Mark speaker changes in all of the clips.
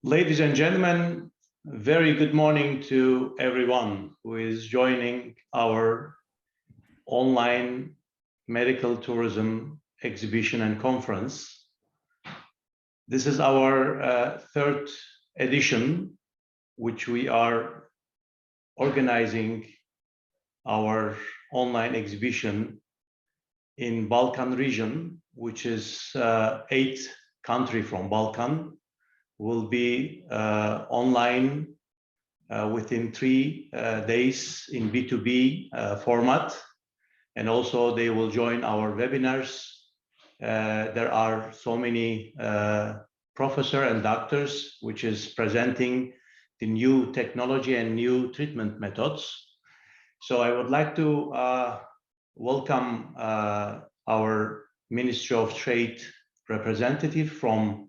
Speaker 1: Ladies and gentlemen, very good morning to everyone who is joining our online medical tourism exhibition and conference. This is our third edition, which we are organizing our online exhibition in Balkan region, which is 8 countries from Balkan, will be online within 3 days in B2B format. And also they will join our webinars. There are so many professors and doctors which is presenting the new technology and new treatment methods. So I would like to welcome our Ministry of Trade representative from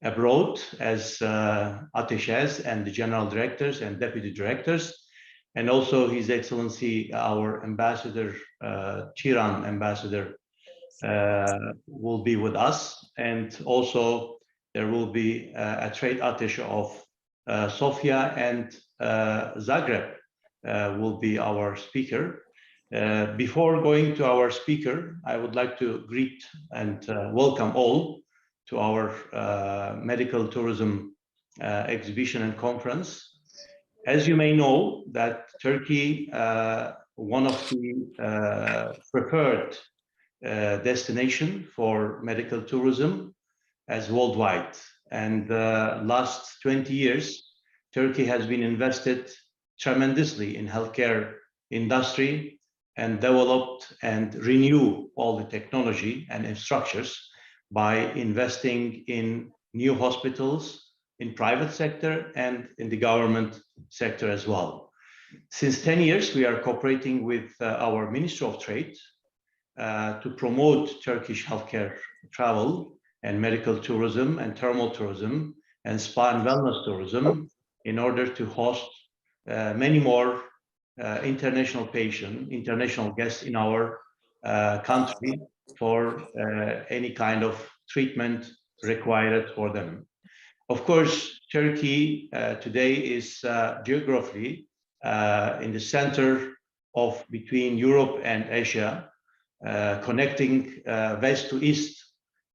Speaker 1: abroad as Ateşez and the general directors and deputy directors, and also His Excellency our ambassador, Tiran ambassador, will be with us, and also there will be a trade attaché of Sofia and Zagreb will be our speaker. Before going to our speaker, I would like to greet and welcome all to our medical tourism exhibition and conference. As you may know, that Turkey, one of the preferred destination for medical tourism as worldwide. And last 20 years, Turkey has been invested tremendously in healthcare industry and developed and renew all the technology and infrastructures by investing in new hospitals in private sector and in the government sector as well. Since 10 years, we are cooperating with our Ministry of Trade to promote Turkish healthcare travel and medical tourism and thermal tourism and spa and wellness tourism in order to host many more international guests in our country for any kind of treatment required for them. Of course, Turkey today is geographically in the center of between Europe and Asia, connecting west to east,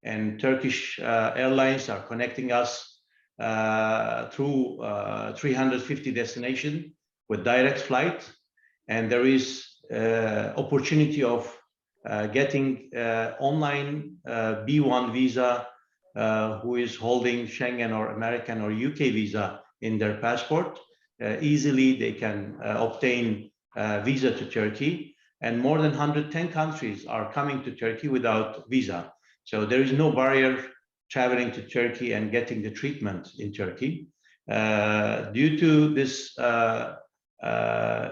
Speaker 1: and Turkish airlines are connecting us through 350 destinations with direct flight, and there is opportunity of getting online B1 visa who is holding Schengen or American or UK visa in their passport. Easily they can obtain visa to Turkey, and more than 110 countries are coming to Turkey without visa. So there is no barrier traveling to Turkey and getting the treatment in Turkey. Due to this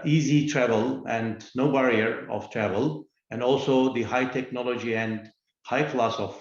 Speaker 1: easy travel and no barrier of travel, and also the high technology and high class of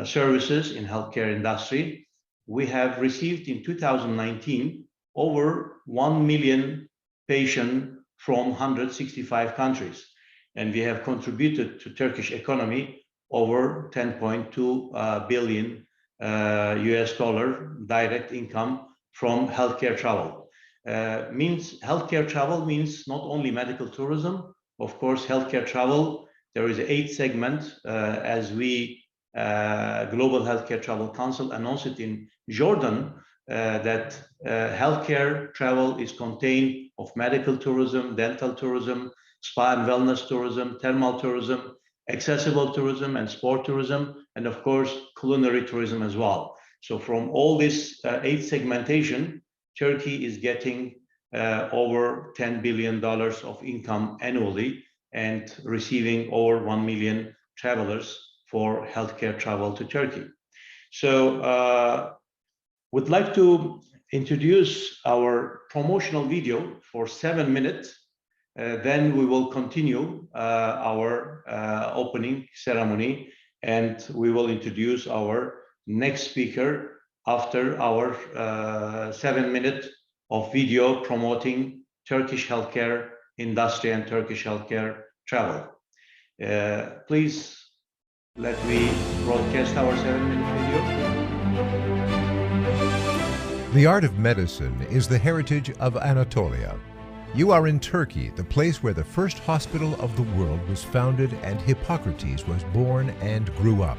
Speaker 1: services in healthcare industry, we have received in 2019 over 1 million patients from 165 countries, and we have contributed to Turkish economy over 10.2 billion US dollar direct income from healthcare travel. Healthcare travel means not only medical tourism. Of course, healthcare travel, there is 8 segments as we Global Healthcare Travel Council announced it in Jordan that healthcare travel is contained of medical tourism, dental tourism, spa and wellness tourism, thermal tourism, accessible tourism and sport tourism, and of course, culinary tourism as well. So from all this 8 segmentation, Turkey is getting over $10 billion of income annually and receiving over 1 million travelers for healthcare travel to Turkey. So would like to introduce our promotional video for 7 minutes. Then we will continue our opening ceremony, and we will introduce our next speaker after our 7 minutes of video promoting Turkish healthcare industry and Turkish healthcare travel. Please let me broadcast our 7-minute video.
Speaker 2: The art of medicine is the heritage of Anatolia. You are in Turkey, the place where the first hospital of the world was founded and Hippocrates was born and grew up.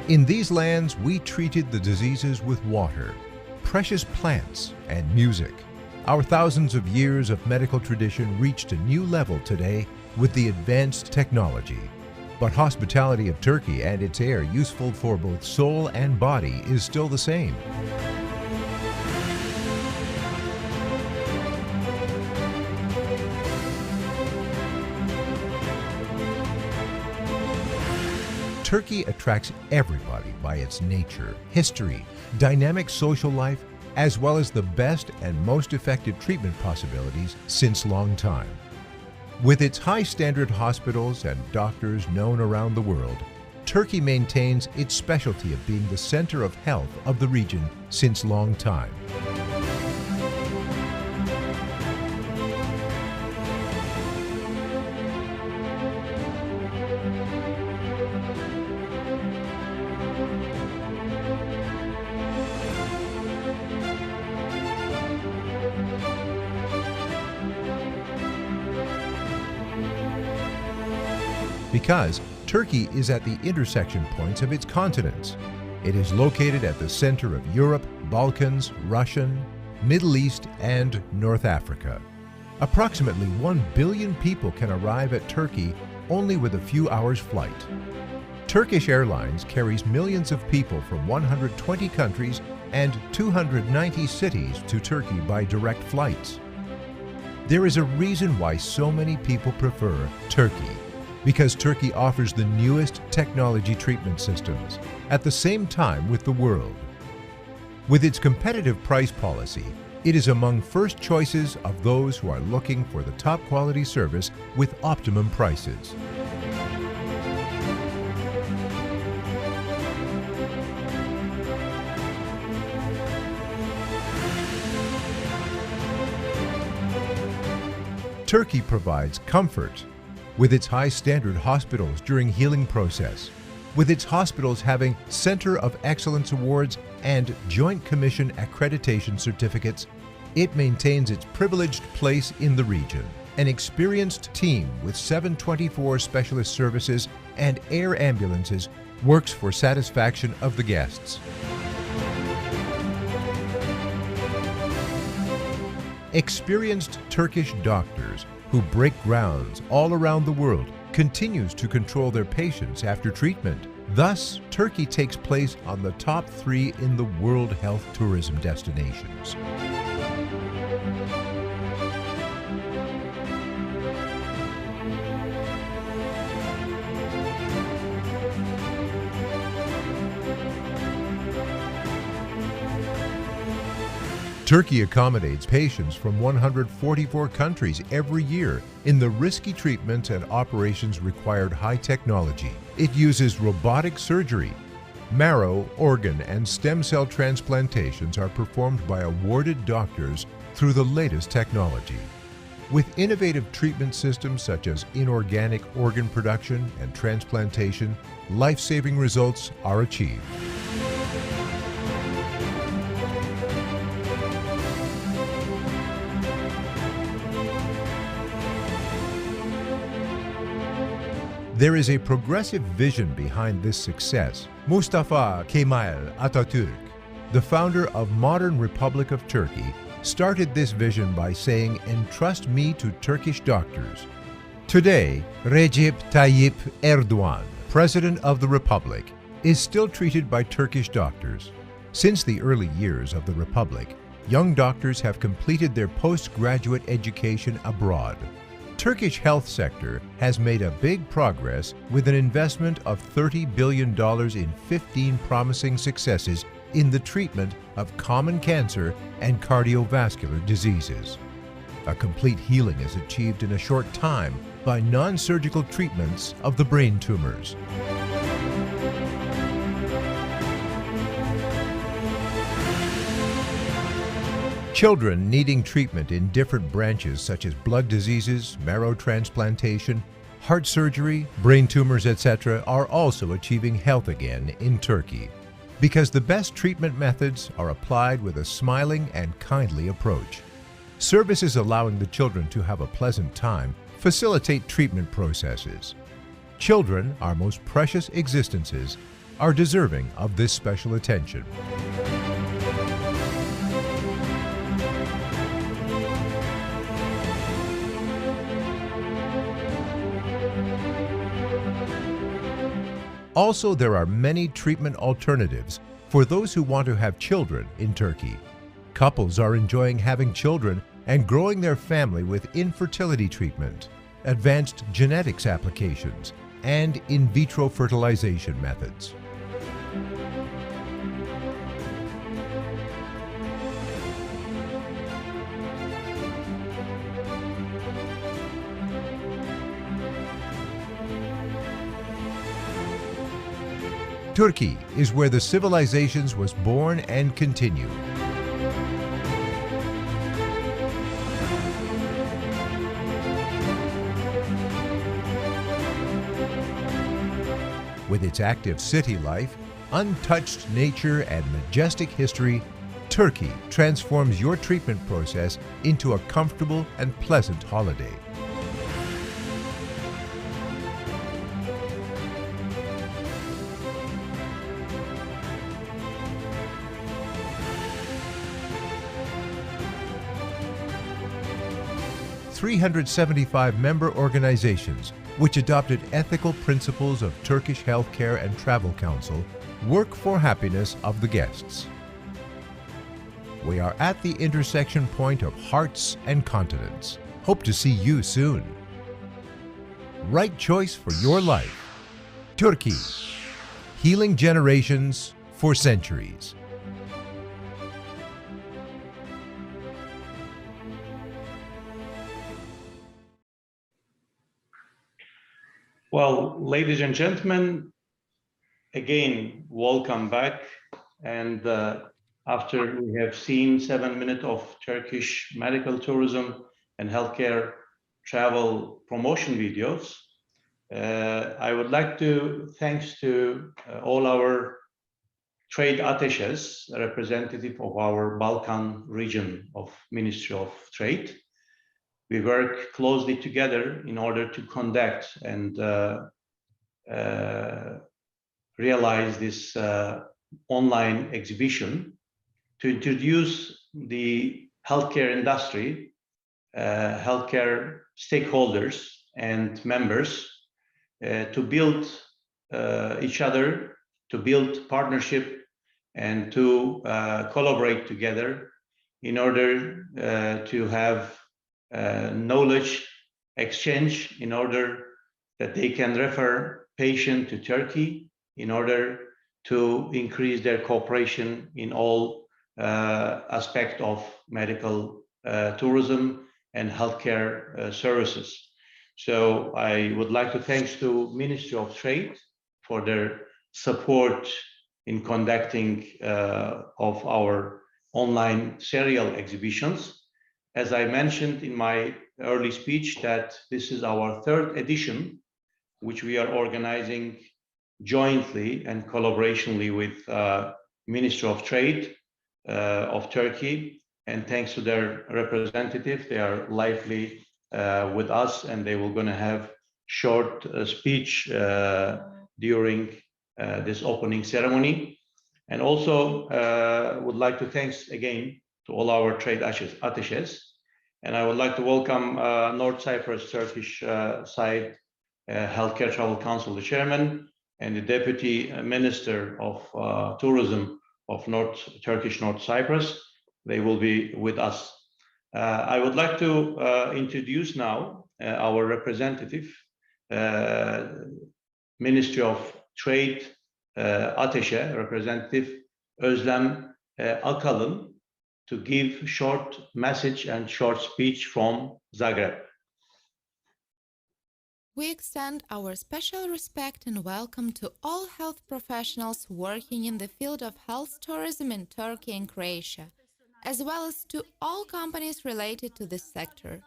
Speaker 2: In these lands, we treated the diseases with water, precious plants, and music. Our thousands of years of medical tradition reached a new level today with the advanced technology. But hospitality of Turkey and its air, useful for both soul and body, is still the same. Turkey attracts everybody by its nature, history, dynamic social life, as well as the best and most effective treatment possibilities since long time. With its high standard hospitals and doctors known around the world, Turkey maintains its specialty of being the center of health of the region since long time. Because Turkey is at the intersection points of its continents. It is located at the center of Europe, Balkans, Russian, Middle East, and North Africa. Approximately 1 billion people can arrive at Turkey only with a few hours' flight. Turkish Airlines carries millions of people from 120 countries and 290 cities to Turkey by direct flights. There is a reason why so many people prefer Turkey. Because Turkey offers the newest technology treatment systems at the same time with the world. With its competitive price policy, it is among first choices of those who are looking for the top quality service with optimum prices. Turkey provides comfort with its high standard hospitals during healing process, with its hospitals having Center of Excellence Awards and Joint Commission accreditation certificates, it maintains its privileged place in the region. An experienced team with 724 specialist services and air ambulances works for satisfaction of the guests. Experienced Turkish doctors who break grounds all around the world continues to control their patients after treatment. Thus, Turkey takes place on the top 3 in the world health tourism destinations. Turkey accommodates patients from 144 countries every year in the risky treatments and operations required high technology. It uses robotic surgery. Marrow, organ, and stem cell transplantations are performed by awarded doctors through the latest technology. With innovative treatment systems such as inorganic organ production and transplantation, life-saving results are achieved. There is a progressive vision behind this success. Mustafa Kemal Atatürk, the founder of modern Republic of Turkey, started this vision by saying, "Entrust me to Turkish doctors." Today, Recep Tayyip Erdogan, President of the Republic, is still treated by Turkish doctors. Since the early years of the Republic, young doctors have completed their postgraduate education abroad. Turkish health sector has made a big progress with an investment of $30 billion in 15 promising successes in the treatment of common cancer and cardiovascular diseases. A complete healing is achieved in a short time by non-surgical treatments of the brain tumors. Children needing treatment in different branches such as blood diseases, marrow transplantation, heart surgery, brain tumors, etc. are also achieving health again in Turkey because the best treatment methods are applied with a smiling and kindly approach. Services allowing the children to have a pleasant time facilitate treatment processes. Children, our most precious existences, are deserving of this special attention. Also, there are many treatment alternatives for those who want to have children in Turkey. Couples are enjoying having children and growing their family with infertility treatment, advanced genetics applications, and in vitro fertilization methods. Turkey is where the civilizations was born and continue. With its active city life, untouched nature, and majestic history, Turkey transforms your treatment process into a comfortable and pleasant holiday. "375 member organizations, which adopted ethical principles of Turkish Healthcare and Travel Council, work for happiness of the guests." We are at the intersection point of hearts and continents. Hope to see you soon. Right choice for your life. Turkey, healing generations for centuries.
Speaker 1: Well, ladies and gentlemen, again, welcome back. And after we have seen 7 minutes of Turkish medical tourism and healthcare travel promotion videos, I would like to thanks to all our trade attaches, representative of our Balkan region of Ministry of Trade. We work closely together in order to conduct and realize this online exhibition to introduce the healthcare industry, healthcare stakeholders and members to build each other, to build partnership and to collaborate together in order to have knowledge exchange in order that they can refer patient to Turkey in order to increase their cooperation in all aspects of medical tourism and healthcare services. So I would like to thanks to Ministry of Trade for their support in conducting of our online serial exhibitions. As I mentioned in my early speech, that this is our third edition, which we are organizing jointly and collaborationally with Ministry of Trade of Turkey. And thanks to their representative, they are lively with us, and they will gonna have short speech during this opening ceremony. And also would like to thanks again to all our trade attaches. And I would like to welcome North Cyprus Turkish side Healthcare Travel Council, the chairman, and the Deputy Minister of Tourism of Turkish North Cyprus. They will be with us. I would like to introduce now our representative, Ministry of Trade Ateşe, Representative Özlem Akalın, to give short message and short speech from Zagreb.
Speaker 3: We extend our special respect and welcome to all health professionals working in the field of health tourism in Turkey and Croatia, as well as to all companies related to this sector.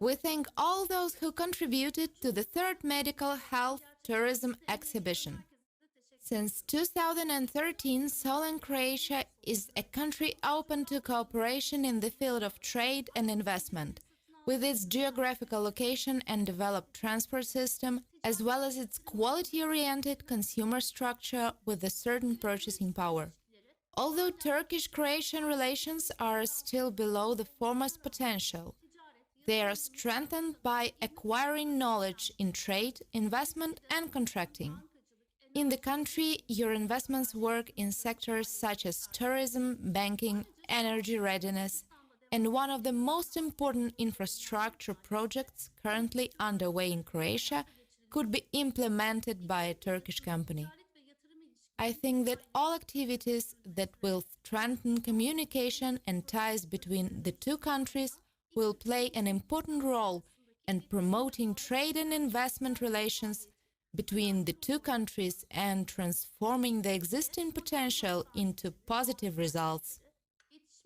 Speaker 3: We thank all those who contributed to the third Medical Health Tourism exhibition. Since 2013, Solent Croatia is a country open to cooperation in the field of trade and investment, with its geographical location and developed transport system, as well as its quality-oriented consumer structure with a certain purchasing power. Although Turkish-Croatian relations are still below the former's potential, they are strengthened by acquiring knowledge in trade, investment, and contracting. In the country, your investments work in sectors such as tourism, banking, energy readiness, and one of the most important infrastructure projects currently underway in Croatia could be implemented by a Turkish company. I think that all activities that will strengthen communication and ties between the two countries will play an important role in promoting trade and investment relations between the two countries and transforming the existing potential into positive results.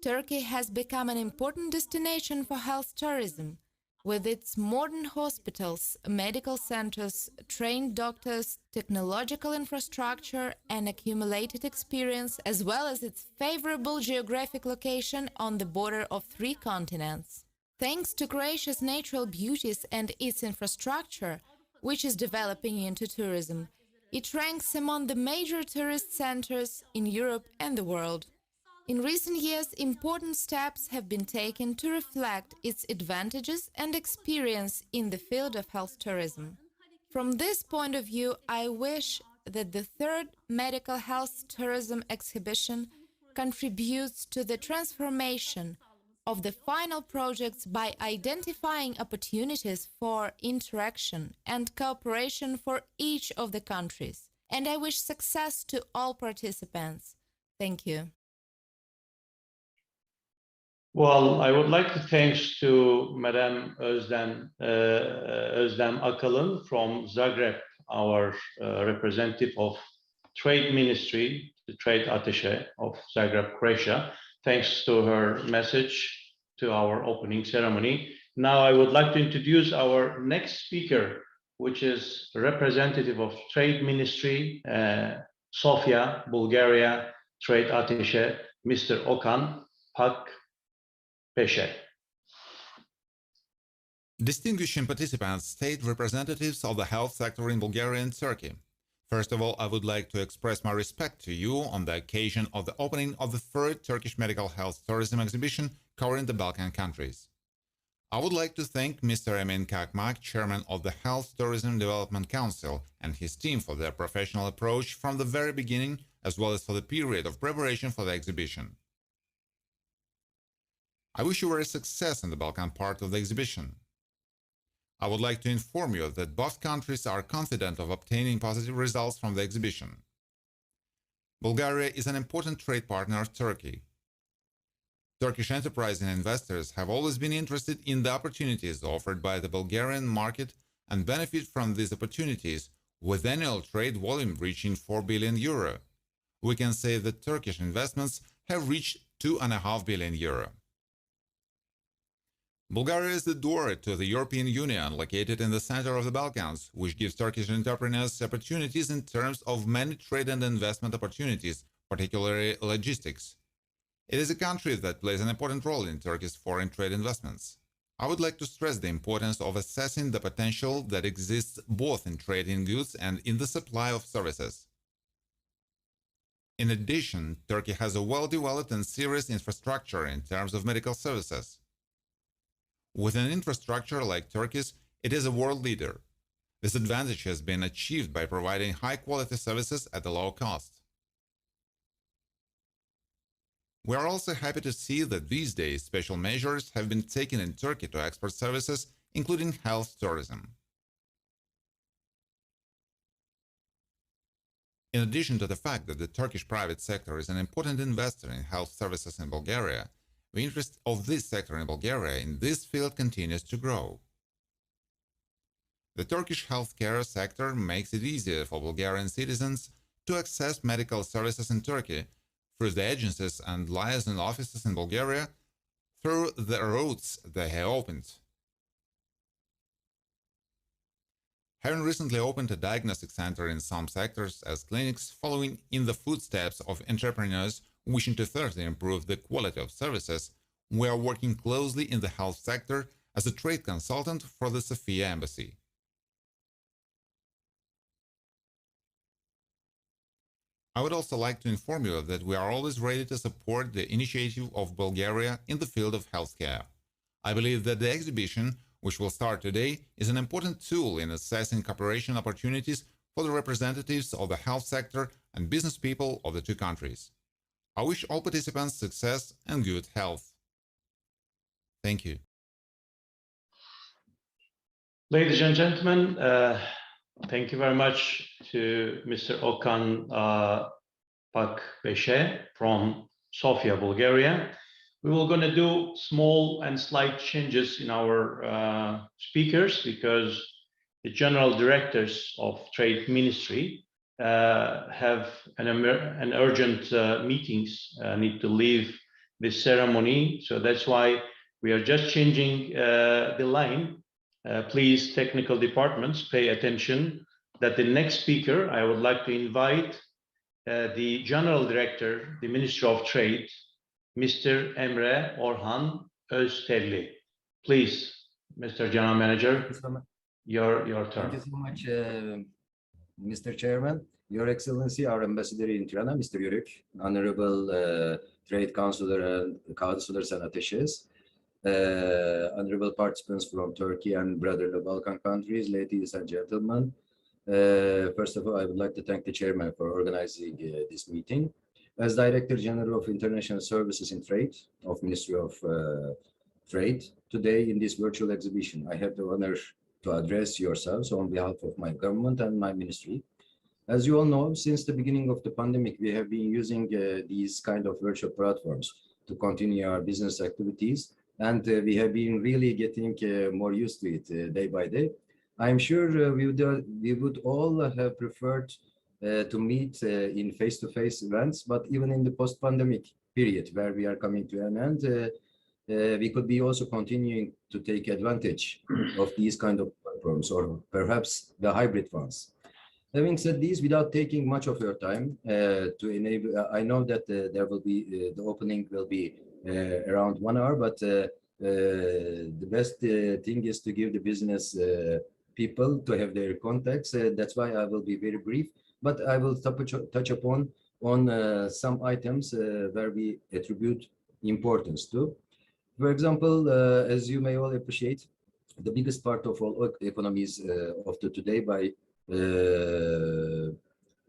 Speaker 3: Turkey has become an important destination for health tourism, with its modern hospitals, medical centers, trained doctors, technological infrastructure, and accumulated experience, as well as its favorable geographic location on the border of three continents. Thanks to Croatia's natural beauties and its infrastructure, which is developing into tourism, it ranks among the major tourist centers in Europe and the world. In recent years, important steps have been taken to reflect its advantages and experience in the field of health tourism. From this point of view, I wish that the third Medical Health Tourism exhibition contributes to the transformation of the final projects by identifying opportunities for interaction and cooperation for each of the countries. And I wish success to all participants. Thank you.
Speaker 1: Well, I would like to thanks to Madam Özlem Akalın from Zagreb, our representative of Trade Ministry, the Trade Attaché of Zagreb, Croatia. Thanks to her message to our opening ceremony. Now I would like to introduce our next speaker, which is representative of Trade Ministry, Sofia, Bulgaria, Trade Attaché, Mr. Okan Pakpeşe.
Speaker 4: Distinguished participants, state representatives of the health sector in Bulgaria and Turkey. First of all, I would like to express my respect to you on the occasion of the opening of the third Turkish Medical Health Tourism exhibition covering the Balkan countries. I would like to thank Mr. Emin Kakmak, Chairman of the Health Tourism Development Council, and his team for their professional approach from the very beginning, as well as for the period of preparation for the exhibition. I wish you every success in the Balkan part of the exhibition. I would like to inform you that both countries are confident of obtaining positive results from the exhibition. Bulgaria is an important trade partner of Turkey. Turkish enterprise and investors have always been interested in the opportunities offered by the Bulgarian market and benefit from these opportunities, with annual trade volume reaching 4 billion euro. We can say that Turkish investments have reached 2.5 billion euro. Bulgaria is the door to the European Union, located in the center of the Balkans, which gives Turkish entrepreneurs opportunities in terms of many trade and investment opportunities, particularly logistics. It is a country that plays an important role in Turkey's foreign trade investments. I would like to stress the importance of assessing the potential that exists both in trade in goods and in the supply of services. In addition, Turkey has a well-developed and serious infrastructure in terms of medical services. With an infrastructure like Turkey's, it is a world leader. This advantage has been achieved by providing high-quality services at a low cost. We are also happy to see that these days special measures have been taken in Turkey to export services, including health tourism. In addition to the fact that the Turkish private sector is an important investor in health services in Bulgaria, the interest of this sector in Bulgaria in this field continues to grow. The Turkish healthcare sector makes it easier for Bulgarian citizens to access medical services in Turkey through the agencies and liaison offices in Bulgaria through the routes they have opened. Having recently opened a diagnostic center in some sectors as clinics, following in the footsteps of entrepreneurs wishing to further improve the quality of services, we are working closely in the health sector as a trade consultant for the Sofia Embassy. I would also like to inform you that we are always ready to support the initiative of Bulgaria in the field of healthcare. I believe that the exhibition, which will start today, is an important tool in assessing cooperation opportunities for the representatives of the health sector and business people of the two countries. I wish all participants success and good health. Thank you.
Speaker 1: Ladies and gentlemen, thank you very much to Mr. Okan Pakbeshe from Sofia, Bulgaria. We were going to do small and slight changes in our speakers because the general directors of Trade Ministry have an urgent meetings, need to leave this ceremony. So that's why we are just changing the line. Please, technical departments, pay attention that the next speaker, I would like to invite the General Director, the Ministry of Trade, Mr. Emre Orhan Öztelli. Please, Mr. General Manager, your turn.
Speaker 5: Thank you so much, Mr. Chairman. Your Excellency, our Ambassador in Tirana, Mr. Yörük, Honorable Trade Councillors and Attaches, honorable participants from Turkey and brotherly Balkan countries, ladies and gentlemen. First of all, I would like to thank the chairman for organizing this meeting. As Director General of International Services in Trade of Ministry of Trade, today in this virtual exhibition, I have the honor to address yourselves on behalf of my government and my ministry. As you all know, since the beginning of the pandemic, we have been using these kind of virtual platforms to continue our business activities. And we have been really getting more used to it day by day. I'm sure we would all have preferred to meet in face-to-face events, but even in the post-pandemic period where we are coming to an end, we could be also continuing to take advantage of these kind of platforms, or perhaps the hybrid ones. Having said this, without taking much of your time, to enable, I know that there will be the opening will be around 1 hour, but the best thing is to give the business people to have their contacts. That's why I will be very brief, but I will touch upon some items where we attribute importance to. For example, as you may all appreciate, the biggest part of all economies of today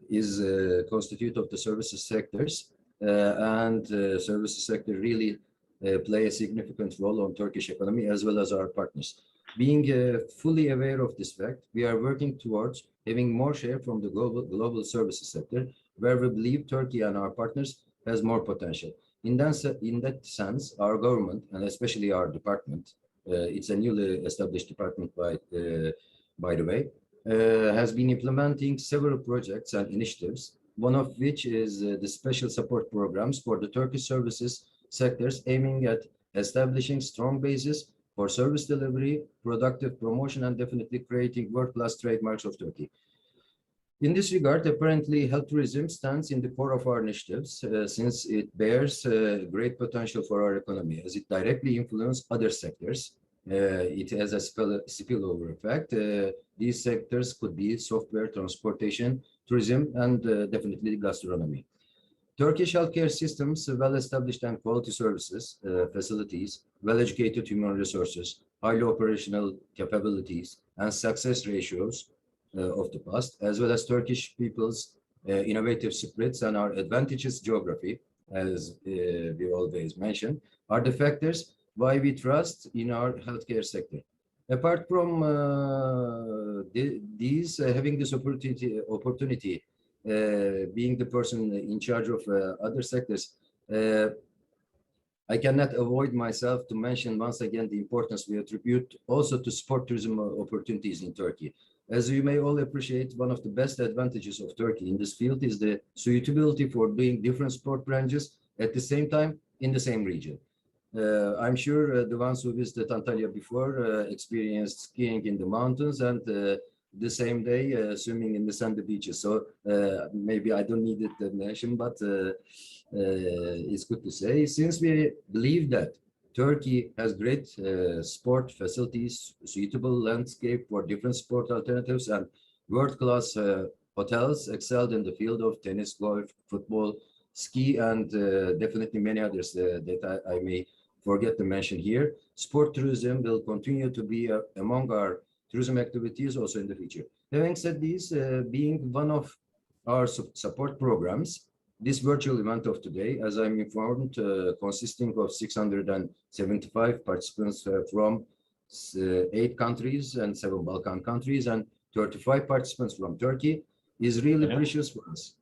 Speaker 5: is constitute of the services sectors, and services sector really play a significant role on Turkish economy as well as our partners. Being fully aware of this fact, we are working towards having more share from the global services sector, where we believe Turkey and our partners has more potential. In that sense, our government, and especially our department, it's a newly established department by the way, has been implementing several projects and initiatives, one of which is the special support programs for the Turkish services sectors, aiming at establishing strong bases for service delivery, productive promotion, and definitely creating world-class trademarks of Turkey. In this regard, apparently health tourism stands in the core of our initiatives, since it bears great potential for our economy, as it directly influences other sectors. It has a spillover effect. These sectors could be software, transportation, tourism, and definitely gastronomy. Turkish healthcare systems, well-established and quality services, facilities, well-educated human resources, highly operational capabilities, and success ratios of the past, as well as Turkish people's innovative spirits and our advantageous geography, as we always mention, are the factors why we trust in our healthcare sector. Apart from these, having this opportunity, being the person in charge of other sectors, I cannot avoid myself to mention once again the importance we attribute also to sport tourism opportunities in Turkey. As you may all appreciate, one of the best advantages of Turkey in this field is the suitability for doing different sport branches at the same time in the same region. I'm sure the ones who visited Antalya before experienced skiing in the mountains and the same day swimming in the sandy beaches. So maybe I don't need it to mention, but it's good to say. Since we believe that Turkey has great sport facilities, suitable landscape for different sport alternatives, and world-class hotels excelled in the field of tennis, golf, football, ski, and definitely many others that I may forget to mention here. Sport tourism will continue to be among our tourism activities also in the future. Having said this, being one of our support programs, this virtual event of today, as I'm informed, consisting of 675 participants from 8 countries and 7 Balkan countries and 35 participants from Turkey, is really precious for us.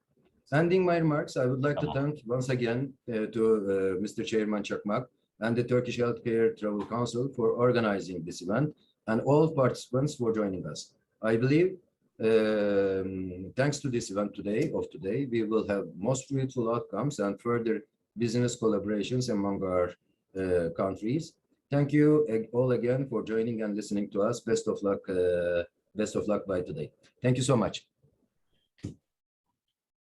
Speaker 5: Ending my remarks, I would like to thank once again to Mr. Chairman Çakmak and the Turkish Healthcare Travel Council for organizing this event and all participants for joining us. I believe thanks to this event today, we will have most fruitful outcomes and further business collaborations among our countries. Thank you all again for joining and listening to us. Best of luck by today. Thank you so much.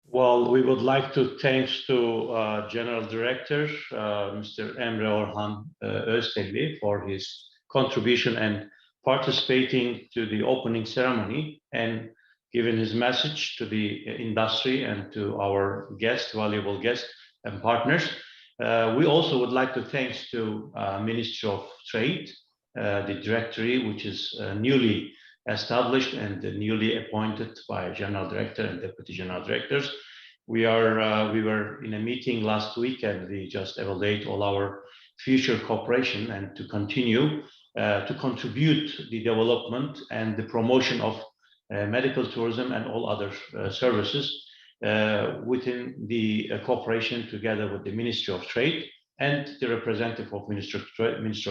Speaker 1: Well, we would like to thanks to General Director, Mr. Emre Orhan Öztegli for his contribution and participating to the opening ceremony and giving his message to the industry and to our guests, valuable guests and partners. We also would like to thanks to Ministry of Trade, the directory, which is newly established and newly appointed by General Director and Deputy General Directors. We were in a meeting last week and we just evaluate all our future cooperation and to continue to contribute the development and the promotion of medical tourism and all other services within the cooperation together with the Ministry of Trade and the representative of Ministry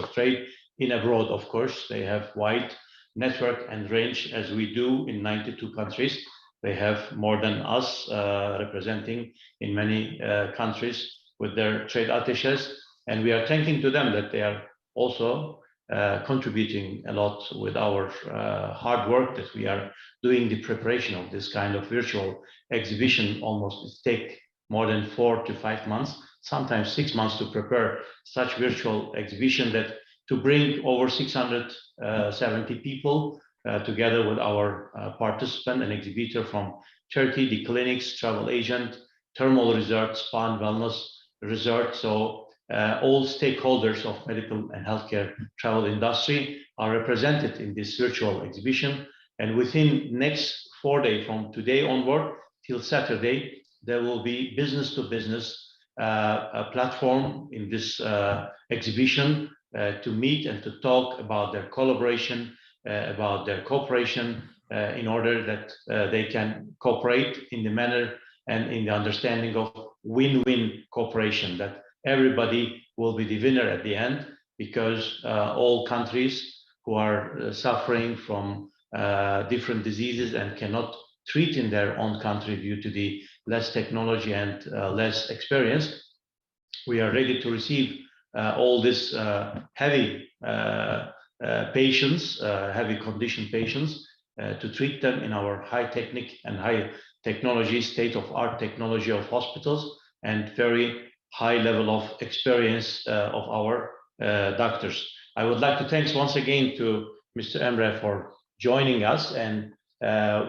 Speaker 1: of Trade in abroad. Of course, they have wide network and range as we do in 92 countries. They have more than us representing in many countries with their trade attaches, and we are thanking to them that they are also contributing a lot with our hard work that we are doing the preparation of this kind of virtual exhibition. Almost it take more than 4 to 5 months, sometimes 6 months to prepare such virtual exhibition that to bring over 670 people together with our participant and exhibitor from Turkey, the clinics, travel agent, thermal resort, spa and wellness resort. So all stakeholders of medical and healthcare travel industry are represented in this virtual exhibition. And within next 4 days from today onward till Saturday, there will be business to business platform in this exhibition to meet and to talk about their collaboration, about their cooperation in order that they can cooperate in the manner and in the understanding of win-win cooperation, that everybody will be the winner at the end, because all countries who are suffering from different diseases and cannot treat in their own country due to the less technology and less experience, we are ready to receive all this heavy patients, heavy condition patients, to treat them in our high technique and high technology, state-of-art technology of hospitals and very high level of experience of our doctors. I would like to thank once again to Mr. Emre for joining us, and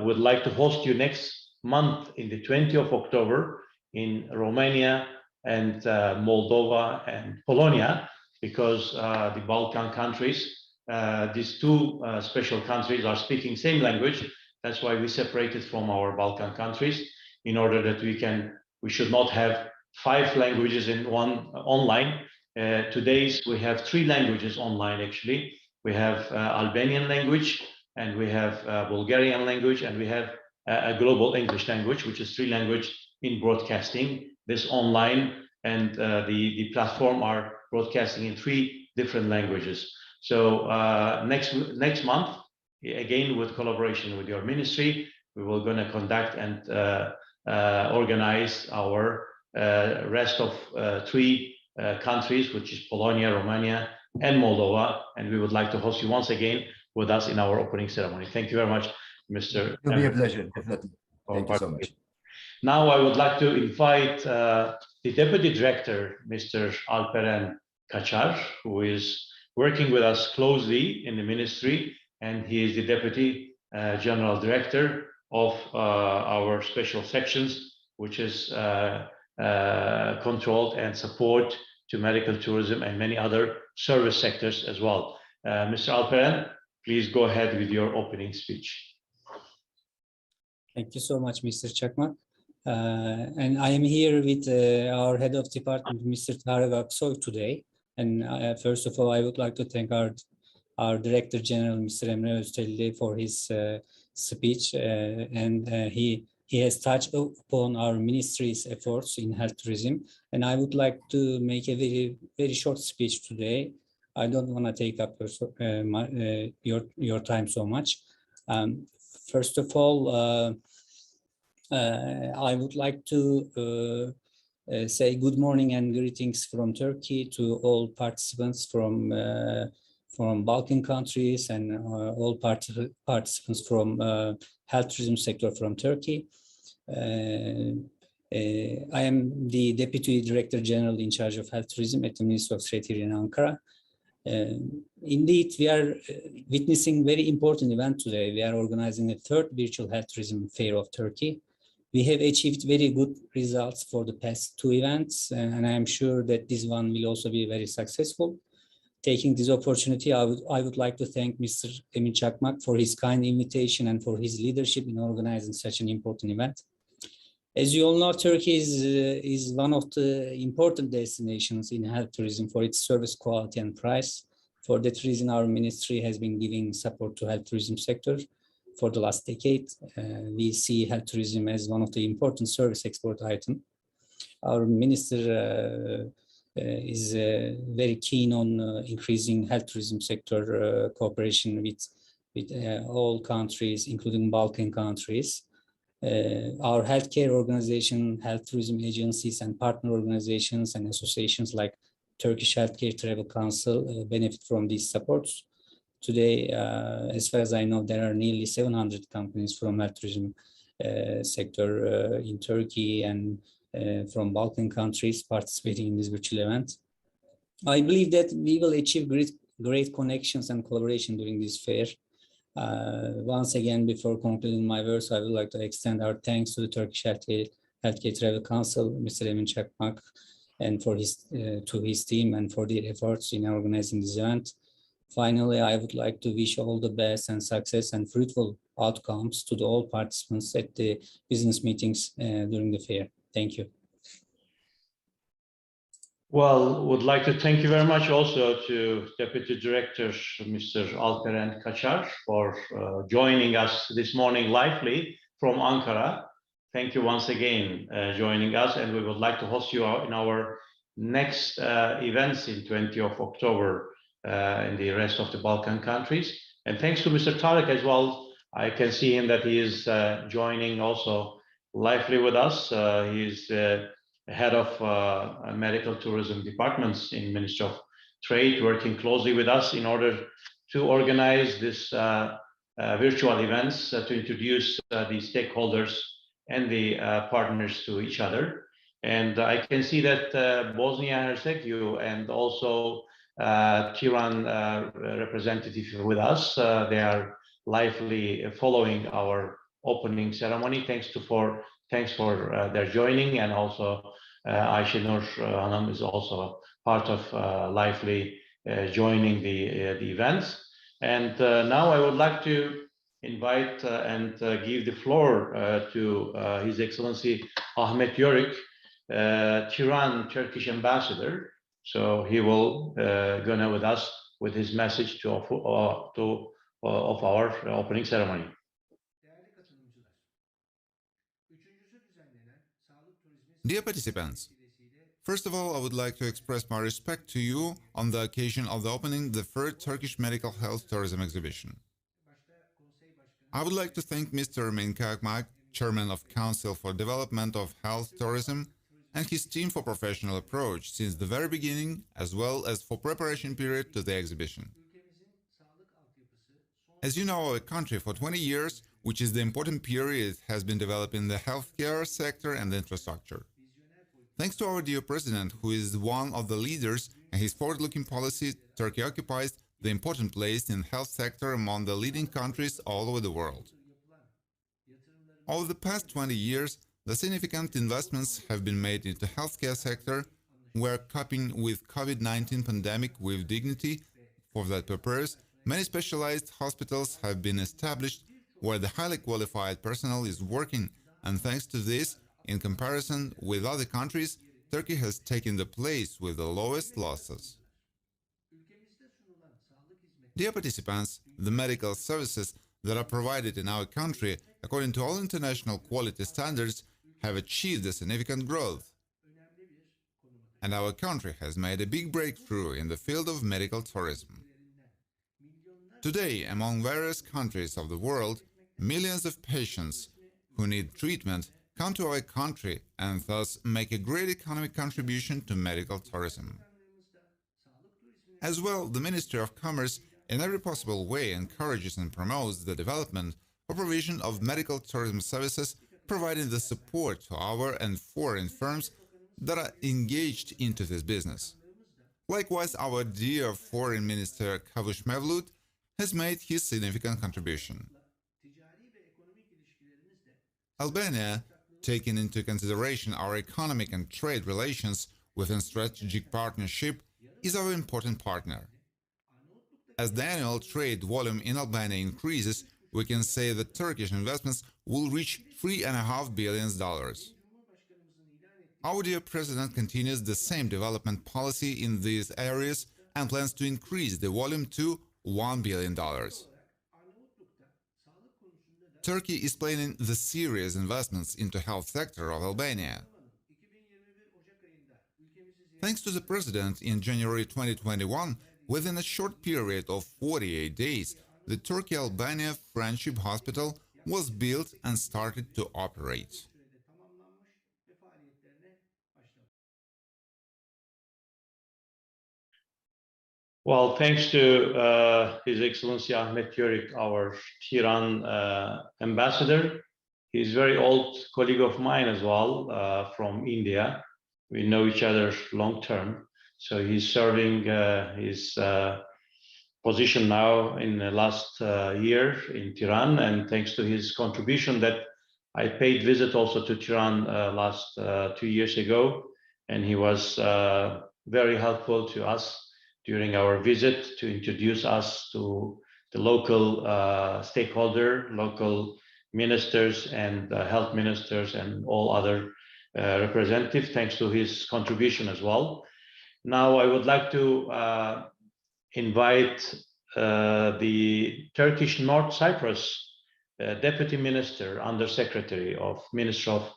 Speaker 1: would like to host you next month in the 20th of October in Romania and Moldova and Polonia, because the Balkan countries, these two special countries are speaking same language. That's why we separated from our Balkan countries, in order that we should not have 5 languages in one online. Today we have 3 languages online actually. We have Albanian language, and we have Bulgarian language, and we have a global English language, which is 3 language in broadcasting this online, and the platform are broadcasting in 3 different languages. So next month again, with collaboration with your ministry, we will going to conduct and organize our rest of three countries, which is Polonia, Romania, and Moldova. And we would like to host you once again with us in our opening ceremony. Thank you very much, Mr.
Speaker 5: It will be a pleasure, definitely. Thank you so much.
Speaker 1: Now I would like to invite the Deputy Director, Mr. Alperen Kaçar, who is working with us closely in the ministry, and he is the Deputy General Director of our special sections, which is controlled and support to medical tourism and many other service sectors as well. Mr. Alperen, please go ahead with your opening speech.
Speaker 6: Thank you so much, Mr. Çakmak. And I am here with our head of department, Mr. Tarık Aksoy today. And first of all, I would like to thank our Director General, Mr. Emre Öztelli, for his speech. He has touched upon our ministry's efforts in health tourism. And I would like to make a very short speech today. I don't want to take up your time so much. First of all, I would like to say good morning and greetings from Turkey to all participants from Balkan countries and all participants from health tourism sector from Turkey. I am the Deputy Director General in charge of health tourism at the Ministry of Trade here in Ankara. Indeed, we are witnessing very important event today. We are organizing a third virtual health tourism fair of Turkey. We have achieved very good results for the past two events, and I am sure that this one will also be very successful. Taking this opportunity, I would like to thank Mr. Emin Çakmak for his kind invitation and for his leadership in organizing such an important event. As you all know, Turkey is one of the important destinations in health tourism for its service quality and price. For that reason, our ministry has been giving support to health tourism sector for the last decade. We see health tourism as one of the important service export item. Our minister is very keen on increasing health tourism sector cooperation with all countries, including Balkan countries. Our healthcare organization, health tourism agencies, and partner organizations and associations like Turkish Healthcare Travel Council benefit from these supports. Today, as far as I know, there are nearly 700 companies from health tourism sector in Turkey and from Balkan countries participating in this virtual event. I believe that we will achieve great connections and collaboration during this fair. Once again, before concluding my words, I would like to extend our thanks to the Turkish Healthcare Travel Council, Mr. Emin Çakmak, and to his team and for their efforts in organizing this event. Finally, I would like to wish all the best and success and fruitful outcomes to all participants at the business meetings during the fair. Thank you.
Speaker 1: Well, would like to thank you very much also to Deputy Director Mr. Alperen Kaçar for joining us this morning lively from Ankara. Thank you once again joining us, and we would like to host you in our next events in 20th of October in the rest of the Balkan countries. And thanks to Mr. Tarık as well. I can see him that he is joining also lively with us. He is head of medical tourism departments in Ministry of Trade, working closely with us in order to organize this virtual events to introduce the stakeholders and the partners to each other. And I can see that Bosnia and Herzegovina and also Tiran representative with us. They are lively following our opening ceremony. Thanks for their joining, and also Ayşenur Hanım is also part of lively joining the events. And now I would like to invite and give the floor to His Excellency Ahmet Yörük, Tiran Turkish ambassador. So he will go with us with his message of our opening ceremony.
Speaker 4: Dear participants, first of all, I would like to express my respect to you on the occasion of the opening the third Turkish Medical Health Tourism Exhibition. I would like to thank Mr. Minkakmak, Chairman of Council for Development of Health Tourism, and his team for professional approach since the very beginning, as well as for preparation period to the exhibition. As you know, our country for 20 years, which is the important period, has been developing the healthcare sector and the infrastructure. Thanks to our dear president, who is one of the leaders, and his forward-looking policy, Turkey occupies the important place in health sector among the leading countries all over the world. Over the past 20 years, the significant investments have been made into healthcare sector. We are coping with COVID-19 pandemic with dignity. For that purpose, many specialized hospitals have been established where the highly qualified personnel is working, and thanks to this, in comparison with other countries, Turkey has taken the place with the lowest losses. Dear participants, the medical services that are provided in our country, according to all international quality standards, have achieved a significant growth. And our country has made a big breakthrough in the field of medical tourism. Today, among various countries of the world, millions of patients who need treatment come to our country and thus make a great economic contribution to medical tourism. As well, the Ministry of Commerce in every possible way encourages and promotes the development or provision of medical tourism services, providing the support to our and foreign firms that are engaged into this business. Likewise, our dear Foreign Minister Kavush Mevlut has made his significant contribution. Albania, taking into consideration our economic and trade relations within strategic partnership, is our important partner. As the annual trade volume in Albania increases, we can say that Turkish investments will reach $3.5 billion. Our dear President continues the same development policy in these areas and plans to increase the volume to $1 billion. Turkey is planning the serious investments into health sector of Albania. Thanks to the President, in January 2021, within a short period of 48 days, the Turkey-Albania Friendship Hospital was built and started to operate.
Speaker 1: Well, thanks to His Excellency Ahmet Yörük, our Tiran ambassador. He's a very old colleague of mine as well, from India. We know each other long term. So he's serving his position now in the last year in Tiran, and thanks to his contribution that I paid visit also to Tiran last 2 years ago, and he was very helpful to us during our visit to introduce us to the local stakeholder, local ministers and health ministers and all other representatives, thanks to his contribution as well. Now I would like to invite the Turkish North Cyprus Deputy Minister, Under Secretary of Ministry of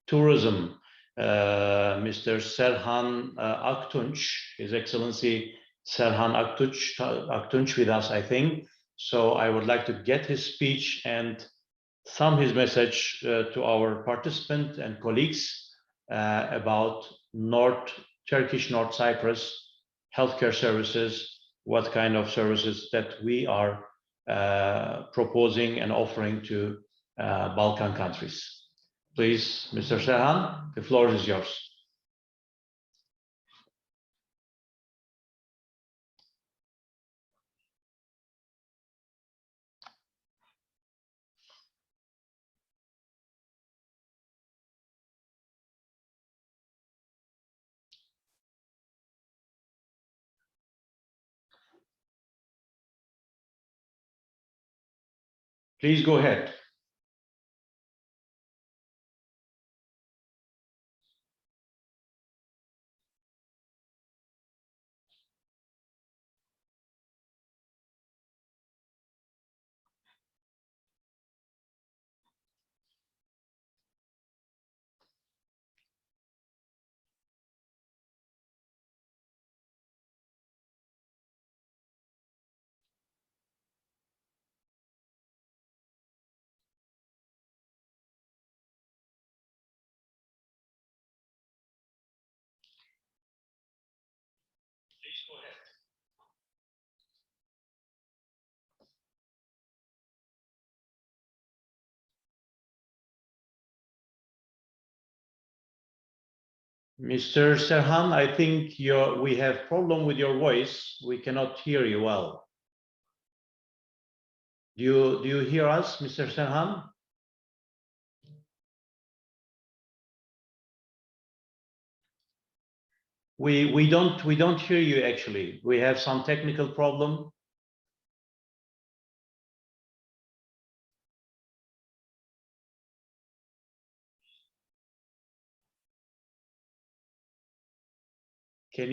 Speaker 1: Tourism, Mr. Serhan Aktunç, His Excellency Serhan Aktunç with us, I think. So I would like to get his speech and sum his message to our participants and colleagues about Turkish North Cyprus healthcare services, what kind of services that we are proposing and offering to Balkan countries. Please, Mr. Serhan, the floor is yours. Please go ahead. Mr. Serhan, I think we have problem with your voice. We cannot hear you well. Do you hear us, Mr. Serhan? We don't hear you actually. We have some technical problem. Can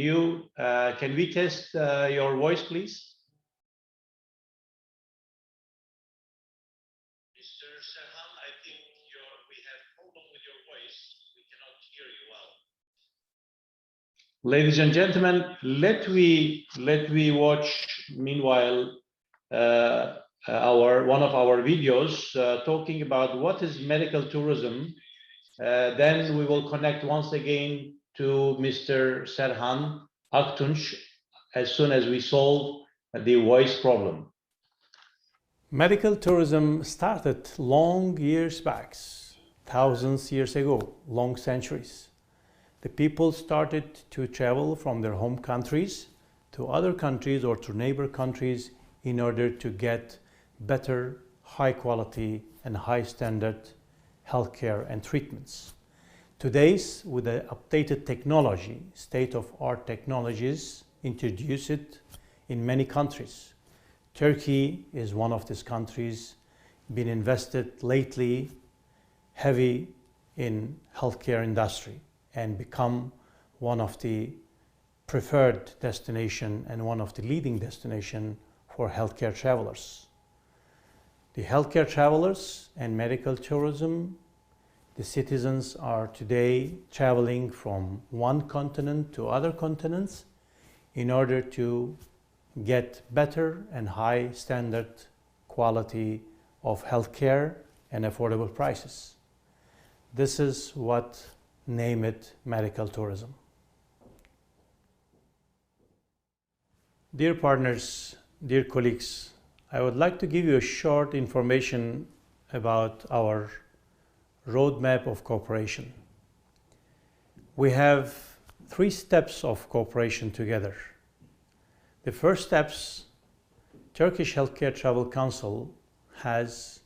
Speaker 1: we test your voice, please? Mr. Serhan, I think we have problem with your voice. We cannot hear you well. Ladies and gentlemen, let we watch meanwhile one of our videos talking about what is medical tourism. Then we will connect once again to Mr. Serhan Aktunç as soon as we solve the voice problem.
Speaker 7: Medical tourism started long years back, thousands years ago, long centuries. The people started to travel from their home countries to other countries or to neighbor countries in order to get better, high quality and high standard healthcare and treatments. Today's, with the updated technology, state-of-art technologies introduced in many countries. Turkey is one of these countries, been invested lately heavy in healthcare industry and become one of the preferred destination and one of the leading destination for healthcare travelers. The healthcare travelers and medical tourism, the citizens are today traveling from one continent to other continents in order to get better and high standard quality of healthcare and affordable prices. This is what name it medical tourism. Dear partners, dear colleagues, I would like to give you a short information about our roadmap of cooperation. We have 3 steps of cooperation together. The first steps, Turkish Healthcare Travel Council has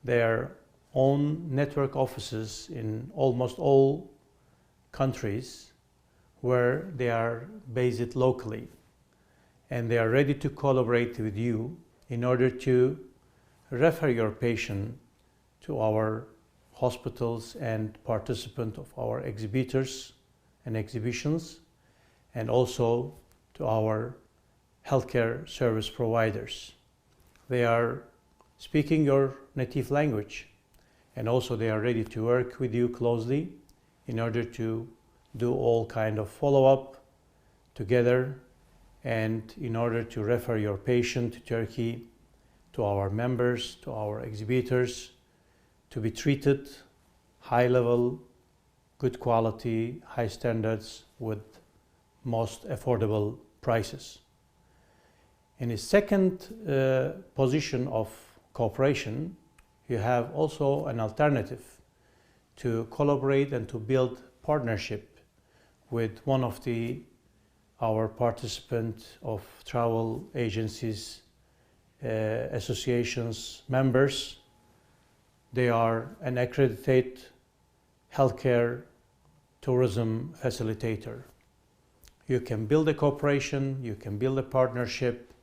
Speaker 7: their own network offices in almost all countries where they are based locally, and they are ready to collaborate with you in order to refer your patient to our hospitals and participant of our exhibitors and exhibitions, and also to our healthcare service providers. They are speaking your native language, and also they are ready to work with you closely in order to do all kind of follow-up together, and in order to refer your patient to Turkey, to our members, to our exhibitors, to be treated high level, good quality, high standards with most affordable prices. In the second position of cooperation, you have also an alternative to collaborate and to build partnership with one of our participant of travel agencies, associations members. They are an accredited healthcare tourism facilitator. You can build a cooperation, you can build a partnership,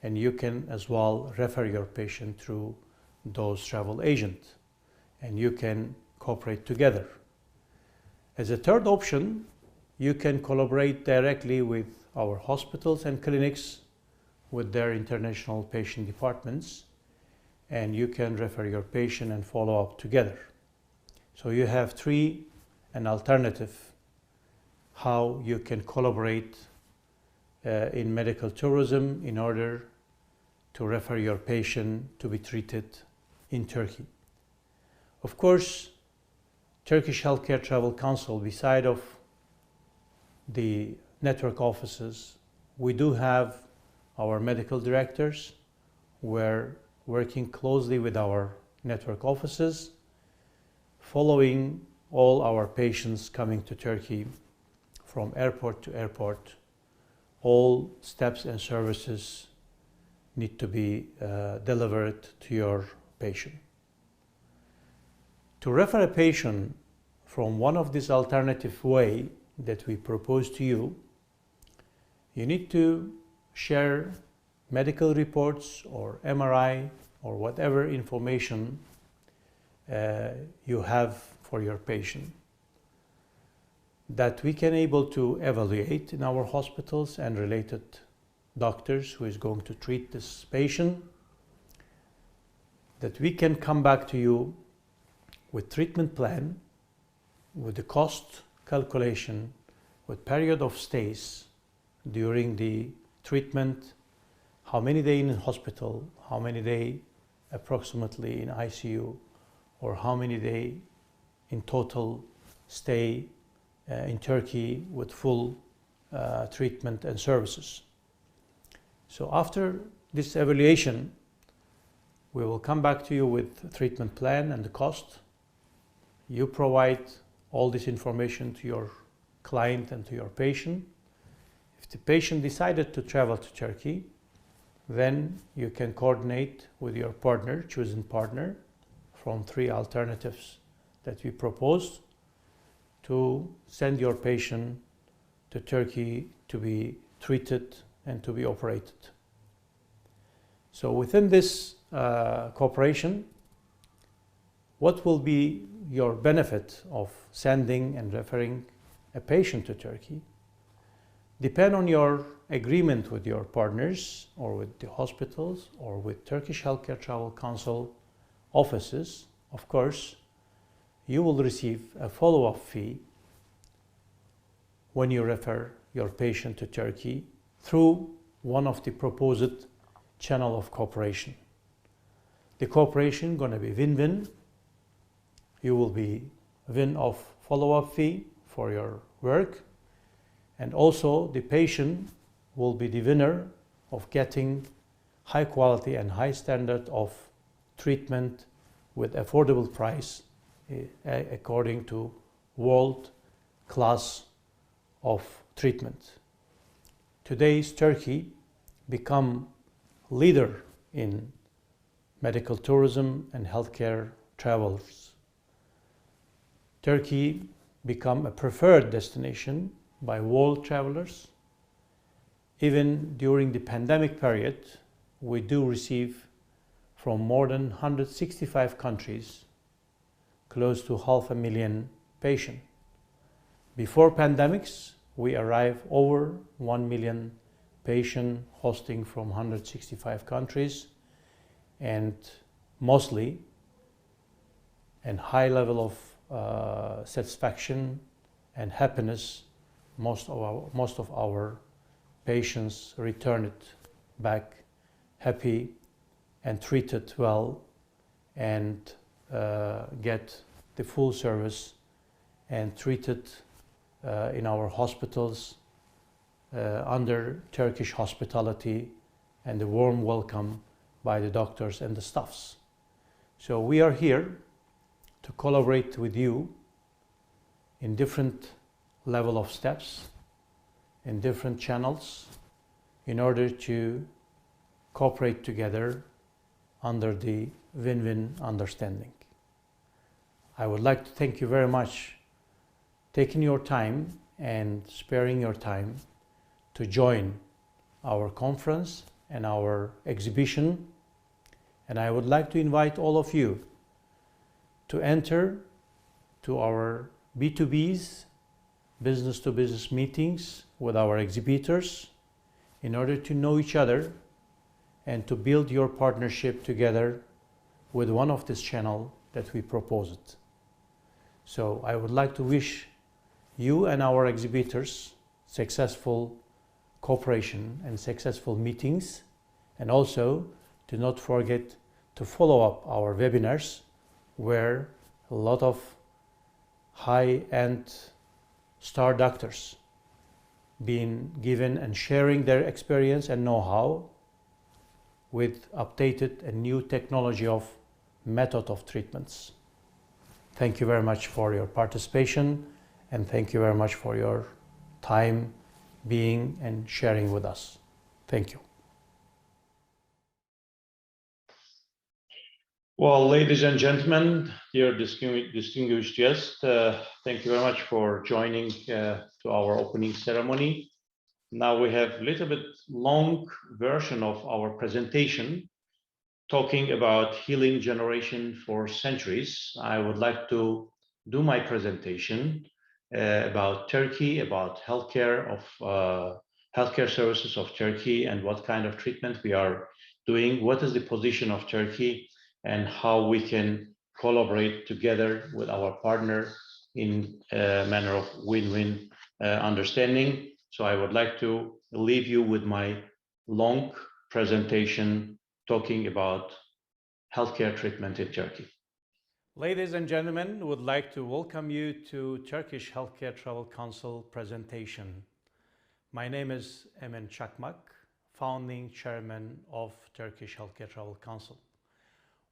Speaker 7: and you can as well refer your patient through those travel agents, and you can cooperate together. As a third option, you can collaborate directly with our hospitals and clinics with their international patient departments, and you can refer your patient and follow up together. So you have an alternative how you can collaborate in medical tourism in order to refer your patient to be treated in Turkey. Of course, Turkish Healthcare Travel Council, beside of the network offices, we do have our medical directors. We're working closely with our network offices, following all our patients coming to Turkey from airport to airport, all steps and services need to be delivered to your patient. To refer a patient from one of these alternative way that we propose to you, you need to share medical reports or MRI or whatever information you have for your patient that we can able to evaluate in our hospitals and related doctors who is going to treat this patient, that we can come back to you with treatment plan, with the cost calculation, with period of stays during the treatment, how many days in hospital, how many days approximately in ICU, or how many days in total stay in Turkey with full treatment and services. So after this evaluation, we will come back to you with a treatment plan and the cost. You provide all this information to your client and to your patient. If the patient decided to travel to Turkey, then you can coordinate with your partner, chosen partner, from 3 alternatives that we proposed to send your patient to Turkey to be treated and to be operated. So within this cooperation, what will be your benefit of sending and referring a patient to Turkey? Depend on your agreement with your partners or with the hospitals or with Turkish Healthcare Travel Council offices. Of course, you will receive a follow-up fee when you refer your patient to Turkey through one of the proposed channel of cooperation. The cooperation going to be win-win. You will be win of follow-up fee for your work, and also the patient will be the winner of getting high quality and high standard of treatment with affordable price according to world class of treatment. Today's Turkey become leader in medical tourism and healthcare travels. Turkey become a preferred destination by world travelers. Even during the pandemic period, we do receive from more than 165 countries close to 500,000 patients. Before pandemics, we arrived over 1 million patients hosting from 165 countries, and mostly and high level of satisfaction and happiness. Most of our patients returned back happy and treated well and get the full service and treated in our hospitals under Turkish hospitality and the warm welcome by the doctors and the staffs. So we are here to collaborate with you in different level of steps, in different channels, in order to cooperate together under the win-win understanding. I would like to thank you very much taking your time and sparing your time to join our conference and our exhibition. And I would like to invite all of you to enter to our B2Bs, business-to-business meetings with our exhibitors in order to know each other and to build your partnership together with one of this channel that we proposed. So I would like to wish you and our exhibitors successful cooperation and successful meetings, and also do not forget to follow up our webinars where a lot of high-end star doctors being given and sharing their experience and know-how with updated and new technology of method of treatments. Thank you very much for your participation, and thank you very much for your time being and sharing with us. Thank you.
Speaker 1: Well, ladies and gentlemen, dear distinguished guests, thank you very much for joining to our opening ceremony. Now we have a little bit long version of our presentation talking about healing generation for centuries. I would like to do my presentation about Turkey, about healthcare services of Turkey, and what kind of treatment we are doing, what is the position of Turkey, and how we can collaborate together with our partner in a manner of win-win understanding. So I would like to leave you with my long presentation talking about healthcare treatment in Turkey.
Speaker 7: Ladies and gentlemen, would like to welcome you to Turkish Healthcare Travel Council presentation. My name is Emin Çakmak, founding chairman of Turkish Healthcare Travel Council.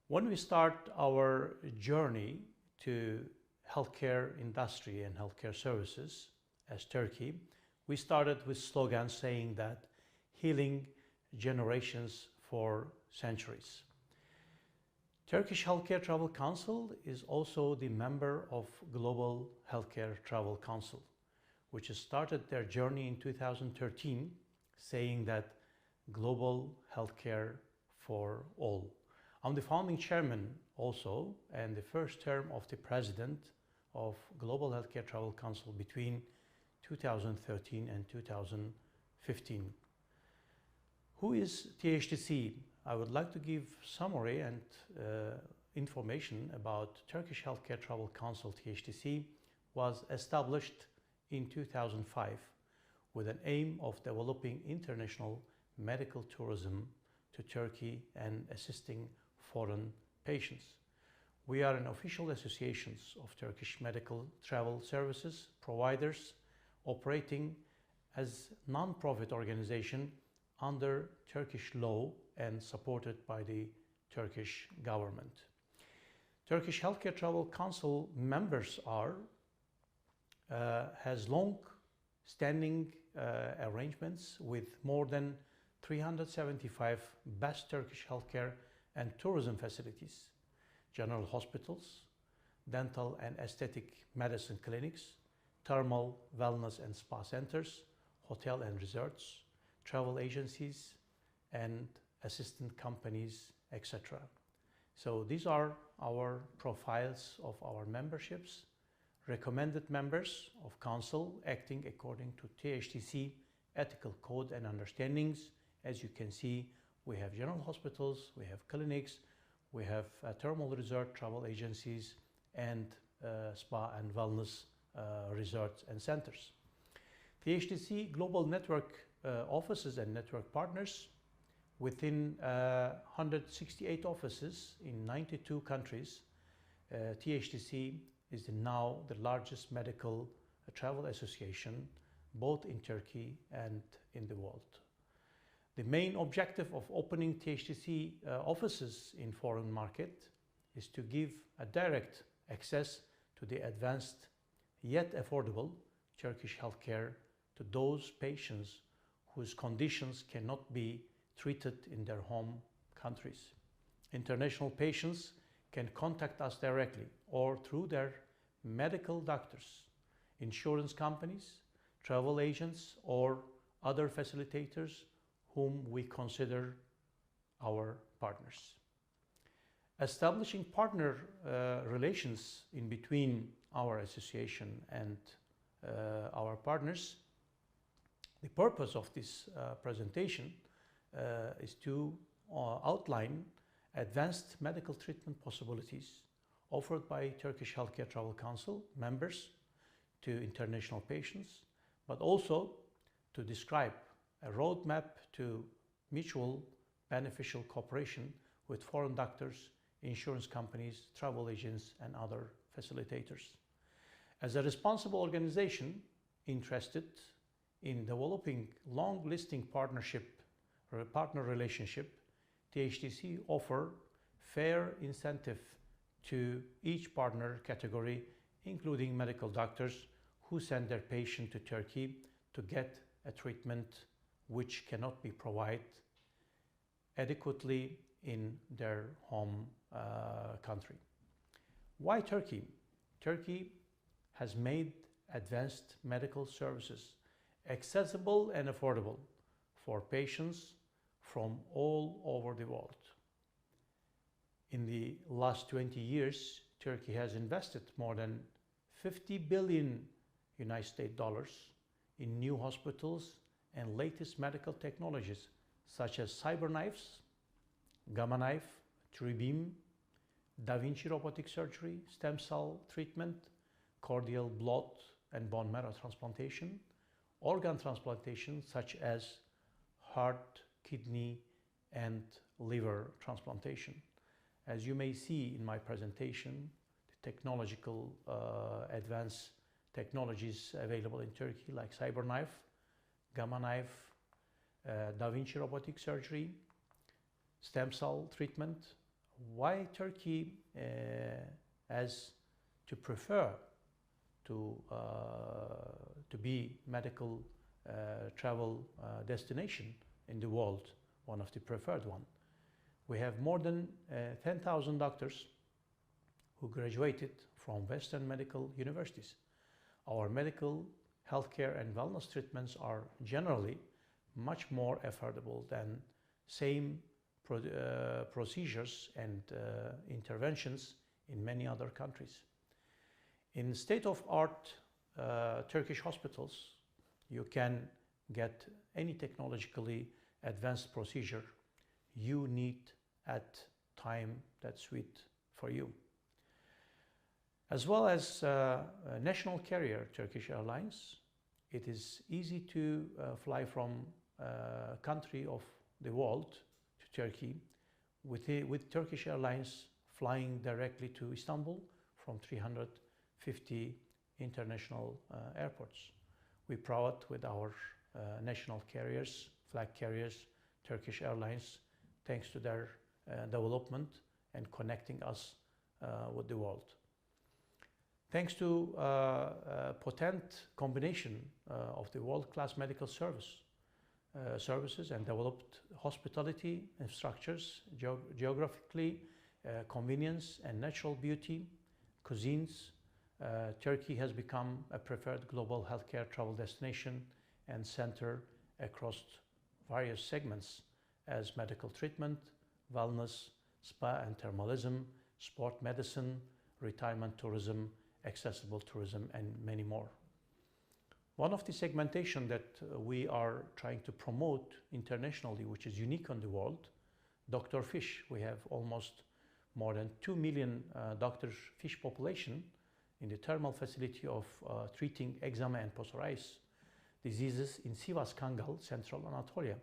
Speaker 7: When we start our journey to healthcare industry and healthcare services as Turkey, we started with slogans saying that healing generations for centuries. Turkish Healthcare Travel Council is also the member of Global Healthcare Travel Council, which has started their journey in 2013, saying that global healthcare for all. I'm the founding chairman also, and the first term of the president of Global Healthcare Travel Council between 2013 and 2015. Who is THTC? I would like to give summary and information about Turkish Healthcare Travel Council. THTC was established in 2005 with an aim of developing international medical tourism to Turkey and assisting foreign patients. We are an official association of Turkish medical travel services providers operating as non-profit organization under Turkish law and supported by the Turkish government. Turkish Healthcare Travel Council members has long-standing arrangements with more than 375 best Turkish healthcare and tourism facilities, general hospitals, dental and aesthetic medicine clinics, thermal wellness and spa centers, hotel and resorts, travel agencies, and assistant companies, etc. So these are our profiles of our memberships, recommended members of council acting according to THTC ethical code and understandings. As you can see, we have general hospitals, we have clinics, we have thermal resort travel agencies, and spa and wellness resorts and centers. THTC Global Network offices and network partners within 168 offices in 92 countries. THTC is now the largest medical travel association both in Turkey and in the world. The main objective of opening THTC offices in foreign market is to give a direct access to the advanced yet affordable Turkish healthcare to those patients whose conditions cannot be treated in their home countries. International patients can contact us directly or through their medical doctors, insurance companies, travel agents, or other facilitators whom we consider our partners. Establishing partner relations in between our association and our partners. The purpose of this presentation is to outline advanced medical treatment possibilities offered by Turkish Healthcare Travel Council members to international patients, but also to describe a roadmap to mutual beneficial cooperation with foreign doctors, insurance companies, travel agents, and other facilitators. As a responsible organization interested in developing long-lasting partner relationship, THTC offer fair incentive to each partner category, including medical doctors who send their patient to Turkey to get a treatment which cannot be provided adequately in their home country. Why Turkey? Turkey has made advanced medical services accessible and affordable for patients from all over the world. In the last 20 years, Turkey has invested more than 50 billion United States dollars in new hospitals and latest medical technologies such as cyber knives, gamma knife, 3-beam, Da Vinci robotic surgery, stem cell treatment, cordial blood and bone marrow transplantation, organ transplantation such as heart, kidney, and liver transplantation. As you may see in my presentation, the technological advanced technologies available in Turkey like cyber knife, gamma knife, Da Vinci robotic surgery, stem cell treatment. Why Turkey as to prefer to be medical travel destination in the world, one of the preferred one. We have more than 10,000 doctors who graduated from Western medical universities. Our medical, healthcare and wellness treatments are generally much more affordable than same procedures and interventions in many other countries. In state-of-art Turkish hospitals, you can get any technologically advanced procedure you need at time that's suit for you. As well as national carrier Turkish Airlines, it is easy to fly from country of the world to Turkey with Turkish Airlines flying directly to Istanbul from 350 international airports. We're proud with our national carriers, flag carriers, Turkish Airlines, thanks to their development and connecting us with the world. Thanks to a potent combination of the world-class medical services and developed hospitality infrastructures, geographically convenience and natural beauty, cuisines, Turkey has become a preferred global healthcare travel destination and center across various segments as medical treatment, wellness, spa and thermalism, sport medicine, retirement tourism, accessible tourism, and many more. One of the segmentation that we are trying to promote internationally, which is unique in the world, Dr. Fish. We have almost more than 2 million Dr. Fish population in the thermal facility of treating eczema and psoriasis diseases in Sivas Kangal, Central Anatolia,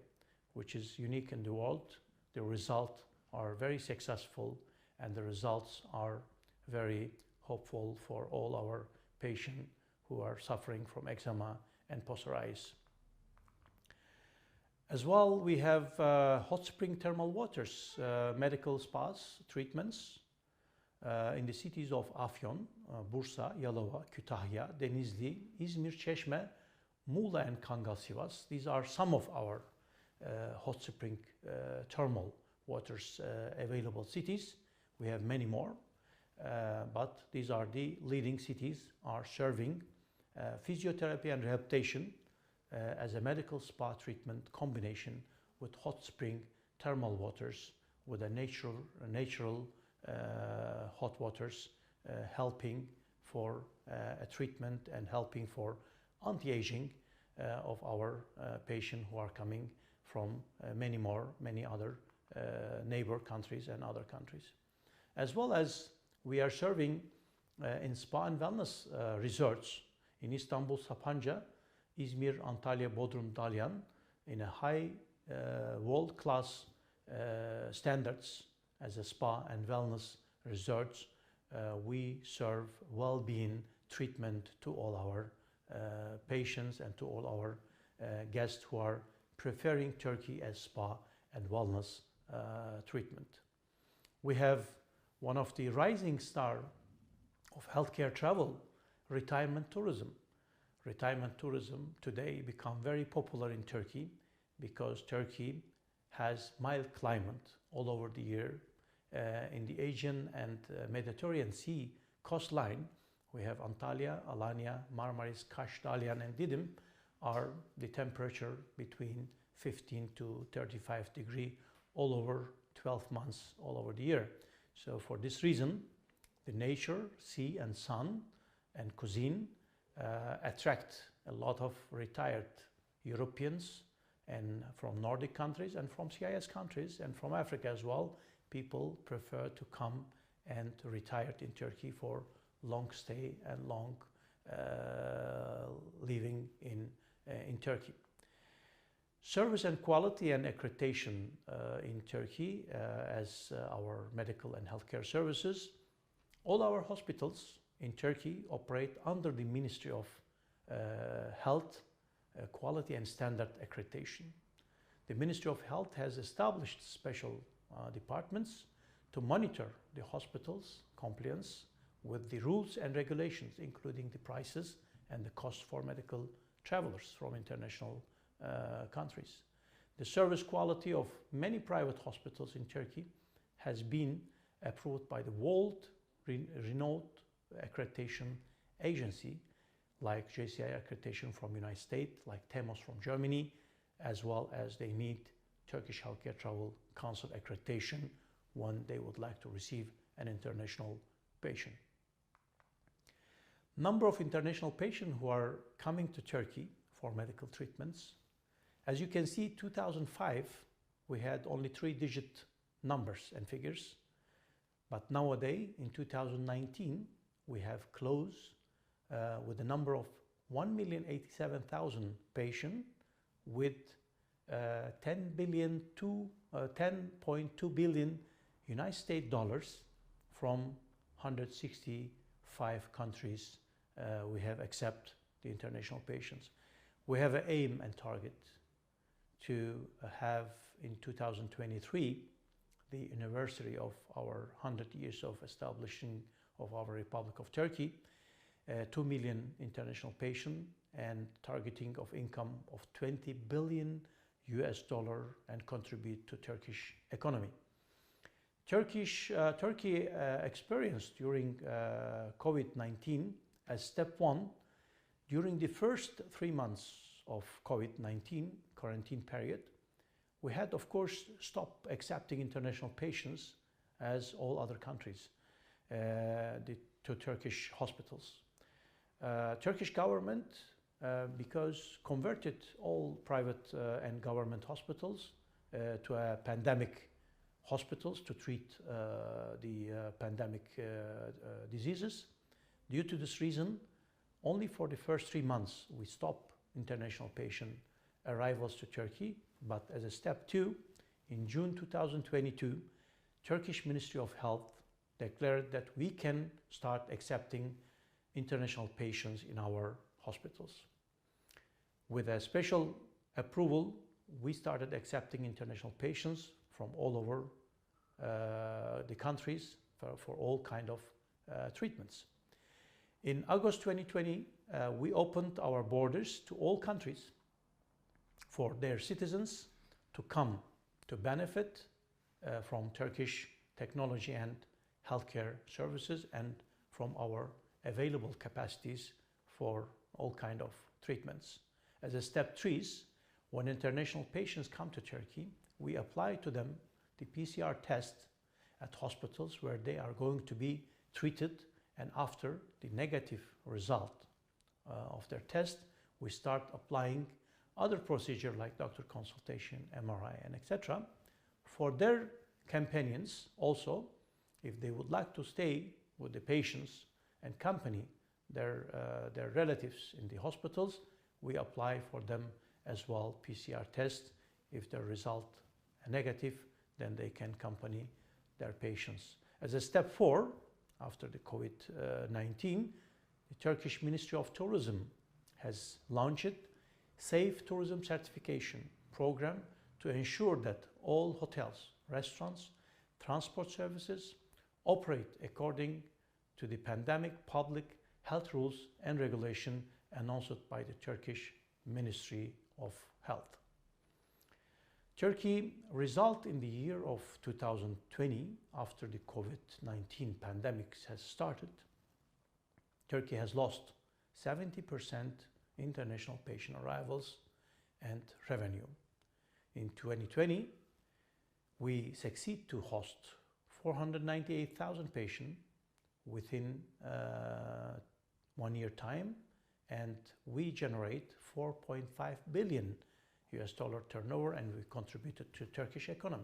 Speaker 7: which is unique in the world. The results are very successful and the results are very hopeful for all our patients who are suffering from eczema and psoriasis. As well, we have hot spring thermal waters, medical spas, treatments in the cities of Afyon, Bursa, Yalova, Kütahya, Denizli, İzmir, Çeşme, Muğla and Kangal Sivas. These are some of our hot spring thermal waters available cities. We have many more, but these are the leading cities are serving physiotherapy and rehabilitation as a medical spa treatment combination with hot spring thermal waters with a natural hot waters helping for a treatment and helping for anti-aging of our patients who are coming from many other neighbor countries and other countries. As well as we are serving in spa and wellness resorts in Istanbul, Sapanca, İzmir, Antalya, Bodrum, Dalyan, in a high world-class standards as a spa and wellness resorts. We serve well-being treatment to all our patients and to all our guests who are preferring Turkey as spa and wellness treatment. We have one of the rising star of healthcare travel, retirement tourism. retirement tourism today become very popular in Turkey because Turkey has mild climate all over the year. In the Aegean and Mediterranean Sea coastline, we have Antalya, Alanya, Marmaris, Kaş, Dalyan, and Didim are the temperature between 15 to 35 degree all over 12 months all over the year. So for this reason, the nature, sea and sun and cuisine attract a lot of retired Europeans and from Nordic countries and from CIS countries and from Africa as well. People prefer to come and retire in Turkey for long stay and long living in Turkey. Service and quality and accreditation in Turkey as our medical and healthcare services. All our hospitals in Turkey operate under the Ministry of Health, Quality and Standard Accreditation. The Ministry of Health has established special departments to monitor the hospitals' compliance with the rules and regulations, including the prices and the cost for medical travelers from international countries. The service quality of many private hospitals in Turkey has been approved by the world-renowned accreditation agency like JCI accreditation from United States, like TEMOS from Germany, as well as they need Turkish Healthcare Travel Council accreditation when they would like to receive an international patient. Number of international patients who are coming to Turkey for medical treatments. As you can see, 2005, we had only 3-digit numbers and figures. But nowadays, in 2019, we have closed with a number of 1,087,000 patients with 10.2 billion United States dollars from 165 countries. We have accept the international patients. We have an aim and target to have in 2023 the anniversary of our 100 years of establishing of our Republic of Turkey, 2 million international patients and targeting of income of 20 billion US dollar and contribute to Turkish economy. Turkey experienced during COVID-19 as step one. During the first 3 months of COVID-19 quarantine period, we had, of course, stopped accepting international patients as all other countries to Turkish hospitals. Turkish government, because converted all private and government hospitals to a pandemic hospitals to treat the pandemic diseases. Due to this reason, only for the first 3 months we stopped international patient arrivals to Turkey, but as a step two, in June 2022, Turkish Ministry of Health declared that we can start accepting international patients in our hospitals. With a special approval, we started accepting international patients from all over the countries for all kind of treatments. In August 2020, we opened our borders to all countries for their citizens to come to benefit from Turkish technology and healthcare services and from our available capacities for all kind of treatments. As a step three, when international patients come to Turkey, we apply to them the PCR test at hospitals where they are going to be treated, and after the negative result of their test, we start applying other procedure like doctor consultation, MRI, and etc. For their companions also, if they would like to stay with the patients and accompany their relatives in the hospitals, we apply for them as well PCR test. If the result are negative, then they can accompany their patients. As a step 4, after the COVID-19, the Turkish Ministry of Tourism has launched Safe Tourism Certification program to ensure that all hotels, restaurants, transport services operate according to the pandemic public health rules and regulation announced by the Turkish Ministry of Health. Turkey result in the year of 2020, after the COVID-19 pandemic has started, Turkey has lost 70% international patient arrivals and revenue. In 2020, we succeed to host 498,000 patients within 1 year time, and we generate 4.5 billion US dollar turnover, and we contributed to Turkish economy.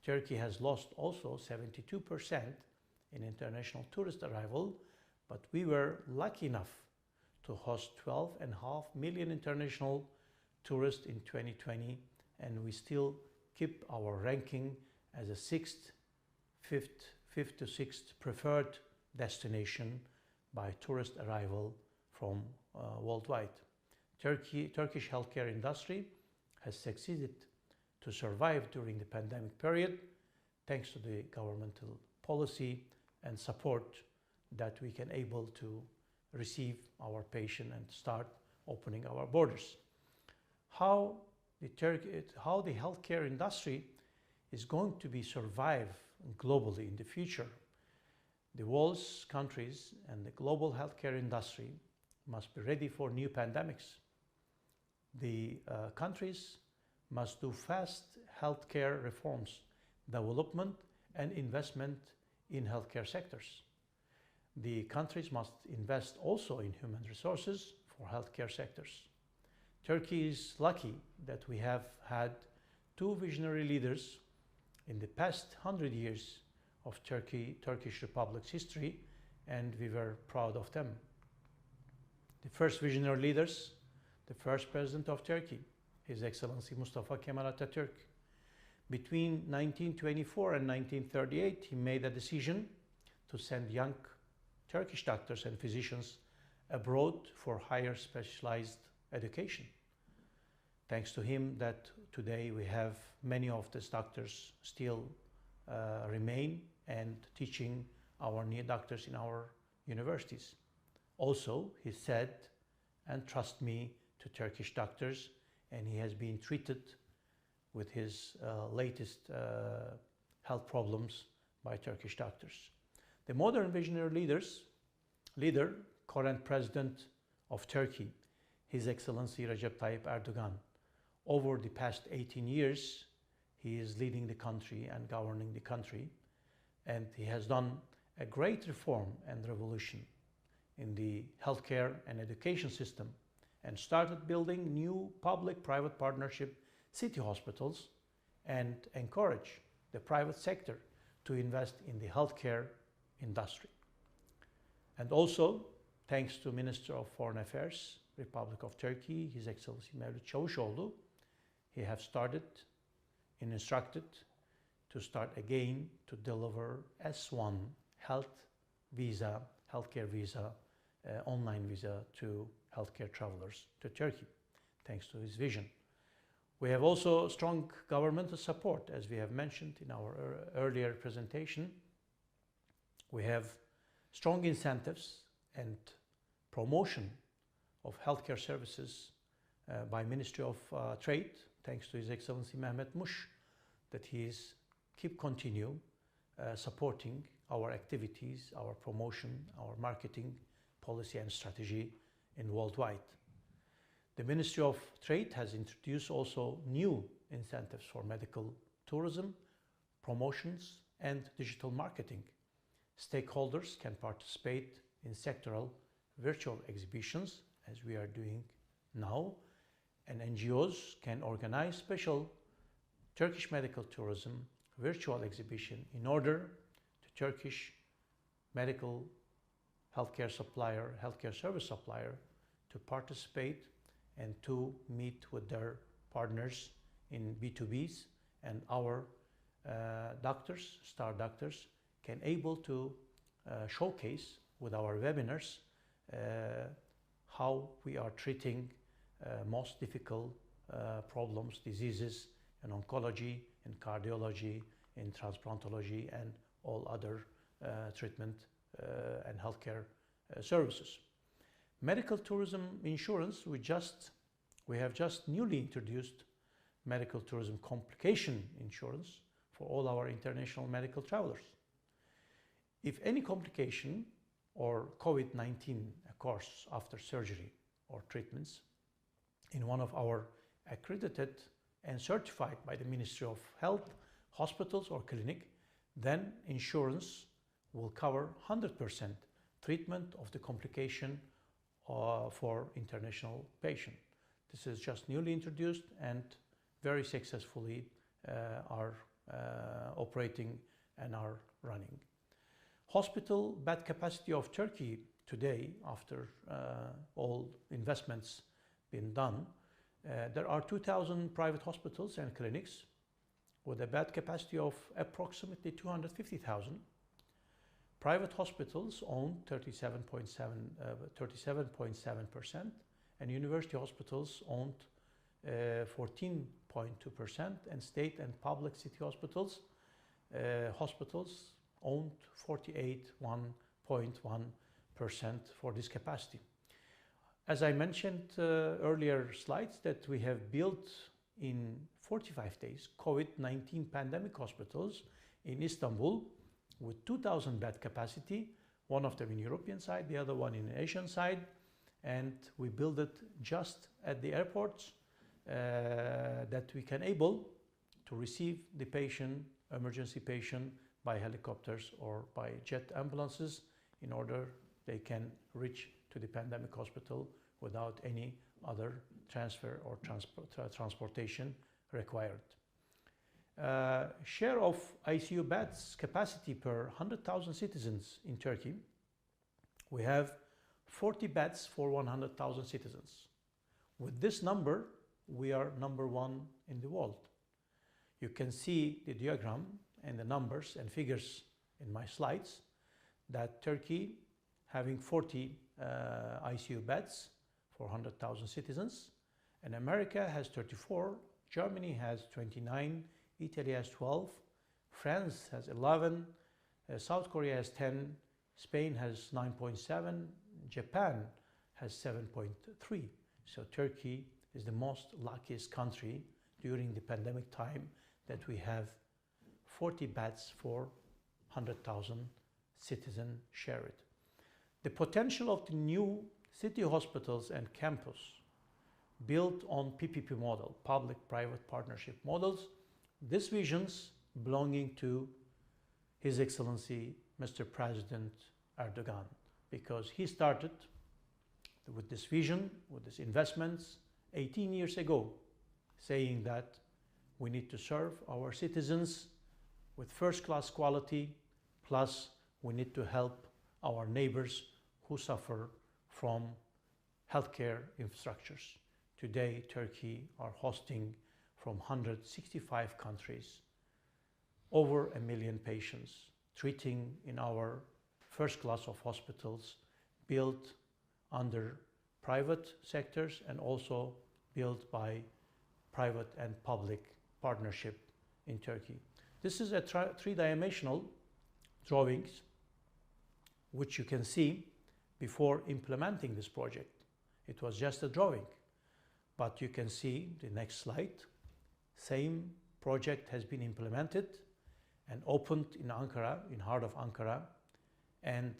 Speaker 7: Turkey has lost also 72% in international tourist arrival, but we were lucky enough to host 12.5 million international tourists in 2020, and we still keep our ranking as a fifth to sixth preferred destination by tourist arrival from worldwide. Turkish healthcare industry has succeeded to survive during the pandemic period thanks to the governmental policy and support that we can able to receive our patient and start opening our borders. How the healthcare industry is going to be survive globally in the future. The world's countries and the global healthcare industry must be ready for new pandemics. The countries must do fast healthcare reforms, development and investment in healthcare sectors. The countries must invest also in human resources for healthcare sectors. Turkey is lucky that we have had two visionary leaders in the past 100 years of Turkish Republic's history, and we were proud of them. The first visionary leaders, the first president of Turkey, His Excellency Mustafa Kemal Atatürk. Between 1924 and 1938, he made a decision to send young Turkish doctors and physicians abroad for higher specialized education. Thanks to him that today we have many of these doctors still remain and teaching our new doctors in our universities. Also, he said, and trust me, to Turkish doctors, and he has been treated with his latest health problems by Turkish doctors. The modern visionary leader, current president of Turkey, His Excellency Recep Tayyip Erdogan. Over the past 18 years, he is leading the country and governing the country, and he has done a great reform and revolution in the healthcare and education system, and started building new public-private partnership city hospitals and encourage the private sector to invest in the healthcare industry. And also, thanks to Minister of Foreign Affairs, Republic of Turkey, His Excellency Mevlüt Çavuşoğlu, he have started and instructed to start again to deliver S1 healthcare visa, online visa to healthcare travelers to Turkey, thanks to his vision. We have also strong governmental support, as we have mentioned in our earlier presentation. We have strong incentives and promotion of healthcare services by Ministry of Trade, thanks to His Excellency Mehmet Muş, that he is continue supporting our activities, our promotion, our marketing policy and strategy in worldwide. The Ministry of Trade has introduced also new incentives for medical tourism, promotions and digital marketing. Stakeholders can participate in sectoral virtual exhibitions, as we are doing now, and NGOs can organize special Turkish medical tourism virtual exhibition in order to Turkish medical healthcare service supplier to participate and to meet with their partners in B2Bs, and our doctors, star doctors, can able to showcase with our webinars how we are treating most difficult problems, diseases in oncology, in cardiology, in transplantology, and all other treatment and healthcare services. Medical tourism insurance, we have just newly introduced medical tourism complication insurance for all our international medical travelers. If any complication or COVID-19 occurs after surgery or treatments in one of our accredited and certified by the Ministry of Health hospitals or clinic, then insurance will cover 100% treatment of the complication for international patient. This is just newly introduced and very successfully are operating and are running. Hospital bed capacity of Turkey today, after all investments been done, there are 2,000 private hospitals and clinics with a bed capacity of approximately 250,000. Private hospitals own 37.7%, and university hospitals owned 14.2%, and state and public city hospitals owned 48.1% for this capacity. As I mentioned earlier slides, that we have built in 45 days COVID-19 pandemic hospitals in Istanbul with 2,000 bed capacity, one of them in European side, the other one in Asian side, and we built it just at the airports that we can able to receive the patient, emergency patient, by helicopters or by jet ambulances in order they can reach to the pandemic hospital without any other transfer or transportation required. Share of ICU beds capacity per 100,000 citizens in Turkey, we have 40 beds for 100,000 citizens. With this number, we are number one in the world. You can see the diagram and the numbers and figures in my slides that Turkey having 40 ICU beds for 100,000 citizens, and America has 34, Germany has 29, Italy has 12, France has 11, South Korea has 10, Spain has 9.7, Japan has 7.3. So Turkey is the most luckiest country during the pandemic time that we have 40 beds for 100,000 citizens share it. The potential of the new city hospitals and campus built on PPP model, public-private partnership models, these visions belonging to His Excellency Mr. President Erdogan, because he started with this vision, with these investments 18 years ago, saying that we need to serve our citizens with first-class quality, plus we need to help our neighbors who suffer from healthcare infrastructures. Today, Turkey are hosting from 165 countries, over 1 million patients, treating in our first class of hospitals built under private sectors and also built by private and public partnership in Turkey. This is a three-dimensional drawings which you can see before implementing this project. It was just a drawing, but you can see the next slide. Same project has been implemented and opened in Ankara, in heart of Ankara, and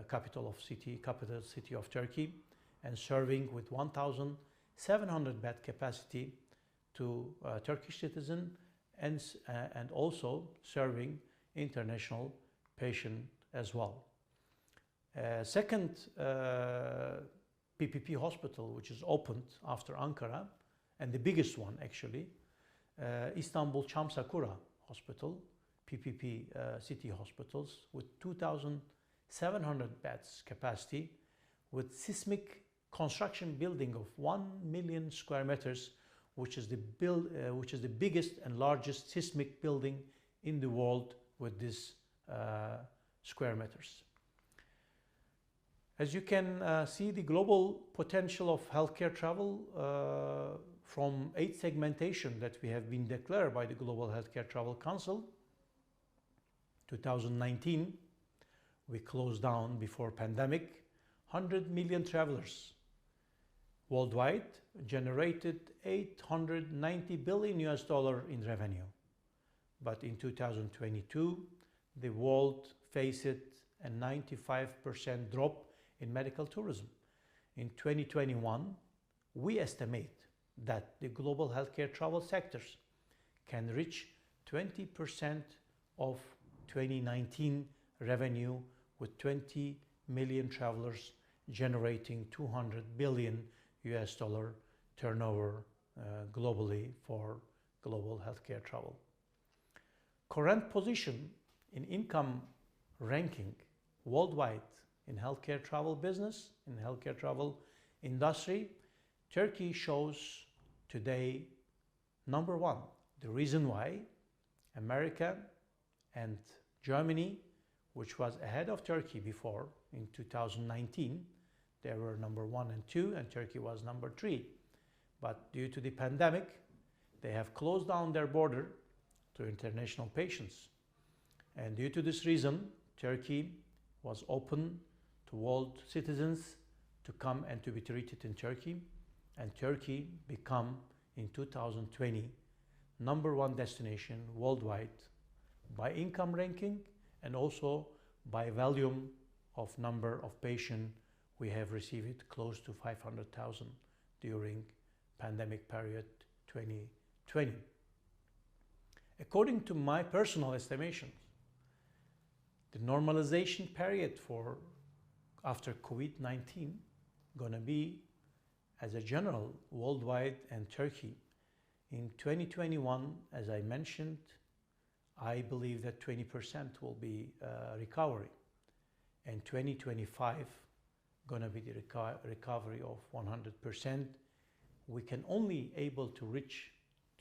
Speaker 7: capital city of Turkey, and serving with 1,700 bed capacity to Turkish citizen, and also serving international patient as well. Second PPP hospital, which is opened after Ankara, and the biggest one actually, Istanbul Çamsakura Hospital, PPP city hospitals with 2,700 beds capacity, with seismic construction building of 1 million square meters, which is the biggest and largest seismic building in the world with this square meters. As you can see, the global potential of healthcare travel from 8 segmentation that we have been declared by the Global Healthcare Travel Council. 2019, we closed down before pandemic 100 million travelers worldwide, generated 890 billion US dollar in revenue. But in 2022, the world faced a 95% drop in medical tourism. In 2021, we estimate that the global healthcare travel sectors can reach 20% of 2019 revenue, with 20 million travelers generating 200 billion US dollar turnover globally for global healthcare travel. Current position in income ranking worldwide in healthcare travel business, in healthcare travel industry, Turkey shows today number one. The reason why America and Germany, which was ahead of Turkey before in 2019, they were number 1 and 2, and Turkey was number 3. But due to the pandemic, they have closed down their border to international patients. And due to this reason, Turkey was open to world citizens to come and to be treated in Turkey. And Turkey become, in 2020, number 1 destination worldwide by income ranking and also by volume of number of patients. We have received close to 500,000 during pandemic period 2020. According to my personal estimations, the normalization period for after COVID-19 gonna be, as a general, worldwide and Turkey. In 2021, as I mentioned, I believe that 20% will be recovery. And 2025 gonna be the recovery of 100%. We can only able to reach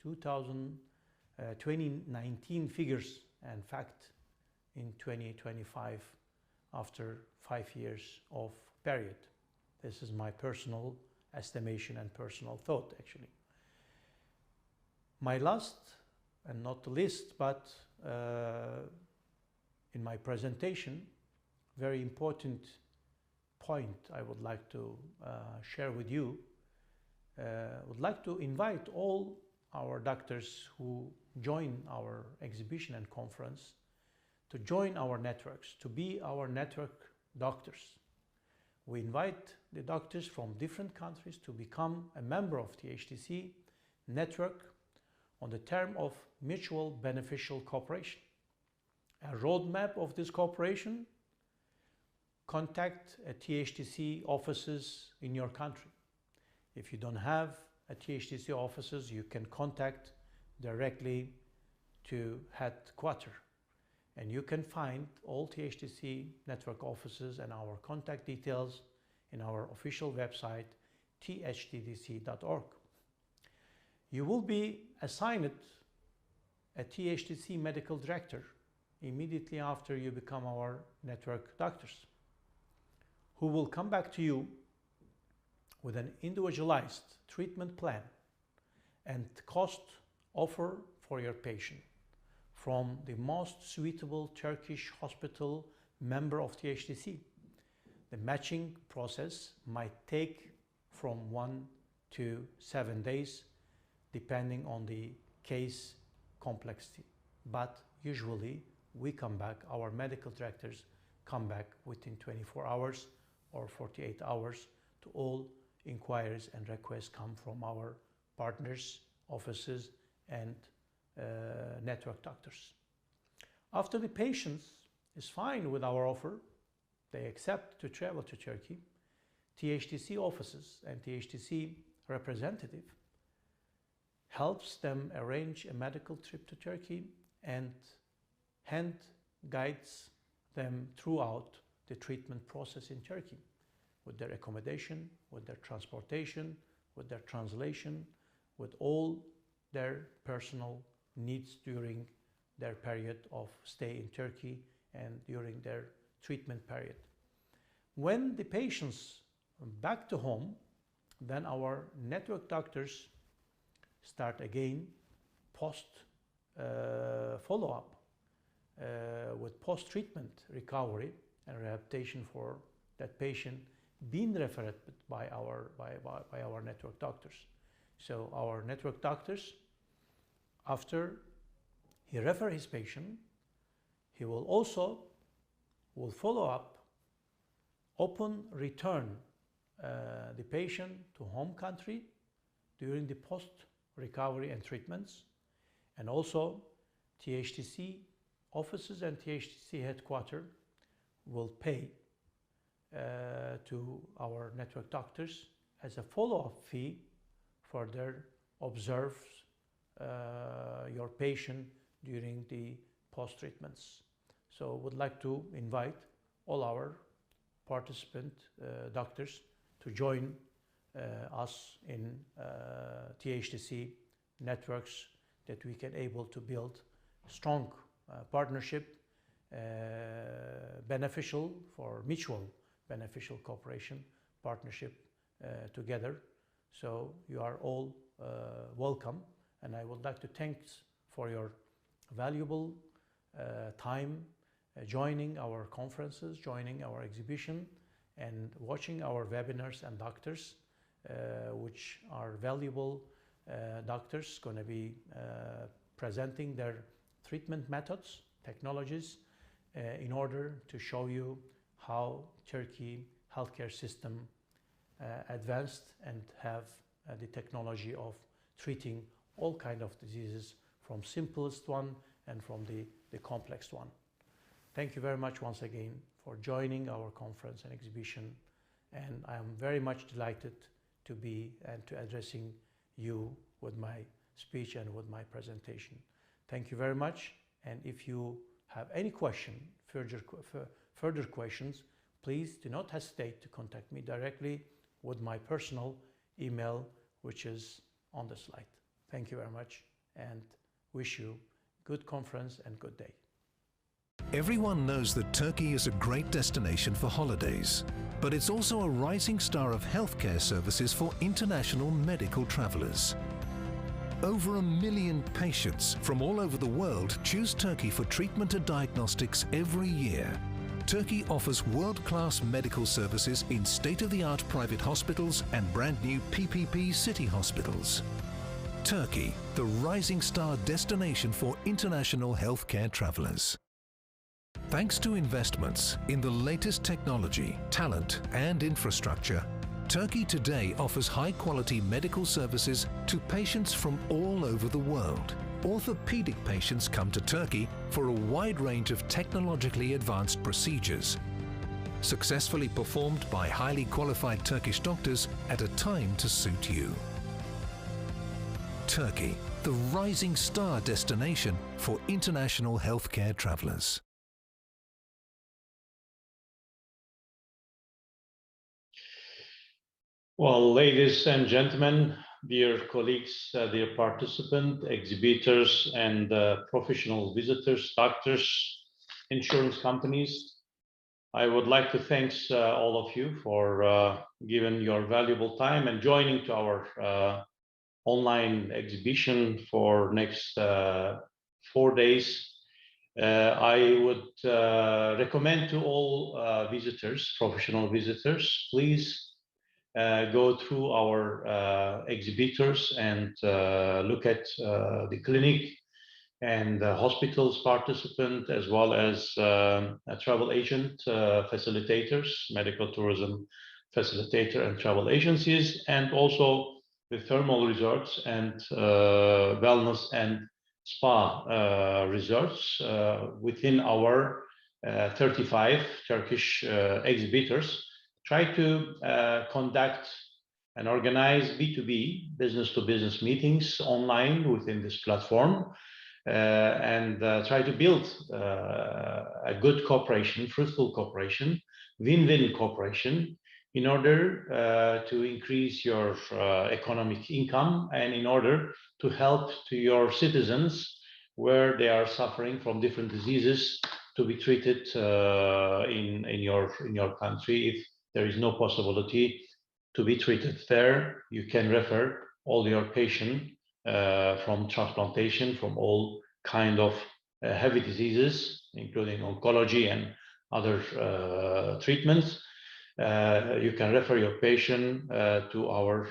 Speaker 7: 2019 figures and fact in 2025 after 5 years of period. This is my personal estimation and personal thought, actually. My last and not the least, but in my presentation, very important point I would like to share with you. Would like to invite all our doctors who join our exhibition and conference to join our networks, to be our network doctors. We invite the doctors from different countries to become a member of the HTC network on the term of mutual beneficial cooperation. A roadmap of this cooperation: contact a THTC offices in your country. If you don't have a THTC offices, you can contact directly to headquarters. And you can find all THTC network offices and our contact details in our official website, thtdc.org. You will be assigned a THTC medical director immediately after you become our network doctors, who will come back to you with an individualized treatment plan and cost offer for your patient from the most suitable Turkish hospital member of THTC. The matching process might take from 1 to 7 days, depending on the case complexity. But usually we come back, our medical directors come back within 24 hours or 48 hours to all inquiries and requests come from our partners, offices, and network doctors. After the patients is fine with our offer, they accept to travel to Turkey, THTC offices and THTC representative helps them arrange a medical trip to Turkey and hand guides them throughout the treatment process in Turkey, with their accommodation, with their transportation, with their translation, with all their personal needs during their period of stay in Turkey and during their treatment period. When the patients are back to home, then our network doctors start again post follow-up with post-treatment recovery and rehabilitation for that patient been referred by our network doctors. So our network doctors, after he refer his patient, he will also follow up, open return the patient to home country during the post recovery and treatments, and also THTC offices and THTC headquarters will pay to our network doctors as a follow-up fee for their observe your patient during the post-treatments. So would like to invite all our participant doctors to join us in THTC networks, that we can able to build strong partnership, beneficial for mutual beneficial cooperation partnership together. So you are all welcome, and I would like to thank for your valuable time joining our conferences, joining our exhibition, and watching our webinars and doctors, which are valuable doctors going to be presenting their treatment methods, technologies, in order to show you how Turkey healthcare system advanced and have the technology of treating all kind of diseases, from simplest one and from the complex one. Thank you very much once again for joining our conference and exhibition, and I am very much delighted to be and to addressing you with my speech and with my presentation. Thank you very much, and if you have any question, further questions, please do not hesitate to contact me directly with my personal email, which is on the slide. Thank you very much, and wish you good conference and good day.
Speaker 8: Everyone knows that Turkey is a great destination for holidays, but it's also a rising star of healthcare services for international medical travelers. Over 1 million patients from all over the world choose Turkey for treatment and diagnostics every year. Turkey offers world-class medical services in state-of-the-art private hospitals and brand-new PPP city hospitals. Turkey, the rising star destination for international healthcare travelers. Thanks to investments in the latest technology, talent, and infrastructure, Turkey today offers high-quality medical services to patients from all over the world. Orthopedic patients come to Turkey for a wide range of technologically advanced procedures, successfully performed by highly qualified Turkish doctors at a time to suit you. Turkey, the rising star destination for international healthcare travelers.
Speaker 1: Well, ladies and gentlemen, dear colleagues, dear participants, exhibitors, and professional visitors, doctors, insurance companies, I would like to thank all of you for giving your valuable time and joining to our online exhibition for next 4 days. I would recommend to all visitors, professional visitors, please go through our exhibitors and look at the clinic and hospitals participant, as well as travel agent facilitators, medical tourism facilitator and travel agencies, and also the thermal resorts and wellness and spa resorts within our 35 Turkish exhibitors. Try to conduct and organize B2B, business-to-business meetings online within this platform, and try to build a good cooperation, fruitful cooperation, win-win cooperation, in order to increase your economic income and in order to help to your citizens where they are suffering from different diseases to be treated in your country. If there is no possibility to be treated there, you can refer all your patients from transplantation, from all kind of heavy diseases, including oncology and other treatments. You can refer your patient to our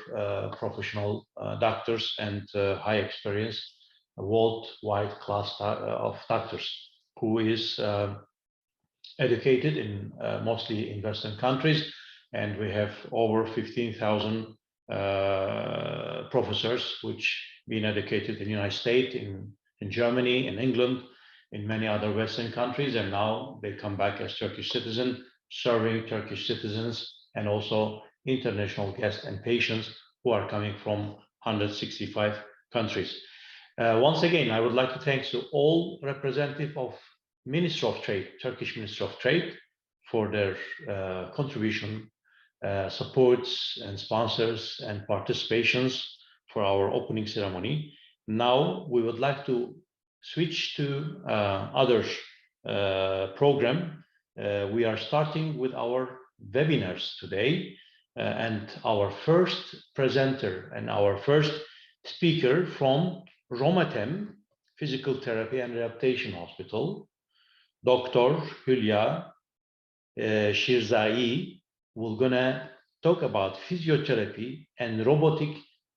Speaker 1: professional doctors and high experience worldwide class of doctors who is educated in mostly in Western countries, and we have over 15,000 professors which been educated in the United States, in Germany, in England, in many other Western countries, and now they come back as Turkish citizens, serving Turkish citizens and also international guests and patients who are coming from 165 countries. Once again, I would like to thank to all representatives of Ministry of Trade, Turkish Ministry of Trade, for their contribution, supports and sponsors and participations for our opening ceremony. Now we would like to switch to other program. We are starting with our webinars today, and our first presenter and our first speaker from Romatem Physical Therapy and Rehabilitation Hospital, Dr. Hülya Shirzai, will gonna talk about physiotherapy and robotic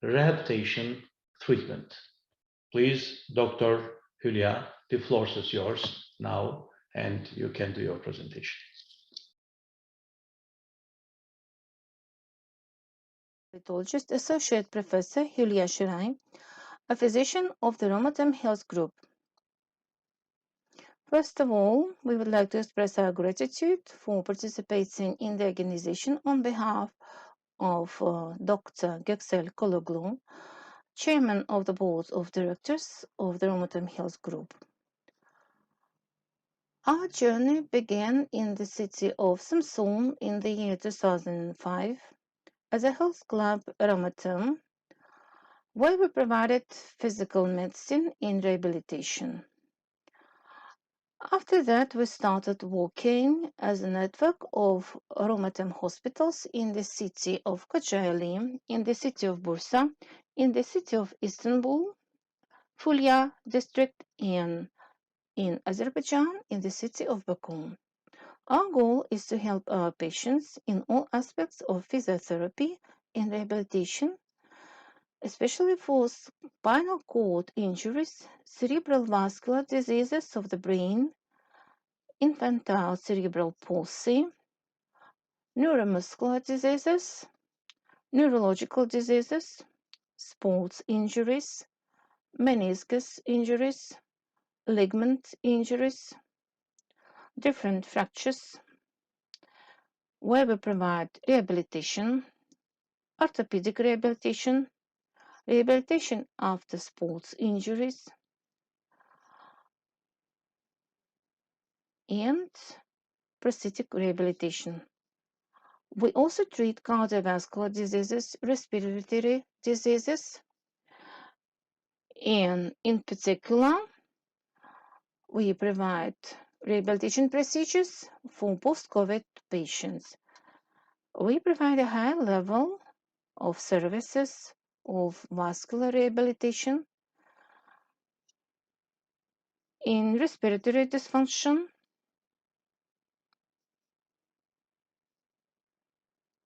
Speaker 1: rehabilitation treatment. Please, Dr. Hülya, the floor is yours now, and you can do your presentation.
Speaker 9: Rheumatologist Associate Professor Hülya Shirzai, a physician of the Romatem Health Group. First of all, we would like to express our gratitude for participating in the organization on behalf of Dr. Göksel Kologlu, Chairman of the Board of Directors of the Romatem Health Group. Our journey began in the city of Samsun in the year 2005 as a health club Romatem, where we provided physical medicine and rehabilitation. After that, we started working as a network of Romatem hospitals in the city of Kocaeli, in the city of Bursa, in the city of Istanbul, Fulya district, and in Azerbaijan, in the city of Baku. Our goal is to help our patients in all aspects of physiotherapy and rehabilitation, especially for spinal cord injuries, cerebral vascular diseases of the brain, infantile cerebral palsy, neuromuscular diseases, neurological diseases, sports injuries, meniscus injuries, ligament injuries, different fractures, where we provide rehabilitation, orthopedic rehabilitation, rehabilitation after sports injuries, and prosthetic rehabilitation. We also treat cardiovascular diseases, respiratory diseases, and in particular, we provide rehabilitation procedures for post-COVID patients. We provide a high level of services of vascular rehabilitation in respiratory dysfunction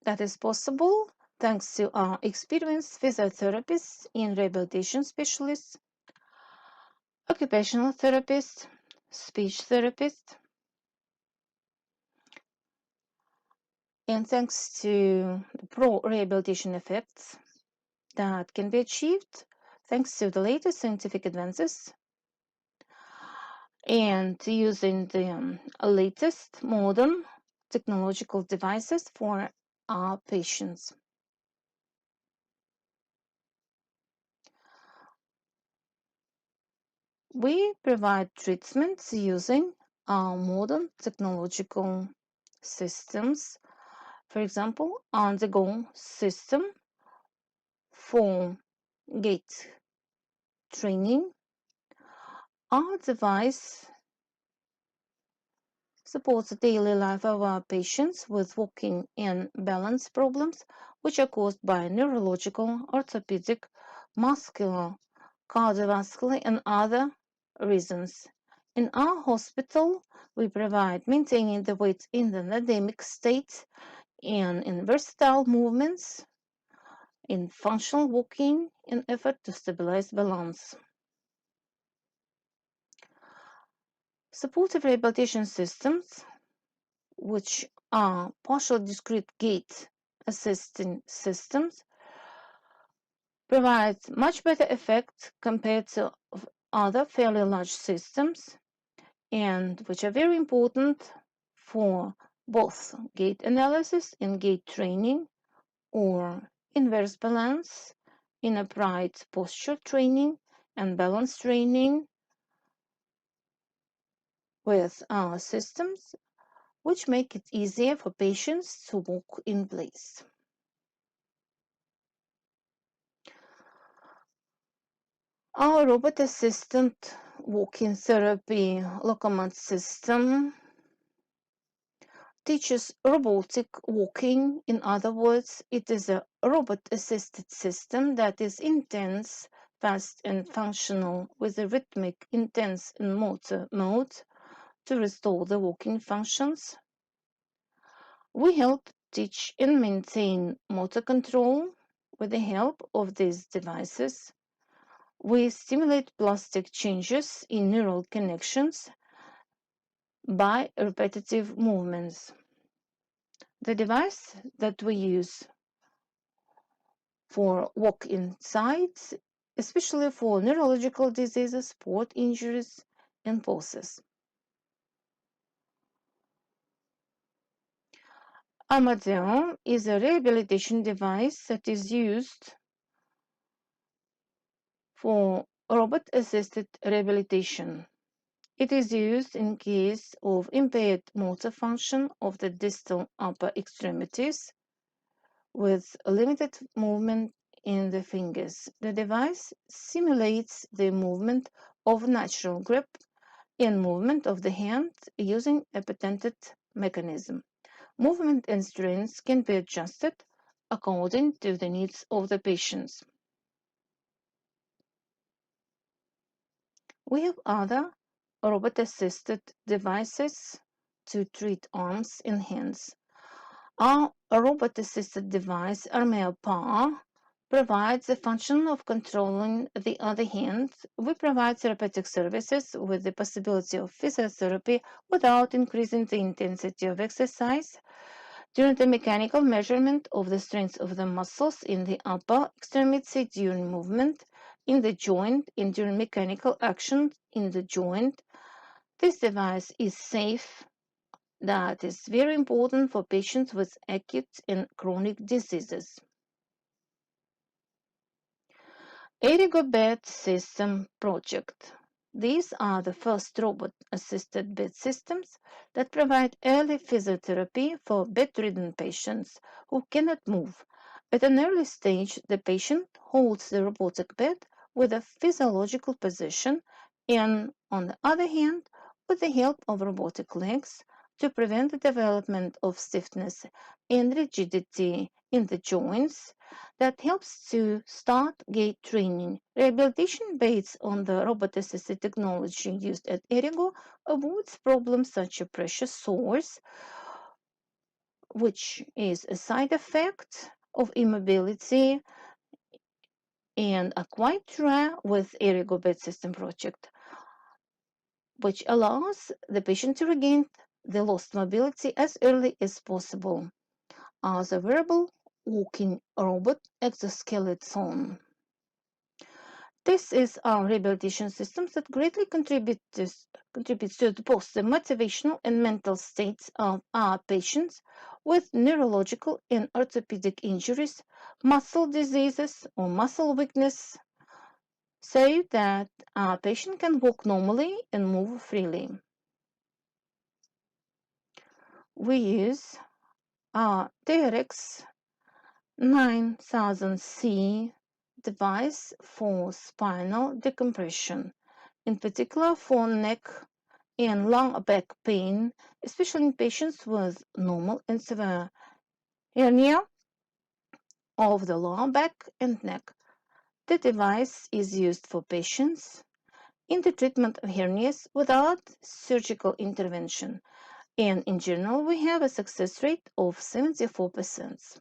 Speaker 9: that is possible thanks to our experienced physiotherapists and rehabilitation specialists, occupational therapists, speech therapists, and thanks to the pro-rehabilitation effects that can be achieved thanks to the latest scientific advances and using the latest modern technological devices for our patients. We provide treatments using our modern technological systems. For example, on-the-go system for gait training. Our device supports the daily life of our patients with walking and balance problems, which are caused by neurological, orthopedic, muscular, cardiovascular, and other reasons. In our hospital, we provide maintaining the weight in the dynamic state and in versatile movements, in functional walking, in effort to stabilize balance. Supportive rehabilitation systems, which are partial discrete gait assisting systems, provide much better effect compared to other fairly large systems, and which are very important for both gait analysis and gait training, or inverse balance in upright posture training and balance training with our systems, which make it easier for patients to walk in place. Our robot assistant walking therapy Locomat system teaches robotic walking. In other words, it is a robot-assisted system that is intense, fast, and functional with a rhythmic, intense, and motor mode to restore the walking functions. We help teach and maintain motor control with the help of these devices. We stimulate plastic changes in neural connections by repetitive movements. The device that we use for walk inside, especially for neurological diseases, sport injuries, and pulses. Amadeo is a rehabilitation device that is used for robot-assisted rehabilitation. It is used in case of impaired motor function of the distal upper extremities with limited movement in the fingers. The device simulates the movement of natural grip and movement of the hand using a patented mechanism. Movement and strength can be adjusted according to the needs of the patients. We have other robot-assisted devices to treat arms and hands. Our robot-assisted device, Armea Power, provides the function of controlling the other hand. We provide therapeutic services with the possibility of physiotherapy without increasing the intensity of exercise. During the mechanical measurement of the strength of the muscles in the upper extremity during movement in the joint and during mechanical action in the joint, this device is safe. That is very important for patients with acute and chronic diseases. Erigo Bed System Project. These are the first robot-assisted bed systems that provide early physiotherapy for bedridden patients who cannot move. At an early stage, the patient holds the robotic bed with a physiological position and, on the other hand, with the help of robotic legs to prevent the development of stiffness and rigidity in the joints. That helps to start gait training. Rehabilitation based on the robot-assisted technology used at Erigo avoids problems such as pressure sores, which is a side effect of immobility and are quite rare with Erigo Bed System Project, which allows the patient to regain the lost mobility as early as possible as a wearable walking robot exoskeleton. This is our rehabilitation systems that greatly contributes to both the motivational and mental states of our patients with neurological and orthopedic injuries, muscle diseases, or muscle weakness, so that our patient can walk normally and move freely. We use our TRX 9000C device for spinal decompression, in particular for neck and lower back pain, especially in patients with normal and severe hernia of the lower back and neck. The device is used for patients in the treatment of hernias without surgical intervention. And in general, we have a success rate of 74%.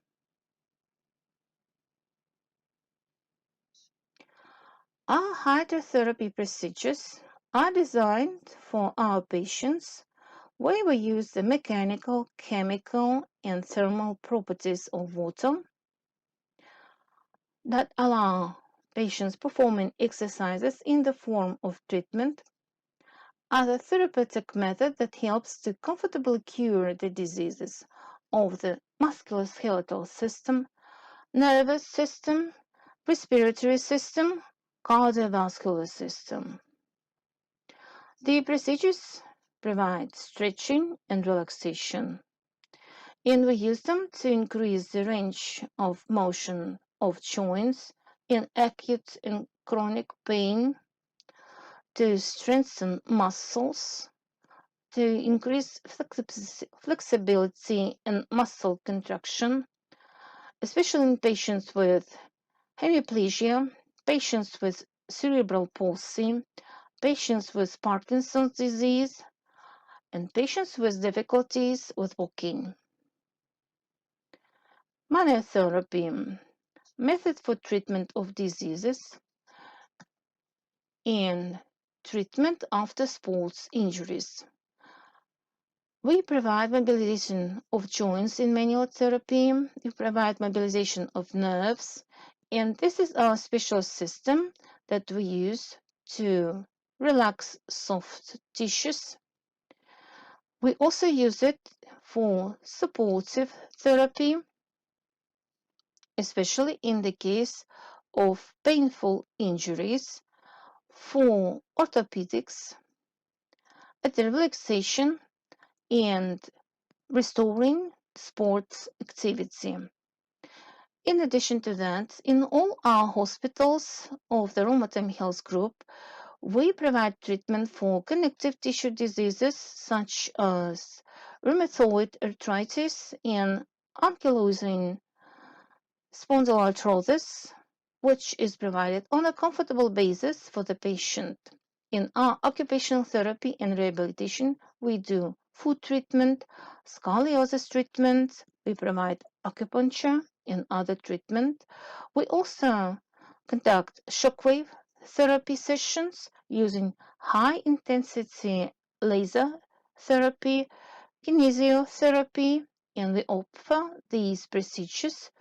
Speaker 9: Our hydrotherapy procedures are designed for our patients where we use the mechanical, chemical, and thermal properties of water that allow patients performing exercises in the form of treatment are the therapeutic method that helps to comfortably cure the diseases of the musculoskeletal system, nervous system, respiratory system, cardiovascular system. The procedures provide stretching and relaxation, and we use them to increase the range of motion of joints in acute and chronic pain, to strengthen muscles, to increase flexibility and muscle contraction, especially in patients with hemiplegia, patients with cerebral palsy, patients with Parkinson's disease, and patients with difficulties with walking. Manual method for treatment of diseases and treatment after sports injuries. We provide mobilization of joints in manual therapy. We provide mobilization of nerves. And this is our special system that we use to relax soft tissues. We also use it for supportive therapy, especially in the case of painful injuries, for orthopedics, at the relaxation and restoring sports activity. In addition to that, in all our hospitals of the Rheumatoid Health Group, we provide treatment for connective tissue diseases such as rheumatoid arthritis and ankylosing spondyloarthritis, which is provided on a comfortable basis for the patient. In our occupational therapy and rehabilitation, we do foot treatment, scoliosis treatment, we provide acupuncture and other treatment. We also conduct shockwave therapy sessions using high-intensity laser therapy, kinesiotherapy, and we offer these procedures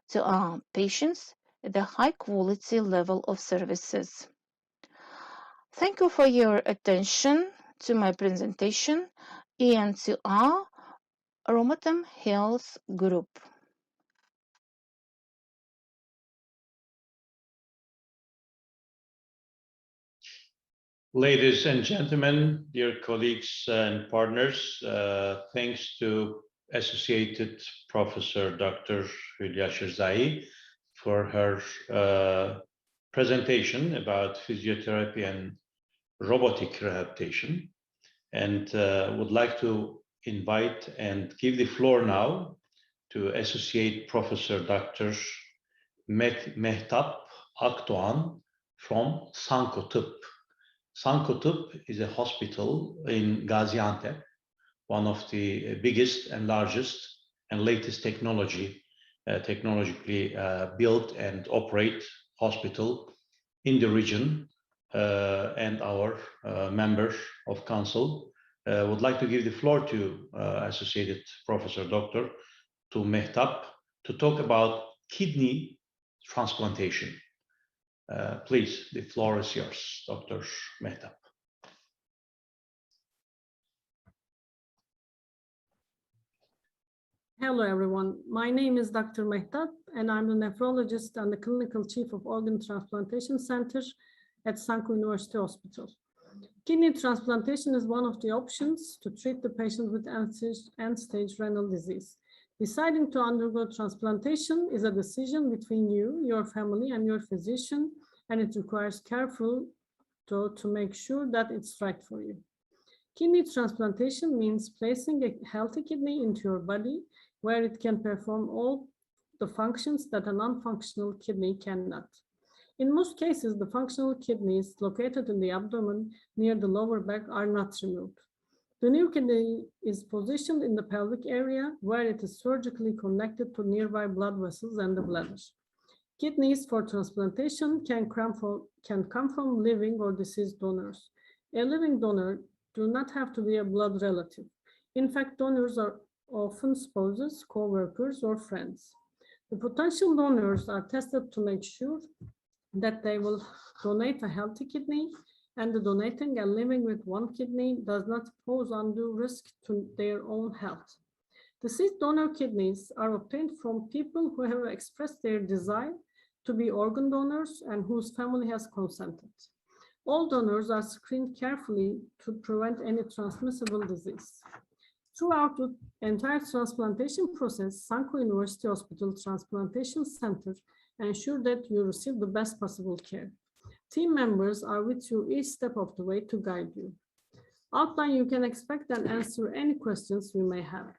Speaker 9: to our patients at a high-quality level of services. Thank you for your attention to my presentation and to our Rheumatoid Health Group.
Speaker 1: Ladies and gentlemen, dear colleagues and partners, thanks to Associated Professor Dr. Hülya Shirzai for her presentation about physiotherapy and robotic rehabilitation, and would like to invite and give the floor now to Associate Professor Dr. Mehtap Akdoğan from Sanko Tıp. Sanko Tıp is a hospital in Gaziantep, one of the biggest and largest and latest technologically built and operate hospital in the region, and our member of council would like to give the floor to Associated Professor Dr. Mehtap to talk about kidney transplantation. Please, the floor is yours, Dr. Mehtap.
Speaker 10: Hello, everyone. My name is Dr. Mehtap, and I'm the nephrologist and the clinical chief of Organ Transplantation Center at Sanko University Hospital. Kidney transplantation is one of the options to treat the patient with end-stage renal disease. Deciding to undergo transplantation is a decision between you, your family, and your physician, and it requires careful thought to make sure that it's right for you. Kidney transplantation means placing a healthy kidney into your body where it can perform all the functions that a non-functional kidney cannot. In most cases, the functional kidneys located in the abdomen near the lower back are not removed. The new kidney is positioned in the pelvic area where it is surgically connected to nearby blood vessels and the bladder. Kidneys for transplantation can come from living or deceased donors. A living donor do not have to be a blood relative. In fact, donors are often spouses, co-workers, or friends. The potential donors are tested to make sure that they will donate a healthy kidney, and the donating and living with one kidney does not pose undue risk to their own health. Deceased donor kidneys are obtained from people who have expressed their desire to be organ donors and whose family has consented. All donors are screened carefully to prevent any transmissible disease. Throughout the entire transplantation process, Sanko University Hospital Transplantation Center ensure that you receive the best possible care. Team members are with you each step of the way to guide you. Outline you can expect and answer any questions you may have.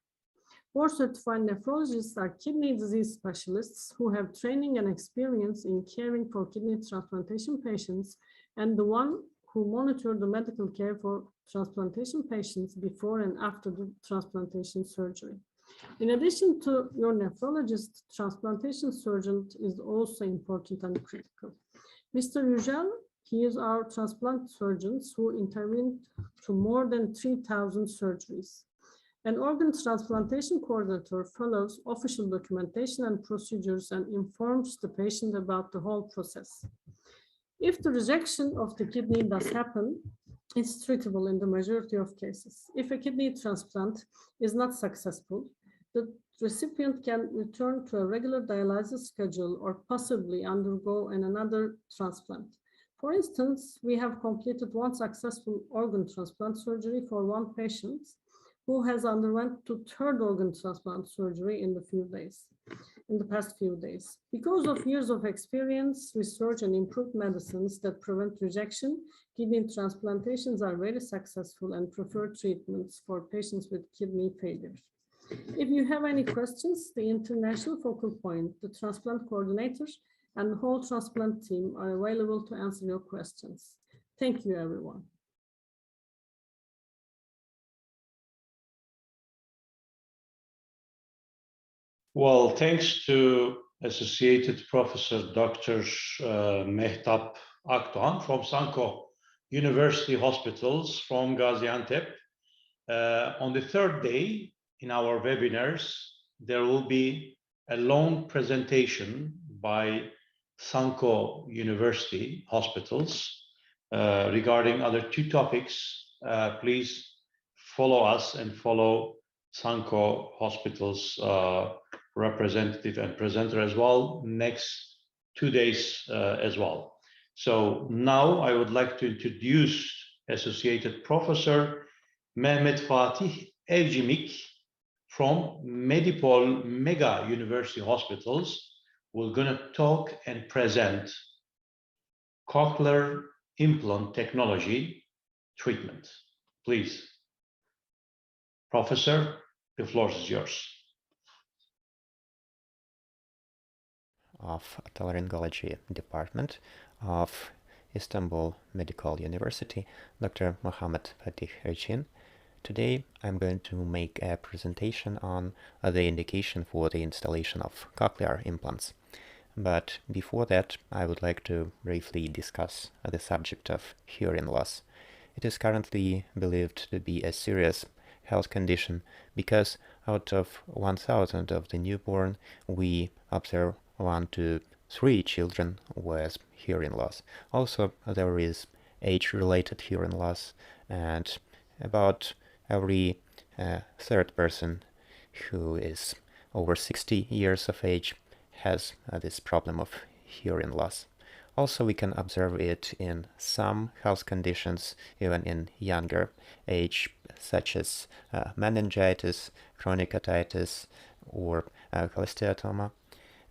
Speaker 10: Board-certified nephrologists are kidney disease specialists who have training and experience in caring for kidney transplantation patients and the one who monitor the medical care for transplantation patients before and after the transplantation surgery. In addition to your nephrologist, transplantation surgeon is also important and critical. Mr. Yücel, he is our transplant surgeons who intervened to more than 3,000 surgeries. An organ transplantation coordinator follows official documentation and procedures and informs the patient about the whole process. If the rejection of the kidney does happen, it's treatable in the majority of cases. If a kidney transplant is not successful, the recipient can return to a regular dialysis schedule or possibly undergo another transplant. For instance, we have completed one successful organ transplant surgery for one patient who has underwent to third organ transplant surgery in the past few days. Because of years of experience, research, and improved medicines that prevent rejection, kidney transplantations are very successful and preferred treatments for patients with kidney failure. If you have any questions, the international focal point, the transplant coordinator, and the whole transplant team are available to answer your questions. Thank you, everyone.
Speaker 1: Well, thanks to Associated Professor Dr. Mehtap Akdoğan from Sanko University Hospitals from Gaziantep. On the third day in our webinars, there will be a long presentation by Sanko University Hospitals regarding other two topics. Please follow us and follow Sanko Hospitals representative and presenter as well next 2 days as well. So now I would like to introduce Associated Professor Mehmet Fatih Evcimik from Medipol Mega University Hospitals. We're going to talk and present cochlear implant technology treatment. Please, Professor, the floor is yours.
Speaker 11: Of Otolaryngology Department of Istanbul Medical University, Dr. Mohammed Fatih Erçin. Today I'm going to make a presentation on the indication for the installation of cochlear implants. But before that, I would like to briefly discuss the subject of hearing loss. It is currently believed to be a serious health condition because out of 1,000 of the newborn, we observe 1 to 3 children with hearing loss. Also, there is age-related hearing loss, and about every third person who is over 60 years of age has this problem of hearing loss. Also, we can observe it in some health conditions, even in younger age, such as meningitis, chronic otitis, or cholesteatoma.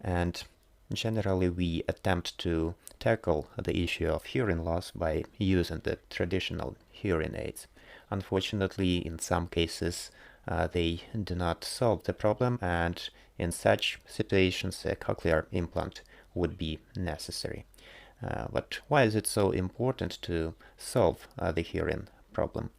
Speaker 11: And generally, we attempt to tackle the issue of hearing loss by using the traditional hearing aids. Unfortunately, in some cases, they do not solve the problem, and in such situations, a cochlear implant would be necessary. But why is it so important to solve the hearing problem?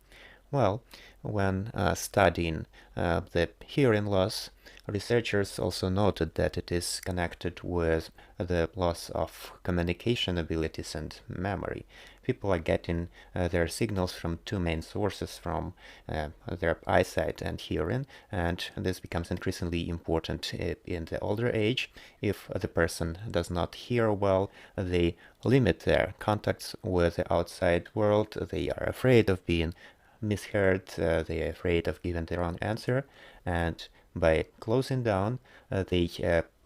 Speaker 11: Well, when studying the hearing loss, researchers also noted that it is connected with the loss of communication abilities and memory. People are getting their signals from two main sources, from their eyesight and hearing, and this becomes increasingly important in the older age. If the person does not hear well, they limit their contacts with the outside world. They are afraid of being misheard, they are afraid of giving the wrong answer, and by closing down, they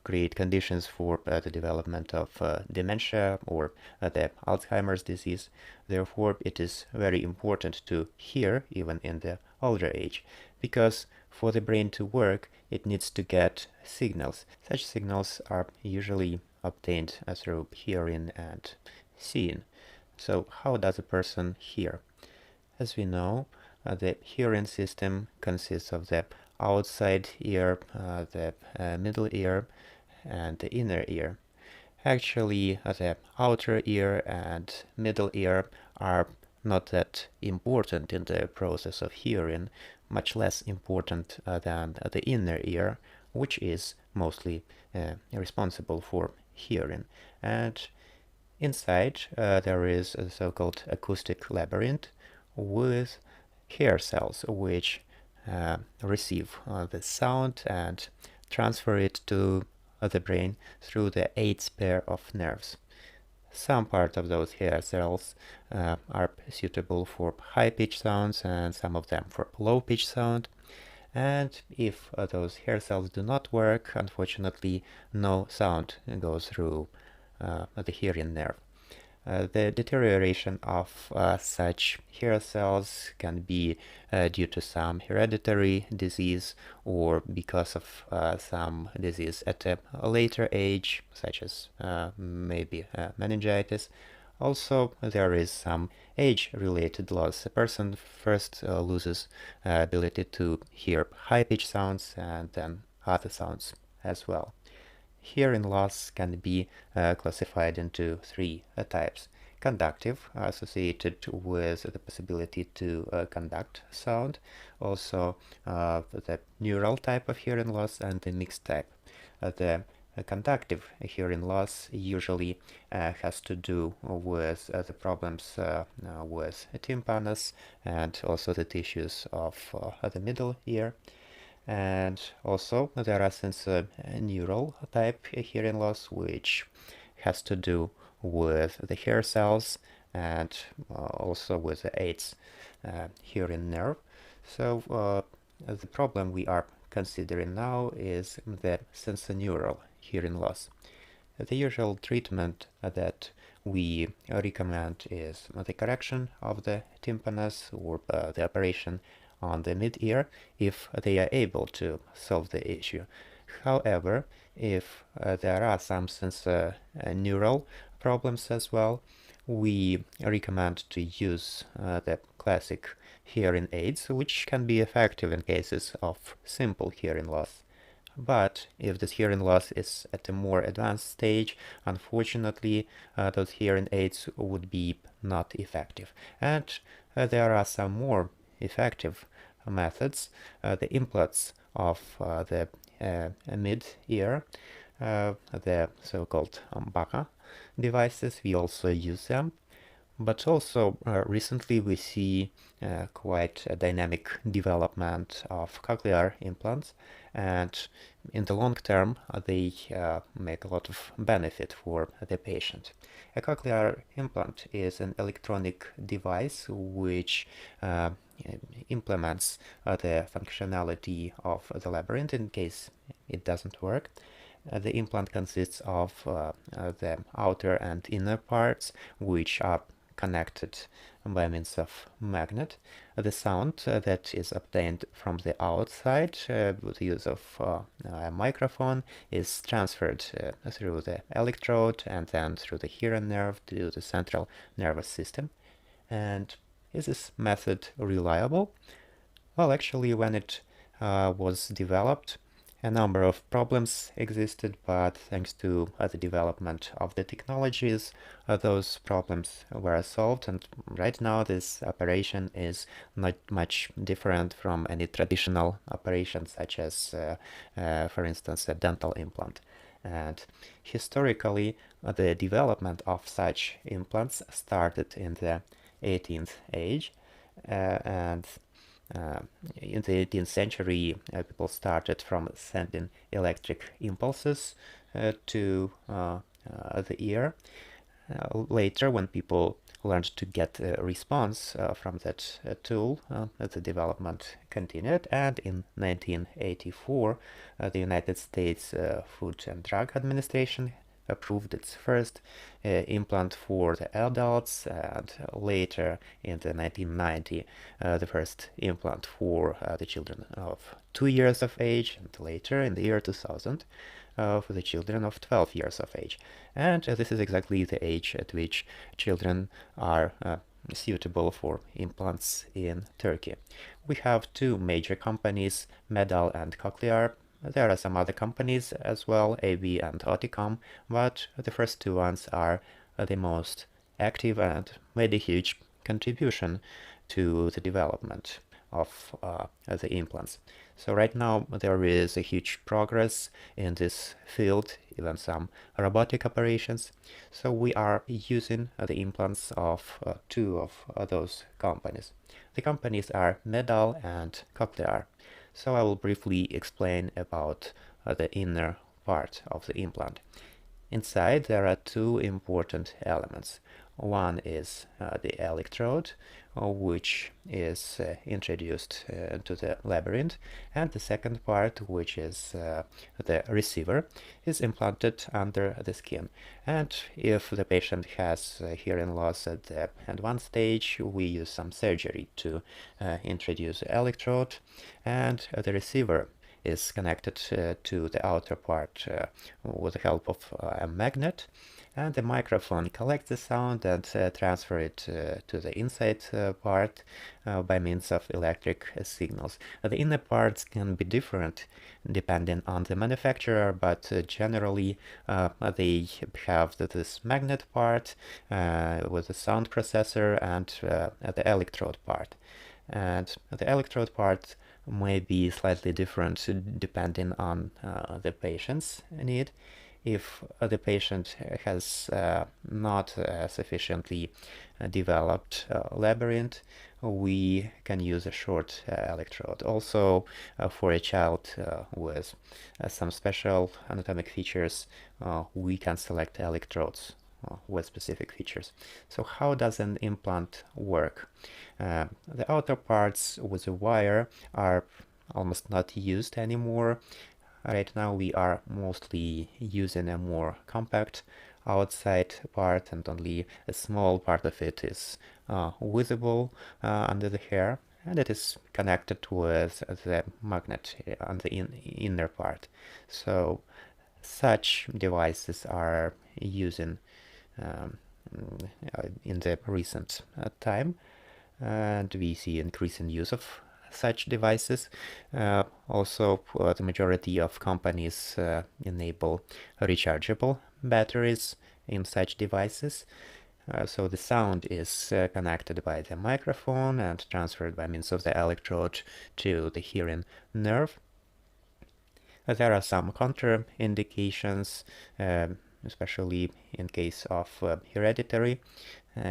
Speaker 11: create conditions for the development of dementia or the Alzheimer's disease. Therefore, it is very important to hear even in the older age, because for the brain to work, it needs to get signals. Such signals are usually obtained through hearing and seeing. So how does a person hear? As we know, the hearing system consists of the outside ear, the middle ear, and the inner ear. Actually, the outer ear and middle ear are not that important in the process of hearing, much less important than the inner ear, which is mostly responsible for hearing. And inside, there is a so-called acoustic labyrinth with hair cells, which receive the sound and transfer it to the brain through the 8th pair of nerves. Some part of those hair cells are suitable for high-pitched sounds and some of them for low-pitched sound. And if those hair cells do not work, unfortunately, no sound goes through the hearing nerve. The deterioration of such hair cells can be due to some hereditary disease or because of some disease at a later age, such as maybe meningitis. Also, there is some age-related loss. A person first loses ability to hear high-pitched sounds and then other sounds as well. Hearing loss can be classified into three types. Conductive, associated with the possibility to conduct sound. Also, the neural type of hearing loss and the mixed type. The conductive hearing loss usually has to do with the problems with tympanus and also the tissues of the middle ear. And also there are neural type hearing loss, which has to do with the hair cells and also with the 8th hearing nerve. So the problem we are considering now is the sensorineural hearing loss. The usual treatment that we recommend is the correction of the tympanus or the operation on the mid-ear if they are able to solve the issue. However, if there are some neural problems as well, we recommend to use the classic hearing aids, which can be effective in cases of simple hearing loss. But if this hearing loss is at a more advanced stage, unfortunately, those hearing aids would be not effective. And there are some more effective methods. The implants of the mid-ear, the so-called BACA devices, we also use them. But also recently we see quite a dynamic development of cochlear implants, and in the long term they make a lot of benefit for the patient. A cochlear implant is an electronic device which implements the functionality of the labyrinth in case it doesn't work. The implant consists of the outer and inner parts, which are connected by means of magnet. The sound that is obtained from the outside with the use of a microphone is transferred through the electrode and then through the hearing nerve to the central nervous system. And is this method reliable? Well, actually, when it was developed, A number of problems existed, but thanks to the development of the technologies, those problems were solved, and right now this operation is not much different from any traditional operation, such as, for instance, a dental implant. And historically, the development of such implants started in the 18th age, and in the 18th century, people started from sending electric impulses to the ear. Later, when people learned to get a response from that tool, the development continued, and in 1984, the United States Food and Drug Administration approved its first implant for the adults, and later in the 1990 the first implant for the children of 2 years of age, and later in the year 2000 for the children of 12 years of age. And this is exactly the age at which children are suitable for implants in Turkey. We have two major companies, Medal and Cochlear. There are some other companies as well, AB and Oticom, but the first two ones are the most active and made a huge contribution to the development of the implants. So right now there is a huge progress in this field, even some robotic operations. So we are using the implants of two of those companies. The companies are Medal and Cochlear. So I will briefly explain about the inner part of the implant. Inside there are two important elements. One is the electrode, which is introduced to the labyrinth, and the second part, which is the receiver, is implanted under the skin. And if the patient has hearing loss at the advanced stage, we use some surgery to introduce the electrode, and the receiver is connected to the outer part with the help of a magnet, and the microphone collects the sound and transfer it to the inside part by means of electric signals. The inner parts can be different depending on the manufacturer, but generally they have this magnet part with the sound processor and the electrode part. And the electrode part may be slightly different depending on the patient's need. If the patient has not sufficiently developed labyrinth, we can use a short electrode. Also, for a child with some special anatomic features, we can select electrodes with specific features. So how does an implant work? The outer parts with the wire are almost not used anymore. Right now we are mostly using a more compact outside part, and only a small part of it is visible under the hair, and it is connected with the magnet on the inner part. So such devices are using in the recent time, and we see increasing use of such devices. Also, the majority of companies enable rechargeable batteries in such devices. So the sound is connected by the microphone and transferred by means of the electrode to the hearing nerve. There are some counter-indications, especially in case of hereditary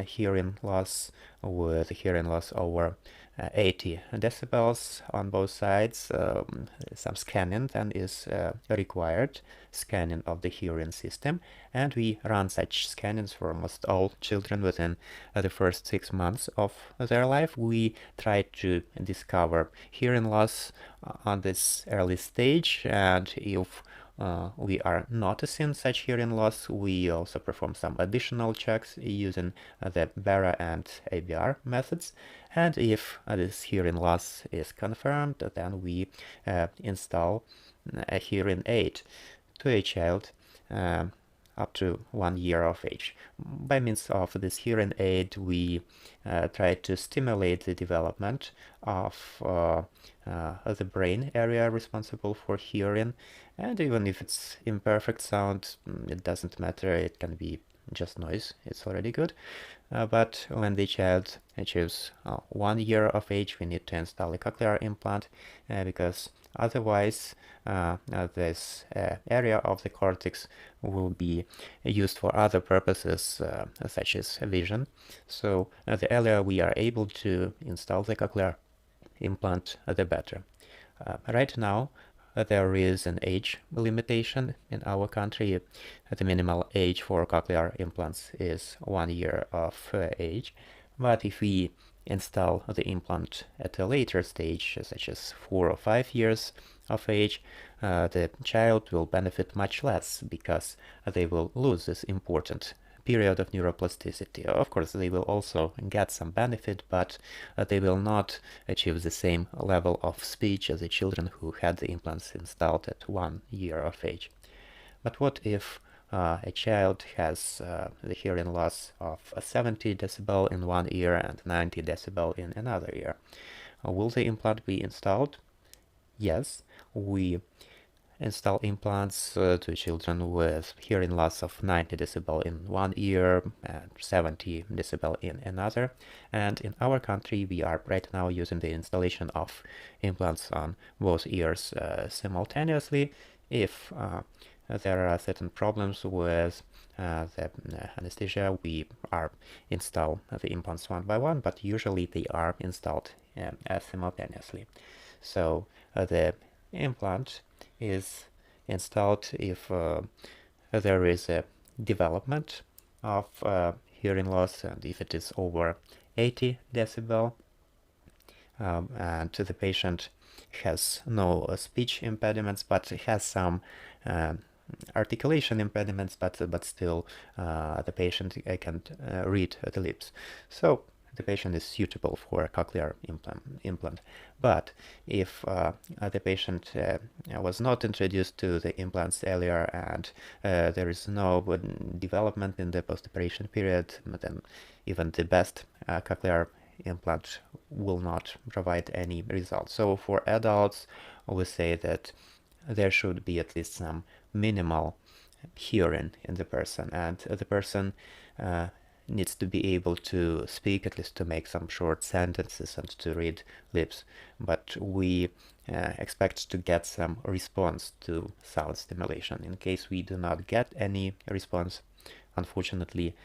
Speaker 11: hearing loss, with hearing loss over 80 decibels on both sides. Some scanning then is required, scanning of the hearing system, and we run such scannings for almost all children within the first 6 months of their life. We try to discover hearing loss on this early stage, and if we are noticing such hearing loss, we also perform some additional checks using the BERA and ABR methods. And if this hearing loss is confirmed, then we install a hearing aid to a child up to 1 year of age. By means of this hearing aid, we try to stimulate the development of the brain area responsible for hearing, and even if it's imperfect sound, it doesn't matter, it can be just noise, it's already good. But when the child achieves 1 year of age, we need to install a cochlear implant because otherwise this area of the cortex will be used for other purposes such as vision. So the earlier we are able to install the cochlear implant, the better. Right now, there is an age limitation in our country. The minimal age for cochlear implants is 1 year of age. But if we install the implant at a later stage, such as 4 or 5 years of age, the child will benefit much less because they will lose this important period of neuroplasticity. Of course, they will also get some benefit, but they will not achieve the same level of speech as the children who had the implants installed at 1 year of age. But what if a child has the hearing loss of 70 decibel in one ear and 90 decibel in another ear? Will the implant be installed? Yes, we install implants to children with hearing loss of 90 decibel in one ear and 70 decibel in another. And in our country, we are right now using the installation of implants on both ears simultaneously. If there are certain problems with the anesthesia, we are install the implants one by one, but usually they are installed simultaneously. So the implant is installed if there is a development of hearing loss, and if it is over 80 decibel, and the patient has no speech impediments, but has some articulation impediments, but still the patient can read the lips. So the patient is suitable for a cochlear implant. But if the patient was not introduced to the implants earlier and there is no development in the post-operation period, then even the best cochlear implant will not provide any results. So for adults, we say that there should be at least some minimal hearing in the person, and the person needs to be able to speak, at least to make some short sentences and to read lips. But we expect to get some response to sound stimulation. In case we do not get any response, unfortunately,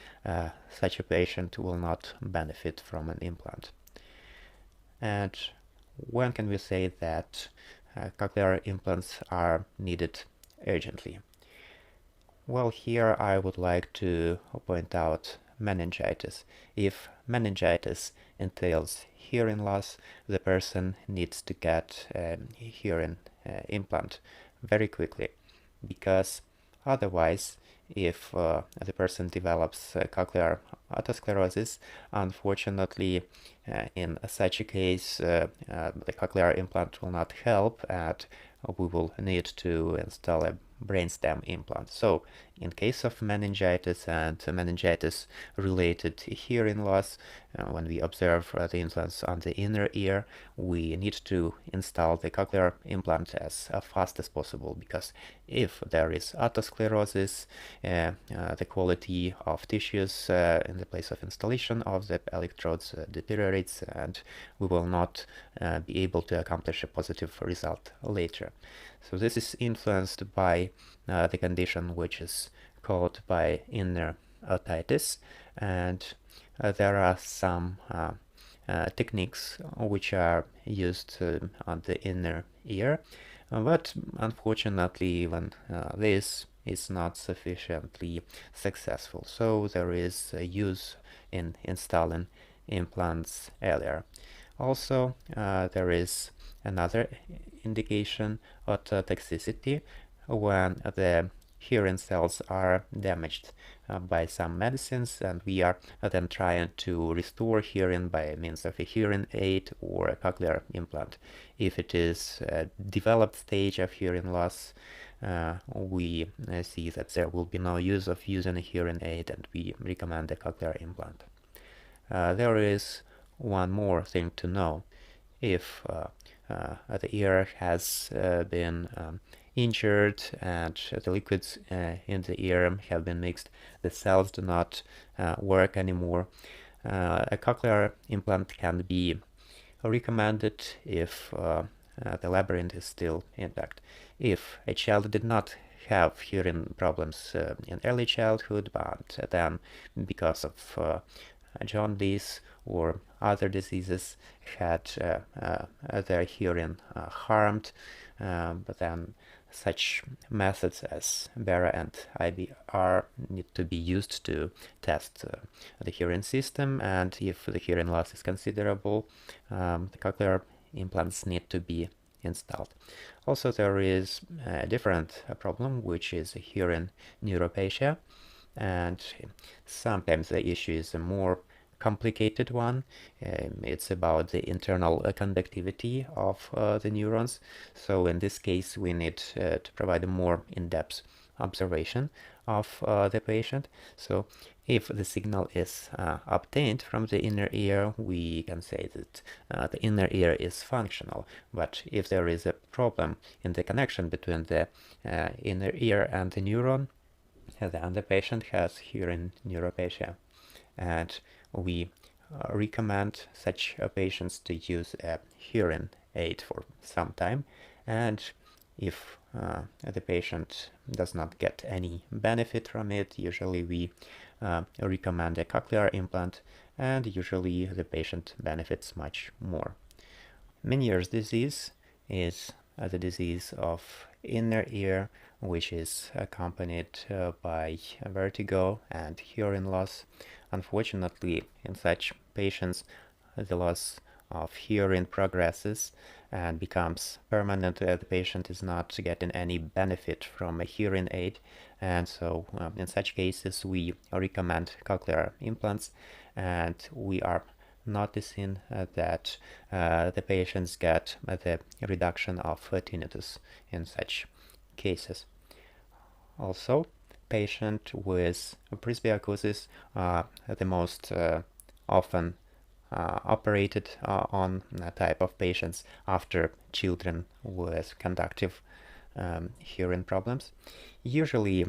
Speaker 11: such a patient will not benefit from an implant. And when can we say that cochlear implants are needed urgently? Well, here I would like to point out meningitis. If meningitis entails hearing loss, the person needs to get a hearing implant very quickly, because otherwise, if the person develops cochlear otosclerosis, unfortunately, in such a case, the cochlear implant will not help, and we will need to install a brainstem implant. So in case of meningitis and meningitis-related hearing loss, when we observe the implants on the inner ear, we need to install the cochlear implant as fast as possible, because if there is otosclerosis, the quality of tissues in the place of installation of the electrodes deteriorates, and we will not be able to accomplish a positive result later. So this is influenced by the condition which is caused by inner otitis, and there are some techniques which are used on the inner ear, but unfortunately even this is not sufficiently successful. So there is a use in installing implants earlier. Also, there is another indication of toxicity when the hearing cells are damaged by some medicines, and we are then trying to restore hearing by means of a hearing aid or a cochlear implant. If it is a developed stage of hearing loss, we see that there will be no use of using a hearing aid, and we recommend a cochlear implant. There is one more thing to know. If the ear has been injured and the liquids in the ear have been mixed, the cells do not work anymore, a cochlear implant can be recommended if the labyrinth is still intact. If a child did not have hearing problems in early childhood, but then because of jaundice or other diseases had their hearing harmed, but then such methods as BERA and IBR need to be used to test the hearing system, and if the hearing loss is considerable, the cochlear implants need to be installed. Also, there is a different problem, which is hearing neuropathia, and sometimes the issue is a more complicated one. It's about the internal conductivity of the neurons. So in this case, we need to provide a more in-depth observation of the patient. So if the signal is obtained from the inner ear, we can say that the inner ear is functional. But if there is a problem in the connection between the inner ear and the neuron, then the patient has hearing neuropathia. And we recommend such patients to use a hearing aid for some time, and if the patient does not get any benefit from it, usually we recommend a cochlear implant, and usually the patient benefits much more. Meniere's disease is the disease of inner ear, which is accompanied by vertigo and hearing loss. Unfortunately, in such patients, the loss of hearing progresses and becomes permanent. The patient is not getting any benefit from a hearing aid, and so in such cases we recommend cochlear implants, and we are noticing that the patients get the reduction of tinnitus in such cases. Also, patients with presbyacusis are the most often operated on type of patients after children with conductive hearing problems. Usually,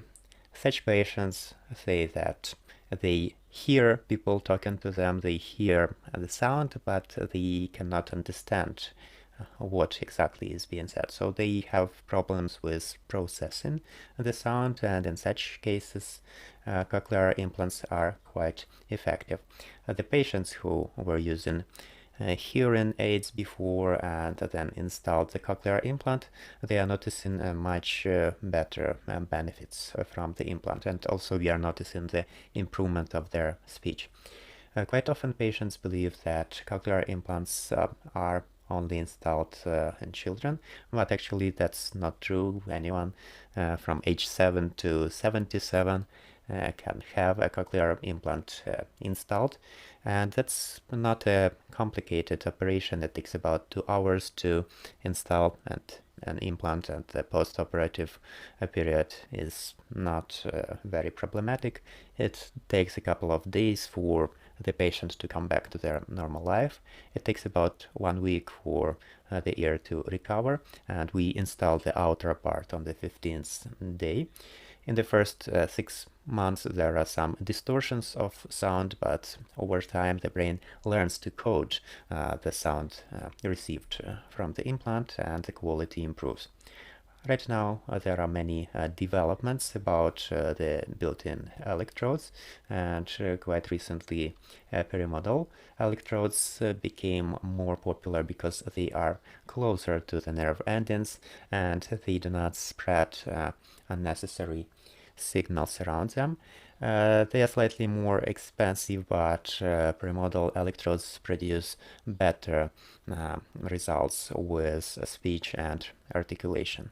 Speaker 11: such patients say that they hear people talking to them, they hear the sound, but they cannot understand what exactly is being said. So they have problems with processing the sound, and in such cases, cochlear implants are quite effective. The patients who were using hearing aids before and then installed the cochlear implant, they are noticing much better benefits from the implant, and also we are noticing the improvement of their speech. Quite often patients believe that cochlear implants are only installed in children, but actually that's not true. Anyone from age 7 to 77 can have a cochlear implant installed, and that's not a complicated operation. It takes about 2 hours to install an implant, and the post-operative period is not very problematic. It takes a couple of days for the patient to come back to their normal life. It takes about 1 week for the ear to recover, and we install the outer part on the 15th day. In the first 6 months there are some distortions of sound, but over time the brain learns to code the sound received from the implant, and the quality improves. Right now there are many developments about the built-in electrodes, and quite recently perimodal electrodes became more popular because they are closer to the nerve endings and they do not spread unnecessary signals around them. They are slightly more expensive, but perimodal electrodes produce better results with speech and articulation.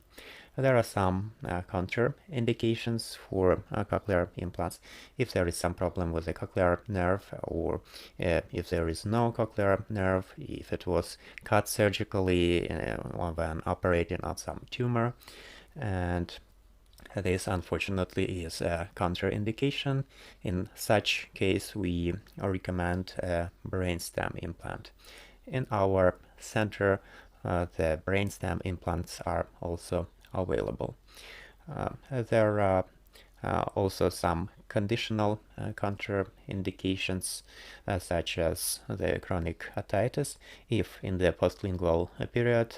Speaker 11: there are some counter-indications for cochlear implants. If there is some problem with the cochlear nerve, or if there is no cochlear nerve, if it was cut surgically when operating on some tumor, and this unfortunately is a contraindication. In such case, we recommend a brainstem implant. In our center, the brainstem implants are also available. There are also some conditional contraindications, such as the chronic otitis. If in the postlingual period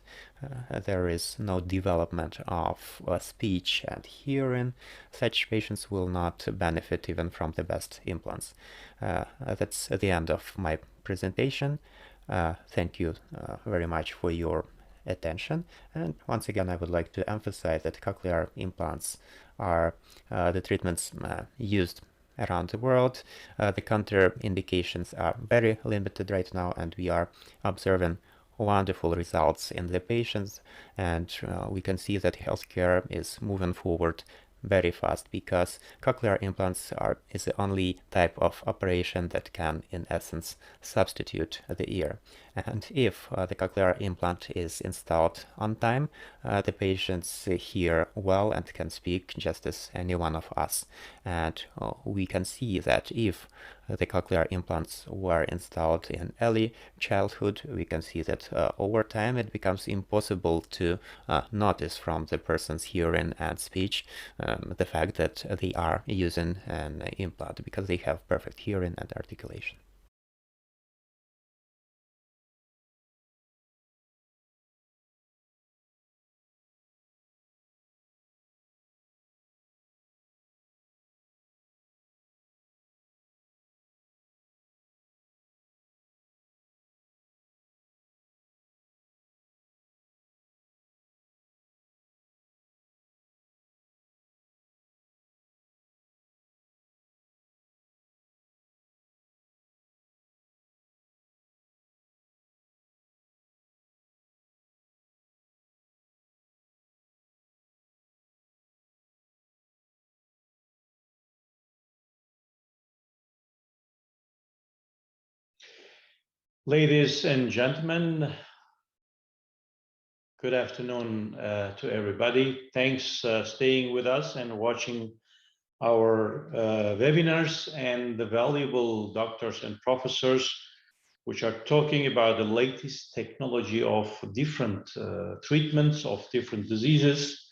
Speaker 11: there is no development of speech and hearing, such patients will not benefit even from the best implants. That's the end of my presentation. Thank you very much for your attention, and once again I would like to emphasize that cochlear implants are the treatments used around the world. The contraindications are very limited right now, and we are observing wonderful results in the patients, and we can see that healthcare is moving forward very fast, because cochlear implants is the only type of operation that can in essence substitute the ear. And if the cochlear implant is installed on time, the patients hear well and can speak just as any one of us. And we can see that if the cochlear implants were installed in early childhood, we can see that over time it becomes impossible to notice from the person's hearing and speech the fact that they are using an implant, because they have perfect hearing and articulation.
Speaker 1: Ladies and gentlemen, good afternoon to everybody. Thanks staying with us and watching our webinars and the valuable doctors and professors which are talking about the latest technology of different treatments of different diseases.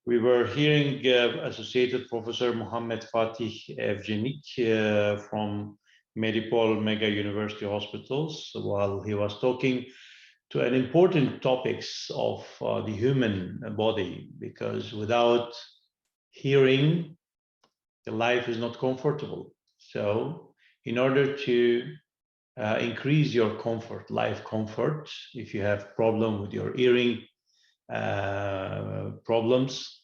Speaker 1: We were hearing Associated Professor Muhammed Fatih Evcenik from Medipol Mega University Hospitals while he was talking to an important topics of the human body, because without hearing, the life is not comfortable. So in order to increase your comfort, life comfort, if you have problem with your hearing problems,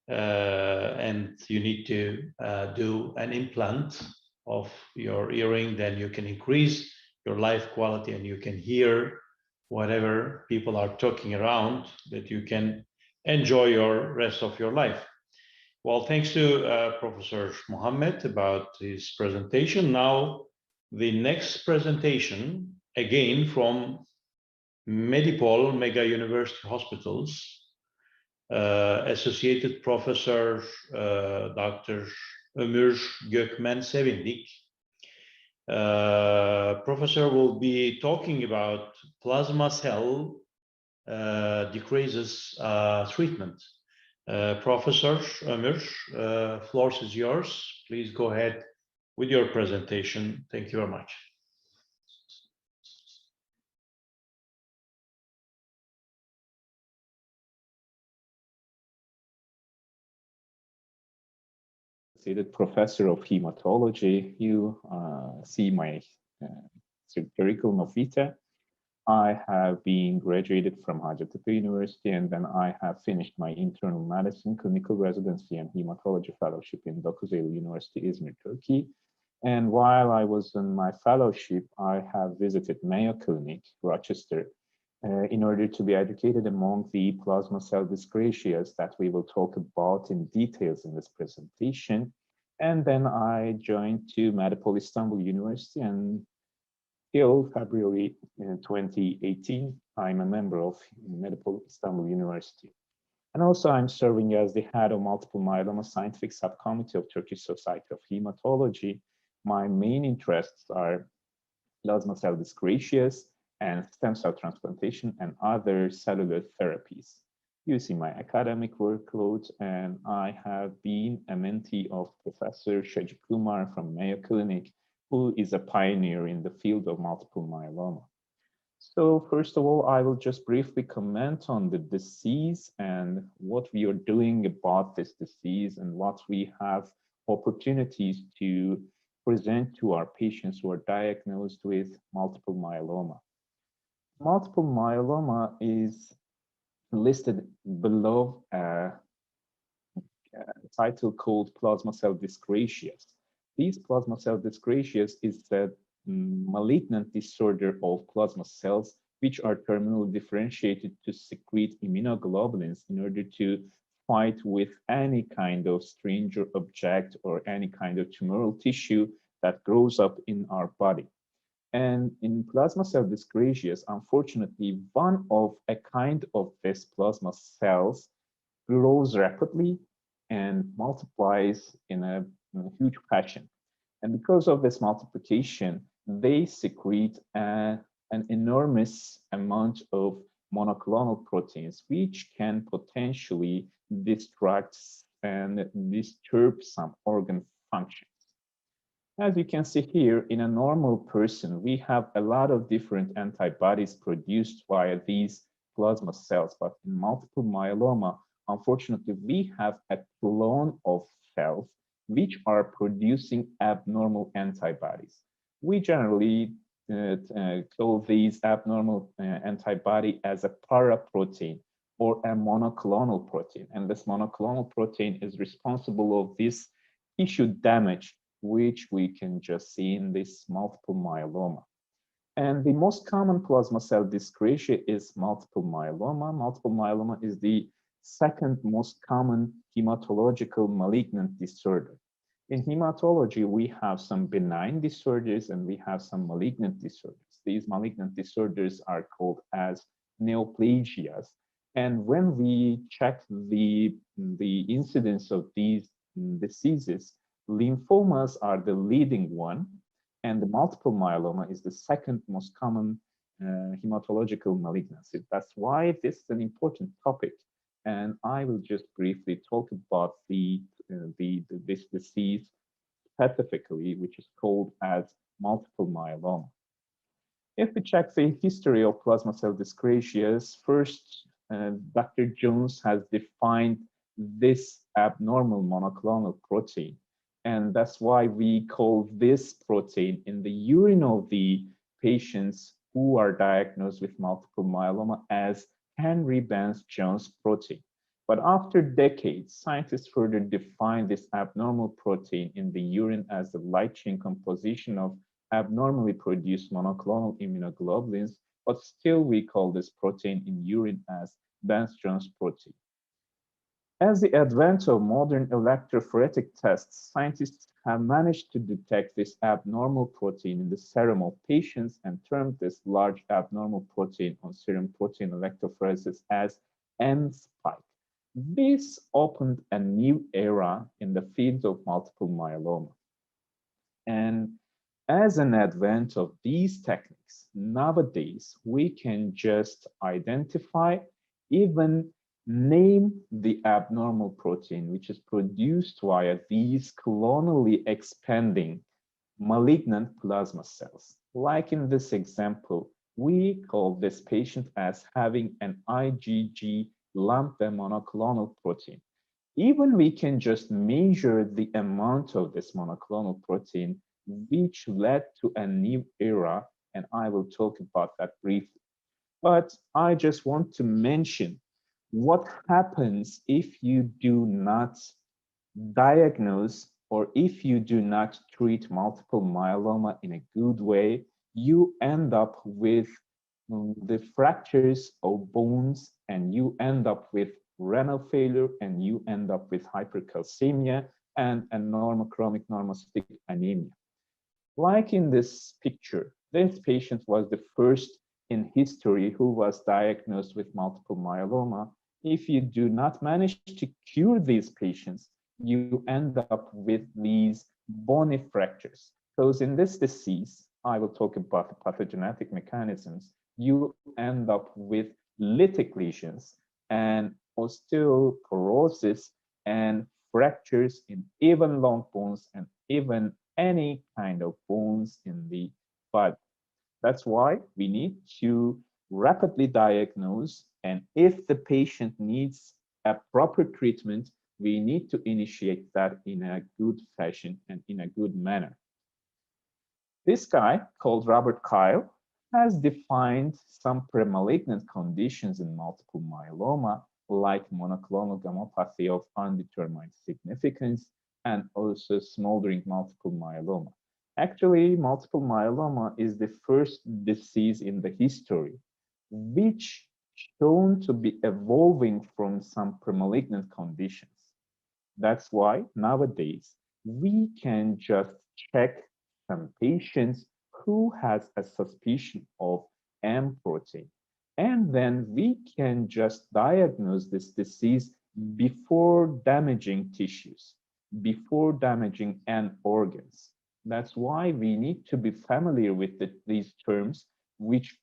Speaker 1: and you need to do an implant of your hearing, then you can increase your life quality and you can hear whatever people are talking around, that you can enjoy your rest of your life. Well, thanks to Professor Mohammed about his presentation. Now, the next presentation, again from Medipol Mega University Hospitals, Associated Professor Dr. Ömür Gökmen Sevindik. Professor will be talking about plasma cell decreases treatment. Professor Ömür, floor is yours. Please go ahead with your presentation. Thank you very much.
Speaker 12: Associated Professor of Hematology. You see my curriculum vitae. I have been graduated from Hacettepe University, and then I have finished my internal medicine, clinical residency, and hematology fellowship in Dokuzeli University, Izmir, Turkey. And while I was in my fellowship, I have visited Mayo Clinic, Rochester, in order to be educated among the plasma cell dyscrasias that we will talk about in details in this presentation. And then I joined to Medipol Istanbul University, and till February 2018, I'm a member of Medipol Istanbul University. And also I'm serving as the head of multiple myeloma scientific subcommittee of Turkish Society of Hematology. My main interests are plasma cell dyscrasias and stem cell transplantation and other cellular therapies. You see my academic workload, and I have been a mentee of Professor Shaji Kumar from Mayo Clinic, who is a pioneer in the field of multiple myeloma. So first of all, I will just briefly comment on the disease and what we are doing about this disease and what we have opportunities to present to our patients who are diagnosed with multiple myeloma. Multiple myeloma is listed below a title called plasma cell dyscrasias. These plasma cell dyscrasias is a malignant disorder of plasma cells which are terminally differentiated to secrete immunoglobulins in order to fight with any kind of stranger object or any kind of tumoral tissue that grows up in our body. And in plasma cell dyscrasias, unfortunately, one of a kind of this plasma cells grows rapidly and multiplies in a huge fashion. And because of this multiplication, they secrete an enormous amount of monoclonal proteins, which can potentially distract and disturb some organ functions. As you can see here, in a normal person, we have a lot of different antibodies produced via these plasma cells, but in multiple myeloma, unfortunately, we have a clone of cells which are producing abnormal antibodies. We generally call these abnormal antibody as a paraprotein or a monoclonal protein. And this monoclonal protein is responsible of this tissue damage, which we can just see in this multiple myeloma. And the most common plasma cell dyscrasia is multiple myeloma. Multiple myeloma is the second most common hematological malignant disorder. In hematology, we have some benign disorders and we have some malignant disorders. These malignant disorders are called as neoplasias. And when we check the incidence of these diseases, lymphomas are the leading one, and the multiple myeloma is the second most common hematological malignancy. That's why this is an important topic. And I will just briefly talk about this disease specifically, which is called as multiple myeloma. If we check the history of plasma cell dyscrasias, first, Dr. Jones has defined this abnormal monoclonal protein. And that's why we call this protein in the urine of the patients who are diagnosed with multiple myeloma as Henry Bence-Jones protein. But after decades, scientists further defined this abnormal protein in the urine as the light chain composition of abnormally produced monoclonal immunoglobulins, but still we call this protein in urine as Bence-Jones protein. As the advent of modern electrophoretic tests, scientists have managed to detect this abnormal protein in the serum of patients and termed this large abnormal protein on serum protein electrophoresis as M-spike. This opened a new era in the field of multiple myeloma. And as an advent of these techniques, nowadays we can just identify, even name the abnormal protein which is produced via these clonally expanding malignant plasma cells. Like in this example, we call this patient as having an IgG lump monoclonal protein. Even we can just measure the amount of this monoclonal protein, which led to a new era, and I will talk about that briefly. But I just want to mention what happens if you do not diagnose or if you do not treat multiple myeloma in a good way. You end up with the fractures of bones, and you end up with renal failure, and you end up with hypercalcemia and a normochromic normocytic anemia. Like in this picture, this patient was the first in history who was diagnosed with multiple myeloma. If you do not manage to cure these patients, you end up with these bony fractures. Because in this disease, I will talk about the pathogenetic mechanisms, you end up with lytic lesions and osteoporosis and fractures in even long bones and even any kind of bones in the body. That's why we need to rapidly diagnose, and if the patient needs a proper treatment, we need to initiate that in a good fashion and in a good manner. This guy, called Robert Kyle, has defined some premalignant conditions in multiple myeloma, like monoclonal gammopathy of undetermined significance and also smoldering multiple myeloma. Actually, multiple myeloma is the first disease in the history which shown to be evolving from some premalignant conditions. That's why nowadays we can just check some patients who has a suspicion of M protein. And then we can just diagnose this disease before damaging tissues, before damaging end organs. That's why we need to be familiar with these terms, which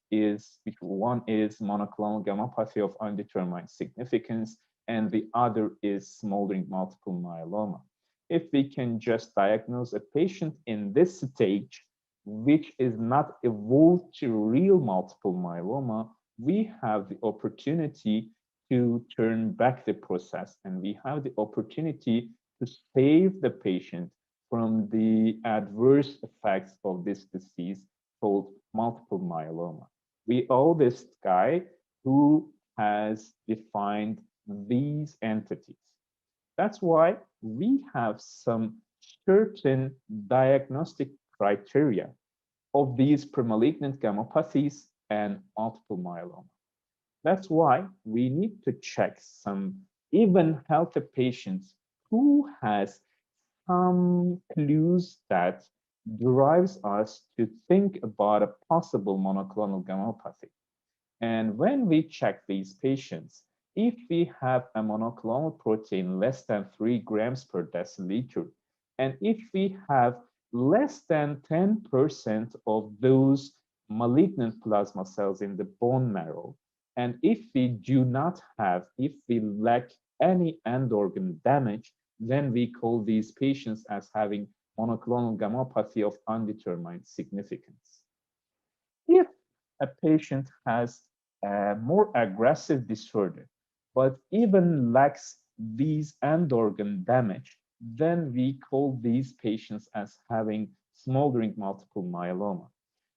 Speaker 12: one is monoclonal gammopathy of undetermined significance, and the other is smoldering multiple myeloma. If we can just diagnose a patient in this stage, which is not evolved to real multiple myeloma, we have the opportunity to turn back the process, and we have the opportunity to save the patient from the adverse effects of this disease called multiple myeloma. We owe this guy who has defined these entities. That's why we have some certain diagnostic criteria of these premalignant gammopathies and multiple myeloma. That's why we need to check some even healthy patients who has some clues that drives us to think about a possible monoclonal gammopathy. And when we check these patients, if we have a monoclonal protein less than 3 grams per deciliter, and if we have less than 10% of those malignant plasma cells in the bone marrow, and if we lack any end organ damage, then we call these patients as having monoclonal gammopathy of undetermined significance. If a patient has a more aggressive disorder, but even lacks these end organ damage, then we call these patients as having smoldering multiple myeloma.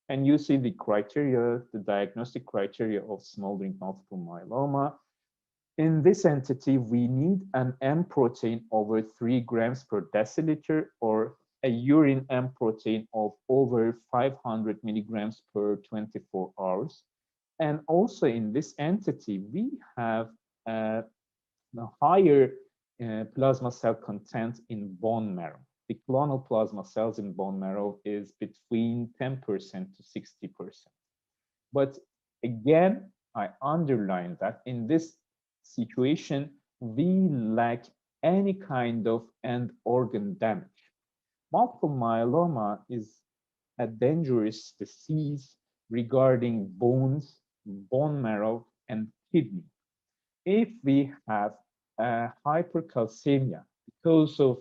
Speaker 12: And you see the criteria, the diagnostic criteria of smoldering multiple myeloma. In this entity, we need an M protein over 3 grams per deciliter, or a urine M protein of over 500 milligrams per 24 hours. And also in this entity, we have a higher plasma cell content in bone marrow. The clonal plasma cells in bone marrow is between 10% to 60%. But again, I underline that in this situation, we lack any kind of end organ damage. Multiple myeloma is a dangerous disease regarding bones, bone marrow, and kidney. If we have a hypercalcemia because of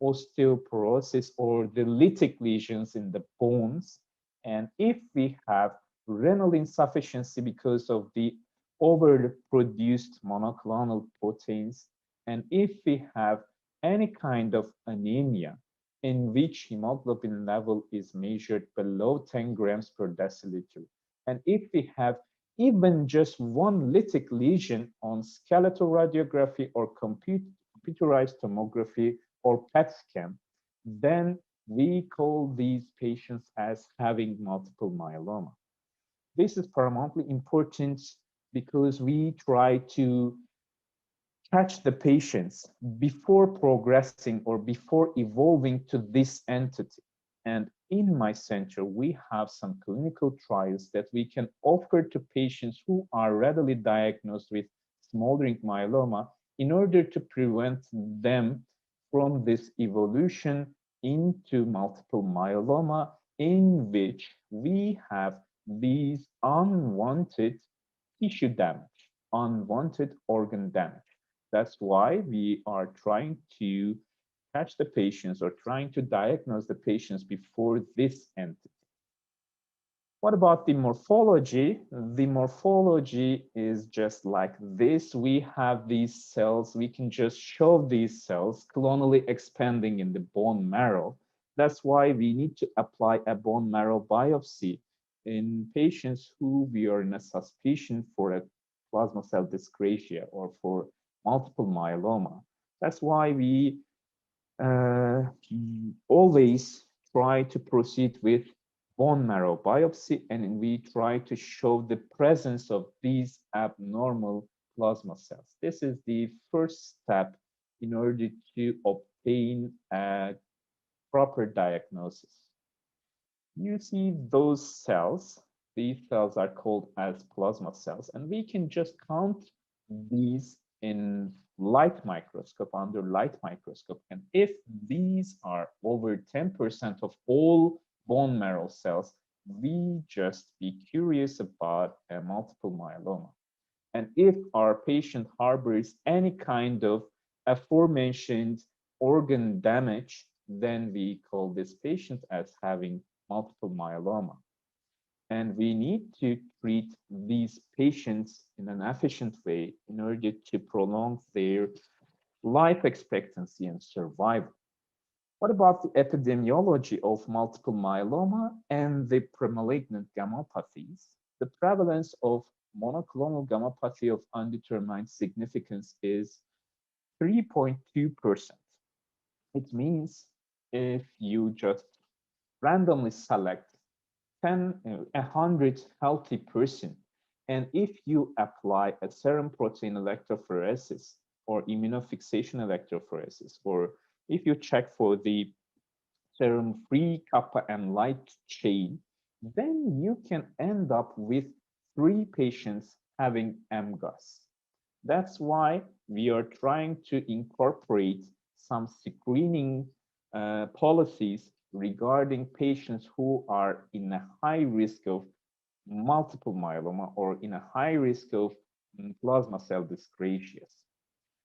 Speaker 12: osteoporosis or the lytic lesions in the bones, and if we have renal insufficiency because of the overproduced monoclonal proteins, and if we have any kind of anemia in which hemoglobin level is measured below 10 grams per deciliter, and if we have even just one lytic lesion on skeletal radiography or computerized tomography or PET scan, then we call these patients as having multiple myeloma. This is paramountly important because we try to catch the patients before progressing or before evolving to this entity. And in my center, we have some clinical trials that we can offer to patients who are readily diagnosed with smoldering myeloma in order to prevent them from this evolution into multiple myeloma, in which we have these unwanted tissue damage, unwanted organ damage. That's why we are trying to catch the patients or trying to diagnose the patients before this entity. What about the morphology? The morphology is just like this. We have these cells. We can just show these cells clonally expanding in the bone marrow. That's why we need to apply a bone marrow biopsy in patients who we are in a suspicion for a plasma cell dyscrasia or for multiple myeloma. That's why we always try to proceed with bone marrow biopsy, and we try to show the presence of these abnormal plasma cells. This is the first step in order to obtain a proper diagnosis. You see those cells, these cells are called as plasma cells, and we can just count these in light microscope, under light microscope. And if these are over 10% of all bone marrow cells, we just be curious about a multiple myeloma. And if our patient harbors any kind of aforementioned organ damage, then we call this patient as having multiple myeloma. And we need to treat these patients in an efficient way in order to prolong their life expectancy and survival. What about the epidemiology of multiple myeloma and the premalignant gammopathies? The prevalence of monoclonal gammopathy of undetermined significance is 3.2%. It means if you just randomly select 100 healthy person, and if you apply a serum protein electrophoresis or immunofixation electrophoresis, or if you check for the serum free kappa and light chain, then you can end up with 3 patients having MGUS. That's why we are trying to incorporate some screening policies regarding patients who are in a high risk of multiple myeloma or in a high risk of plasma cell dyscrasias.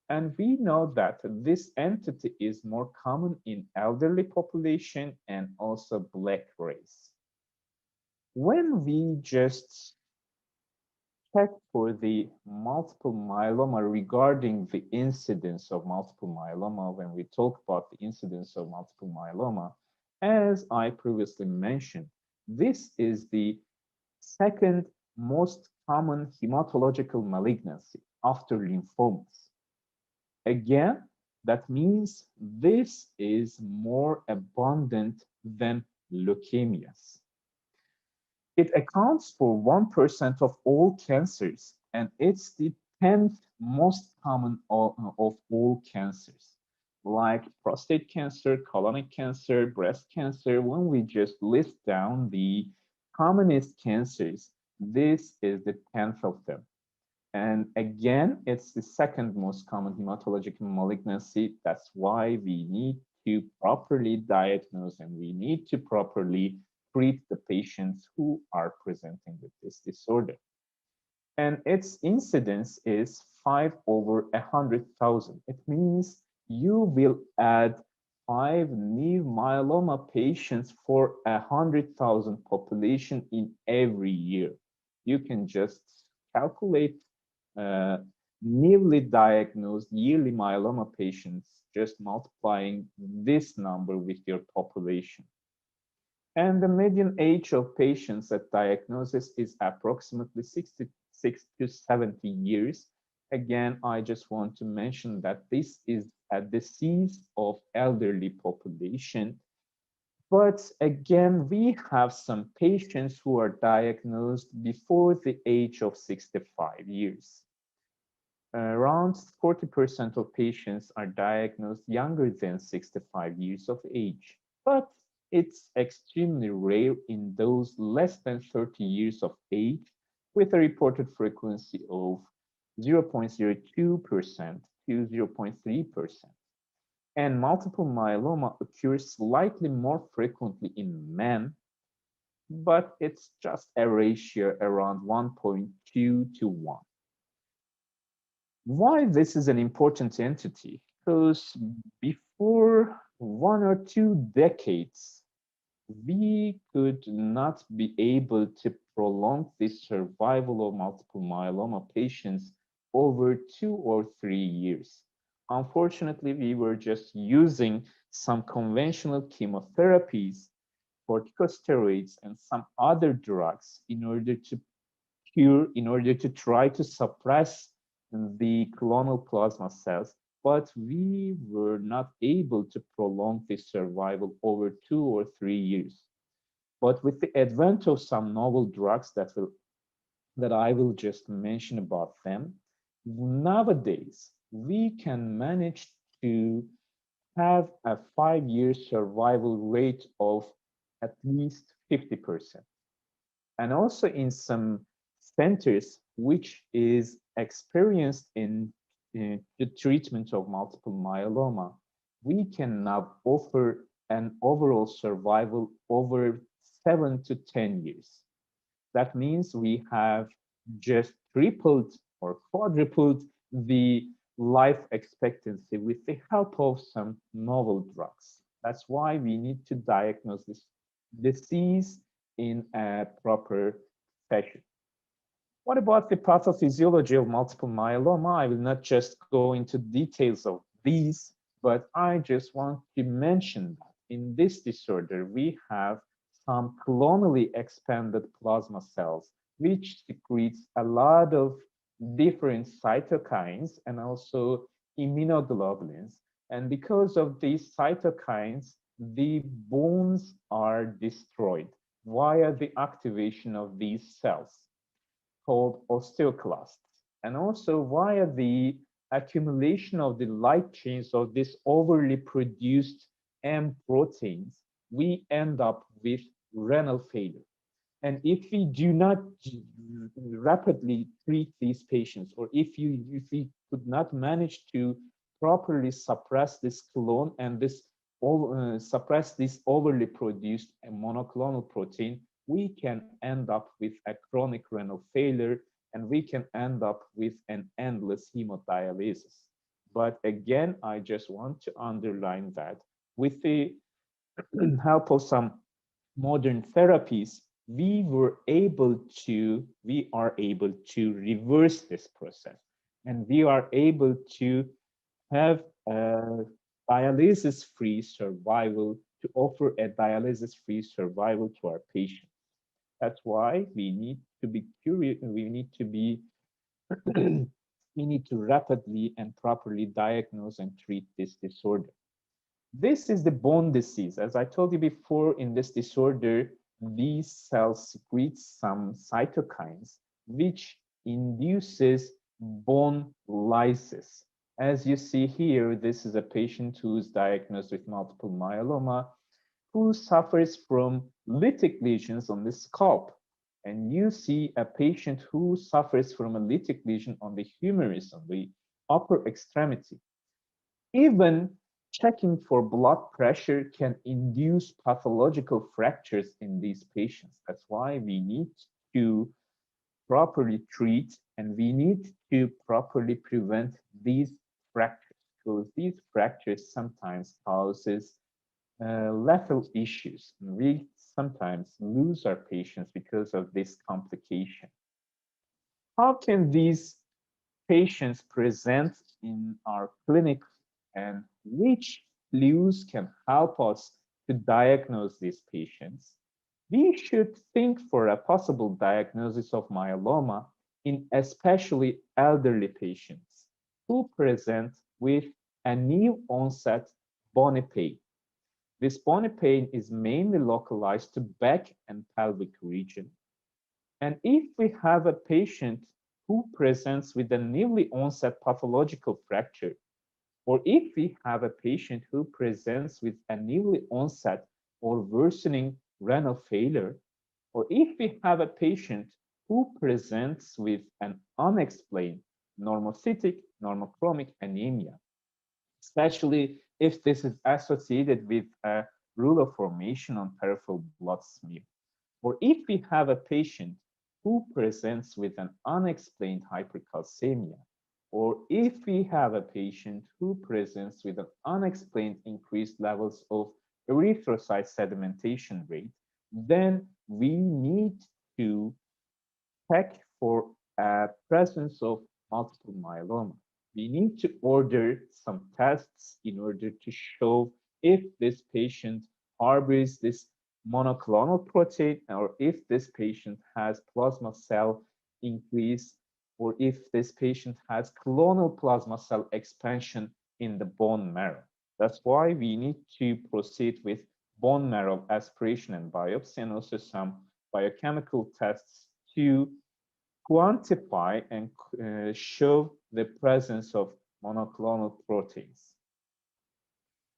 Speaker 12: And we know that this entity is more common in elderly population and also Black race. When we just check for the multiple myeloma regarding the incidence of multiple myeloma, when we talk about the incidence of multiple myeloma, as I previously mentioned, this is the second most common hematological malignancy after lymphomas. Again, that means this is more abundant than leukemias. It accounts for 1% of all cancers, and it's the 10th most common of all cancers, like prostate cancer, colonic cancer, breast cancer. When we just list down the commonest cancers, this is the 10th of them. And again, it's the second most common hematological malignancy. That's why we need to properly diagnose and we need to properly treat the patients who are presenting with this disorder. And its incidence is 5 over 100,000. It means you will add 5 new myeloma patients for 100,000 population in every year. You can just calculate newly diagnosed yearly myeloma patients, just multiplying this number with your population. And the median age of patients at diagnosis is approximately 66 to 70 years. Again, I just want to mention that this is a disease of elderly population. But again, we have some patients who are diagnosed before the age of 65 years. Around 40% of patients are diagnosed younger than 65 years of age, but it's extremely rare in those less than 30 years of age, with a reported frequency of 0.02% to 0.3%. And multiple myeloma occurs slightly more frequently in men, but it's just a ratio around 1.2 to 1. Why this is an important entity? Because before 1 or 2 decades, we could not be able to prolong the survival of multiple myeloma patients over 2 or 3 years. Unfortunately, we were just using some conventional chemotherapies, corticosteroids, and some other drugs in order to cure, in order to try to suppress the clonal plasma cells, but we were not able to prolong the survival over 2 or 3 years. But with the advent of some novel drugs that I will just mention about them, nowadays we can manage to have a 5-year survival rate of at least 50%. And also in some centers which is experienced in the treatment of multiple myeloma, we can now offer an overall survival over 7 to 10 years. That means we have just tripled or quadrupled the life expectancy with the help of some novel drugs. That's why we need to diagnose this disease in a proper fashion. What about the pathophysiology of multiple myeloma? I will not just go into details of these, but I just want to mention that in this disorder, we have some clonally expanded plasma cells, which secretes a lot of different cytokines and also immunoglobulins. And because of these cytokines, the bones are destroyed via the activation of these cells called osteoclasts, and also via the accumulation of the light chains of this overly produced M proteins, we end up with renal failure. And if we do not rapidly treat these patients, or if we could not manage to properly suppress this clone and suppress this overly produced monoclonal protein, we can end up with a chronic renal failure, and we can end up with an endless hemodialysis. But again, I just want to underline that with the help of some modern therapies, we are able to reverse this process, and we are able to have a dialysis-free survival, to offer a dialysis-free survival to our patients. That's why we need to be curious, we need to rapidly and properly diagnose and treat this disorder. This is the bone disease. As I told you before, in this disorder, these cells secrete some cytokines, which induces bone lysis. As you see here, this is a patient who is diagnosed with multiple myeloma, who suffers from lytic lesions on the scalp. And you see a patient who suffers from a lytic lesion on the humerus, on the upper extremity. Even checking for blood pressure can induce pathological fractures in these patients. That's why we need to properly treat, and we need to properly prevent these fractures, because these fractures sometimes causes lethal issues. We sometimes lose our patients because of this complication. How can these patients present in our clinic, and which clues can help us to diagnose these patients? We should think for a possible diagnosis of myeloma in especially elderly patients who present with a new onset bony pain. This bony pain is mainly localized to back and pelvic region. And if we have a patient who presents with a newly onset pathological fracture, or if we have a patient who presents with a newly onset or worsening renal failure, or if we have a patient who presents with an unexplained normocytic normochromic anemia, especially if this is associated with a rouleau formation on peripheral blood smear, or if we have a patient who presents with an unexplained hypercalcemia, or if we have a patient who presents with an unexplained increased levels of erythrocyte sedimentation rate, then we need to check for a presence of multiple myeloma. We need to order some tests in order to show if this patient harbors this monoclonal protein, or if this patient has plasma cell increase, or if this patient has clonal plasma cell expansion in the bone marrow. That's why we need to proceed with bone marrow aspiration and biopsy, and also some biochemical tests to quantify and show the presence of monoclonal proteins.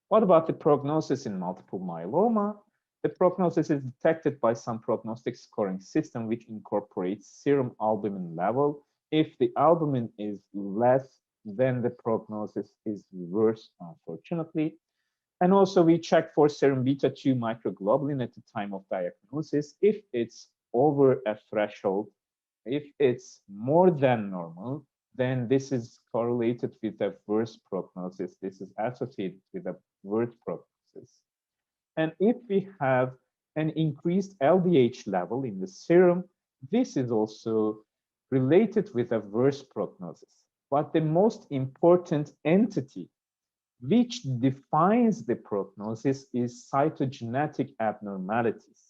Speaker 12: What about the prognosis in multiple myeloma? The prognosis is detected by some prognostic scoring system which incorporates serum albumin level. If the albumin is less, then the prognosis is worse, unfortunately. And also we check for serum beta 2 microglobulin at the time of diagnosis. If it's over a threshold, if it's more than normal, then this is correlated with a worse prognosis. This is associated with a worse prognosis. And if we have an increased LDH level in the serum, this is also related with a worse prognosis. But the most important entity which defines the prognosis is cytogenetic abnormalities.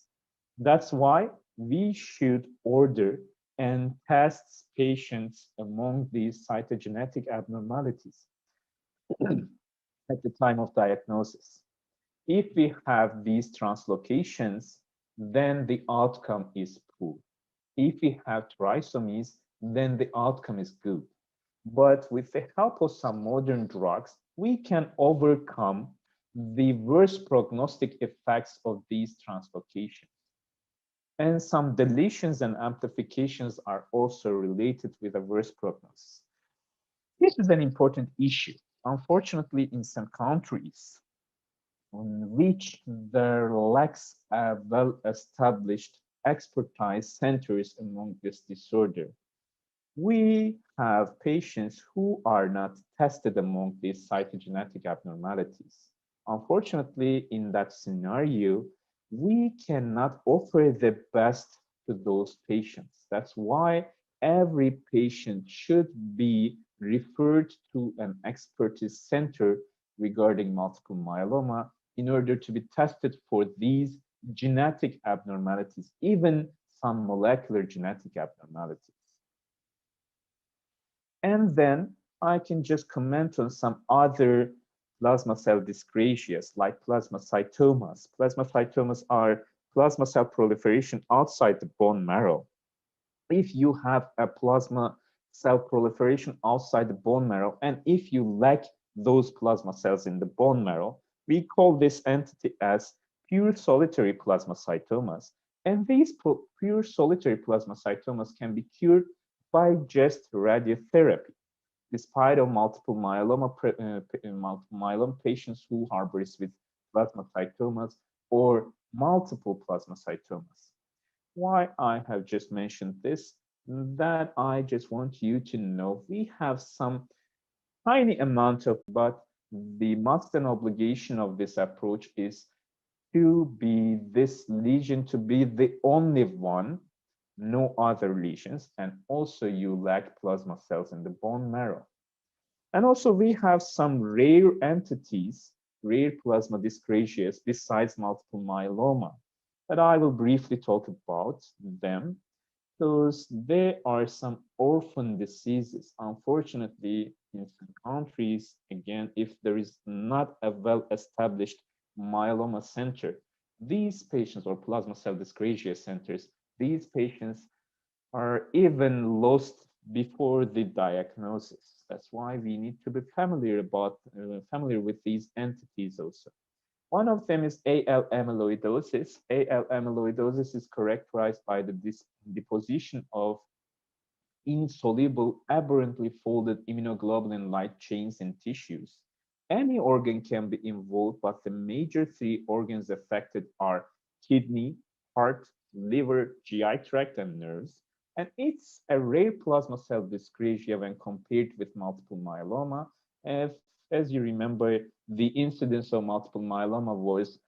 Speaker 12: That's why we should order and test patients among these cytogenetic abnormalities at the time of diagnosis. If we have these translocations, then the outcome is poor. If we have trisomies, then the outcome is good. But with the help of some modern drugs, we can overcome the worst prognostic effects of these translocations. And some deletions and amplifications are also related with a worse prognosis. This is an important issue. Unfortunately, in some countries, on which there lacks a well-established expertise centers among this disorder, we have patients who are not tested among these cytogenetic abnormalities. Unfortunately, in that scenario, we cannot offer the best to those patients. That's why every patient should be referred to an expertise center regarding multiple myeloma in order to be tested for these genetic abnormalities, even some molecular genetic abnormalities. And then I can just comment on some other plasma cell dyscrasias like plasmacytomas. Plasmacytomas are plasma cell proliferation outside the bone marrow. If you have a plasma cell proliferation outside the bone marrow, and if you lack those plasma cells in the bone marrow, we call this entity as pure solitary plasmacytomas. And these pure solitary plasmacytomas can be cured by just radiotherapy, despite of multiple myeloma patients who harbors with plasmacytomas or multiple plasmacytomas. Why I have just mentioned this, that I just want you to know we have some tiny amount of, but the must and obligation of this approach is to be this lesion to be the only one, no other lesions, and also you lack plasma cells in the bone marrow. And also we have some rare entities, rare plasma dyscrasias besides multiple myeloma, but I will briefly talk about them because there are some orphan diseases. Unfortunately, in some countries, again, if there is not a well-established myeloma center, these patients, or plasma cell dyscrasia centers, these patients are even lost before the diagnosis. That's why we need to be familiar with these entities also. One of them is AL amyloidosis. AL amyloidosis is characterized by the deposition of insoluble, aberrantly folded immunoglobulin light chains in tissues. Any organ can be involved, but the major three organs affected are kidney, heart, liver, GI tract, and nerves. And it's a rare plasma cell dyscrasia when compared with multiple myeloma. As you remember, the incidence of multiple myeloma was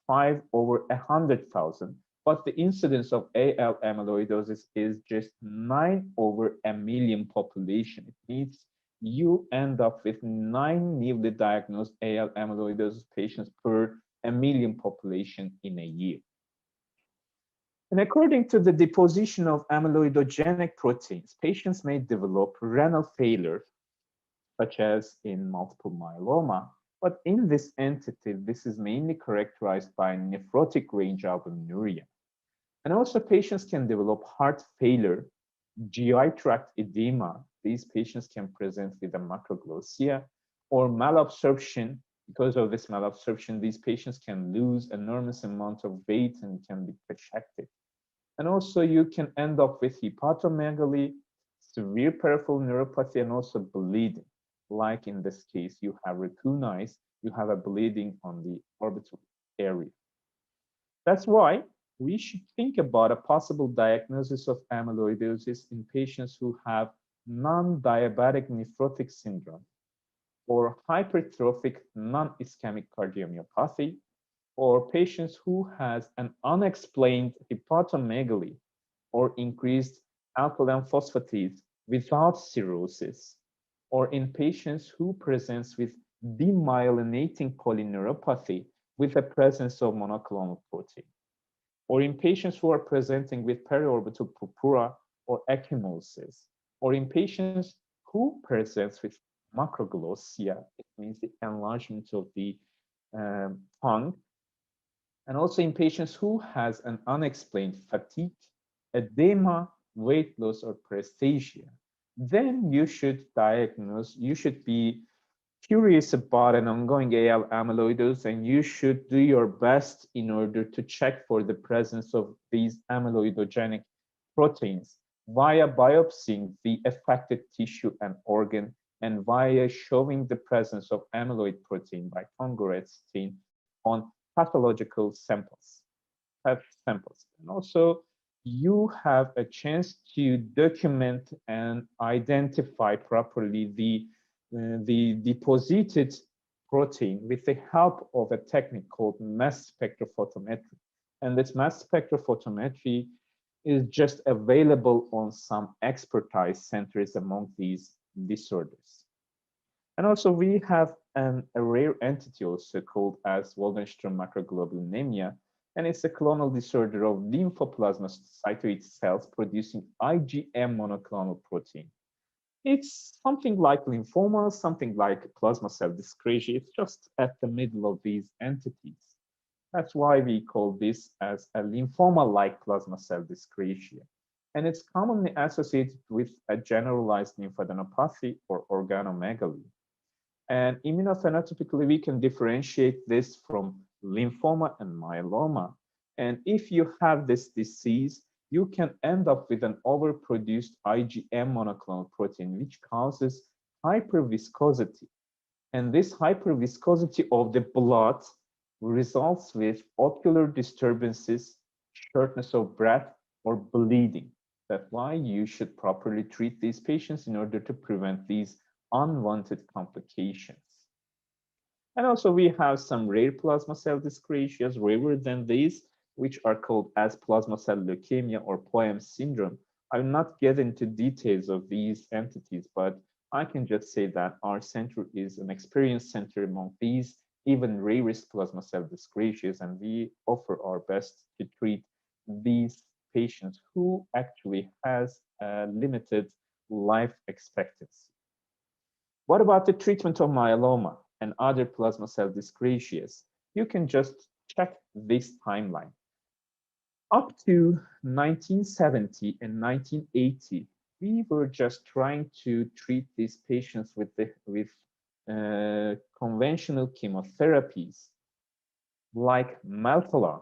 Speaker 12: 5 over 100,000, but the incidence of AL amyloidosis is just 9 over a million population. It means you end up with 9 newly diagnosed AL amyloidosis patients per a million population in a year. And according to the deposition of amyloidogenic proteins, patients may develop renal failure, such as in multiple myeloma. But in this entity, this is mainly characterized by nephrotic range albuminuria. And also patients can develop heart failure, GI tract edema. These patients can present with a macroglossia, or malabsorption. Because of this malabsorption, these patients can lose enormous amount of weight and can be cachectic. And also you can end up with hepatomegaly, severe peripheral neuropathy, and also bleeding. Like in this case, you have recognized, you have a bleeding on the orbital area. That's why we should think about a possible diagnosis of amyloidosis in patients who have non-diabetic nephrotic syndrome, or hypertrophic non-ischemic cardiomyopathy, or patients who has an unexplained hepatomegaly or increased alkaline phosphatase without cirrhosis, or in patients who presents with demyelinating polyneuropathy with the presence of monoclonal protein, or in patients who are presenting with periorbital purpura or ecchymosis, or in patients who presents with macroglossia, it means the enlargement of the tongue, and also in patients who has an unexplained fatigue, edema, weight loss, or paresthesia. Then you should diagnose, you should be curious about an ongoing AL amyloidosis, and you should do your best in order to check for the presence of these amyloidogenic proteins via biopsying the affected tissue and organ, and via showing the presence of amyloid protein by Congoret stain on pathological samples. And also, you have a chance to document and identify properly the deposited protein with the help of a technique called mass spectrophotometry. And this mass spectrophotometry is just available on some expertise centers among these disorders. And also we have a rare entity also called as Waldenström macroglobulinemia, and it's a clonal disorder of lymphoplasmacytoid cells producing IgM monoclonal protein. It's something like lymphoma, something like plasma cell dyscrasia. It's just at the middle of these entities. That's why we call this as a lymphoma-like plasma cell dyscrasia. And it's commonly associated with a generalized lymphadenopathy or organomegaly. And immunophenotypically, we can differentiate this from lymphoma and myeloma. And if you have this disease, you can end up with an overproduced IgM monoclonal protein, which causes hyperviscosity. And this hyperviscosity of the blood results with ocular disturbances, shortness of breath, or bleeding. That's why you should properly treat these patients in order to prevent these unwanted complications. And also we have some rare plasma cell dyscrasias, rarer than these, which are called as plasma cell leukemia or POEM syndrome. I will not get into details of these entities, but I can just say that our center is an experienced center among these even rarest plasma cell dyscrasias, and we offer our best to treat these patients who actually has a limited life expectancy. What about the treatment of myeloma and other plasma cell dyscrasias? You can just check this timeline. Up to 1970 and 1980, we were just trying to treat these patients with conventional chemotherapies like Melphalan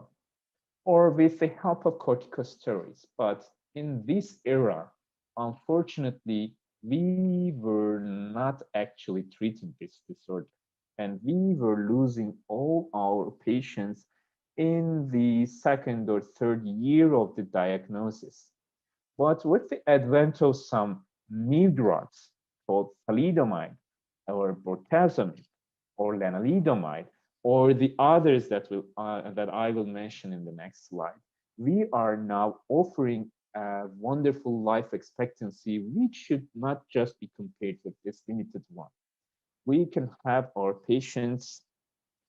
Speaker 12: or with the help of corticosteroids. But in this era, unfortunately, we were not actually treating this disorder. And we were losing all our patients in the second or third year of the diagnosis. But with the advent of some new drugs called thalidomide or bortezomib or lenalidomide, or the others that I will mention in the next slide, we are now offering a wonderful life expectancy, which should not just be compared with this limited one. We can have our patients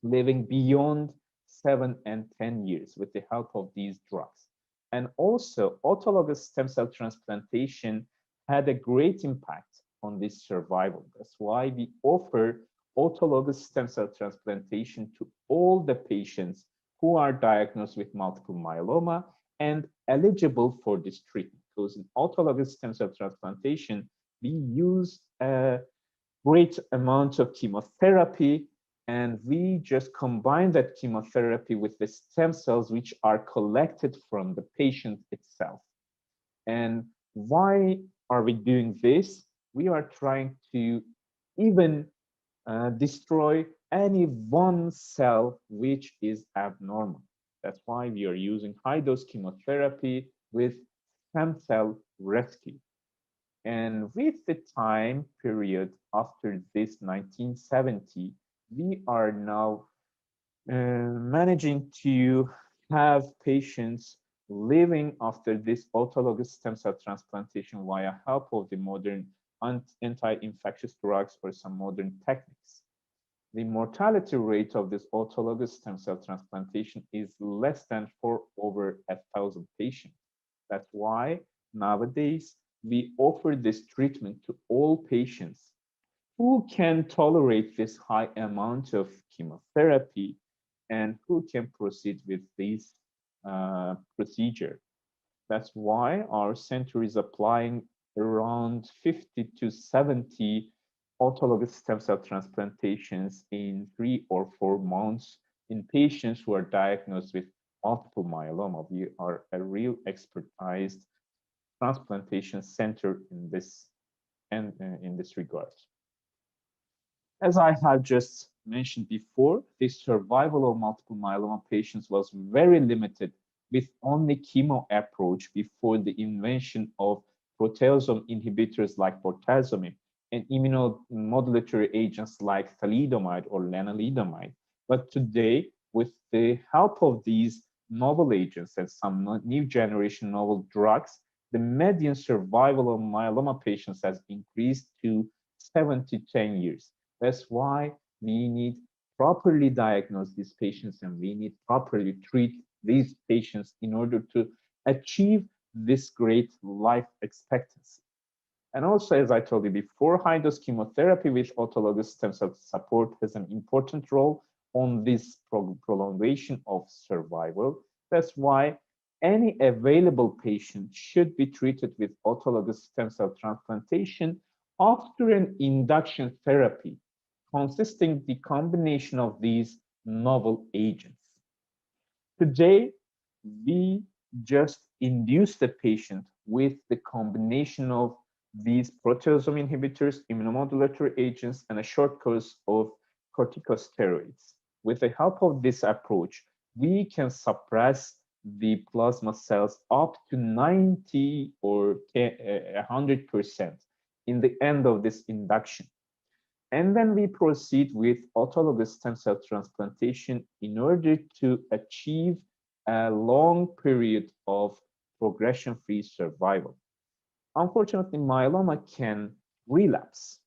Speaker 12: living beyond 7 and 10 years with the help of these drugs. And also, autologous stem cell transplantation had a great impact on this survival. That's why we offer autologous stem cell transplantation to all the patients who are diagnosed with multiple myeloma and eligible for this treatment. Because in autologous stem cell transplantation, we use a great amount of chemotherapy, and we just combine that chemotherapy with the stem cells which are collected from the patient itself. And why are we doing this? We are trying to even destroy any one cell which is abnormal. That's why we are using high-dose chemotherapy with stem cell rescue. And with the time period after this 1970, we are now managing to have patients living after this autologous stem cell transplantation via help of the modern anti-infectious drugs or some modern techniques. The mortality rate of this autologous stem cell transplantation is less than for over 1,000 patients. That's why nowadays we offer this treatment to all patients who can tolerate this high amount of chemotherapy and who can proceed with this procedure. That's why our center is applying around 50 to 70 autologous stem cell transplantations in 3 or 4 months in patients who are diagnosed with multiple myeloma. We are a real expertized transplantation center in this regard. As I have just mentioned before, the survival of multiple myeloma patients was very limited with only chemo approach before the invention of proteasome inhibitors like bortezomib and immunomodulatory agents like thalidomide or lenalidomide. But today, with the help of these novel agents and some new generation novel drugs, the median survival of myeloma patients has increased to 7 to 10 years. That's why we need properly diagnose these patients and we need properly treat these patients in order to achieve this great life expectancy. And also, as I told you before, high-dose chemotherapy with autologous stem cell support has an important role on this prolongation of survival. That's why any available patient should be treated with autologous stem cell transplantation after an induction therapy consisting the combination of these novel agents. Today, we just induce the patient with the combination of these proteasome inhibitors, immunomodulatory agents, and a short course of corticosteroids. With the help of this approach, we can suppress the plasma cells up to 90 or 100% in the end of this induction. And then we proceed with autologous stem cell transplantation in order to achieve a long period of progression-free survival. Unfortunately, myeloma can relapse,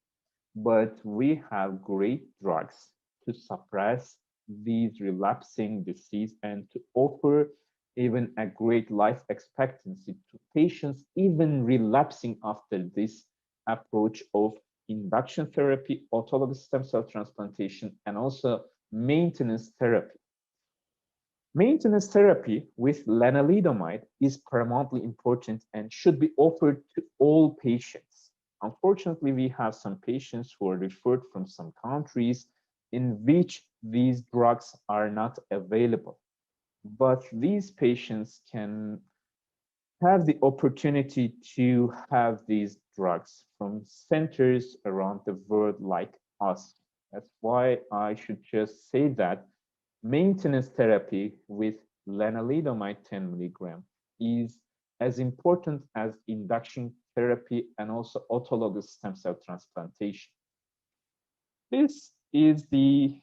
Speaker 12: but we have great drugs to suppress these relapsing disease and to offer even a great life expectancy to patients even relapsing after this approach of induction therapy, autologous stem cell transplantation, and also maintenance therapy. Maintenance therapy with lenalidomide is paramountly important and should be offered to all patients. Unfortunately, we have some patients who are referred from some countries in which these drugs are not available. But these patients can have the opportunity to have these drugs from centers around the world like us. That's why I should just say that maintenance therapy with lenalidomide 10 milligram is as important as induction therapy and also autologous stem cell transplantation. This is the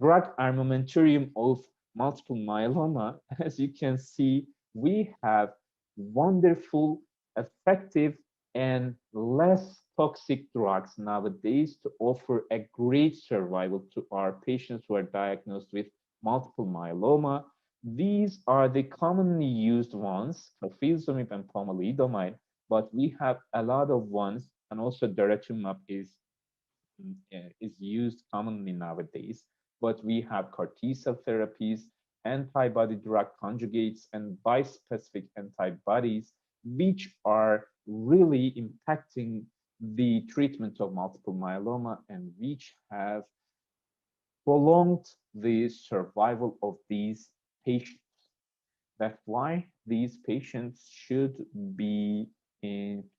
Speaker 12: drug armamentarium of multiple myeloma. As you can see, we have wonderful, effective, and less toxic drugs nowadays to offer a great survival to our patients who are diagnosed with multiple myeloma. These are the commonly used ones, carfilzomib and pomalidomide, but we have a lot of ones, and also daratumumab is used commonly nowadays, but we have CAR T-cell therapies, antibody drug conjugates, and bispecific antibodies, which are really impacting the treatment of multiple myeloma and which have prolonged the survival of these patients. That's why these patients should be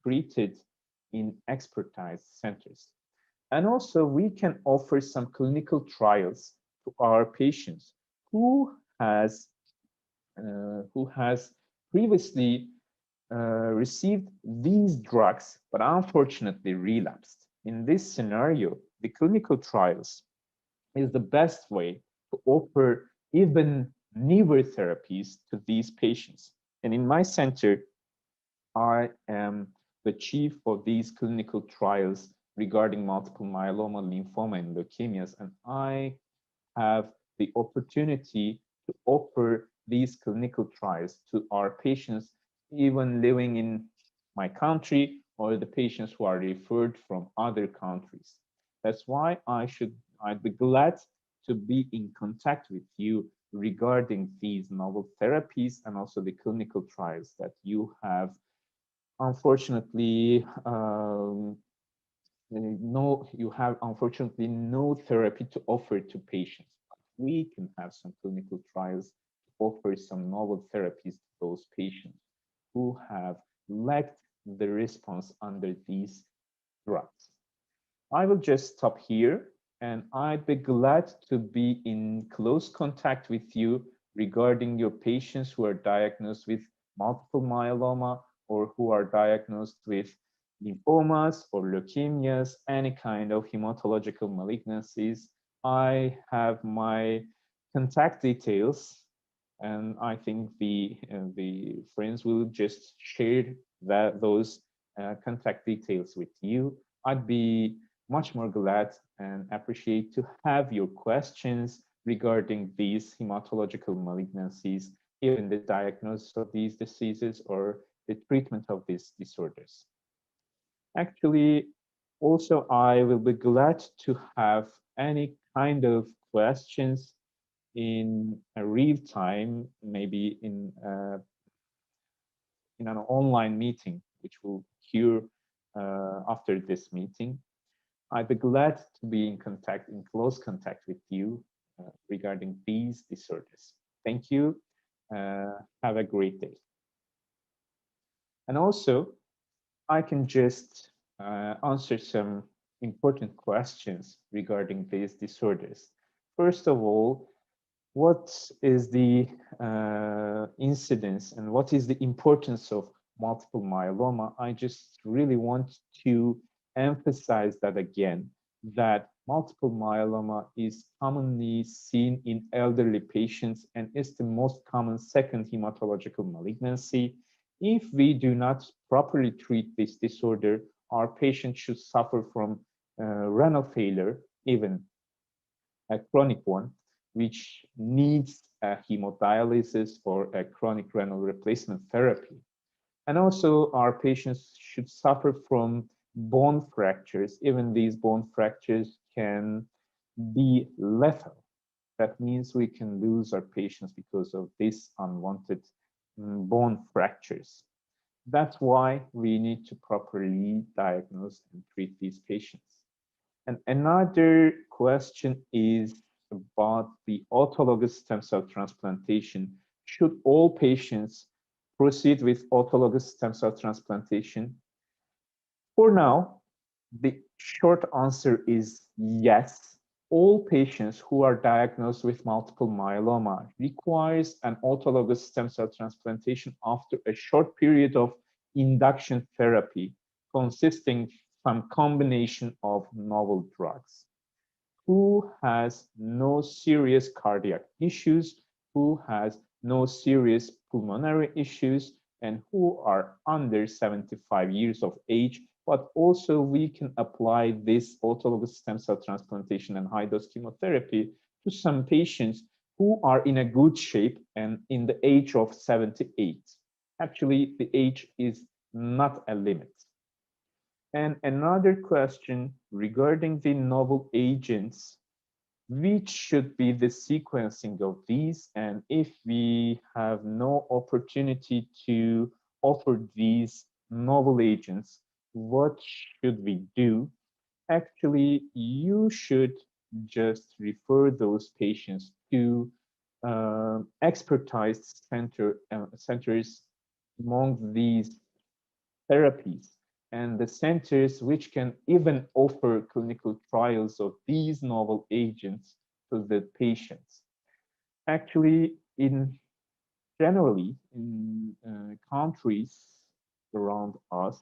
Speaker 12: treated in expertise centers. And also we can offer some clinical trials to our patients who has previously received these drugs, but unfortunately relapsed. In this scenario, the clinical trials is the best way to offer even newer therapies to these patients. And in my center, I am the chief of these clinical trials regarding multiple myeloma, lymphoma, and leukemias, and I have the opportunity to offer these clinical trials to our patients, even living in my country or the patients who are referred from other countries. That's why I'd be glad to be in contact with you regarding these novel therapies and also the clinical trials that you have. Unfortunately, you have unfortunately no therapy to offer to patients. We can have some clinical trials to offer some novel therapies to those patients who have lacked the response under these drugs. I will just stop here, and I'd be glad to be in close contact with you regarding your patients who are diagnosed with multiple myeloma or who are diagnosed with lymphomas or leukemias, any kind of hematological malignancies. I have my contact details, and I think the friends will just share those contact details with you. I'd be much more glad and appreciate to have your questions regarding these hematological malignancies, even the diagnosis of these diseases or the treatment of these disorders. Actually, also, I will be glad to have any kind of questions in a real time, maybe in an online meeting, which will occur after this meeting. I'd be glad to be in close contact with you regarding these disorders. Thank you. Have a great day. And also, I can just answer some important questions regarding these disorders. First of all, what is the incidence and what is the importance of multiple myeloma? I just really want to emphasize that again, that multiple myeloma is commonly seen in elderly patients and is the most common second hematological malignancy. If we do not properly treat this disorder, our patients should suffer from renal failure, even a chronic one, which needs a hemodialysis or a chronic renal replacement therapy. And also our patients should suffer from bone fractures. Even these bone fractures can be lethal. That means we can lose our patients because of this unwanted bone fractures. That's why we need to properly diagnose and treat these patients. And another question is about the autologous stem cell transplantation. Should all patients proceed with autologous stem cell transplantation? For now, the short answer is yes. All patients who are diagnosed with multiple myeloma requires an autologous stem cell transplantation after a short period of induction therapy consisting some combination of novel drugs. Who has no serious cardiac issues, who has no serious pulmonary issues, and who are under 75 years of age, but also we can apply this autologous stem cell transplantation and high-dose chemotherapy to some patients who are in a good shape and in the age of 78. Actually, the age is not a limit. And another question regarding the novel agents, which should be the sequencing of these, and if we have no opportunity to offer these novel agents, what should we do? Actually, you should just refer those patients to expertise centers among these therapies and the centers which can even offer clinical trials of these novel agents to the patients. Actually, generally in countries around us,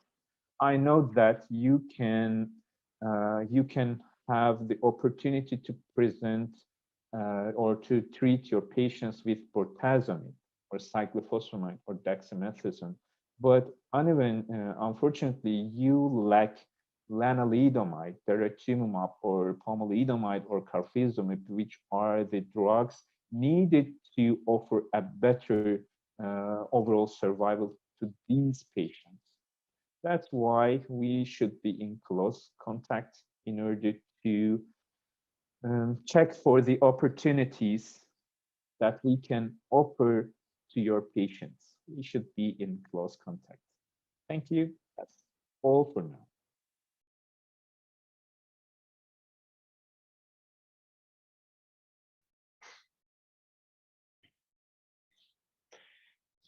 Speaker 12: I know that you can have the opportunity to present or to treat your patients with bortezomib or cyclophosphamide or dexamethasone. But unfortunately, you lack lenalidomide, daratumumab, or pomalidomide, or carfilzomib, which are the drugs needed to offer a better overall survival to these patients. That's why we should be in close contact in order to check for the opportunities that we can offer to your patients. We should be in close contact. Thank you. That's all for now.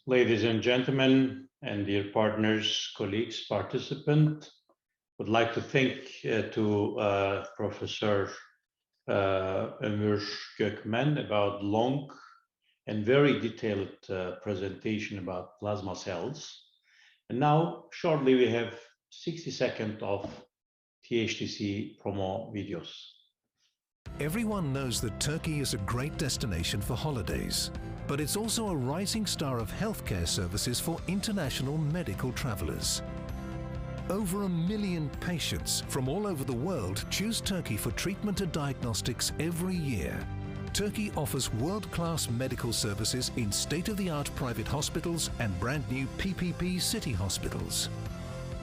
Speaker 1: Ladies and gentlemen, and dear partners, colleagues, participants, would like to thank Professor Ömür Gökmen about long and very detailed presentation about plasma cells. And now, shortly, we have 60 seconds of THTC promo videos.
Speaker 8: Everyone knows that Turkey is a great destination for holidays, but it's also a rising star of healthcare services for international medical travelers. Over 1 million patients from all over the world choose Turkey for treatment and diagnostics every year. Turkey offers world-class medical services in state-of-the-art private hospitals and brand-new PPP city hospitals.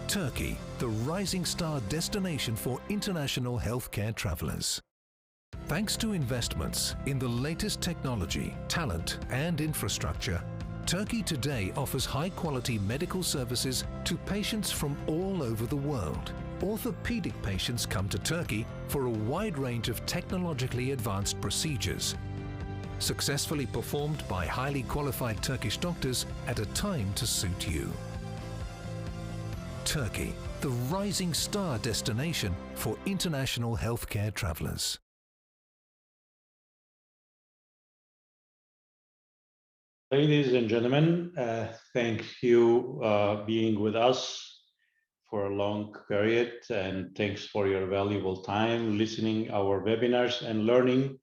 Speaker 8: Turkey, the rising star destination for international healthcare travelers. Thanks to investments in the latest technology, talent, and infrastructure, Turkey today offers high-quality medical services to patients from all over the world. Orthopedic patients come to Turkey for a wide range of technologically advanced procedures, successfully performed by highly qualified Turkish doctors at a time to suit you. Turkey, the rising star destination for international healthcare travelers.
Speaker 1: Ladies and gentlemen, thank you being with us for a long period, and thanks for your valuable time listening our webinars and learning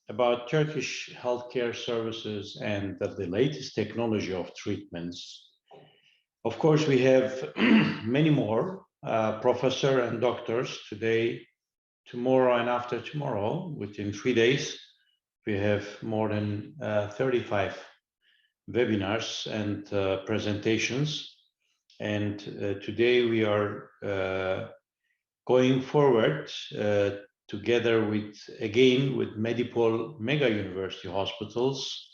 Speaker 1: about Turkish healthcare services and the latest technology of treatments. Of course, we have many more professors and doctors today, tomorrow, and after tomorrow. Within 3 days, we have more than 35 webinars and presentations. And today we are going forward together with, again, with Medipol Mega University Hospitals,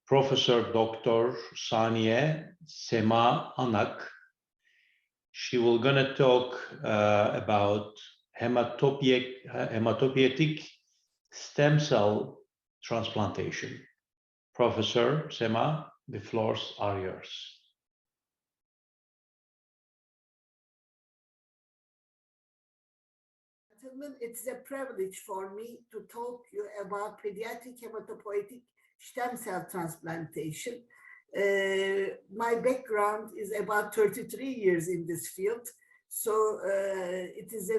Speaker 1: Professor Dr. Saniye Sema Anak. She will gonna talk about hematopoietic stem cell transplantation. Professor Sema, the floors are yours.
Speaker 13: Gentlemen, it's a privilege for me to talk to you about pediatric hematopoietic stem cell transplantation. My background is about 33 years in this field, so it is a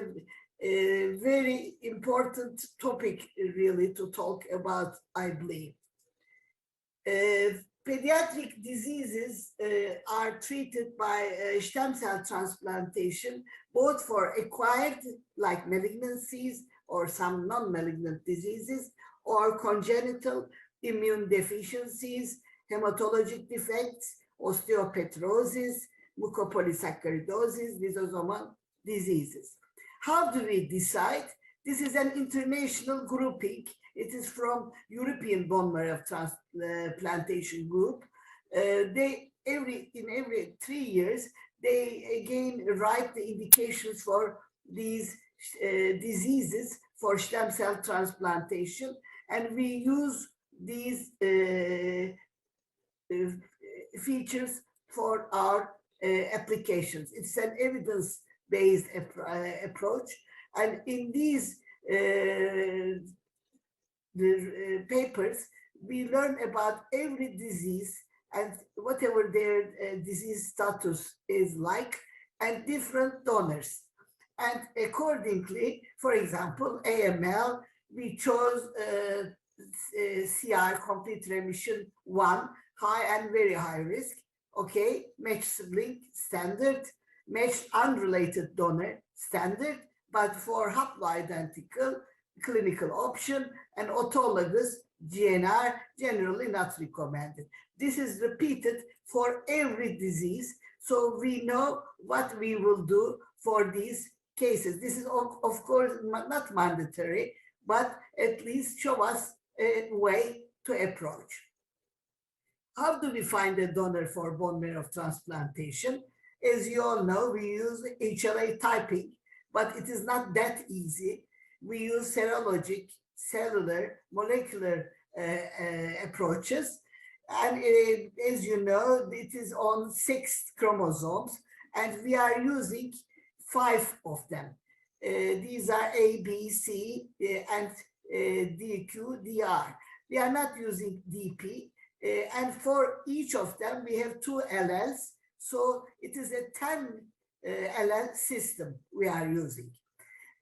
Speaker 13: very important topic really to talk about, I believe. Pediatric diseases are treated by stem cell transplantation, both for acquired, like malignancies or some non-malignant diseases, or congenital immune deficiencies, hematologic defects, osteopetrosis, mucopolysaccharidosis, lysosomal diseases. How do we decide? This is an international grouping. It is from European Bone Marrow Transplantation Group. In every 3 years, they again write the indications for these diseases for stem cell transplantation, and we use these features for our applications. It's an evidence-based approach, and in these papers, we learn about every disease and whatever their disease status is like, and different donors. And accordingly, for example, AML, we chose CR, complete remission 1, high and very high risk. Okay, matched sibling, standard, matched unrelated donor, standard, but for haploidentical, clinical option, and autologous GNR, generally not recommended. This is repeated for every disease, so we know what we will do for these cases. This is, of course, not mandatory, but at least show us a way to approach. How do we find a donor for bone marrow transplantation? As you all know, we use HLA typing, but it is not that easy. We use serologic, cellular, molecular approaches. And as you know, it is on 6 chromosomes, and we are using 5 of them. These are A, B, C, and D, Q, DR. We are not using DP. And for each of them, we have 2 alleles. So it is a 10 allele system we are using.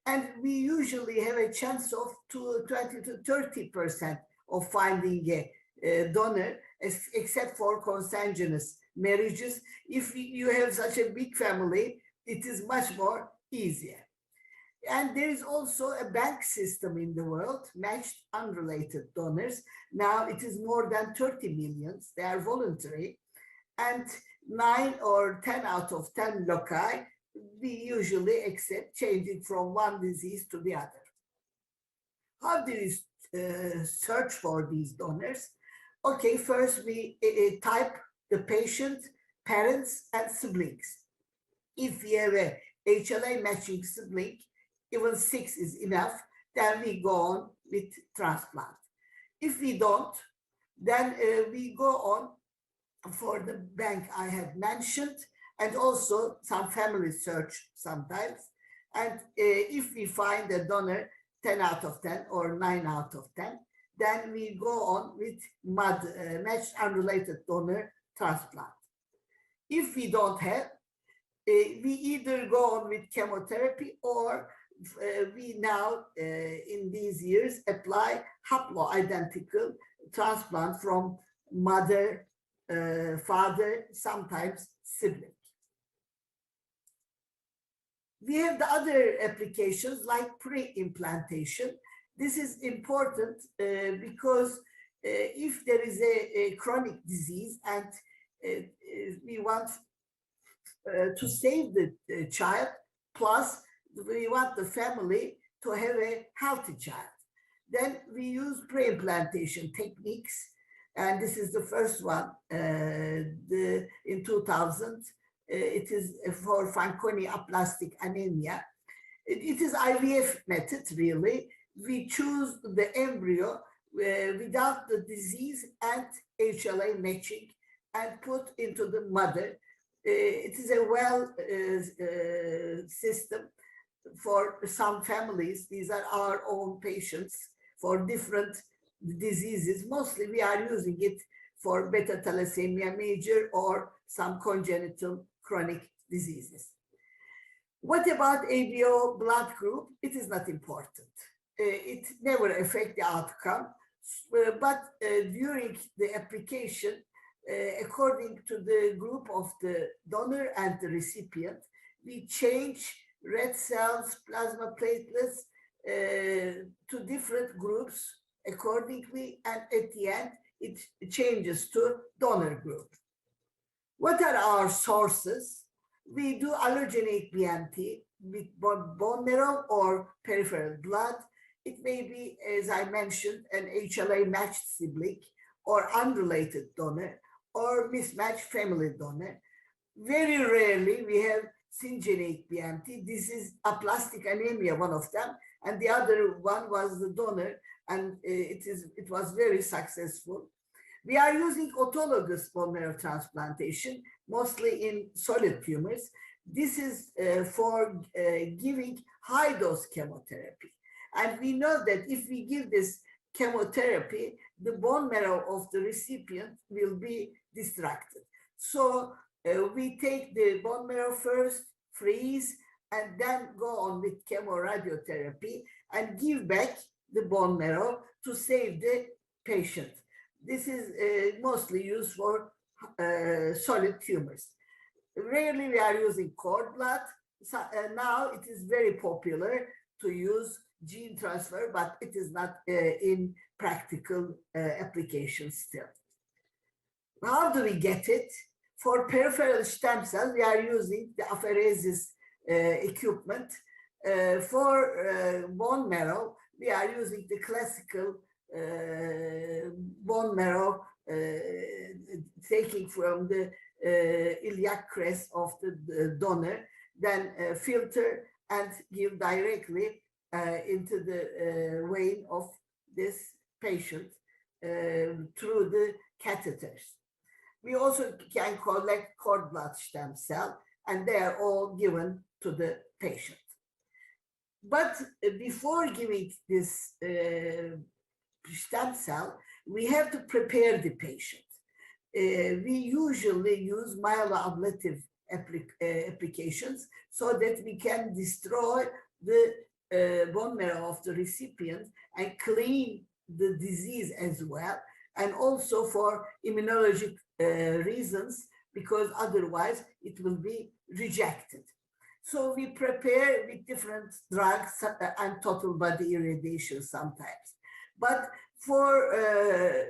Speaker 13: And we usually have a chance of 20 to 30% of finding a donor, except for consanguineous marriages. If you have such a big family, it is much more easier. And there is also a bank system in the world, matched unrelated donors. Now it is more than 30 million. They are voluntary. And 9 or 10 out of 10 loci, we usually accept changing from one disease to the other. How do we search for these donors? Okay, first we type the patient, parents, and siblings. If we have a HLA matching sibling, even 6 is enough, then we go on with transplant. If we don't, then we go on for the bank I had mentioned, and also some family search sometimes. And if we find a donor 10 out of 10 or 9 out of 10, then we go on with matched unrelated donor transplant. If we don't have, we either go on with chemotherapy, or we now, in these years, apply haploidentical transplant from mother, father, sometimes sibling. We have the other applications like pre-implantation. This is important because if there is a chronic disease and we want to save the child, plus we want the family to have a healthy child. Then we use pre-implantation techniques, and this is the first one in 2000. It is for Fanconi aplastic anemia. It is IVF method, really. We choose the embryo without the disease and HLA matching and put into the mother. It is a well system for some families. These are our own patients for different diseases. Mostly we are using it for beta thalassemia major or some congenital chronic diseases. What about ABO blood group? It is not important. It never affects the outcome, but during the application, according to the group of the donor and the recipient, we change red cells, plasma platelets to different groups accordingly, and at the end, it changes to donor group. What are our sources? We do allogeneic BMT with bone marrow or peripheral blood. It may be, as I mentioned, an HLA matched sibling or unrelated donor or mismatched family donor. Very rarely we have syngeneic BMT. This is aplastic anemia, one of them, and the other one was the donor, and it was very successful. We are using autologous bone marrow transplantation, mostly in solid tumors. This is for giving high-dose chemotherapy. And we know that if we give this chemotherapy, the bone marrow of the recipient will be distracted. So we take the bone marrow first, freeze, and then go on with chemoradiotherapy and give back the bone marrow to save the patient. This is mostly used for solid tumors. Rarely we are using cord blood. So, now it is very popular to use gene transfer, but it is not in practical application still. How do we get it? For peripheral stem cells, we are using the apheresis equipment. For bone marrow, we are using the classical bone marrow taking from the iliac crest of the donor, then filter and give directly into the vein of this patient through the catheters. We also can collect cord blood stem cell, and they are all given to the patient. But before giving this stem cell, we have to prepare the patient. We usually use myeloablative applications so that we can destroy the bone marrow of the recipient and clean the disease as well, and also for immunologic reasons, because otherwise it will be rejected. So we prepare with different drugs and total body irradiation sometimes. But for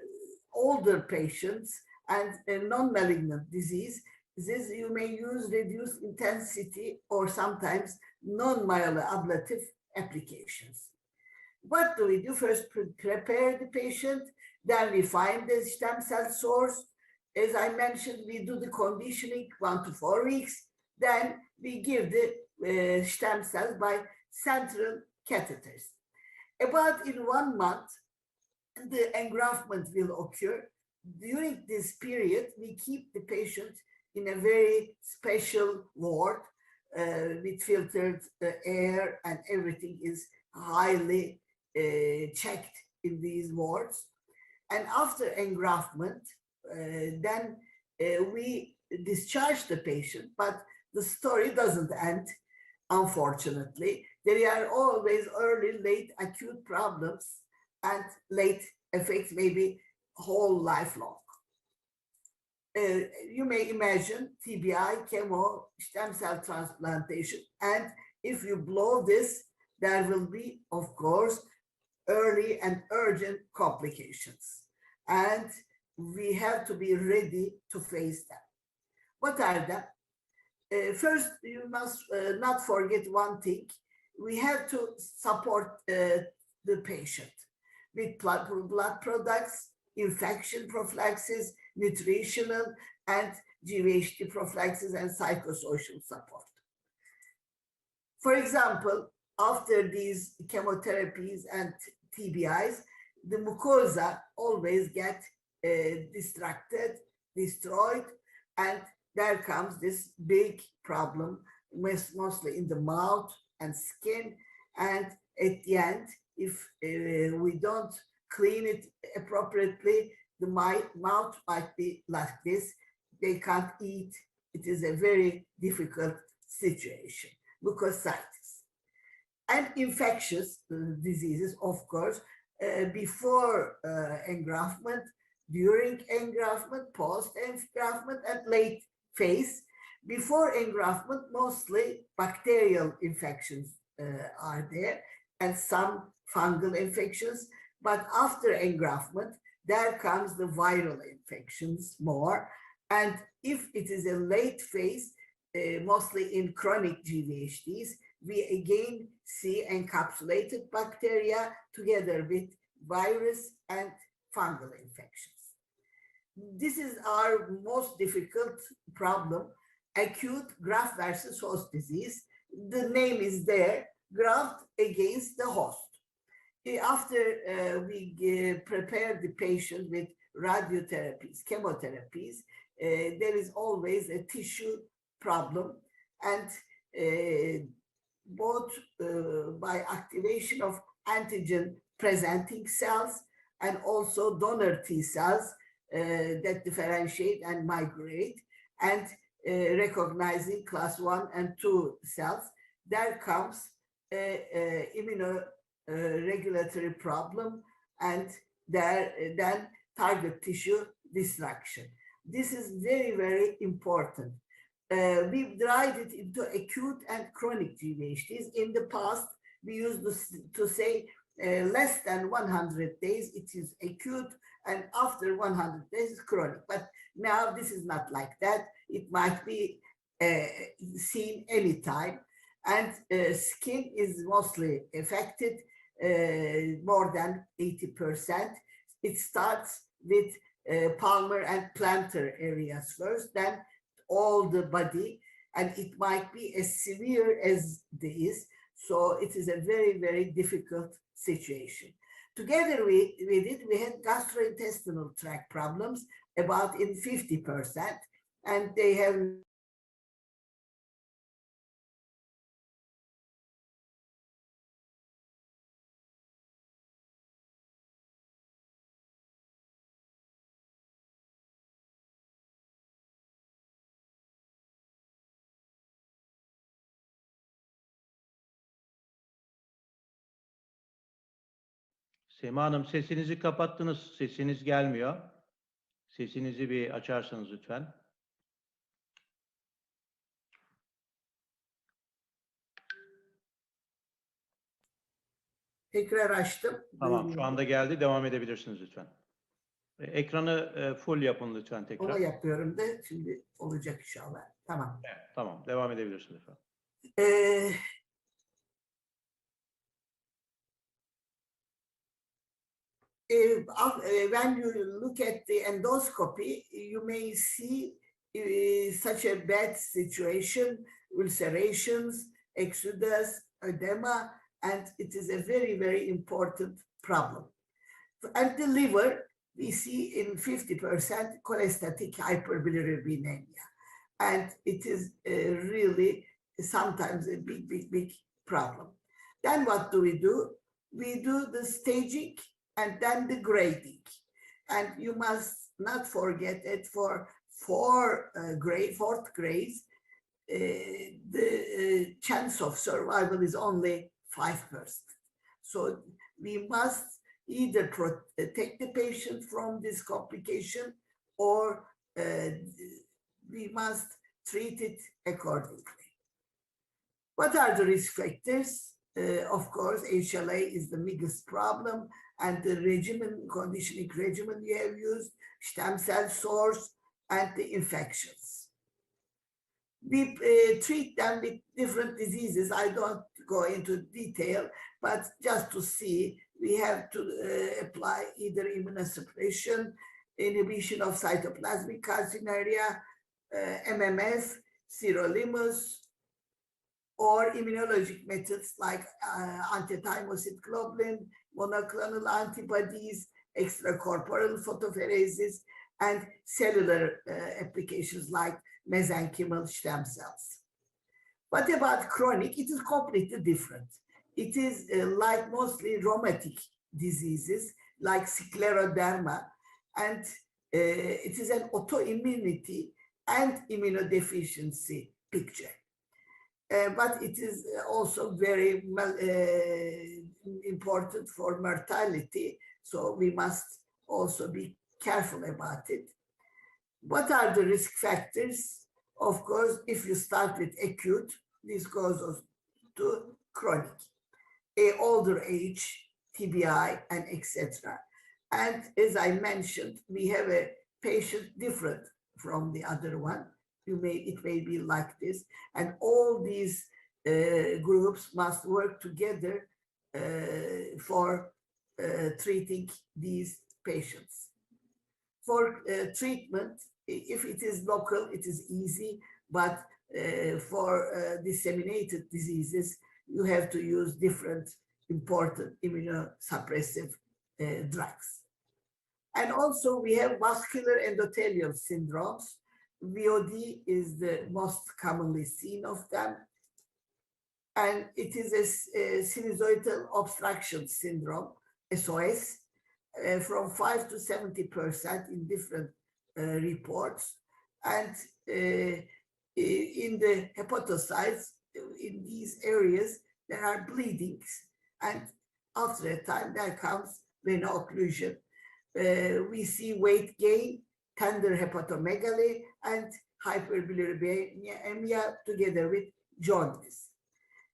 Speaker 13: older patients and non-malignant disease, you may use reduced intensity or sometimes non-myeloablative applications. What do we do? First, prepare the patient, then we find the stem cell source. As I mentioned, we do the conditioning 1 to 4 weeks, then we give the stem cells by central catheters. About in 1 month, the engraftment will occur. During this period, we keep the patient in a very special ward with filtered air, and everything is highly checked in these wards. And after engraftment, then we discharge the patient, but the story doesn't end, unfortunately. There are always early, late, acute problems, and late effects, maybe whole lifelong. You may imagine TBI, chemo, stem cell transplantation, and if you blow this, there will be, of course, early and urgent complications. And we have to be ready to face them. What are them? First, you must not forget one thing. we have to support the patient with blood products, infection prophylaxis, nutritional and GVHD prophylaxis, and psychosocial support. For example, after these chemotherapies and TBIs, the mucosa always get distracted, destroyed, and there comes this big problem, mostly in the mouth and skin. And at the end, if we don't clean it appropriately, the mouth might be like this. They can't eat. It is a very difficult situation. Mucositis. And infectious diseases, of course, before engraftment, during engraftment, post-engraftment, and late phase. Before engraftment, mostly bacterial infections are there and some fungal infections. But after engraftment, there comes the viral infections more. And if it is a late phase, mostly in chronic GVHDs, we again see encapsulated bacteria together with virus and fungal infections. This is our most difficult problem, acute graft versus host disease. The name is there, graft against the host. After we prepare the patient with radiotherapies, chemotherapies, there is always a tissue problem, and both by activation of antigen presenting cells and also donor T cells that differentiate and migrate, and recognizing class 1 and 2 cells, there comes immunoregulatory problem, and then target tissue destruction. This is very, very important. We've divided it into acute and chronic GVHDs. In the past, we used to say less than 100 days, it is acute, and after 100 days, it's chronic. But now this is not like that. It might be seen anytime. And skin is mostly affected, more than 80%. It starts with palmar and plantar areas first, then all the body, and it might be as severe as this. So it is a very, very difficult situation. Together with it, we had gastrointestinal tract problems about in 50%, and they have
Speaker 1: Sema Hanım, sesinizi kapattınız. Sesiniz gelmiyor. Sesinizi bir açarsanız lütfen.
Speaker 13: tekrar açtım.
Speaker 1: Tamam, şu anda geldi. Devam edebilirsiniz lütfen. Ekranı full yapın lütfen tekrar.
Speaker 13: Onu yapıyorum da şimdi olacak inşallah. Tamam.
Speaker 1: Evet, tamam, devam edebilirsiniz lütfen. When you look at the endoscopy, you may see such a bad situation, ulcerations, exudus, edema, and it is a very, very important problem. And the liver, we see in 50% cholestatic hyperbilirubinemia. And it is really sometimes a big, big, big problem. Then what do? We do the staging and then the grading. And you must not forget that for fourth grades, the chance of survival is only 5%. So we must either protect the patient from this complication, or we must treat it accordingly. What are the risk factors? Of course, HLA is the biggest problem, and the regimen, conditioning regimen we have used, stem cell source, and the infections.
Speaker 13: We treat them with different diseases. I don't go into detail, but just to see, we have to apply either immunosuppression, inhibition of cytoplasmic calcinuria, MMF, sirolimus, or immunologic methods like anti-thymocyte globulin, monoclonal antibodies, extracorporeal photopheresis, and cellular applications like mesenchymal stem cells. What about chronic? It is completely different. It is like mostly rheumatic diseases like scleroderma, and it is an autoimmunity and immunodeficiency picture. But it is also very important for mortality, so we must also be careful about it. What are the risk factors? Of course, if you start with acute, this goes to chronic, older age, TBI, and etc. And as I mentioned, we have a patient different from the other one. It may be like this, and all these groups must work together for treating these patients. For treatment, if it is local, it is easy, but for disseminated diseases, you have to use different important immunosuppressive drugs. And also we have vascular endothelial syndromes. VOD is the most commonly seen of them. And it is a sinusoidal obstruction syndrome, SOS, from 5 to 70% in different reports. And in the hepatocytes, in these areas, there are bleedings. And after a time, there comes veno-occlusion. We see weight gain, tender hepatomegaly, and hyperbilirubinemia together with jaundice.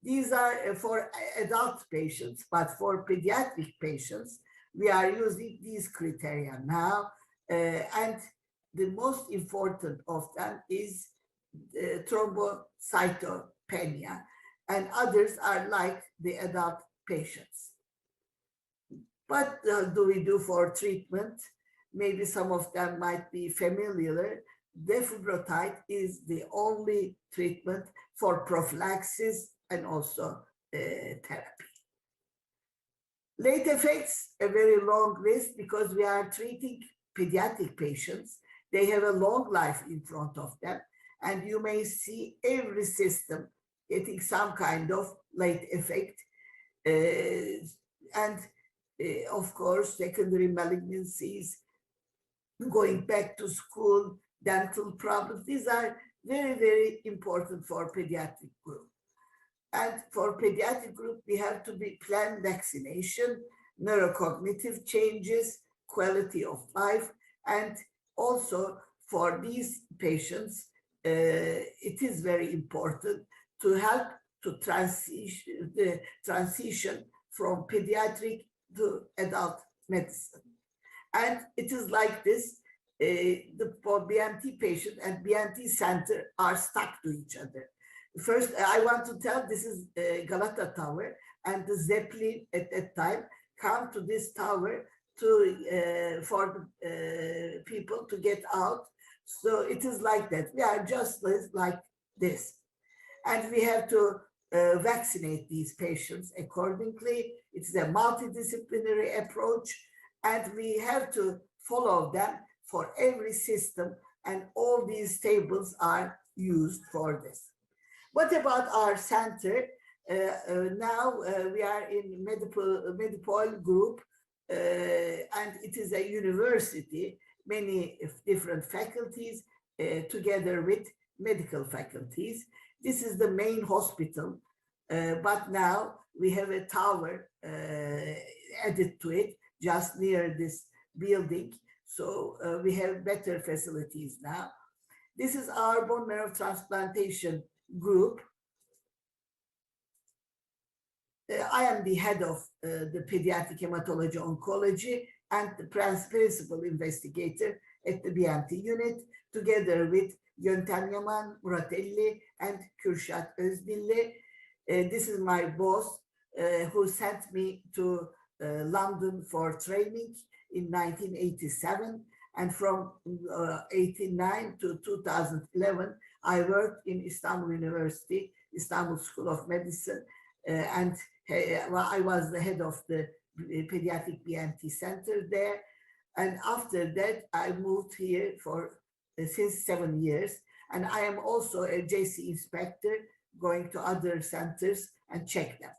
Speaker 13: These are for adult patients, but for pediatric patients, we are using these criteria now. And the most important of them is thrombocytopenia, and others are like the adult patients. What do we do for treatment? Maybe some of them might be familiar. Defibrotide is the only treatment for prophylaxis and also therapy. Late effects, a very long list because we are treating pediatric patients. They have a long life in front of them, and you may see every system getting some kind of late effect. And of course, secondary malignancies, going back to school, dental problems. These are very, very important for pediatric group. And for pediatric group, we have to plan vaccination, neurocognitive changes, quality of life, and also for these patients, it is very important to help to transition from pediatric to adult medicine. And it is like this, for BMT patient and BMT center are stuck to each other. First, I want to tell this is Galata Tower, and the Zeppelin at that time come to this tower to for people to get out. So it is like that. We are just like this. And we have to vaccinate these patients accordingly. It's a multidisciplinary approach, and we have to follow them for every system, and all these tables are used for this. What about our center? Now we are in Medipol group, and it is a university, many different faculties together with medical faculties. This is the main hospital, but now we have a tower added to it just near this building. So we have better facilities now. This is our bone marrow transplantation group. I am the head of the pediatric hematology oncology and the principal investigator at the BMT unit, together with Yöntem Yaman, Murat Elli, and Kürşat Özdilli. This is my boss who sent me to London for training in 1987. And from 89 to 2011, I worked in Istanbul University, Istanbul School of Medicine, and I was the head of the pediatric BMT center there. And after that, I moved here for since 7 years. And I am also a JC inspector, going to other centers and check them.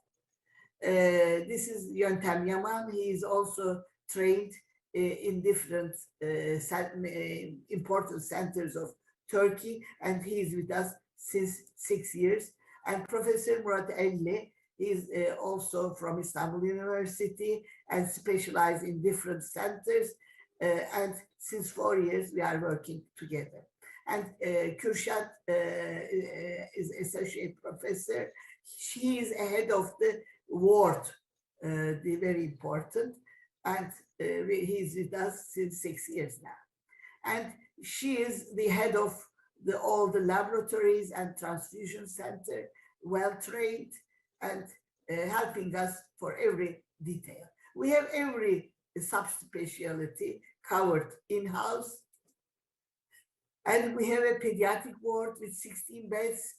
Speaker 13: This is Yöntem Yaman. He is also trained in different important centers of Turkey, and he is with us since 6 years. And Professor Murat Elli is also from Istanbul University and specialized in different centers. And since 4 years, we are working together. And Kürşat is associate professor. She is head of the ward, very important. And he's with us since 6 years now. And she is the head of all the laboratories and transfusion center, well-trained and helping us for every detail. We have every subspecialty covered in-house. And we have a pediatric ward with 16 beds,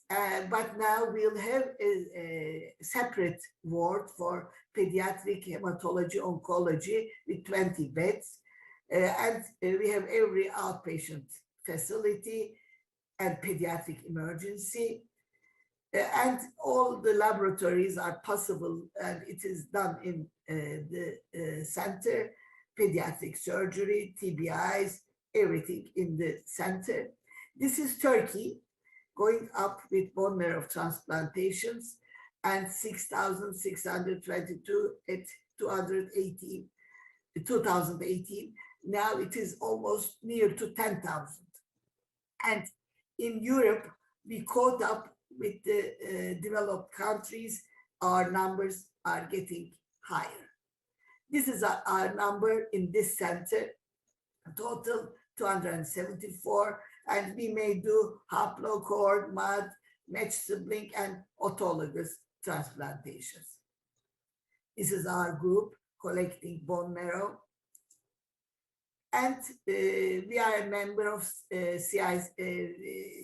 Speaker 13: but now we'll have a separate ward for pediatric hematology oncology with 20 beds. And we have every outpatient facility and pediatric emergency. And all the laboratories are possible, and it is done in the center, pediatric surgery, TBIs, everything in the center. This is Turkey, going up with bone marrow transplantations, and 6,622 at 2018. Now it is almost near to 10,000. And in Europe, we caught up with the developed countries. Our numbers are getting higher. This is our number in this center, total 274, and we may do haplocord, MAD, matched sibling, and autologous transplantations. This is our group collecting bone marrow. And we are a member of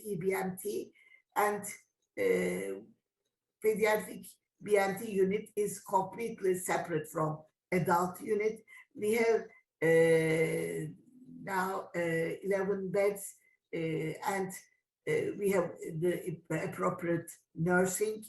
Speaker 13: EBMT, and pediatric BMT unit is completely separate from adult unit. We have now 11 beds, and we have the appropriate nursing,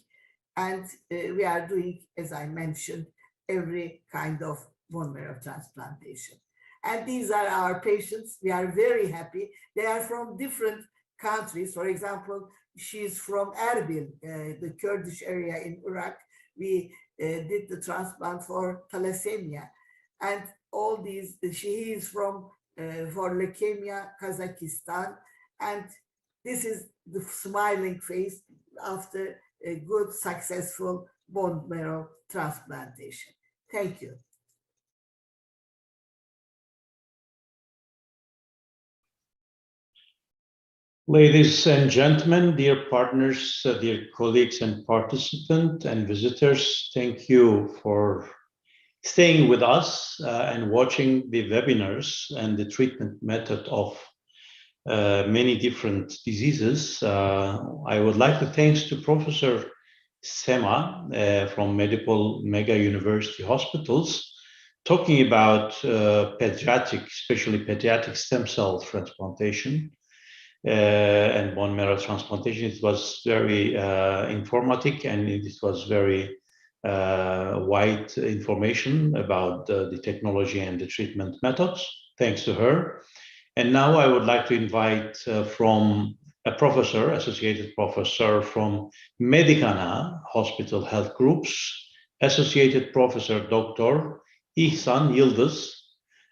Speaker 13: and we are doing, as I mentioned, every kind of bone marrow transplantation. And these are our patients. We are very happy. They are from different countries. For example, she's from Erbil, the Kurdish area in Iraq. We did the transplant for thalassemia. And all these, she is from, for leukemia, Kazakhstan. And this is the smiling face after a good, successful bone marrow transplantation. Thank you.
Speaker 1: Ladies and gentlemen, dear partners, dear colleagues and participants and visitors, thank you for staying with us and watching the webinars and the treatment method of many different diseases. I would like to thank to Professor Sema from Medical Mega University Hospitals, talking about pediatric, especially pediatric stem cell transplantation. And bone marrow transplantation. It was very informative, and it was very wide information about the technology and the treatment methods, thanks to her. And now I would like to invite from a professor, associated professor from Medicana Hospital Health Groups, Associated Professor Dr. İhsan Yıldız.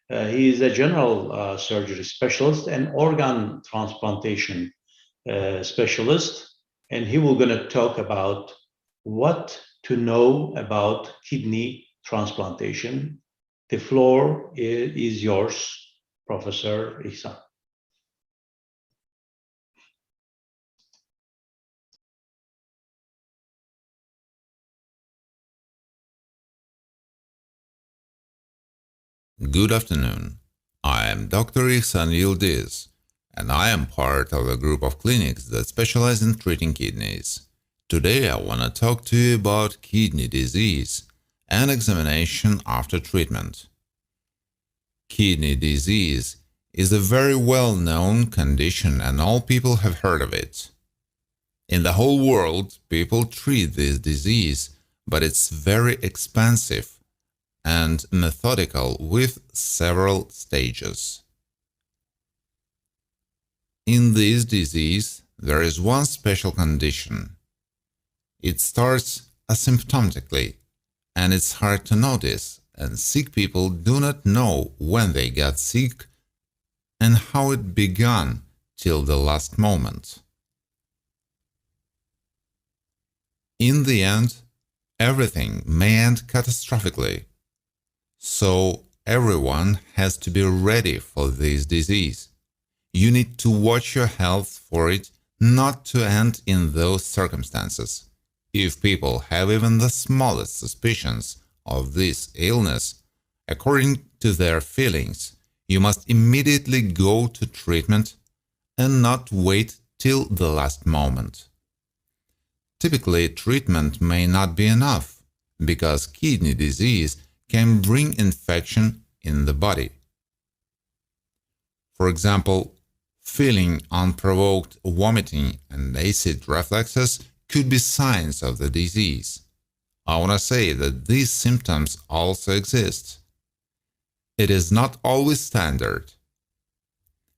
Speaker 1: He is a general surgery specialist and organ transplantation specialist, and he will going to talk about what to know about kidney transplantation. The floor is yours, Professor İhsan.
Speaker 4: Good afternoon. I am Dr. Ihsan Yildiz, and I am part of a group of clinics that specialize in treating kidneys. Today I want to talk to you about kidney disease and examination after treatment. Kidney disease is a very well-known condition and all people have heard of it. In the whole world, people treat this disease, but it's very expensive and methodical with several stages. In this disease, there is one special condition. It starts asymptomatically, and it's hard to notice, and sick people do not know when they got sick and how it began till the last moment. In the end, everything may end catastrophically. So everyone has to be ready for this disease. You need to watch your health for it not to end in those circumstances. If people have even the smallest suspicions of this illness, according to their feelings, you must immediately go to treatment and not wait till the last moment. Typically, treatment may not be enough because kidney disease can bring infection in the body. For example, feeling unprovoked vomiting and acid reflexes could be signs of the disease. I want to say that these symptoms also exist. It is not always standard.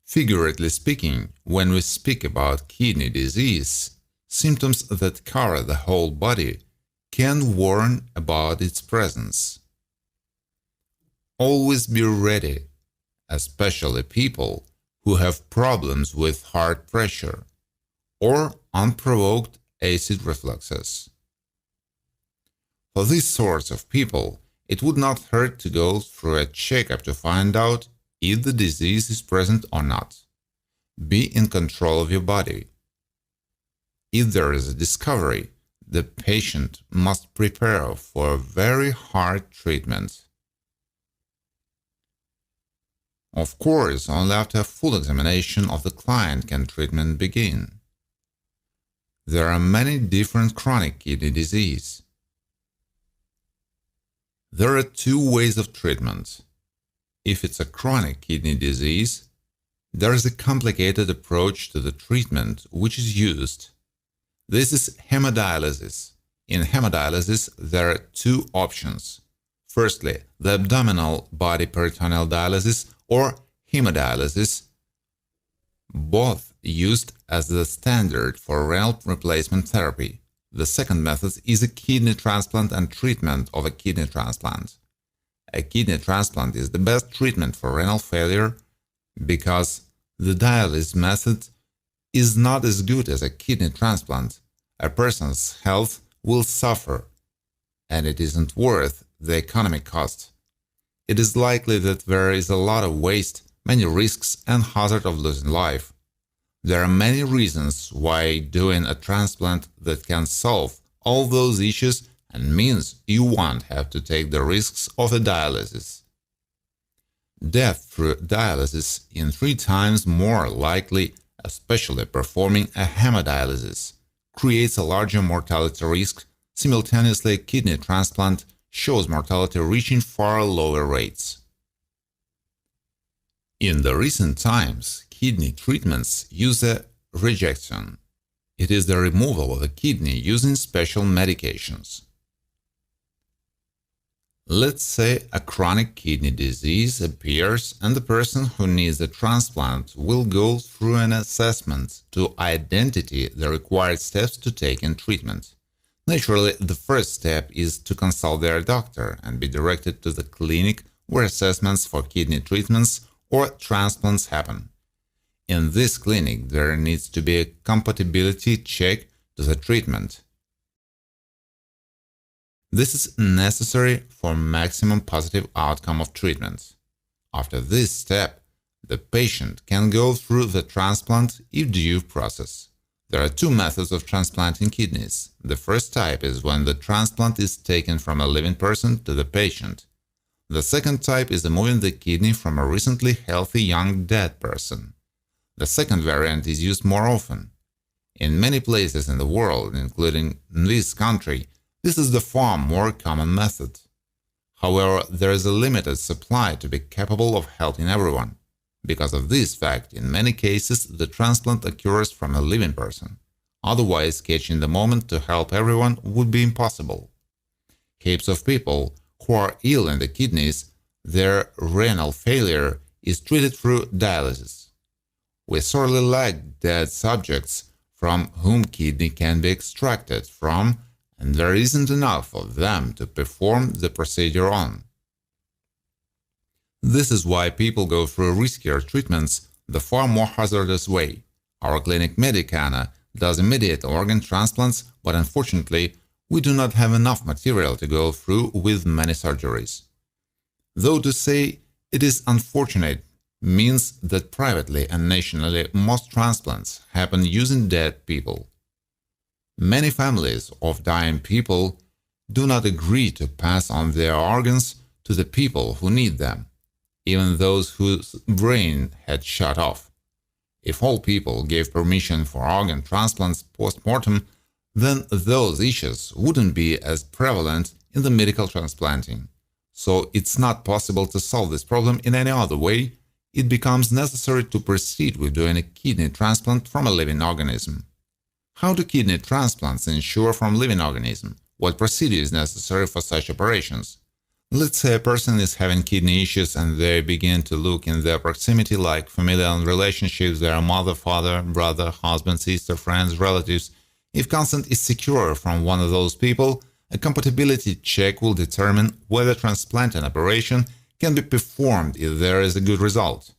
Speaker 4: Figuratively speaking, when we speak about kidney disease, symptoms that cover the whole body can warn about its presence. Always be ready, especially people who have problems with heart pressure or unprovoked acid reflexes. For these sorts of people, it would not hurt to go through a checkup to find out if the disease is present or not. Be in control of your body. If there is a discovery, the patient must prepare for a very hard treatment. Of course, only after a full examination of the client can treatment begin. There are many different chronic kidney disease. There are two ways of treatment. If it's a chronic kidney disease, there is a complicated approach to the treatment which is used. This is hemodialysis. In hemodialysis, there are two options. Firstly, the abdominal body peritoneal dialysis or hemodialysis, both used as the standard for renal replacement therapy. The second method is a kidney transplant and treatment of a kidney transplant. A kidney transplant is the best treatment for renal failure because the dialysis method is not as good as a kidney transplant. A person's health will suffer, and it isn't worth the economic cost. It is likely that there is a lot of waste, many risks, and hazard of losing life. There are many reasons why doing a transplant that can solve all those issues and means you won't have to take the risks of a dialysis. Death through dialysis is 3 times more likely, especially performing a hemodialysis, creates a larger mortality risk. Simultaneously, a kidney transplant shows mortality reaching far lower rates. In the recent times, kidney treatments use a rejection. It is the removal of the kidney using special medications. Let's say a chronic kidney disease appears and the person who needs a transplant will go through an assessment to identify the required steps to take in treatment. Naturally, the first step is to consult their doctor and be directed to the clinic where assessments for kidney treatments or transplants happen. In this clinic, there needs to be a compatibility check to the treatment. This is necessary for maximum positive outcome of treatment. After this step, the patient can go through the transplant if due process. There are 2 methods of transplanting kidneys. The first type is when the transplant is taken from a living person to the patient. The second type is removing the kidney from a recently healthy young dead person. The second variant is used more often. In many places in the world, including in this country, this is the far more common method. However, there is a limited supply to be capable of helping everyone. Because of this fact, in many cases, the transplant occurs from a living person. Otherwise, catching the moment to help everyone would be impossible. Heaps of people who are ill in the kidneys, their renal failure is treated through dialysis. We sorely lack dead subjects from whom kidney can be extracted from, and there isn't enough of them to perform the procedure on. This is why people go through riskier treatments the far more hazardous way. Our clinic Medicana does immediate organ transplants, but unfortunately, we do not have enough material to go through with many surgeries. Though to say it is unfortunate means that privately and nationally most transplants happen using dead people. Many families of dying people do not agree to pass on their organs to the people who need them, even those whose brain had shut off. If all people gave permission for organ transplants post-mortem, then those issues wouldn't be as prevalent in the medical transplanting. So it's not possible to solve this problem in any other way. It becomes necessary to proceed with doing a kidney transplant from a living organism. How do kidney transplants ensure from living organism? What procedure is necessary for such operations? Let's say a person is having kidney issues and they begin to look in their proximity like familial relationships, their mother, father, brother, husband, sister, friends, relatives. If consent is secure from one of those people, a compatibility check will determine whether transplanting operation can be performed if there is a good result.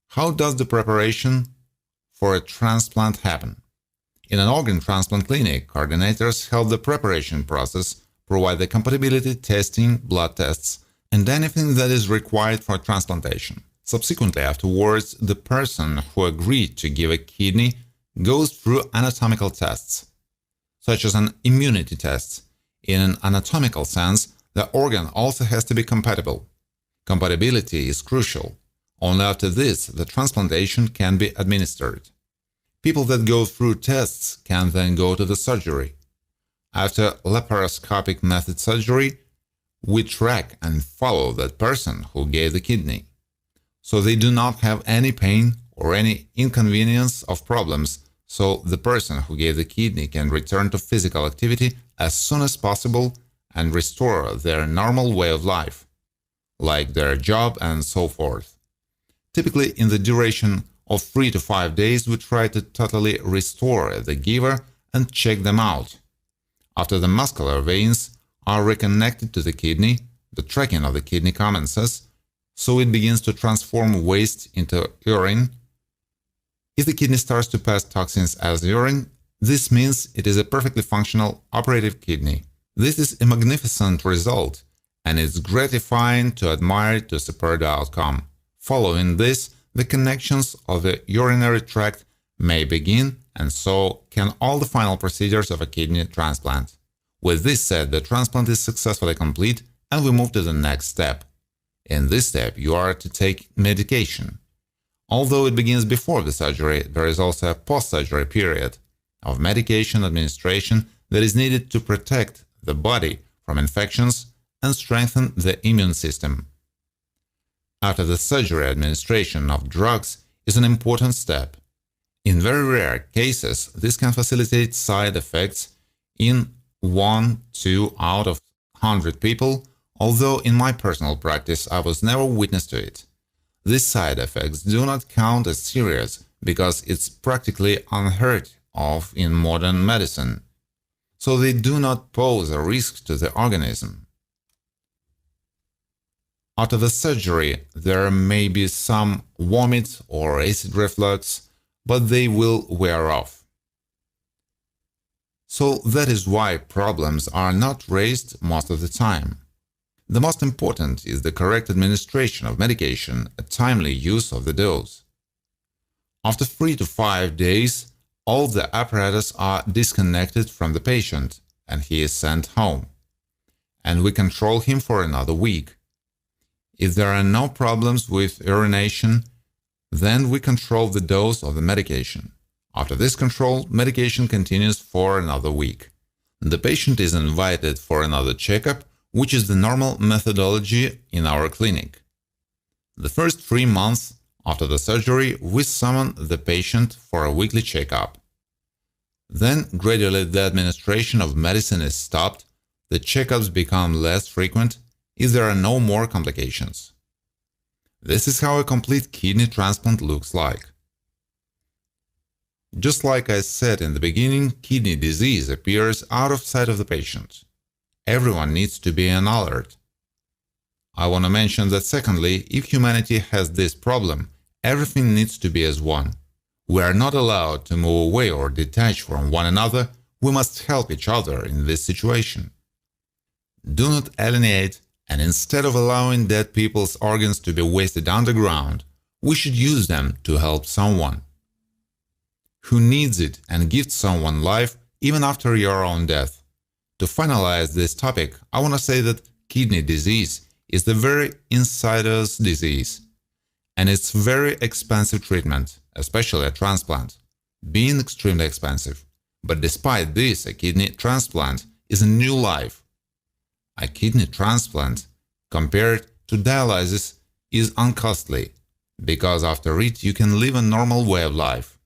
Speaker 4: How does the preparation for a transplant happen? In an organ transplant clinic, coordinators help the preparation process, provide the compatibility testing, blood tests, and anything that is required for transplantation. Subsequently, afterwards, the person who agreed to give a kidney goes through anatomical tests, such as an immunity test. In an anatomical sense, the organ also has to be compatible. Compatibility is crucial. Only after this, the transplantation can be administered. People that go through tests can then go to the surgery. After laparoscopic method surgery, we track and follow that person who gave the kidney, so they do not have any pain or any inconvenience of problems, so the person who gave the kidney can return to physical activity as soon as possible and restore their normal way of life, like their job and so forth. Typically, in the duration of 3 to 5 days, we try to totally restore the giver and check them out. After the muscular veins are reconnected to the kidney, the tracking of the kidney commences, so it begins to transform waste into urine. If the kidney starts to pass toxins as urine, this means it is a perfectly functional operative kidney. This is a magnificent result, and it's gratifying to admire to superb outcome. Following this, the connections of the urinary tract may begin, and so can all the final procedures of a kidney transplant. With this said, the transplant is successfully complete, and we move to the next step. In this step, you are to take medication. Although it begins before the surgery, there is also a post-surgery period of medication administration that is needed to protect the body from infections and strengthen the immune system. After the surgery, administration of drugs is an important step. In very rare cases, this can facilitate side effects in 1-2 out of 100 people, although in my personal practice I was never witness to it. These side effects do not count as serious because it's practically unheard of in modern medicine, so they do not pose a risk to the organism. After the surgery, there may be some vomit or acid reflux, but they will wear off. So that is why problems are not raised most of the time. The most important is the correct administration of medication, a timely use of the dose. After 3 to 5 days, all the apparatus are disconnected from the patient and he is sent home. and we control him for another week. If there are no problems with urination, then we control the dose of the medication. After this control, medication continues for another week. The patient is invited for another checkup, which is the normal methodology in our clinic. The first 3 months after the surgery, we summon the patient for a weekly checkup. Then, gradually, the administration of medicine is stopped, the checkups become less frequent if there are no more complications. This is how a complete kidney transplant looks like. Just like I said in the beginning, kidney disease appears out of sight of the patient. Everyone needs to be on alert. I want to mention that secondly, if humanity has this problem, everything needs to be as one. We are not allowed to move away or detach from one another, we must help each other in this situation. Do not alienate, and instead of allowing dead people's organs to be wasted underground, we should use them to help someone who needs it and give someone life even after your own death. To finalize this topic, I want to say that kidney disease is the very insider's disease, and it's very expensive treatment, especially a transplant, being extremely expensive. But despite this, a kidney transplant is a new life. A kidney transplant, compared to dialysis, is uncostly, because after it you can live a normal way of life.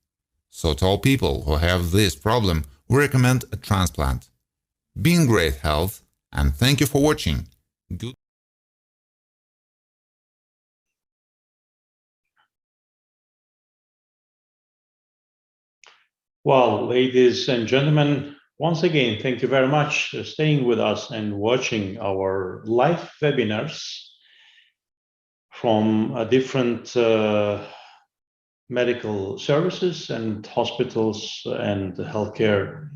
Speaker 4: So to all people who have this problem, we recommend a transplant. Be in great health, and thank you for watching. Good.
Speaker 1: Well, ladies and gentlemen, once again, thank you very much for staying with us and watching our live webinars from different medical services and hospitals and healthcare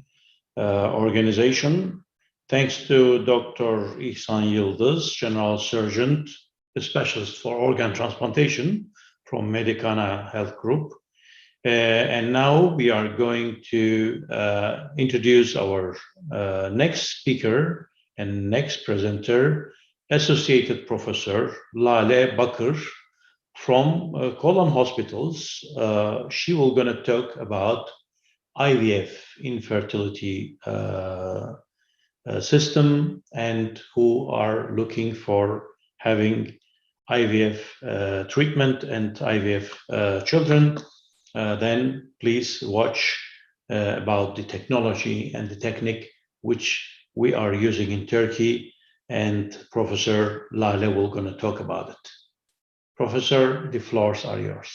Speaker 1: organization. Thanks to Dr. İhsan Yıldız, General Surgeon, a specialist for organ transplantation from Medicana Health Group. And now we are going to introduce our next speaker and next presenter, Associated Professor Lale Bakır from Colon Hospitals. She will gonna talk about IVF infertility system and who are looking for having IVF treatment and IVF children. Then please watch about the technology and the technique which we are using in Turkey, and Professor Lale will gonna talk about it. Professor, the floors are yours.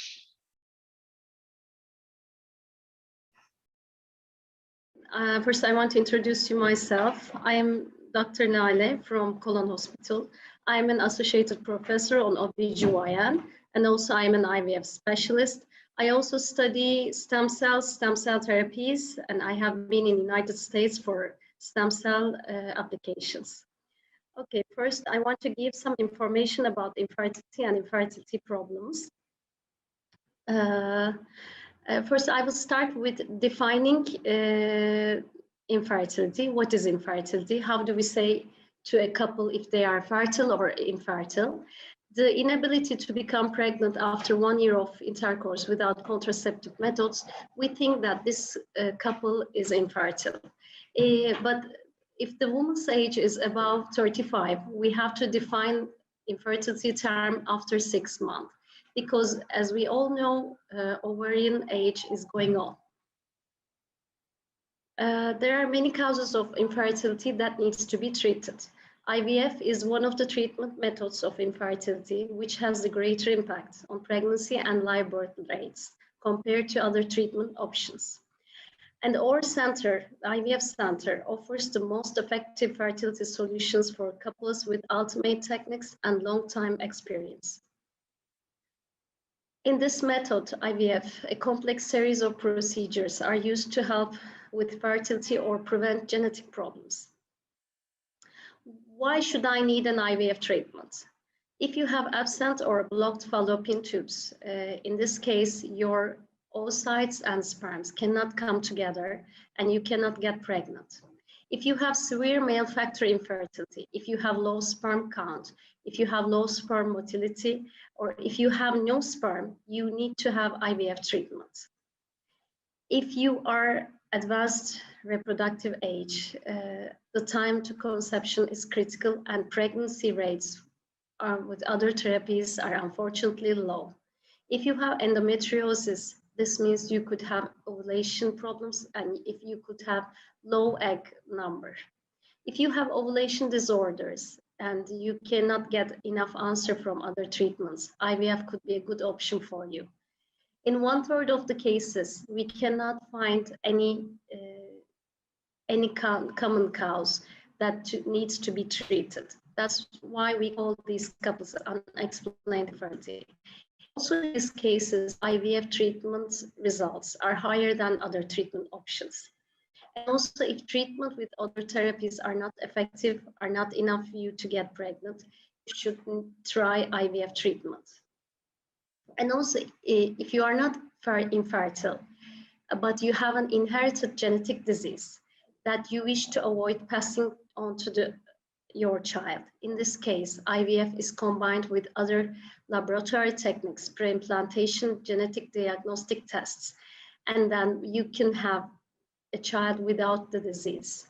Speaker 14: First, I want to introduce you myself. I am Dr. Nale from Colon Hospital. I am an associated professor on OBGYN, and also I am an IVF specialist. I also study stem cell therapies, and I have been in the United States for stem cell applications. Okay, first I want to give some information about infertility and infertility problems. First, I will start with defining infertility. What is infertility? How do we say to a couple if they are fertile or infertile? The inability to become pregnant after 1 year of intercourse without contraceptive methods, we think that this couple is infertile. But if the woman's age is above 35, we have to define infertility term after 6 months. Because as we all know, ovarian age is going on. There are many causes of infertility that needs to be treated. IVF is one of the treatment methods of infertility, which has the greater impact on pregnancy and live birth rates compared to other treatment options. And our center, the IVF Center, offers the most effective fertility solutions for couples with ultimate techniques and long-time experience. In this method, IVF, a complex series of procedures are used to help with fertility or prevent genetic problems. Why should I need an IVF treatment? If you have absent or blocked fallopian tubes, in this case, your oocytes and sperms cannot come together and you cannot get pregnant. If you have severe male factor infertility, if you have low sperm count, if you have low sperm motility, or if you have no sperm, you need to have IVF treatment. If you are advanced reproductive age, the time to conception is critical and pregnancy rates with other therapies are unfortunately low. If you have endometriosis, this means you could have ovulation problems and if you could have low egg number. If you have ovulation disorders and you cannot get enough answer from other treatments, IVF could be a good option for you. In 1/3 of the cases, we cannot find any common cause that needs to be treated. That's why we call these couples unexplained infertility. Also, in these cases, IVF treatment results are higher than other treatment options. And also, if treatment with other therapies are not effective, are not enough for you to get pregnant, you should try IVF treatment. And also, if you are not infertile, but you have an inherited genetic disease that you wish to avoid passing on to your child. In this case, IVF is combined with other laboratory techniques, pre-implantation, genetic diagnostic tests, and then you can have a child without the disease.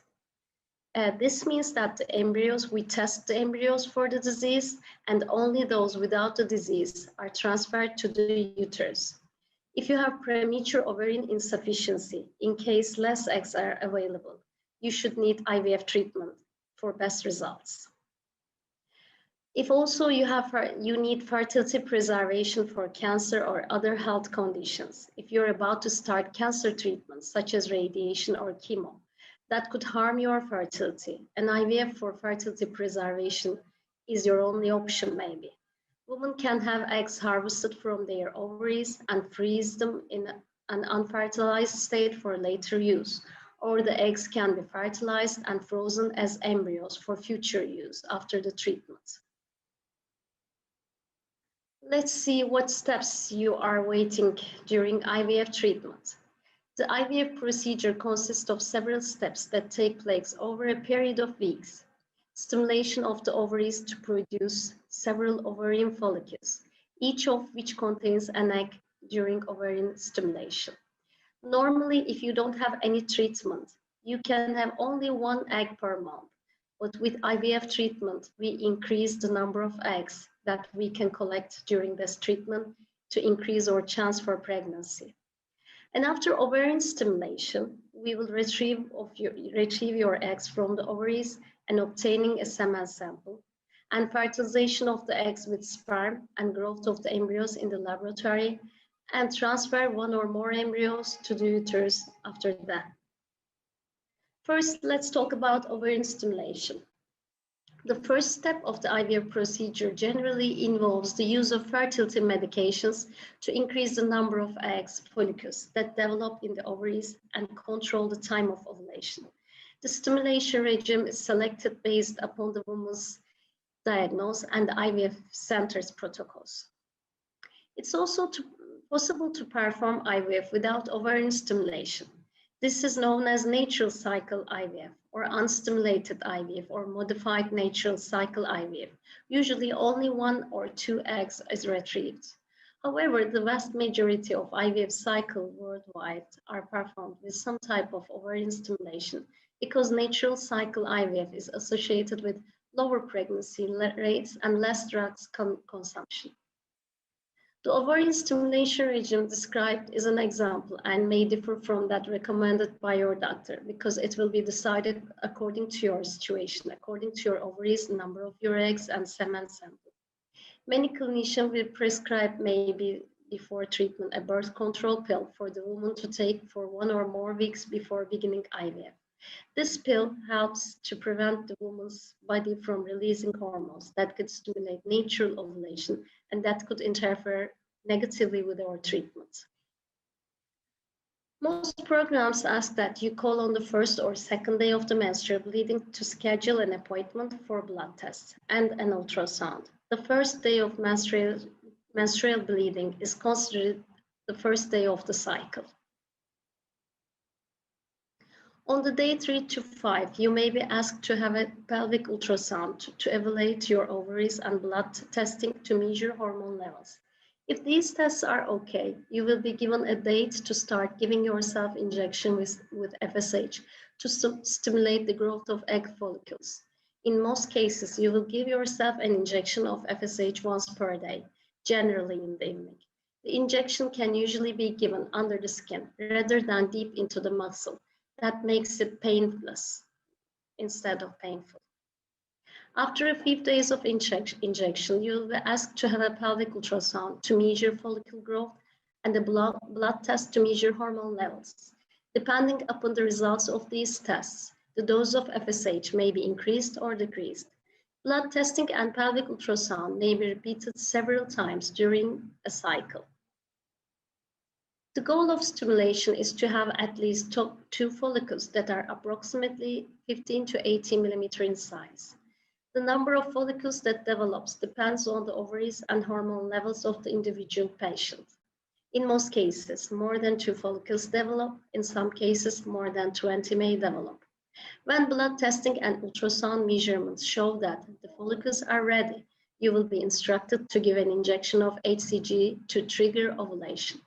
Speaker 14: This means that the embryos, we test the embryos for the disease, and only those without the disease are transferred to the uterus. If you have premature ovarian insufficiency, in case less eggs are available, you should need IVF treatment for best results. If also you need fertility preservation for cancer or other health conditions, if you're about to start cancer treatments such as radiation or chemo, that could harm your fertility, and IVF for fertility preservation is your only option maybe. Women can have eggs harvested from their ovaries and freeze them in an unfertilized state for later use, or the eggs can be fertilized and frozen as embryos for future use after the treatment. Let's see what steps you are waiting during IVF treatment. The IVF procedure consists of several steps that take place over a period of weeks. Stimulation of the ovaries to produce several ovarian follicles, each of which contains an egg during ovarian stimulation. Normally, if you don't have any treatment, you can have only 1 egg per month. But with IVF treatment, we increase the number of eggs that we can collect during this treatment to increase our chance for pregnancy. And after ovarian stimulation, we will retrieve your eggs from the ovaries and obtaining a semen sample, and fertilization of the eggs with sperm and growth of the embryos in the laboratory, and transfer 1 or more embryos to the uterus after that. First, let's talk about ovarian stimulation. The first step of the IVF procedure generally involves the use of fertility medications to increase the number of eggs follicles that develop in the ovaries and control the time of ovulation. The stimulation regime is selected based upon the woman's diagnosis and the IVF center's protocols. It's also possible to perform IVF without ovarian stimulation. This is known as natural cycle IVF or unstimulated IVF or modified natural cycle IVF. Usually only 1 or 2 eggs is retrieved. However, the vast majority of IVF cycles worldwide are performed with some type of ovarian stimulation because natural cycle IVF is associated with lower pregnancy rates and less drugs consumption. The ovarian stimulation regime described is an example and may differ from that recommended by your doctor because it will be decided according to your situation, according to your ovaries, number of your eggs, and semen sample. Many clinicians will prescribe maybe before treatment a birth control pill for the woman to take for 1 or more weeks before beginning IVF. This pill helps to prevent the woman's body from releasing hormones that could stimulate natural ovulation and that could interfere negatively with our treatment. Most programs ask that you call on the 1st or 2nd day of the menstrual bleeding to schedule an appointment for blood tests and an ultrasound. The 1st day of menstrual bleeding is considered the 1st day of the cycle. On the day 3 to 5, you may be asked to have a pelvic ultrasound to evaluate your ovaries and blood testing to measure hormone levels. If these tests are okay, you will be given a date to start giving yourself injection with FSH to stimulate the growth of egg follicles. In most cases, you will give yourself an injection of FSH once per day, generally in the evening. The injection can usually be given under the skin rather than deep into the muscle. That makes it painless instead of painful. After a few days of injection, you will be asked to have a pelvic ultrasound to measure follicle growth and a blood test to measure hormone levels. Depending upon the results of these tests, the dose of FSH may be increased or decreased. Blood testing and pelvic ultrasound may be repeated several times during a cycle. The goal of stimulation is to have at least 2 follicles that are approximately 15 to 18 millimeter in size. The number of follicles that develops depends on the ovaries and hormone levels of the individual patient. In most cases, more than 2 follicles develop. In some cases, more than 20 may develop. When blood testing and ultrasound measurements show that the follicles are ready, you will be instructed to give an injection of HCG to trigger ovulation.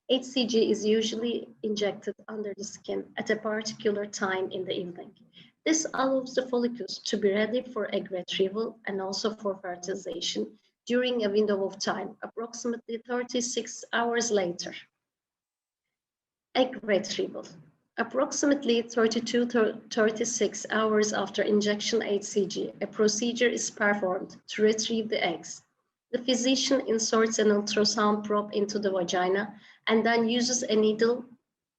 Speaker 14: HCG is usually injected under the skin at a particular time in the evening. This allows the follicles to be ready for egg retrieval and also for fertilization during a window of time, approximately 36 hours later. Egg retrieval. Approximately 32 to 36 hours after injection HCG, a procedure is performed to retrieve the eggs. The physician inserts an ultrasound probe into the vagina and then uses a needle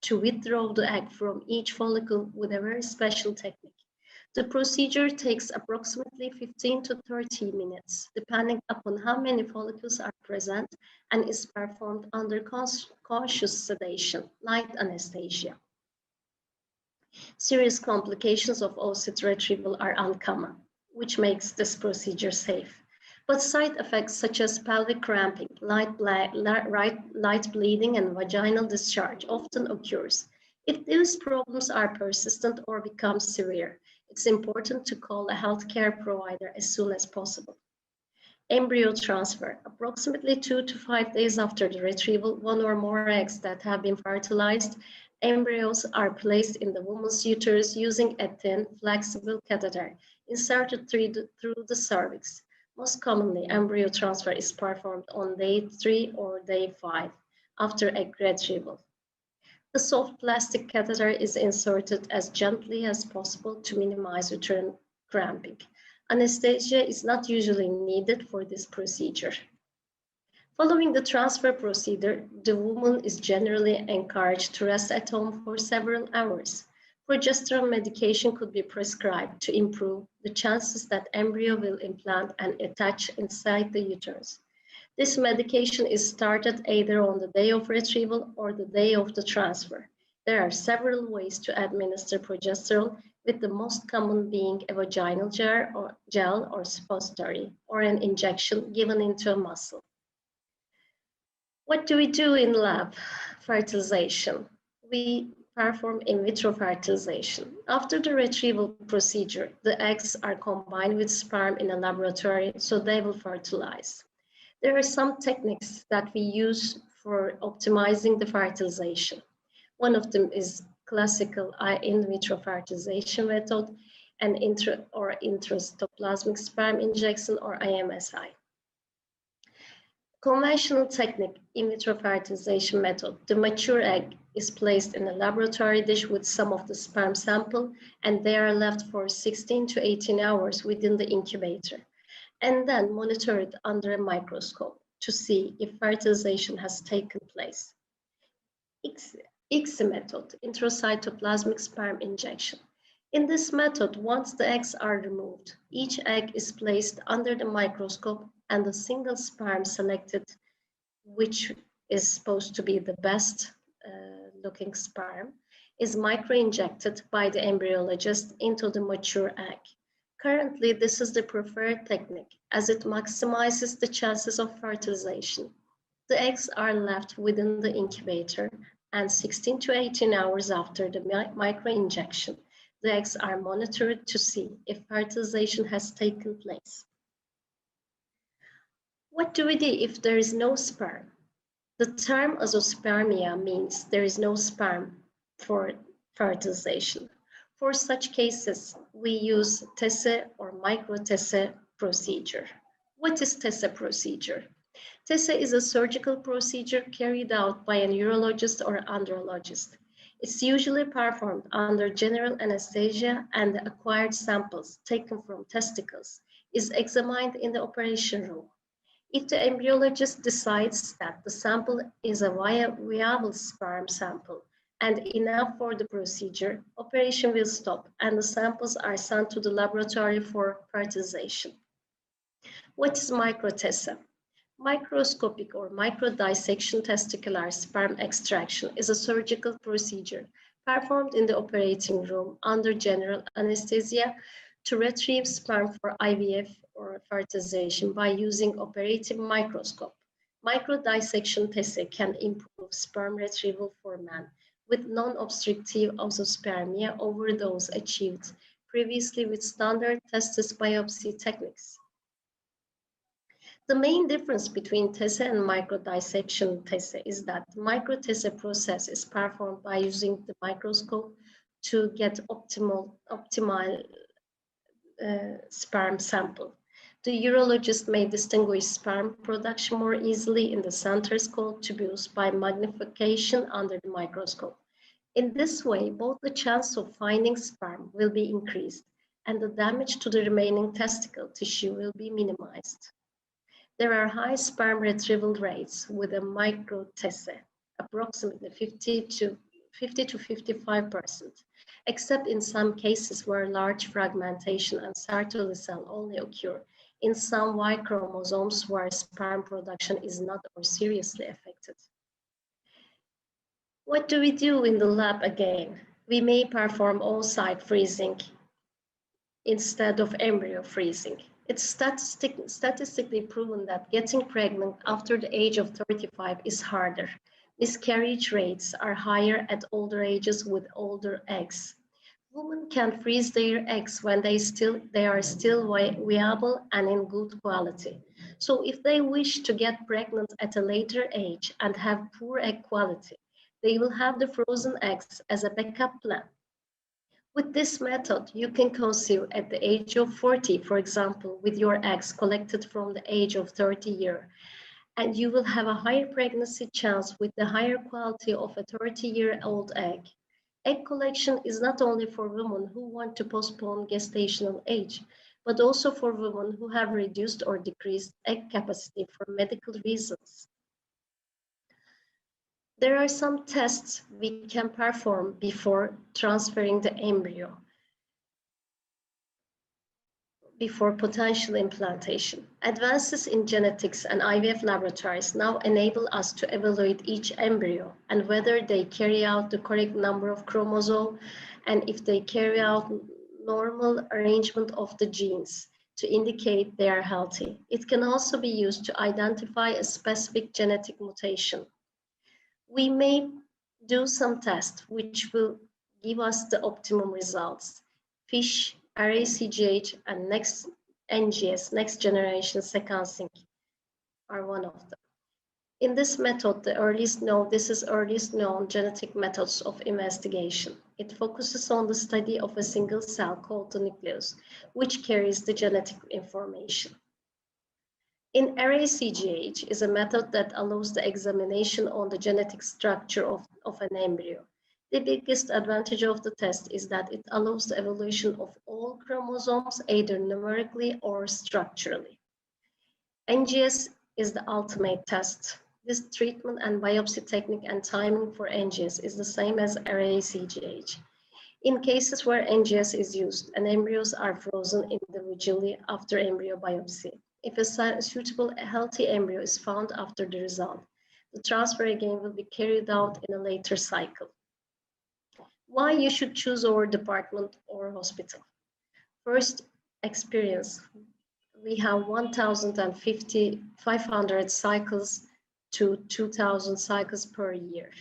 Speaker 14: to withdraw the egg from each follicle with a very special technique. The procedure takes approximately 15 to 30 minutes, depending upon how many follicles are present, and is performed under conscious sedation, light anesthesia. Serious complications of oocyte retrieval are uncommon, which makes this procedure safe. But side effects such as pelvic cramping, light bleeding, and vaginal discharge often occurs. If these problems are persistent or become severe, it's important to call a healthcare provider as soon as possible. Embryo transfer. Approximately 2 to 5 days after the retrieval, 1 or more eggs that have been fertilized, embryos are placed in the woman's uterus using a thin, flexible catheter inserted through the cervix. Most commonly, embryo transfer is performed on day 3 or day 5 after egg retrieval. The soft plastic catheter is inserted as gently as possible to minimize uterine cramping. Anesthesia is not usually needed for this procedure. Following the transfer procedure, the woman is generally encouraged to rest at home for several hours. Progesterone medication could be prescribed to improve the chances that embryo will implant and attach inside the uterus. This medication is started either on the day of retrieval or the day of the transfer. There are several ways to administer progesterone, with the most common being a vaginal gel or suppository, or an injection given into a muscle. What do we do in lab? Fertilization. We perform in vitro fertilization. After the retrieval procedure, the eggs are combined with sperm in a laboratory, so they will fertilize. There are some techniques that we use for optimizing the fertilization. One of them is classical in vitro fertilization method and intracytoplasmic sperm injection, or IMSI. Conventional technique, in vitro fertilization method, the mature egg is placed in a laboratory dish with some of the sperm sample, and they are left for 16 to 18 hours within the incubator, and then monitored under a microscope to see if fertilization has taken place. ICSI method, intracytoplasmic sperm injection. In this method, once the eggs are removed, each egg is placed under the microscope and a single sperm selected, which is supposed to be the best looking sperm, is micro-injected by the embryologist into the mature egg. Currently, this is the preferred technique as it maximizes the chances of fertilization. The eggs are left within the incubator and 16 to 18 hours after the microinjection, the eggs are monitored to see if fertilization has taken place. What do we do if there is no sperm? The term azoospermia means there is no sperm for fertilization. For such cases, we use TESE or micro-TESE procedure. What is TESE procedure? TESE is a surgical procedure carried out by a urologist or andrologist. It's usually performed under general anesthesia, and the acquired samples taken from testicles is examined in the operation room. If the embryologist decides that the sample is a viable sperm sample and enough for the procedure, operation will stop and the samples are sent to the laboratory for fertilization. What is micro-TESE? Microscopic or microdissection testicular sperm extraction is a surgical procedure performed in the operating room under general anesthesia to retrieve sperm for IVF or fertilization by using operative microscope. Microdissection TESE can improve sperm retrieval for men with non-obstructive azoospermia over those achieved previously with standard testis biopsy techniques. The main difference between TESE and microdissection TESE is that the micro-TESE process is performed by using the microscope to get optimal sperm sample. The urologist may distinguish sperm production more easily in the centers called tubules by magnification under the microscope. In this way, both the chance of finding sperm will be increased and the damage to the remaining testicle tissue will be minimized. There are high sperm retrieval rates with a micro-TESE, approximately 50 to 55%, except in some cases where large fragmentation and Sertoli cell only occur in some Y chromosomes where sperm production is not or seriously affected. What do we do in the lab again? We may perform oocyte freezing instead of embryo freezing. It's statistically proven that getting pregnant after the age of 35 is harder. Miscarriage rates are higher at older ages with older eggs. Women can freeze their eggs when they are still viable and in good quality. So if they wish to get pregnant at a later age and have poor egg quality, they will have the frozen eggs as a backup plan. With this method, you can conceive at the age of 40, for example, with your eggs collected from the age of 30 years, and you will have a higher pregnancy chance with the higher quality of a 30-year-old egg. Egg collection is not only for women who want to postpone gestational age, but also for women who have reduced or decreased egg capacity for medical reasons. There are some tests we can perform before transferring the embryo, before potential implantation. Advances in genetics and IVF laboratories now enable us to evaluate each embryo and whether they carry out the correct number of chromosomes and if they carry out normal arrangement of the genes to indicate they are healthy. It can also be used to identify a specific genetic mutation. We may do some tests which will give us the optimum results. FISH, RACGH, and NGS, next generation sequencing, are one of them. In this method, this is earliest known genetic methods of investigation. It focuses on the study of a single cell called the nucleus, which carries the genetic information. In RACGH is a method that allows the examination on the genetic structure of an embryo. The biggest advantage of the test is that it allows the evaluation of all chromosomes either numerically or structurally. NGS is the ultimate test. This treatment and biopsy technique and timing for NGS is the same as RACGH. In cases where NGS is used and embryos are frozen individually after embryo biopsy, if a suitable healthy embryo is found after the result, the transfer again will be carried out in a later cycle. Why you should choose our department or hospital? First, experience. We have 1,500 cycles to 2,000 cycles per year.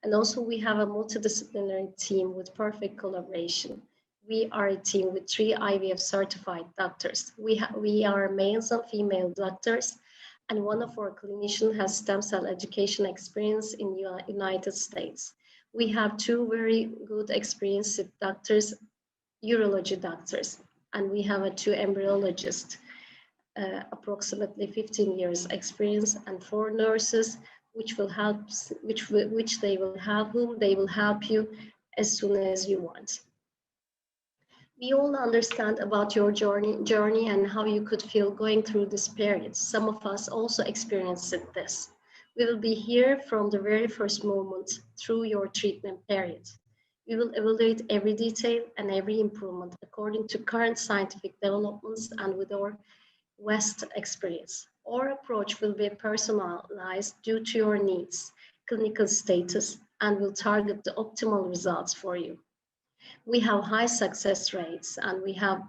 Speaker 14: And also we have a multidisciplinary team with perfect collaboration. We are a team with 3 IVF certified doctors. We are males and female doctors, and one of our clinicians has stem cell education experience in the United States. We have 2 very good experienced doctors, urology doctors, and we have 2 embryologists, approximately 15 years experience, and 4 nurses, which they will help you as soon as you want. We all understand about your journey and how you could feel going through this period. Some of us also experienced this. We will be here from the very first moment through your treatment period. We will evaluate every detail and every improvement according to current scientific developments and with our vast experience. Our approach will be personalized due to your needs, clinical status, and will target the optimal results for you. We have high success rates and we have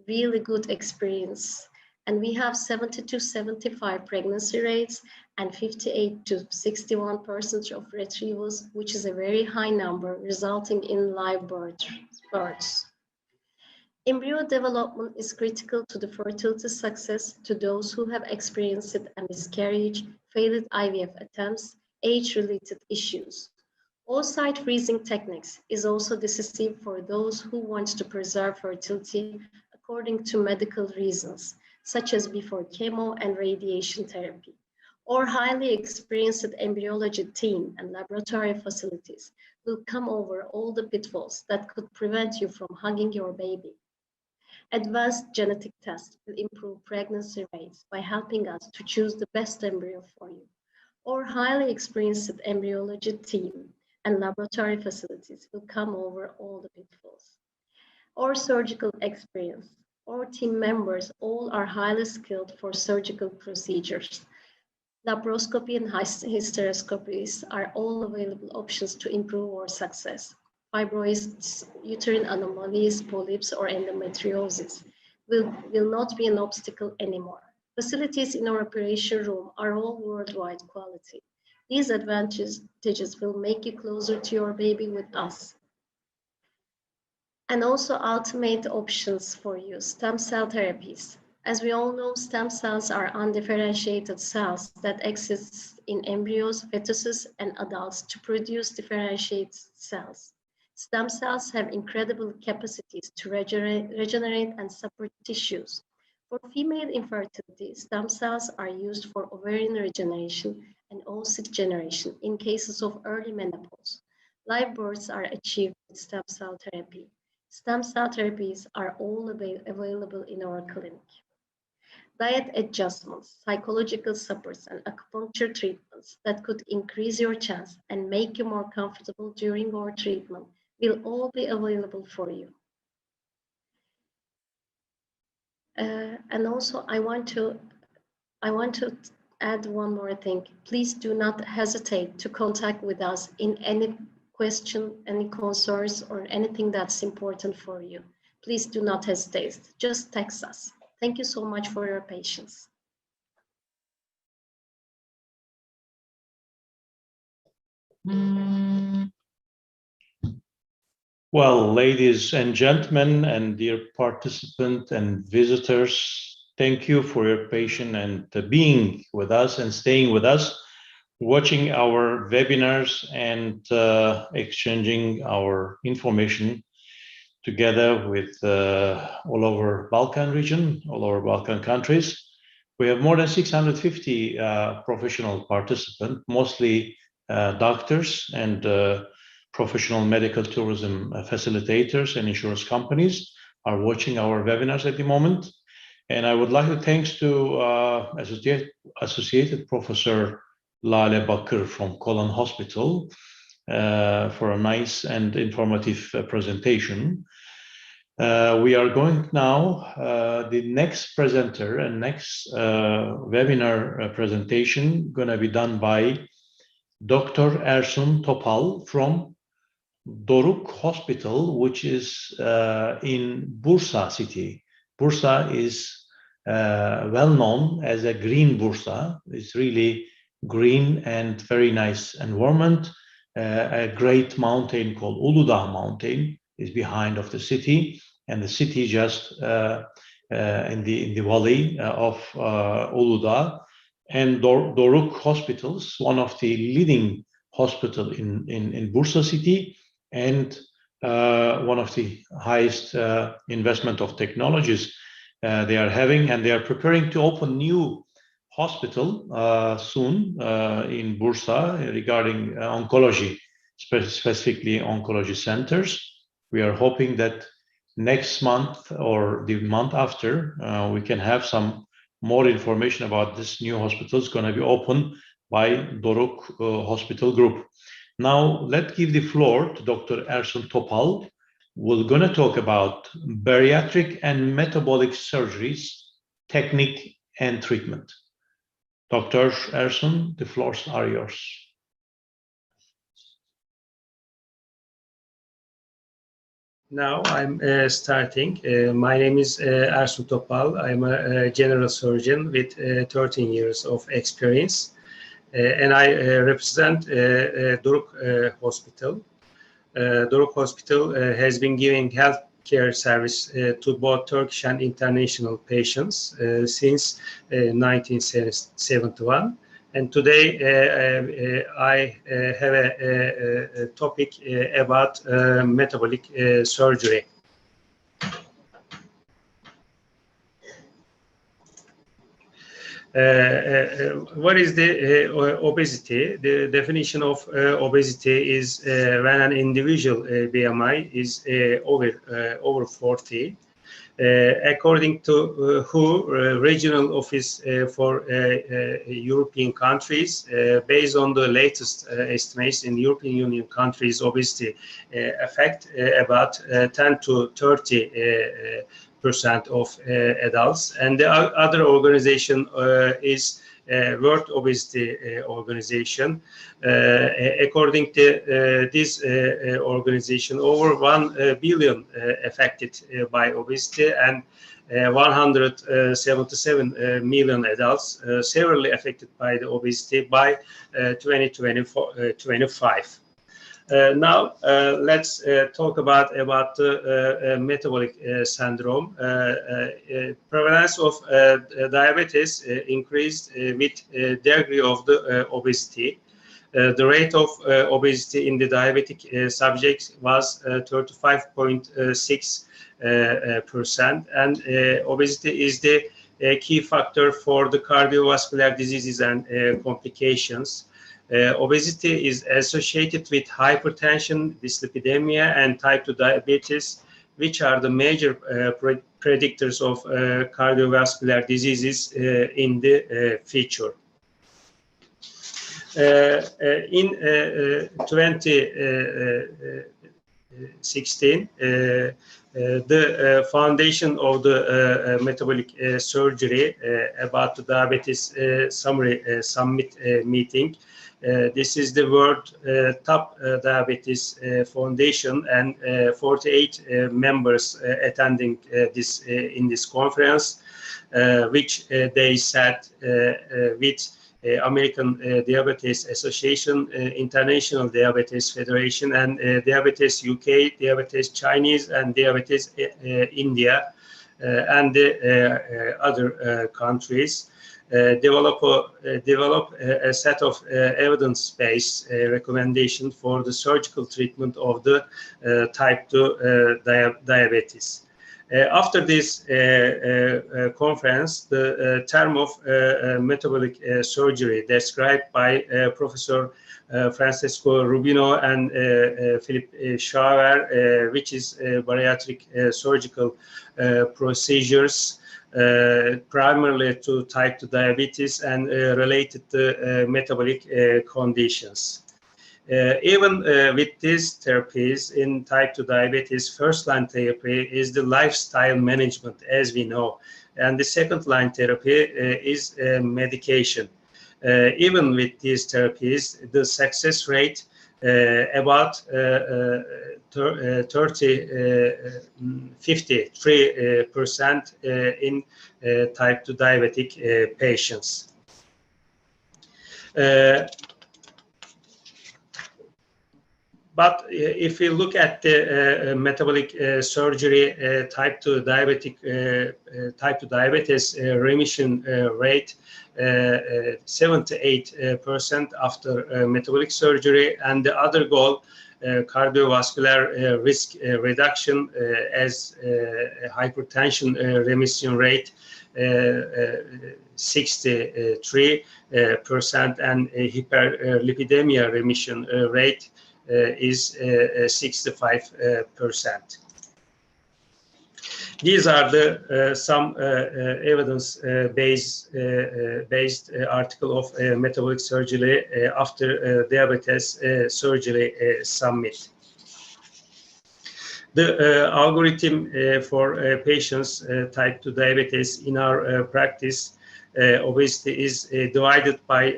Speaker 14: really good experience, and we have 70 to 75 pregnancy rates and 58 to 61% of retrievals, which is a very high number, resulting in live births. Embryo development is critical to the fertility success to those who have experienced a miscarriage, failed IVF attempts, age-related issues. Oocyte freezing techniques is also decisive for those who want to preserve fertility according to medical reasons, such as before chemo and radiation therapy. Our highly experienced embryology team and laboratory facilities will come over all the pitfalls that could prevent you from hugging your baby. Advanced genetic tests will improve pregnancy rates by helping us to choose the best embryo for you. Our highly experienced embryology team and laboratory facilities will come over all the pitfalls. Our surgical experience, our team members all are highly skilled for surgical procedures. Laparoscopy and hysteroscopies are all available options to improve our success. Fibroids, uterine anomalies, polyps, or endometriosis will not be an obstacle anymore. Facilities in our operation room are all worldwide quality. These advantages will make you closer to your baby with us. And also ultimate options for you, stem cell therapies. As we all know, stem cells are undifferentiated cells that exist in embryos, fetuses, and adults to produce differentiated cells. Stem cells have incredible capacities to regenerate and support tissues. For female infertility, stem cells are used for ovarian regeneration and oocyte generation in cases of early menopause. Live births are achieved with stem cell therapy. Stem cell therapies are all available in our clinic. Diet adjustments, psychological supports, and acupuncture treatments that could increase your chance and make you more comfortable during our treatment will all be available for you. And also, I want to add one more thing. Please do not hesitate to contact with us in any question, any concerns, or anything that's important for you. Please do not hesitate. Just text us. Thank you so much for your patience.
Speaker 1: Well, ladies and gentlemen, and dear participants and visitors, thank you for your patience and being with us and staying with us, watching our webinars and exchanging our information together with all over Balkan region, all over Balkan countries. We have more than 650 professional participants, mostly doctors and professional medical tourism facilitators and insurance companies are watching our webinars at the moment. And I would like to thanks to Associated Professor Lale Bakır from Kolan Hospital for a nice and informative presentation. We are going now, the next presenter and next webinar presentation gonna be done by Dr. Ersun Topal from Doruk Hospital, which is in Bursa city. Bursa is well known as a green Bursa. It's really green and very nice environment, a great mountain called Uludağ Mountain is behind of the city, and the city just in the valley of Uludağ. And Doruk Hospitals, one of the leading hospital in Bursa city, and one of the highest investment of technologies they are having, and they are preparing to open new hospital soon in Bursa regarding oncology, specifically oncology centers. We are hoping that next month or the month after we can have some more information about this new hospital. Is going to be open by Doruk Hospital Group. Now, let's give the floor to Dr. Ersun Topal. We're going to talk about bariatric and metabolic surgeries, technique and treatment. Dr. Ersun, the floors are yours.
Speaker 15: Now I'm starting. My name is Ersun Topal. I'm a general surgeon with 13 years of experience, and I represent Doruk Hospital. Doruk Hospital has been giving healthcare service to both Turkish and international patients since 1971. And today I have a topic about metabolic surgery. What is the obesity? The definition of obesity is when an individual BMI is over 40. According to WHO Regional Office for European countries, based on the latest estimates in European Union countries, obesity affect about 10 to 30% of adults. And the other organization is World Obesity Organization. According to this organization, over 1 billion affected by obesity, and 177 million adults severely affected by the obesity by 2025. Now let's talk about the metabolic syndrome. Prevalence of diabetes increased with degree of the obesity. The rate of obesity in the diabetic subjects was 35.6%, and obesity is the key factor for the cardiovascular diseases and complications. Obesity is associated with hypertension, dyslipidemia, and type 2 diabetes, which are the major predictors of cardiovascular diseases in the future. In 2016, the foundation of the metabolic surgery about the diabetes summary summit meeting. This is the world top diabetes foundation, and 48 members attending this in this conference, which they said with American Diabetes Association, International Diabetes Federation, and Diabetes UK, Diabetes Chinese, and Diabetes India, and other countries. Develop a set of evidence-based recommendation for the surgical treatment of the type 2 diabetes. After this conference, the term of metabolic surgery described by Professor Francesco Rubino and Philip Schauer, which is bariatric surgical procedures, primarily to type 2 diabetes and related metabolic conditions. Even with these therapies in type 2 diabetes, first-line therapy is the lifestyle management, as we know, and the second-line therapy is medication. Even with these therapies, the success rate about 53% in type 2 diabetic patients. But if we look at the metabolic surgery type 2 diabetes remission rate, 78% after metabolic surgery, and the other goal, cardiovascular risk reduction as hypertension remission rate 63% and hyperlipidemia remission rate is 65%. These are the some evidence-based article of metabolic surgery after diabetes surgery summit. The algorithm for patients type 2 diabetes in our practice, obesity is divided by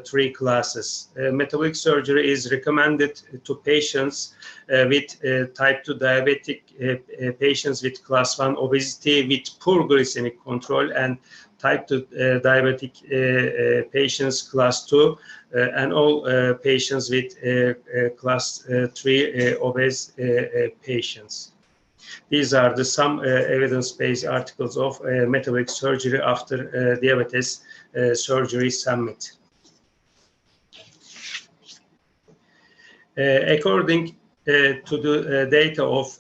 Speaker 15: 3 classes. Metabolic surgery is recommended to patients with type 2 diabetic patients with class 1 obesity with poor glycemic control, and type 2 diabetic patients class 2, and all patients with class 3 obese patients. These are the some evidence-based articles of metabolic surgery after diabetes surgery summit. According to the data of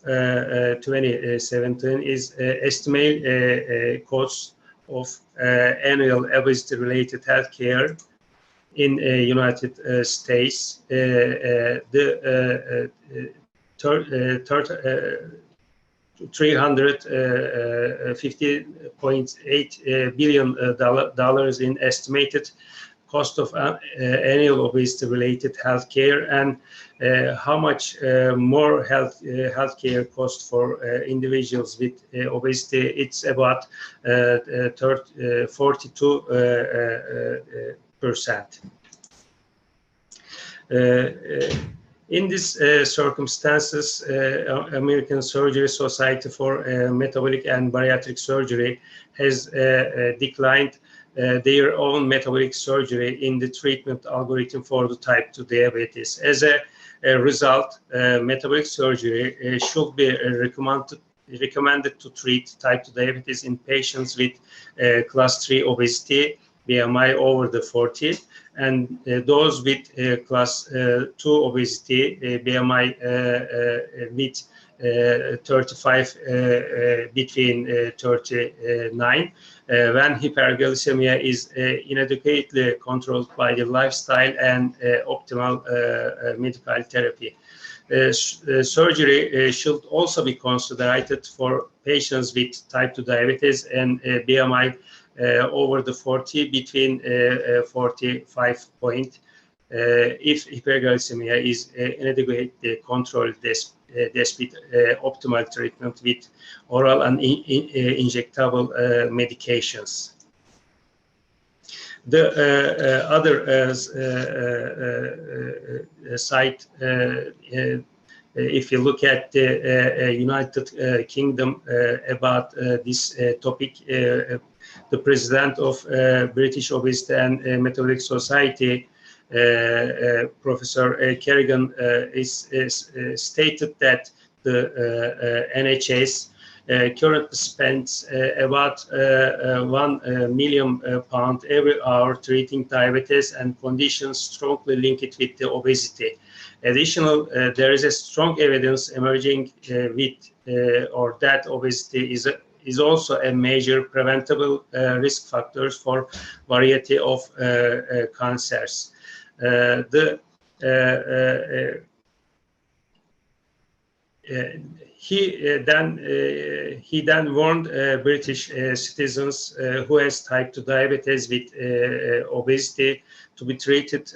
Speaker 15: 2017 is estimated cost of annual obesity-related healthcare in United States. $350.8 billion in estimated cost of annual obesity-related healthcare, and how much more healthcare cost for individuals with obesity. It's about 42%. In these circumstances, American Surgery Society for Metabolic and Bariatric Surgery has declined their own metabolic surgery in the treatment algorithm for the type 2 diabetes. As a result, metabolic surgery should be recommended to treat type 2 diabetes in patients with class 3 obesity, BMI over the 40, and those with class 2 obesity, BMI with 35 between 39, when hyperglycemia is inadequately controlled by the lifestyle and optimal medical therapy. Surgery should also be considered for patients with type 2 diabetes and BMI over the 40 between 45 point. If hyperglycemia is inadequately controlled despite optimal treatment with oral and injectable medications. The other side, if you look at the United Kingdom about this topic, the president of British Obesity and Metabolic Society, Professor Kerrigan, is stated that the NHS currently spends about £1 million every hour treating diabetes and conditions strongly linked with the obesity. Additional, there is a strong evidence emerging or that obesity is also a major preventable risk factors for variety of cancers. He then warned British citizens who has type 2 diabetes with obesity to be treated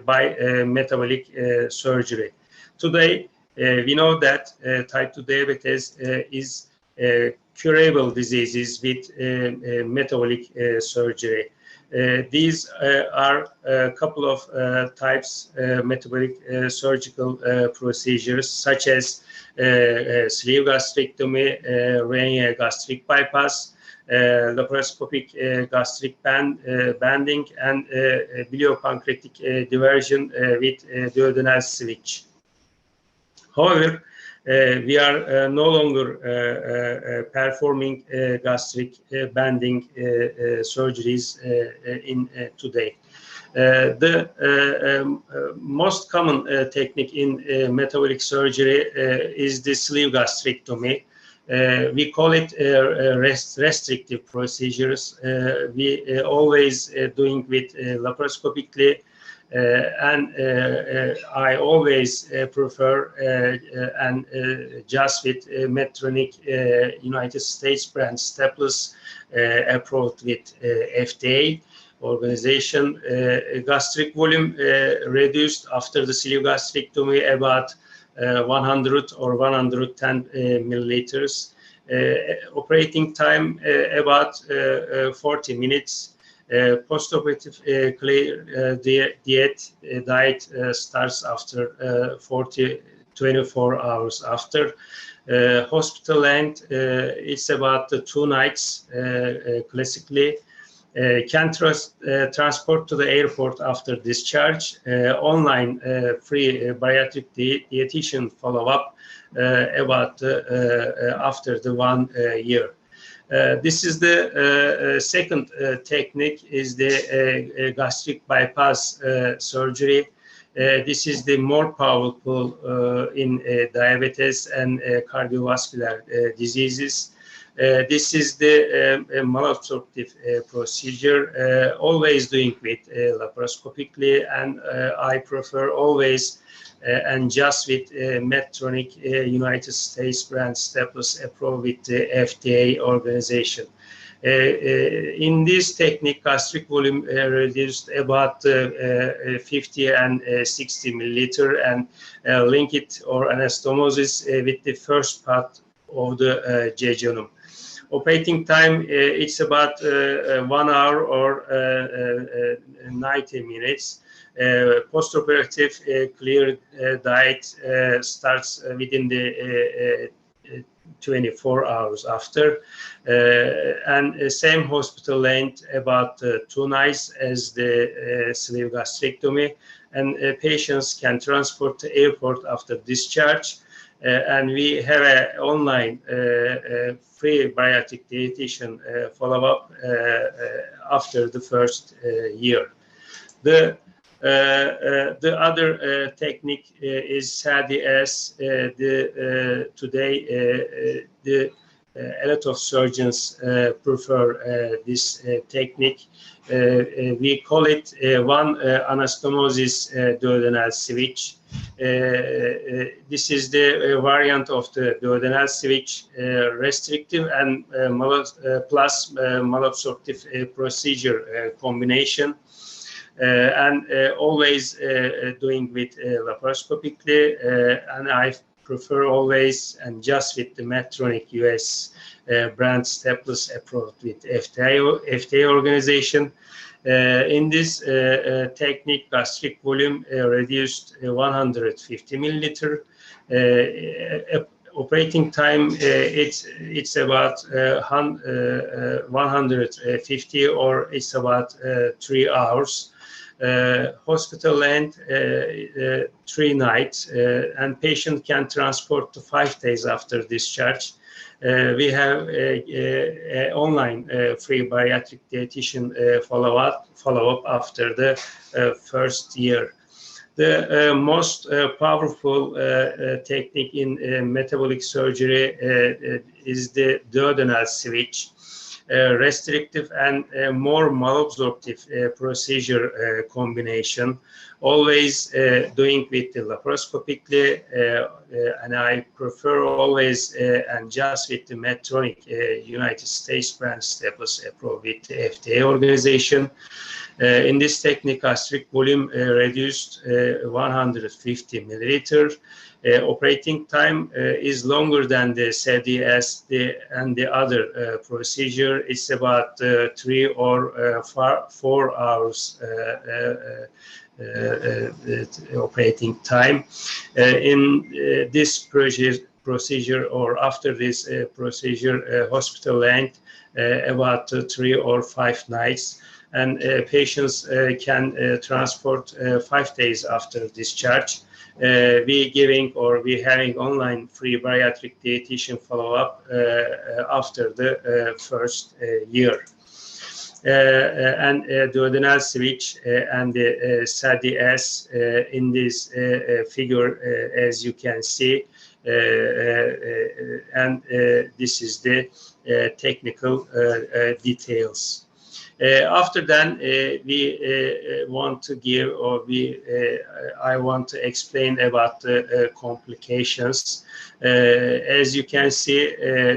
Speaker 15: by metabolic surgery. Today, we know that type 2 diabetes is curable diseases with metabolic surgery. These are a couple of types metabolic surgical procedures, such as sleeve gastrectomy, Renier gastric bypass, laparoscopic gastric banding, and biliopancreatic diversion with duodenal switch. However, we are no longer performing gastric banding surgeries in today. The most common technique in metabolic surgery is the sleeve gastrectomy. We call it restrictive procedures. We always doing with laparoscopically, and I always prefer and just with Medtronic United States brand stepless approved with FDA organization. Gastric volume reduced after the sleeve gastrectomy about 100 or 110 milliliters. Operating time about 40 minutes. Post-operative clear diet starts after 24 hours after. Hospital length, it's about 2 nights classically. Can transport to the airport after discharge. Online free bariatric dietitian follow-up about after the 1 year. This is the second technique, is the gastric bypass surgery. This is the more powerful in diabetes and cardiovascular diseases. This is the malabsorptive procedure, always doing with laparoscopically, and I prefer always and just with Medtronic United States brand stepless approved with the FDA organization. In this technique, gastric volume reduced about 50 and 60 milliliter, and link it or anastomosis with the first part of the jejunum. Operating time, it's about 1 hour or 90 minutes. Post-operative clear diet starts within the 24 hours after, and same hospital length, about 2 nights as the sleeve gastrectomy, and patients can transport to airport after discharge. And we have an online free bariatric dietitian follow-up after the first year. The other technique is SADS. Today, a lot of surgeons prefer this technique. We call it one anastomosis duodenal switch. This is the variant of the duodenal switch, restrictive and plus malabsorptive procedure combination. And always doing with laparoscopically, and I prefer always and just with the Medtronic US brand stepless approved with FDA organization. In this technique, gastric volume reduced 150 milliliter. Operating time, it's about 150 or it's about 3 hours. Hospital length 3 nights, and patient can transport to 5 days after discharge. We have a online free bariatric dietitian follow-up after the first year. The most powerful technique in metabolic surgery is the duodenal switch. Restrictive and more malabsorptive procedure combination, always doing with the laparoscopically, and I prefer always and just with the Medtronic United States brand stepless approved with the FDA organization. In this technique, gastric volume reduced 150 milliliter. Operating time is longer than the SADS and the other procedure. It's about 3 or 4 hours operating time. In this procedure or after this procedure, hospital length about 3 or 5 nights. and patients can transport 5 days after discharge. We having online free bariatric dietitian follow-up after the first year. And duodenal switch and the SADI-S in this figure, as you can see, and this is the technical details. After that, we want to give, or I want to explain about the complications. As you can see,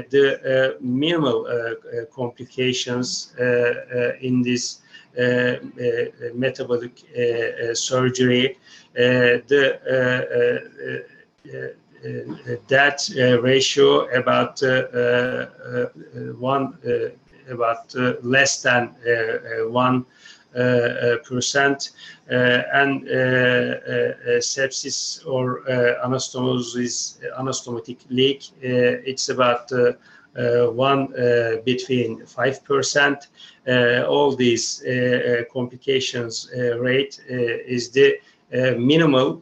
Speaker 15: the minimal complications in this metabolic surgery, that ratio about less than 1%, and sepsis or anastomotic leak, it's about between 5%. All these complications rate is the minimal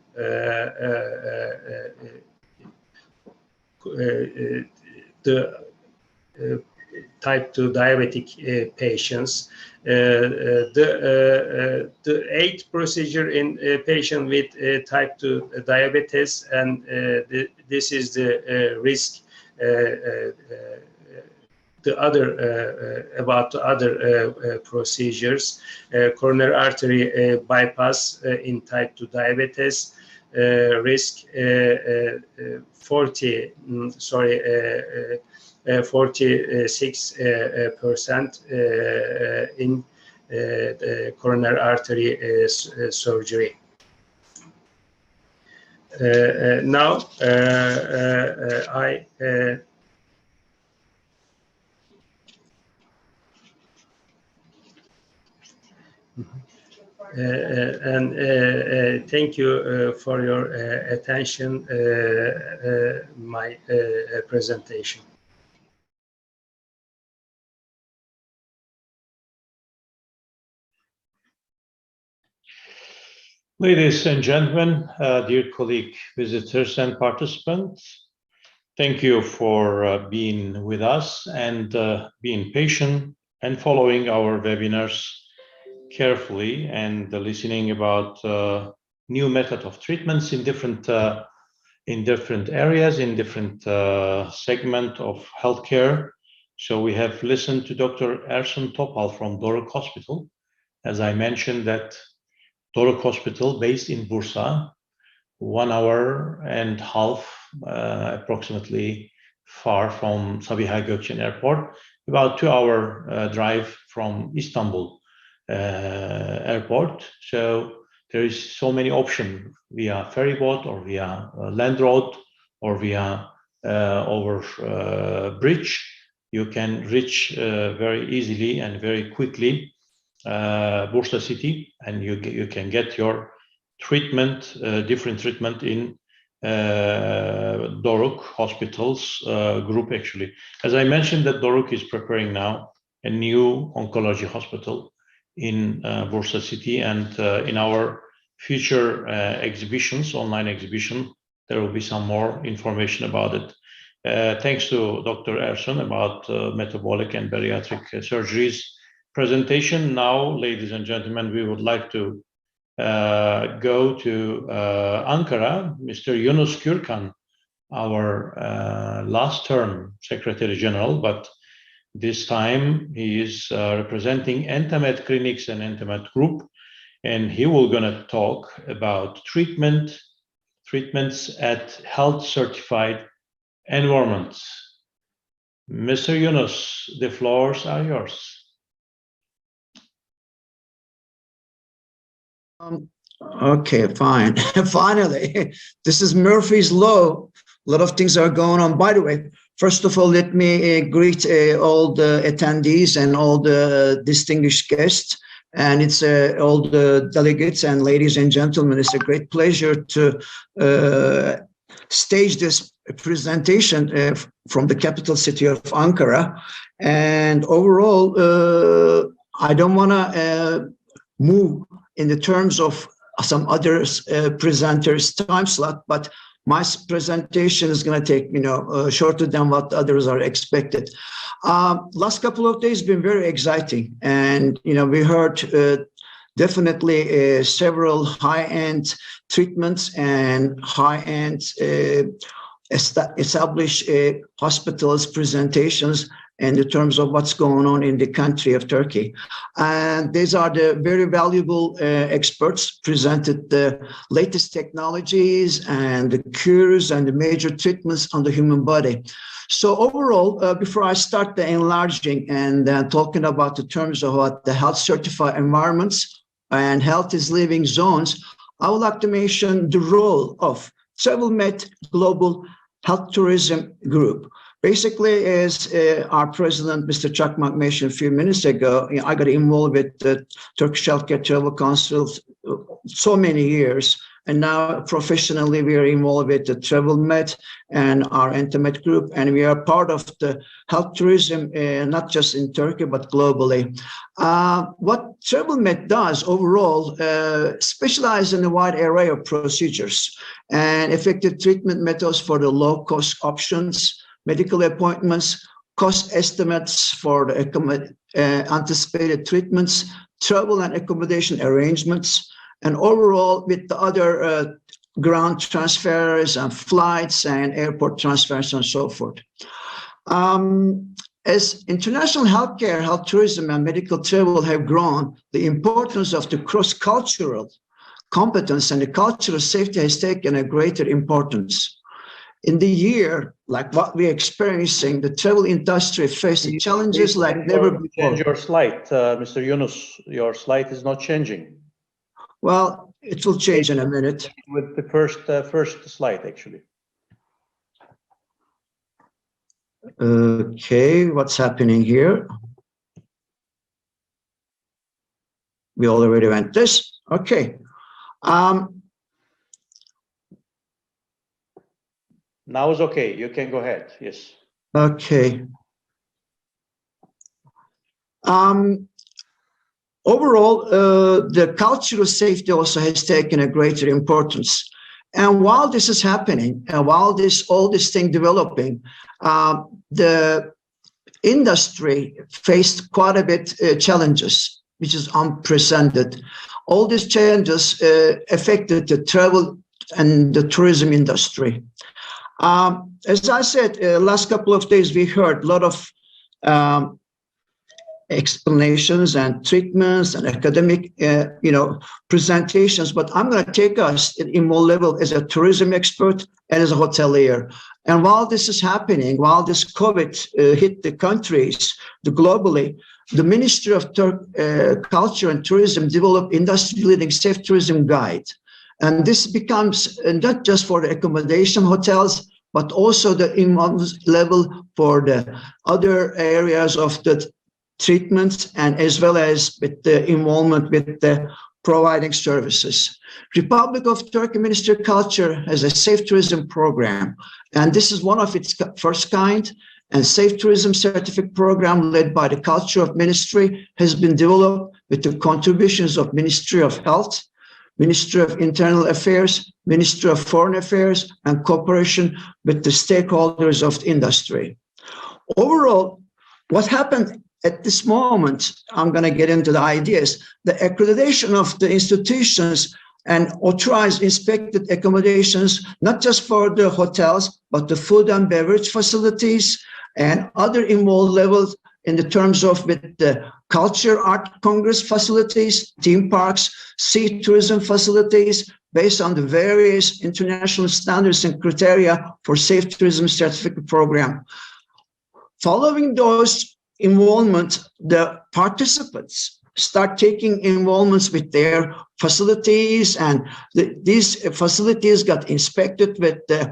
Speaker 15: type 2 diabetic patients. The 8th procedure in a patient with type 2 diabetes, and this is the risk. About the other procedures, coronary artery bypass in type 2 diabetes, risk 46% in the coronary artery surgery. Now thank you for your attention, my presentation.
Speaker 1: Ladies and gentlemen, dear colleague, visitors and participants, thank you for being with us and being patient and following our webinars carefully and listening about new method of treatments in different areas, in different segment of healthcare. So we have listened to Dr. Ersun Topal from Doruk Hospital. As I mentioned, that Doruk Hospital based in Bursa, 1.5 hours approximately far from Sabiha Gökçen Airport, about 2-hour drive from Istanbul airport. So there is so many options via ferry boat or via land road or via over bridge. You can reach very easily and very quickly Bursa city, and you can get your treatment, different treatment in Doruk Hospital's group actually. As I mentioned, that Doruk is preparing now a new oncology hospital in Bursa city, and in our future exhibitions, online exhibition, there will be some more information about it. Thanks to Dr. Ersun about metabolic and bariatric surgeries presentation. Now, ladies and gentlemen, we would like to go to Ankara. Mr. Yunus Gürkan, our last term Secretary General, but this time he is representing Entamed Clinics and Entamed Group, and he will gonna talk about treatments at health certified environments. Mr. Yunus, the floors are yours.
Speaker 16: Okay, fine. Finally, this is Murphy's Law. A lot of things are going on. By the way, first of all, let me greet all the attendees and all the distinguished guests. And it's all the delegates and ladies and gentlemen, it's a great pleasure to stage this presentation from the capital city of Ankara. And overall, I don't want to move in the terms of some other presenters' time slot, but my presentation is going to take, shorter than what others are expected. Last couple of days been very exciting, and we heard definitely several high-end treatments and high-end established hospitals presentations in the terms of what's going on in the country of Turkey. And these are the very valuable experts presented the latest technologies and the cures and the major treatments on the human body. So overall, before I start the enlarging and talking about the terms of what the health certified environments and health is living zones, I would like to mention the role of TravelMed Global Health Tourism Group. Basically, as our president, Mr. Çakmak, mentioned a few minutes ago, I got involved with the Turkish Healthcare Travel Council so many years. And now professionally, we are involved with the TravelMed and our Entamed group. And we are part of the health tourism, not just in Turkey, but globally. What TravelMed does overall, specialize in a wide array of procedures and effective treatment methods for the low-cost options, medical appointments, cost estimates for the anticipated treatments, travel and accommodation arrangements, and overall with the other ground transfers and flights and airport transfers and so forth. As international healthcare, health tourism, and medical travel have grown, the importance of the cross-cultural competence and the cultural safety has taken a greater importance. In the year, like what we're experiencing, the travel industry faces challenges like never before.
Speaker 1: Change your slide, Mr. Yunus. Your slide is not changing.
Speaker 16: Well, it will change in a minute.
Speaker 1: With the first slide, actually.
Speaker 16: Okay, what's happening here? We already went this. Okay.
Speaker 1: Now is okay. You can go ahead. Yes.
Speaker 16: Okay. Overall, the cultural safety also has taken a greater importance. And while this is happening, and while all this thing developing, the industry faced quite a bit challenges, which is unprecedented. All these challenges affected the travel and the tourism industry. As I said, last couple of days, we heard a lot of explanations and treatments and academic, presentations, but I'm going to take us in more level as a tourism expert and as a hotelier. And while this is happening, while this COVID hit the countries globally, the Ministry of Culture and Tourism developed industry-leading safe tourism guide. And this becomes not just for the accommodation hotels, but also the involvement level for the other areas of the treatments and as well as with the involvement with the providing services. Republic of Turkey Ministry of Culture has a safe tourism program, and this is one of its first kind. And safe tourism certificate program led by the Culture of Ministry has been developed with the contributions of Ministry of Health, Ministry of Internal Affairs, Ministry of Foreign Affairs, and cooperation with the stakeholders of the industry. Overall, what happened at this moment, I'm going to get into the ideas, the accreditation of the institutions and authorized inspected accommodations, not just for the hotels, but the food and beverage facilities and other involved levels in the terms of with the culture, art, congress facilities, theme parks, sea tourism facilities, based on the various international standards and criteria for safe tourism certificate program. Following those involvement, the participants start taking involvements with their facilities, and these facilities got inspected with the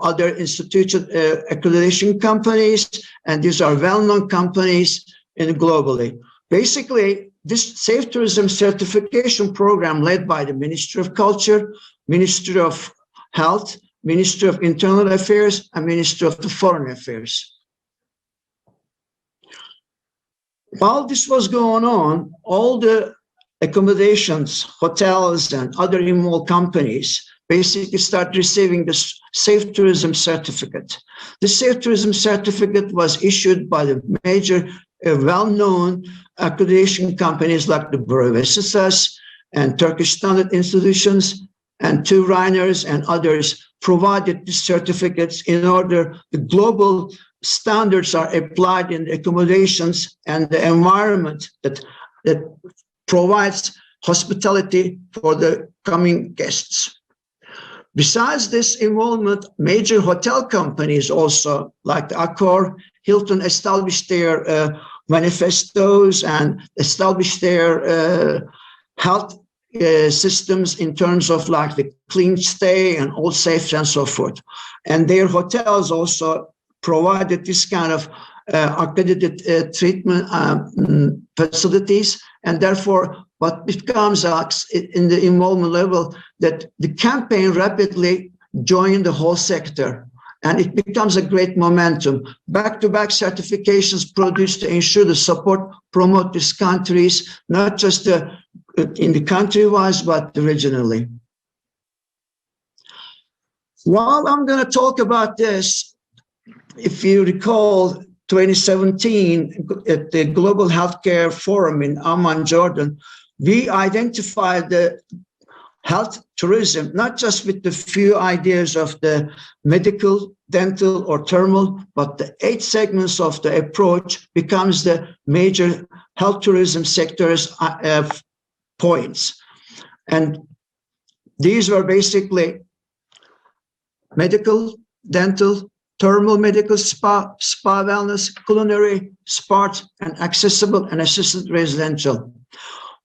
Speaker 16: other institution accreditation companies, and these are well-known companies globally. Basically, this safe tourism certification program led by the Ministry of Culture, Ministry of Health, Ministry of Internal Affairs, and Ministry of the Foreign Affairs. While this was going on, all the accommodations, hotels, and other involved companies basically start receiving this Safe Tourism Certificate. The Safe Tourism Certificate was issued by the major, well-known accreditation companies like the Bureau of SSS and Turkish Standard Institutions, and Two Reiners and others provided these certificates in order the global standards are applied in the accommodations and the environment that provides hospitality for the coming guests. Besides this involvement, major hotel companies also, like Accor, Hilton, established their manifestos and established their health systems in terms of like the clean stay and all safety and so forth. And their hotels also provided this kind of accredited treatment facilities, and therefore what becomes in the involvement level that the campaign rapidly joined the whole sector, and it becomes a great momentum. Back-to-back certifications produced to ensure the support, promote these countries, not just in the country-wise, but regionally. While I'm going to talk about this, if you recall, 2017 at the Global Healthcare Forum in Amman, Jordan, we identified the health tourism, not just with the few ideas of the medical, dental, or thermal, but the 8 segments of the approach becomes the major health tourism sectors points. And these were basically medical, dental, thermal medical, spa wellness, culinary, sports, and accessible and assisted residential.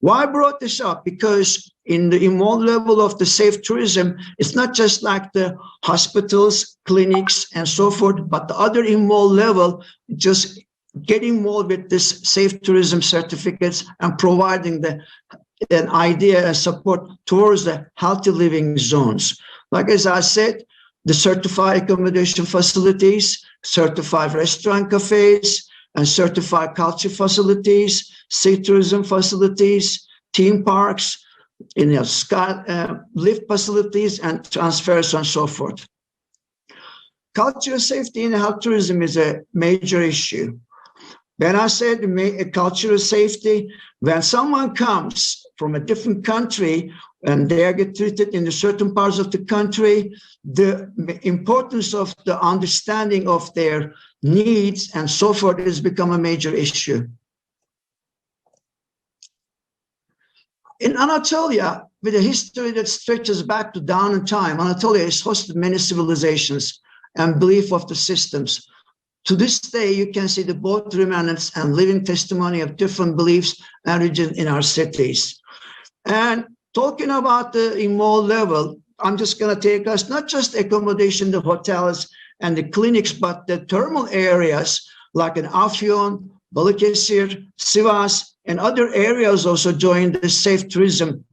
Speaker 16: Why I brought this up? Because in the involved level of the safe tourism, it's not just like the hospitals, clinics, and so forth, but the other involved level, just get involved with this safe tourism certificates and providing an idea and support towards the healthy living zones. Like as I said, the certified accommodation facilities, certified restaurant cafes, and certified culture facilities, sea tourism facilities, theme parks, lift facilities, and transfers and so forth. Cultural safety in health tourism is a major issue. When I said cultural safety, when someone comes from a different country and they get treated in certain parts of the country, the importance of the understanding of their needs and so forth has become a major issue. In Anatolia, with a history that stretches back to down in time, Anatolia has hosted many civilizations and belief of the systems. To this day, you can see the both remnants and living testimony of different beliefs and regions in our cities. And talking about the involved level, I'm just going to take us not just accommodation, the hotels and the clinics, but the thermal areas like in Afyon, Balıkesir, Sivas, and other areas also joined the safe tourism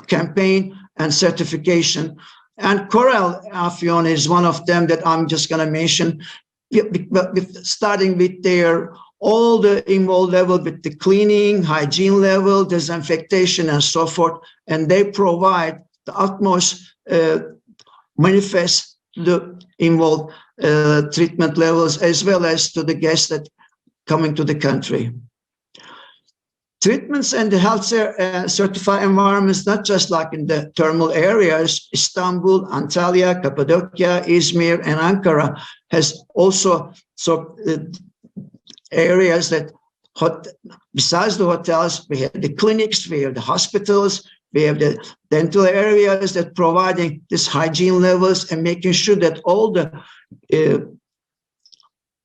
Speaker 16: campaign and certification. And Coral Afyon is one of them that I'm just going to mention, starting with their all the involved level with the cleaning, hygiene level, disinfectation, and so forth. And they provide the utmost manifest the involved treatment levels as well as to the guests that coming to the country. Treatments and the health certified environments, not just like in the thermal areas, Istanbul, Antalya, Cappadocia, Izmir, and Ankara has also areas that, besides the hotels, we have the clinics, we have the hospitals, we have the dental areas that providing this hygiene levels and making sure that all the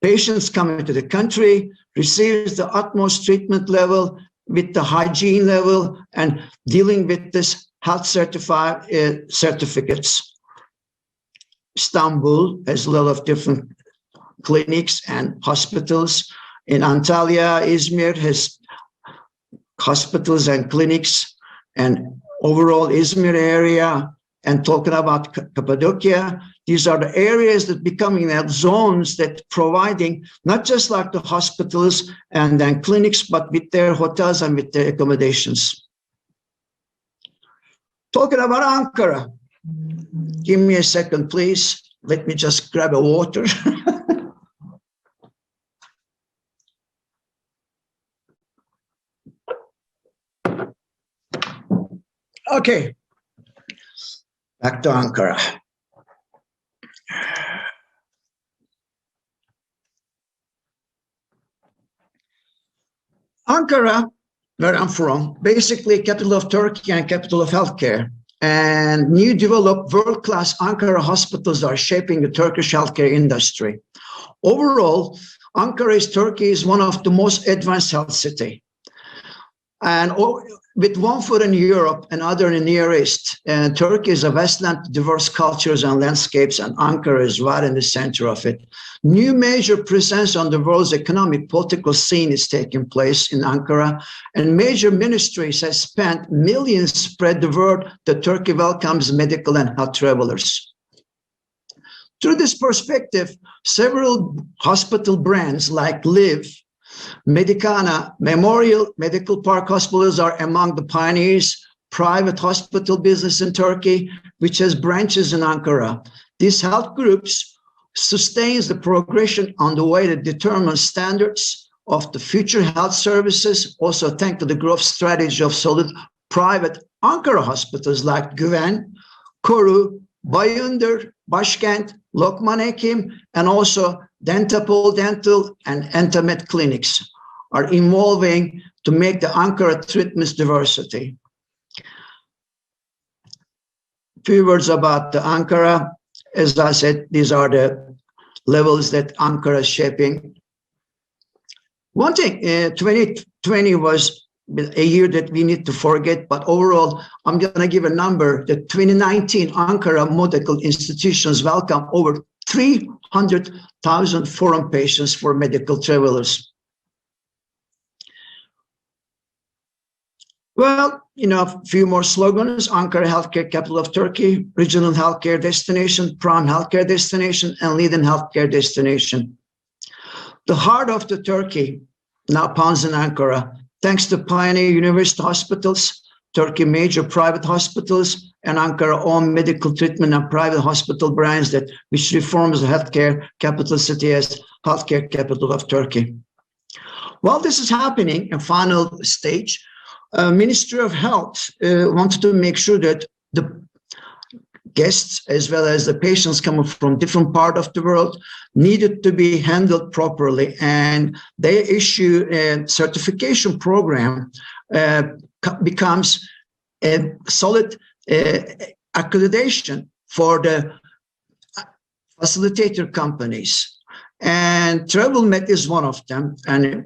Speaker 16: patients coming to the country receives the utmost treatment level with the hygiene level and dealing with this health certified certificates. Istanbul has a lot of different clinics and hospitals. In Antalya, Izmir has hospitals and clinics, and overall Izmir area and talking about Cappadocia, these are the areas that becoming zones that providing not just like the hospitals and then clinics, but with their hotels and with their accommodations. Talking about Ankara, give me a second, please. Let me just grab a water. Okay, back to Ankara. Ankara, where I'm from, basically capital of Turkey and capital of healthcare. And new developed world-class Ankara hospitals are shaping the Turkish healthcare industry. Overall, Turkey is one of the most advanced health cities. And with one foot in Europe and other in the Near East, Turkey is a vastland, diverse cultures and landscapes, and Ankara is right in the center of it. New major presence on the world's economic political scene is taking place in Ankara, and major ministries have spent millions spread the word that Turkey welcomes medical and health travelers. Through this perspective, several hospital brands like Liv, Medicana, Memorial Medical Park Hospitals are among the pioneers, private hospital business in Turkey, which has branches in Ankara. These health groups sustains the progression on the way to determine standards of the future health services, also thanks to the growth strategy of solid private Ankara hospitals like Güven, Koru, Bayındır, Başkent, Lokman Hekim, and also Dentapol Dental and Entamed clinics are evolving to make the Ankara treatments diversity. Few words about the Ankara. As I said, these are the levels that Ankara is shaping. One thing, 2020 was a year that we need to forget, but overall, I'm going to give a number that 2019 Ankara medical institutions welcome over 300,000 foreign patients for medical travelers. Well, a few more slogans: Ankara healthcare capital of Turkey, regional healthcare destination, prime healthcare destination, and leading healthcare destination. The heart of the Turkey now pounds in Ankara, thanks to pioneer university hospitals, Turkey major private hospitals, and Ankara-owned medical treatment and private hospital brands which reforms the healthcare capital city as healthcare capital of Turkey. While this is happening, in final stage, Ministry of Health wanted to make sure that the guests as well as the patients coming from different parts of the world needed to be handled properly, and they issue a certification program becomes a solid accreditation for the facilitator companies. And TravelMed is one of them. And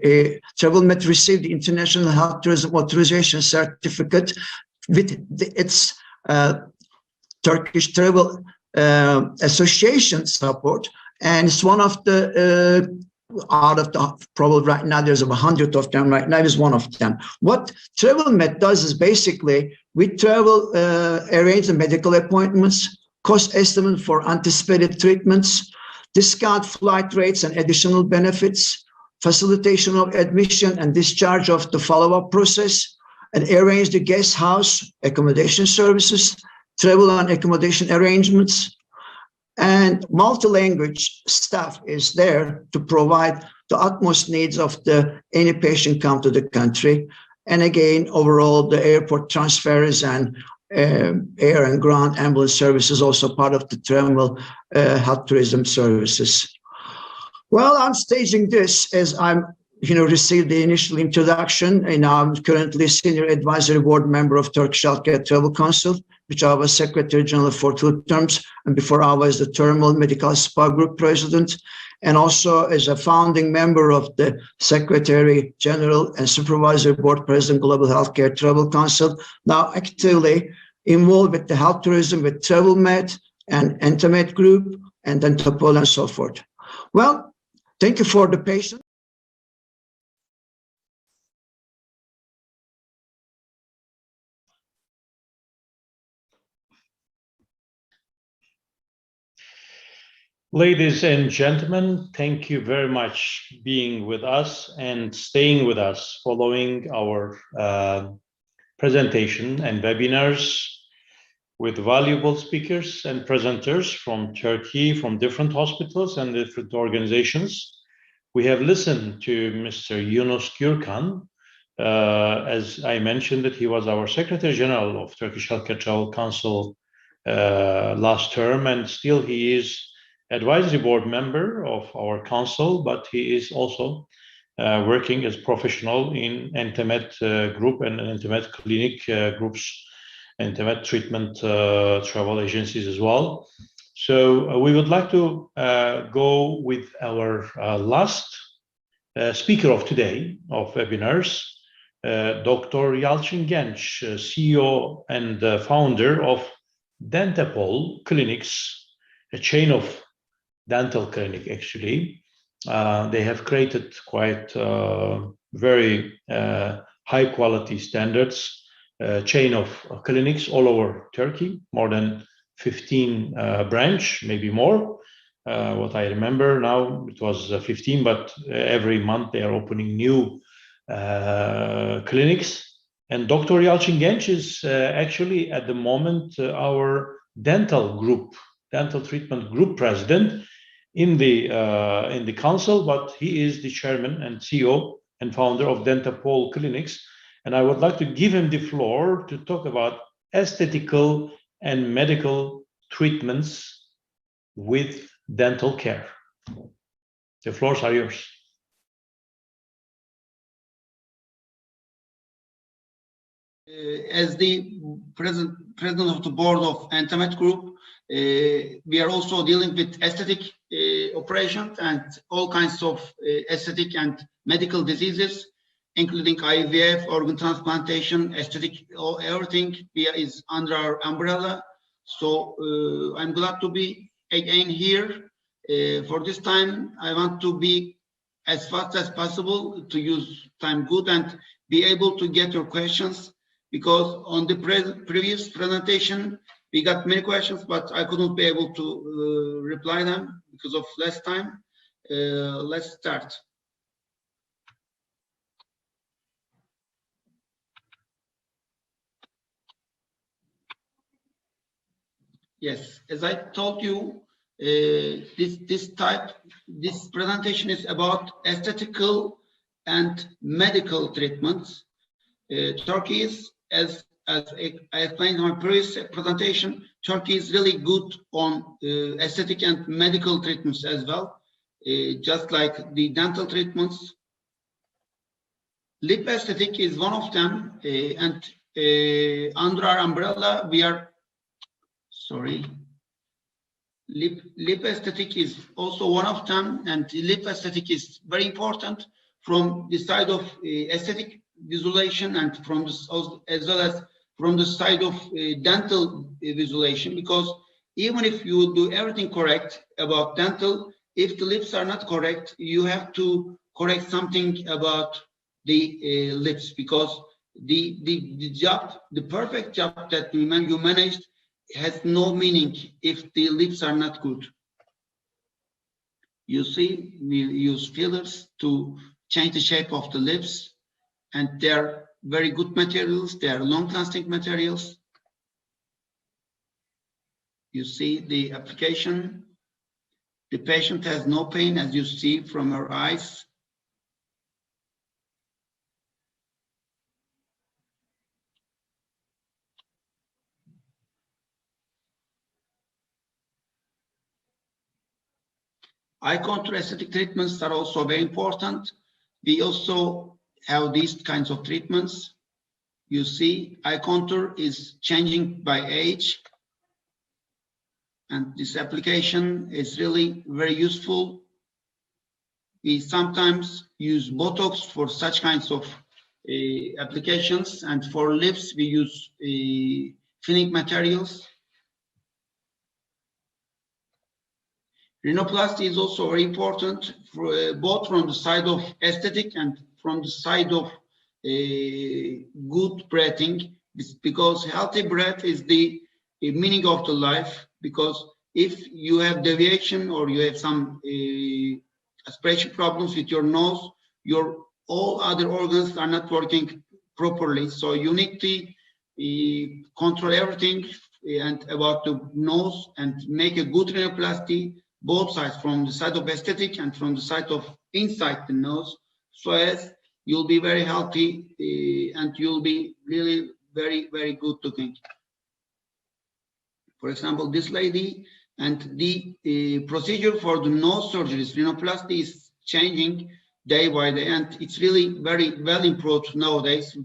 Speaker 16: TravelMed received the International Health Tourism Authorization Certificate with its Turkish Travel Association support. And it's one of the, out of the, probably right now, there's 100 of them right now, is one of them. What TravelMed does is basically, we travel, arrange the medical appointments, cost estimate for anticipated treatments, discount flight rates and additional benefits, facilitation of admission and discharge of the follow-up process, and arrange the guest house accommodation services, travel and accommodation arrangements, and multi-language staff is there to provide the utmost needs of any patient come to the country. And again, overall, the airport transfers and air and ground ambulance services also part of the travel health tourism services. Well, I'm staging this as I'm received the initial introduction, and I'm currently senior advisory board member of Turkish Healthcare Travel Council, which I was secretary general for 2 terms, and before I was the Thermal Medical Spa Group president, and also as a founding member of the secretary general and supervisory board president, Global Healthcare Travel Council, now actively involved with the health tourism with TravelMed and Entamed Group, and then Topol and so forth. Well, thank you for the patience.
Speaker 1: Ladies and gentlemen, thank you very much being with us and staying with us following our presentation and webinars with valuable speakers and presenters from Turkey, from different hospitals and different organizations. We have listened to Mr. Yunus Gürkan. As I mentioned, that he was our Secretary General of Turkish Healthcare Travel Council last term, and still he is advisory board member of our council, but he is also working as professional in Entemet group and Entemet clinic groups, Entemet treatment travel agencies as well. So we would like to go with our last speaker of today of webinars, Dr. Yalçın Genç, CEO and founder of Dentapol Clinics, a chain of dental clinic actually. They have created quite very high quality standards, chain of clinics all over Turkey, more than 15 branch, maybe more. What I remember now, it was 15, but every month they are opening new clinics. And Dr. Yalçın Genç is actually at the moment our dental treatment group president in the council, but he is the chairman and CEO and founder of Dentapol Clinics. And I would like to give him the floor to talk about aesthetical and medical treatments with dental care. The floors are yours.
Speaker 17: As the president of the board of Entemet Group, we are also dealing with aesthetic operations and all kinds of aesthetic and medical diseases, including IVF, organ transplantation, aesthetic, everything is under our umbrella. So I'm glad to be again here. For this time, I want to be as fast as possible to use time good and be able to get your questions, because on the previous presentation, we got many questions, but I couldn't be able to reply them because of less time. Let's start. Yes, as I told you, this presentation is about aesthetical and medical treatments. Turkey is, as I explained in my previous presentation, Turkey is really good on aesthetic and medical treatments as well, just like the dental treatments. Lip aesthetic is one of them, and under our umbrella, we are, lip aesthetic is also one of them, and lip aesthetic is very important from the side of aesthetic visualization and from this, as well as from the side of dental visualization, because even if you do everything correct about dental, if the lips are not correct, you have to correct something about the lips, because the job, the perfect job that you managed has no meaning if the lips are not good. You see, we use fillers to change the shape of the lips, and they are very good materials. They are long-lasting materials. You see the application. The patient has no pain, as you see from her eyes. Eye contour aesthetic treatments are also very important. We also have these kinds of treatments. You see, eye contour is changing by age. And this application is really very useful. We sometimes use Botox for such kinds of applications. And for lips, we use filling materials. Rhinoplasty is also very important, for, both from the side of aesthetic and from the side of good breathing, because healthy breath is the meaning of the life, because if you have deviation or you have some aspiration problems with your nose, your all other organs are not working properly. So you need to control everything and about the nose and make a good rhinoplasty, both sides, from the side of aesthetic and from the side of inside the nose, so as you'll be very healthy and you'll be really very, very good looking. For example, this lady, and the procedure for the nose surgeries, rhinoplasty, is changing day by day, and it's really very well improved nowadays.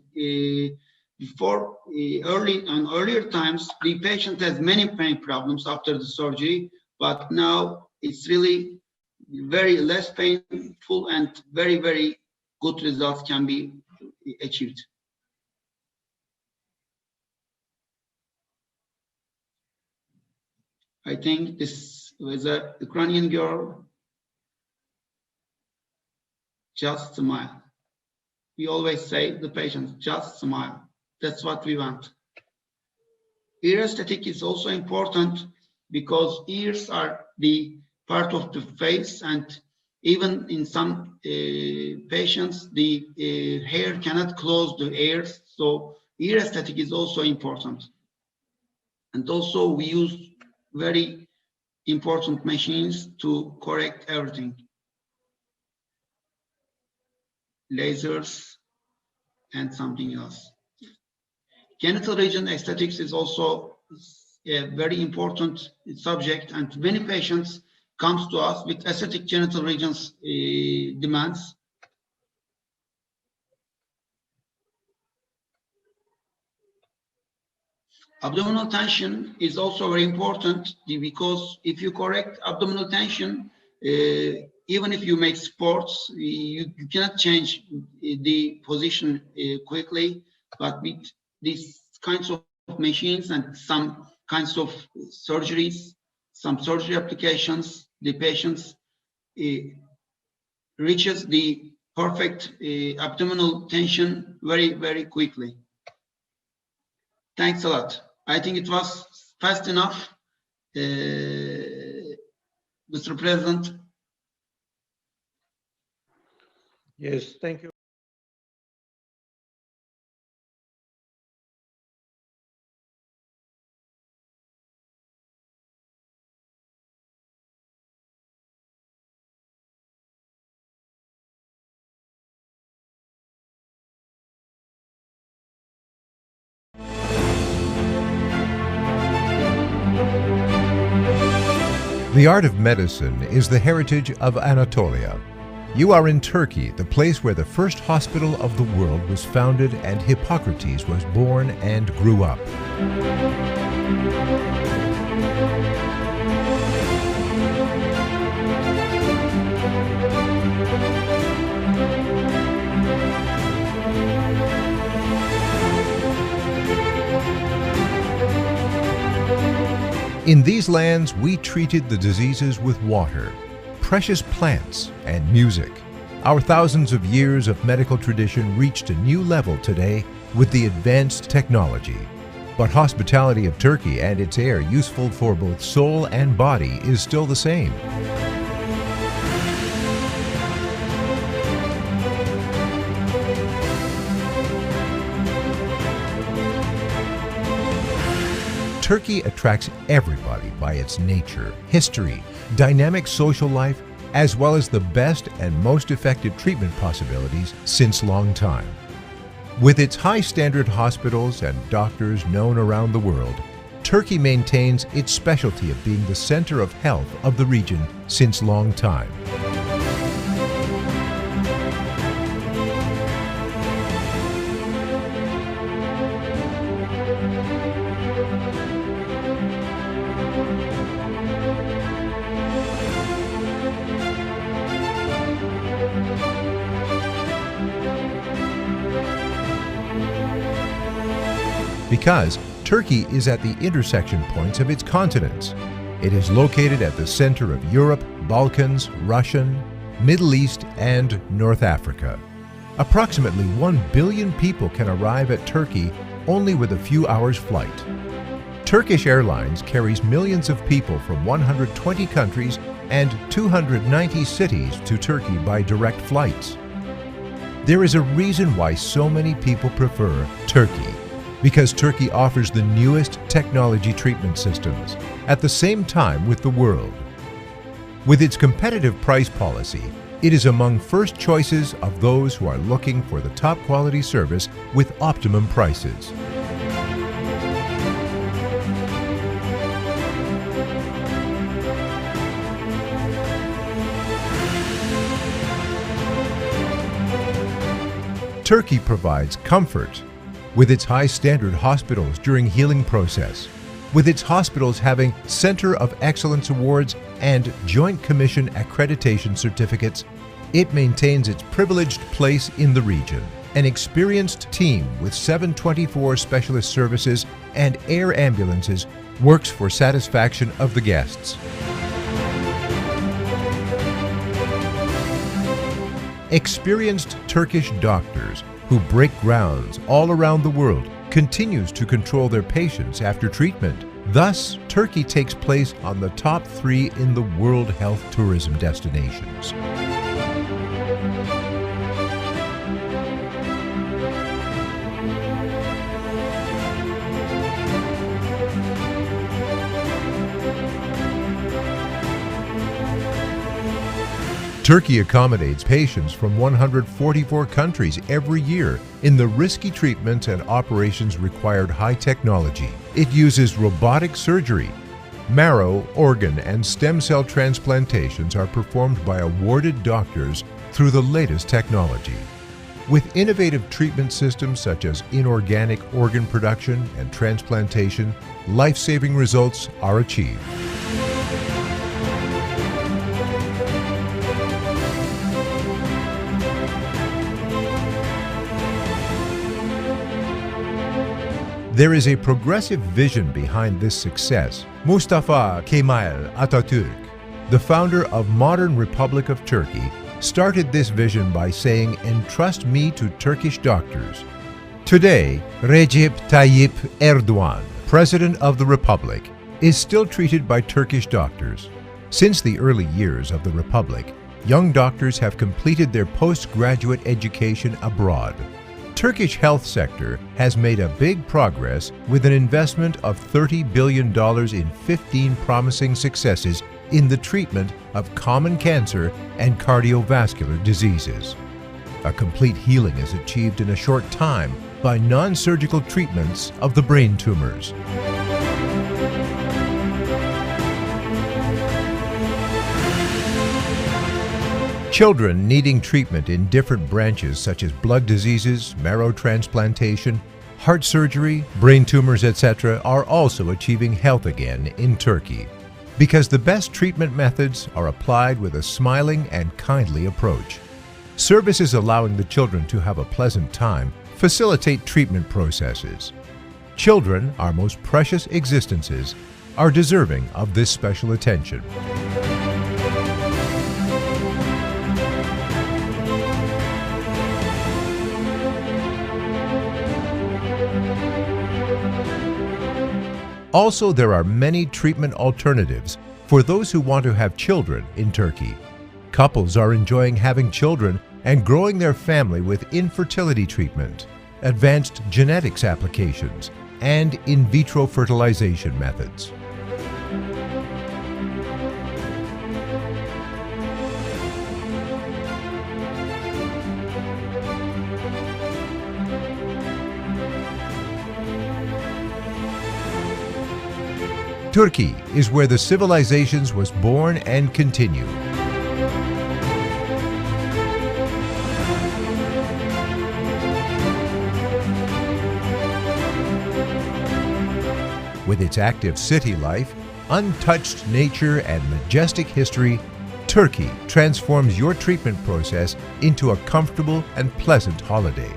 Speaker 17: Before, earlier times, the patient has many pain problems after the surgery, but now it's really very less painful and very, very good results can be achieved. I think this was a Ukrainian girl. Just smile. We always say to the patient, just smile. That's what we want. Ear aesthetic is also important because ears are the part of the face, and even in some patients, the hair cannot close the ears. So ear aesthetic is also important. And also we use very important machines to correct everything. Lasers and something else. Genital region aesthetics is also a very important subject, and many patients comes to us with aesthetic genital regions demands. Abdominal tension is also very important because if you correct abdominal tension, even if you make sports, you cannot change the position quickly, but with these kinds of machines and some kinds of surgeries, some surgery applications, the patients reaches the perfect abdominal tension very, very quickly. Thanks a lot. I think it was fast enough, Mr. President.
Speaker 1: Yes, thank you.
Speaker 2: The art of medicine is the heritage of Anatolia. You are in Turkey, the place where the first hospital of the world was founded and Hippocrates was born and grew up. In these lands, we treated the diseases with water, precious plants, and music. Our thousands of years of medical tradition reached a new level today with the advanced technology. But hospitality of Turkey and its air, useful for both soul and body, is still the same. Turkey attracts everybody by its nature, history, dynamic social life, as well as the best and most effective treatment possibilities since long time. With its high standard hospitals and doctors known around the world, Turkey maintains its specialty of being the center of health of the region since long time. Because Turkey is at the intersection points of its continents. It is located at the center of Europe, Balkans, Russian, Middle East, and North Africa. Approximately 1 billion people can arrive at Turkey only with a few hours' flight. Turkish Airlines carries millions of people from 120 countries and 290 cities to Turkey by direct flights. There is a reason why so many people prefer Turkey, because Turkey offers the newest technology treatment systems at the same time with the world. With its competitive price policy, it is among first choices of those who are looking for the top quality service with optimum prices. Turkey provides comfort with its high-standard hospitals during healing process, with its hospitals having Center of Excellence Awards and Joint Commission accreditation certificates. It maintains its privileged place in the region. An experienced team with 724 specialist services and air ambulances works for satisfaction of the guests. Experienced Turkish doctors who break grounds all around the world continues to control their patients after treatment. Thus, Turkey takes place on the top 3 in the world health tourism destinations. Turkey accommodates patients from 144 countries every year in the risky treatments and operations required high technology. It uses robotic surgery. Marrow, organ, and stem cell transplantations are performed by awarded doctors through the latest technology. With innovative treatment systems such as inorganic organ production and transplantation, life-saving results are achieved. There is a progressive vision behind this success. Mustafa Kemal Atatürk, the founder of modern Republic of Turkey, started this vision by saying, "Entrust me to Turkish doctors." Today, Recep Tayyip Erdogan, President of the Republic, is still treated by Turkish doctors. Since the early years of the Republic, young doctors have completed their postgraduate education abroad. Turkish health sector has made a big progress with an investment of $30 billion in 15 promising successes in the treatment of common cancer and cardiovascular diseases. A complete healing is achieved in a short time by non-surgical treatments of the brain tumors. Children needing treatment in different branches such as blood diseases, marrow transplantation, heart surgery, brain tumors, etc. are also achieving health again in Turkey because the best treatment methods are applied with a smiling and kindly approach. Services allowing the children to have a pleasant time facilitate treatment processes. Children, our most precious existences, are deserving of this special attention. Also, there are many treatment alternatives for those who want to have children in Turkey. Couples are enjoying having children and growing their family with infertility treatment, advanced genetics applications, and in vitro fertilization methods. Turkey is where the civilizations was born and continue. With its active city life, untouched nature, and majestic history, Turkey transforms your treatment process into a comfortable and pleasant holiday.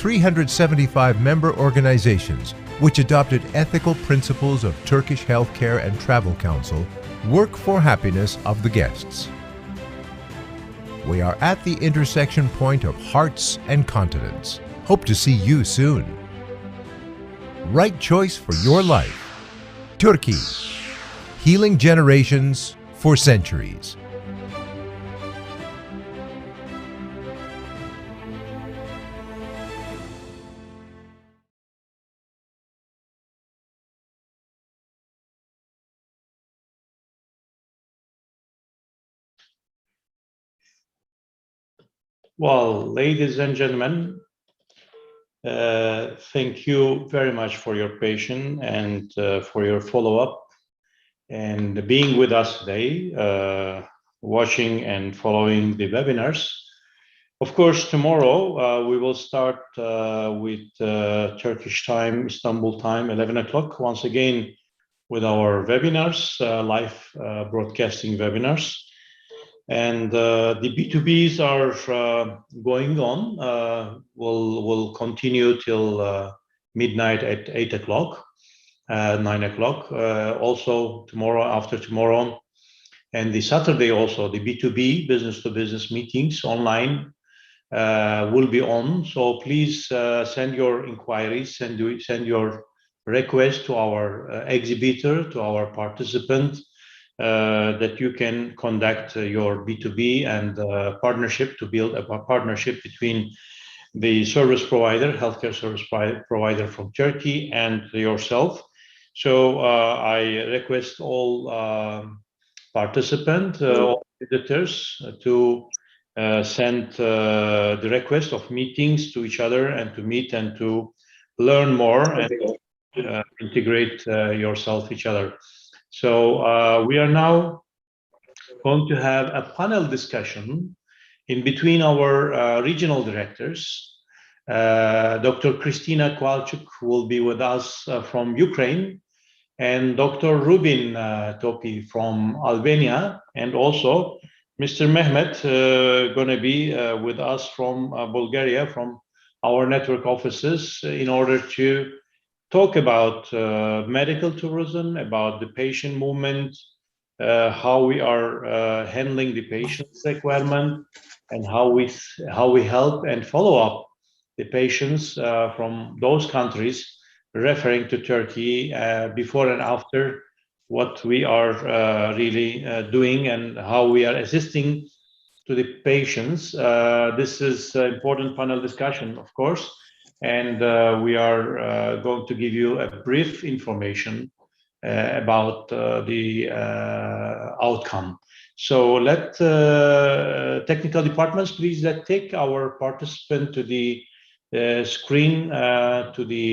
Speaker 2: 375 member organizations, which adopted ethical principles of Turkish Healthcare and Travel Council, work for happiness of the guests. We are at the intersection point of hearts and continents. Hope to see you soon. Right choice for your life. Turkey. Healing generations for centuries.
Speaker 1: Well, ladies and gentlemen, thank you very much for your patience and for your follow-up and being with us today, watching and following the webinars. Of course, tomorrow we will start with Turkish time, Istanbul time, 11 o'clock, once again with our webinars, live broadcasting webinars. And the B2Bs are going on. We'll continue till midnight at 8 o'clock, 9 o'clock. Also tomorrow, after tomorrow, and the Saturday also, the B2B, business-to-business meetings online will be on. So please send your inquiries, send your request to our exhibitor, to our participant, that you can conduct your B2B and partnership to build a partnership between the service provider, healthcare service provider from Turkey and yourself. So I request all participants, all visitors to send the request of meetings to each other and to meet and to learn more and integrate yourself each other. So we are now going to have a panel discussion in between our regional directors. Dr. Kristina Kowalczyk will be with us from Ukraine, and Dr. Rubin Topi from Albania, and also Mr. Mehmet going to be with us from Bulgaria, from our network offices, in order to talk about medical tourism, about the patient movement, how we are handling the patient's requirement, and how we help and follow up the patients from those countries referring to Turkey before and after, what we are really doing and how we are assisting to the patients. This is an important panel discussion, of course, and we are going to give you a brief information about the outcome. So let technical departments, please, let take our participant to the screen, to the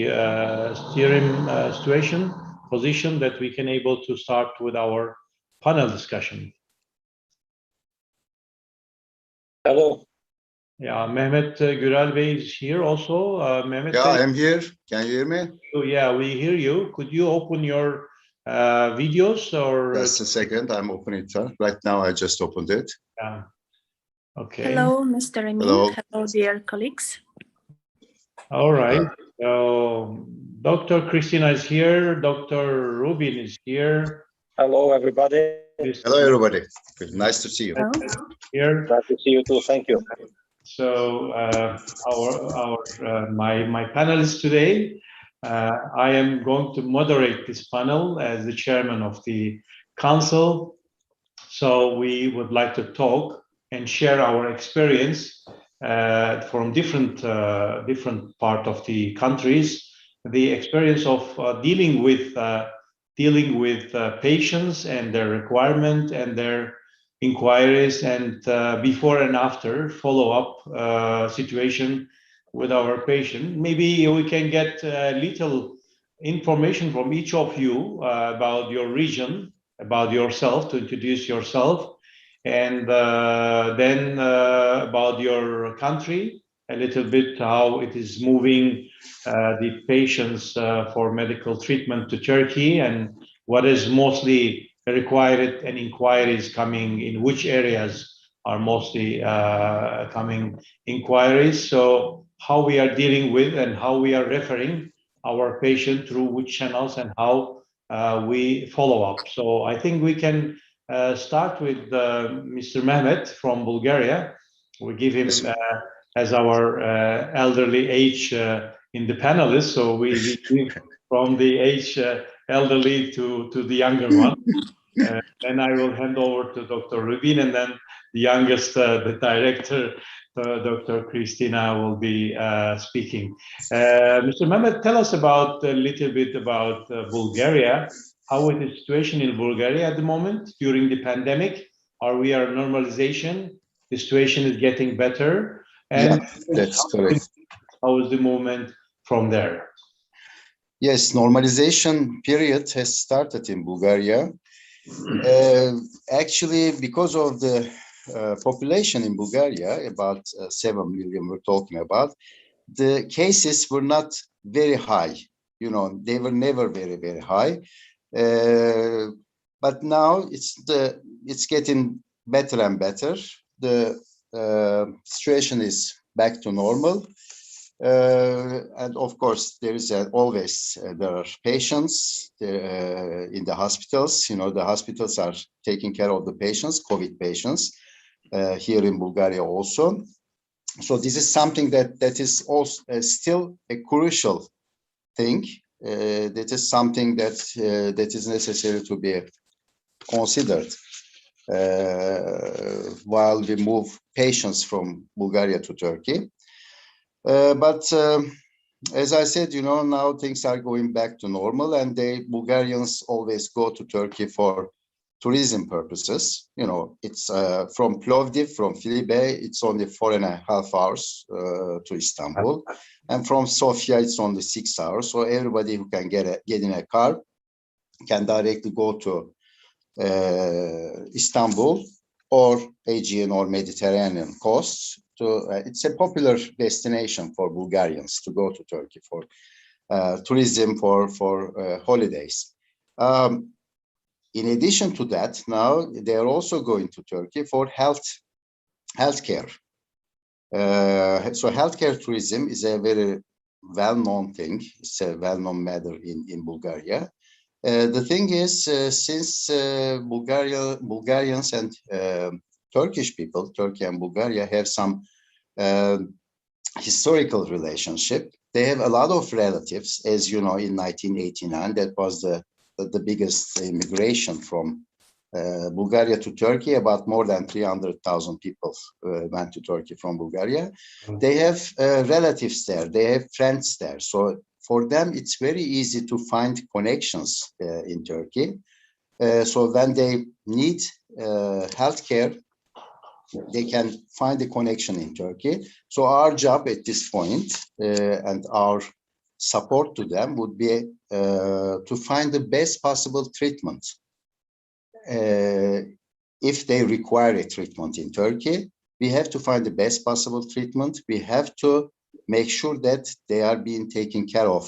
Speaker 1: steering situation position, that we can able to start with our panel discussion.
Speaker 18: Hello.
Speaker 1: Yeah, Mehmet Gürel Bey is here also. Mehmet
Speaker 18: Yeah,
Speaker 1: Bey,
Speaker 18: I am here. Can you hear me?
Speaker 1: oh, yeah, we hear you. Could you open your videos or?
Speaker 18: Just a second. I'm opening it. Right now, I just opened it.
Speaker 1: Yeah. Okay.
Speaker 19: Hello, Mr. Amin.
Speaker 18: Hello.
Speaker 19: Hello, dear colleagues.
Speaker 1: All right. So Dr. Christina is here. Dr. Rubin is here.
Speaker 18: Hello, everybody. Hello, everybody. Nice to see you.
Speaker 1: Here.
Speaker 18: Nice to see you too. Thank you.
Speaker 1: So my panelists today, I am going to moderate this panel as the chairman of the council. So we would like to talk and share our experience from different part of the countries, the experience of dealing with patients and their requirement and their inquiries, and before and after follow-up situation with our patient. Maybe we can get little information from each of you about your region, about yourself, to introduce yourself, and then about your country, a little bit how it is moving the patients for medical treatment to Turkey, and what is mostly required and inquiries coming, in which areas are mostly coming inquiries. So how we are dealing with and how we are referring our patient through which channels and how we follow up. So I think we can start with Mr. Mehmet from Bulgaria. We give him as our elderly age in the panelists, so we give from the age elderly to the younger one. Then I will hand over to Dr. Rubin, and then the youngest, the director, Dr. Christina, will be speaking. Mr. Mehmet, tell us about a little bit about Bulgaria. How is the situation in Bulgaria at the moment during the pandemic? Are we at normalization? The situation is getting better. And
Speaker 18: Yeah, that's correct.
Speaker 1: how is the movement from there?
Speaker 18: Yes, normalization period has started in Bulgaria. Actually, because of the population in Bulgaria, about 7 million we're talking about, the cases were not very high. You know, they were never very, very high. But now it's getting better and better. The situation is back to normal. And of course, there is always there are patients in the hospitals. You know, the hospitals are taking care of the patients, COVID patients, here in Bulgaria also. So this is something that is also still a crucial thing. That is something that is necessary to be considered while we move patients from Bulgaria to Turkey. But as I said, you know, now things are going back to normal, and Bulgarians always go to Turkey for tourism purposes. You know, it's from Plovdiv, from Filibe, it's only 4.5 hours to Istanbul, and from Sofia, it's only 6 hours. So everybody who can get in a car can directly go to Istanbul or Aegean or Mediterranean coasts. It's a popular destination for Bulgarians to go to Turkey for tourism, for holidays. In addition to that, now they are also going to Turkey for healthcare. So healthcare tourism is a very well-known thing. It's a well-known matter in Bulgaria. The thing is, since Bulgarians and Turkish people, Turkey and Bulgaria, have some historical relationship. They have a lot of relatives, as you know, in 1989, that was the biggest immigration from Bulgaria to Turkey. About more than 300,000 people went to Turkey from Bulgaria. They have relatives there, they have friends there. So for them, it's very easy to find connections in Turkey. So when they need healthcare, they can find a connection in Turkey. So our job at this point and our support to them would be to find the best possible treatment. If they require a treatment in Turkey, we have to find the best possible treatment. We have to make sure that they are being taken care of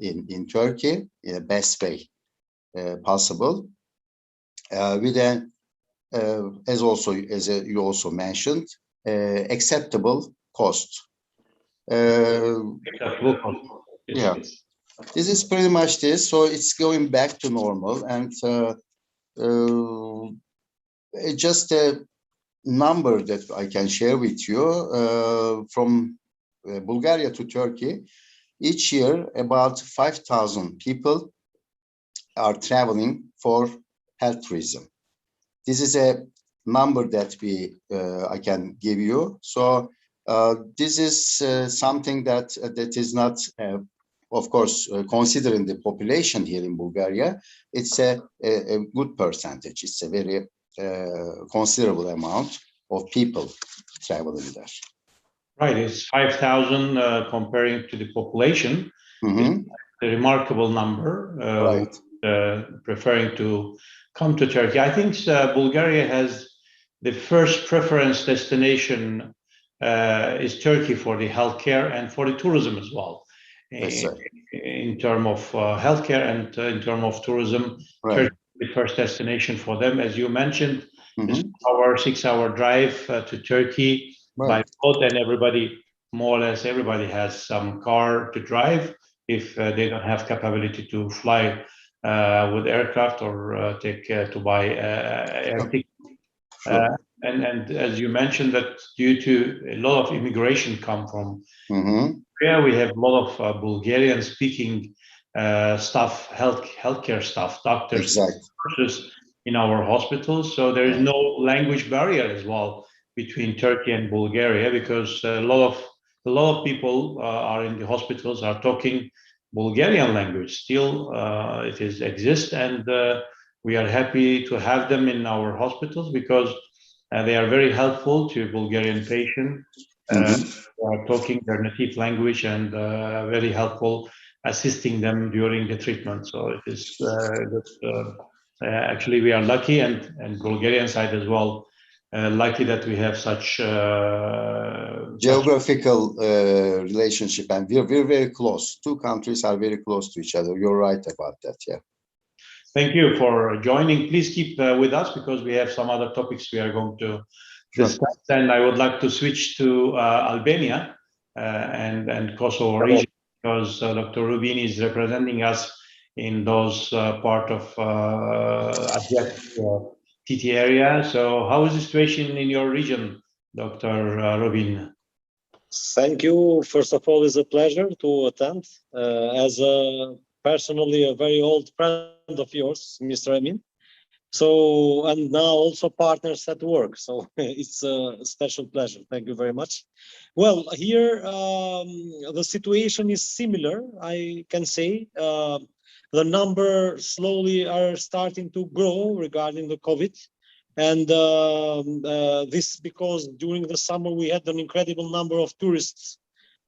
Speaker 18: in Turkey in the best way possible. With a as you also mentioned, acceptable cost.
Speaker 1: Acceptable cost. Yes,
Speaker 18: Yeah,
Speaker 1: yes.
Speaker 18: This is pretty much this. So it's going back to normal, and just a number that I can share with you from Bulgaria to Turkey. Each year, about 5,000 people are traveling for health tourism. This is a number that I can give you. So this is something that is not, of course, considering the population here in Bulgaria. It's a good percentage. It's a very considerable amount of people traveling there.
Speaker 1: Right, it's 5,000 comparing to the population.
Speaker 18: Mm-hmm.
Speaker 1: It's a remarkable number.
Speaker 18: Right.
Speaker 1: Preferring to come to Turkey. I think Bulgaria has the first preference destination is Turkey for the healthcare and for the tourism as well.
Speaker 18: That's right.
Speaker 1: In terms of healthcare and in terms of tourism,
Speaker 18: right.
Speaker 1: Turkey is the first destination for them. As you mentioned,
Speaker 18: Mm-hmm.
Speaker 1: it's 6-hour drive to Turkey by boat, and everybody more or less everybody has some car to drive if they don't have capability to fly with aircraft or take to buy air ticket. And as you mentioned, that due to a lot of immigration come from Korea, we have a lot of Bulgarian speaking staff, healthcare staff, doctors, nurses in our hospitals. So there is no language barrier as well between Turkey and Bulgaria, because a lot of people are in the hospitals are talking Bulgarian language. Still, it exists, and we are happy to have them in our hospitals because they are very helpful to Bulgarian patients. Who are talking their native language and very helpful, assisting them during the treatment. So it is good. Actually, we are lucky, and Bulgarian side as well, lucky that we have such
Speaker 18: geographical relationship, and we're very close. Two countries are very close to each other. You're right about that. Yeah.
Speaker 1: Thank you for joining. Please keep with us because we have some other topics we are going to discuss. And I would like to switch to Albania and Kosovo region, because Dr. Rubin is representing us in those part of Adriatic TT area. So how is the situation in your region, Dr. Rubin?
Speaker 20: Thank you. First of all, it's a pleasure to attend as personally a very old friend of yours, Mr. Amin. So, and now also partners at work. So it's a special pleasure. Thank you very much. Well, here the situation is similar, I can say. The number slowly are starting to grow regarding the COVID. And this because during the summer we had an incredible number of tourists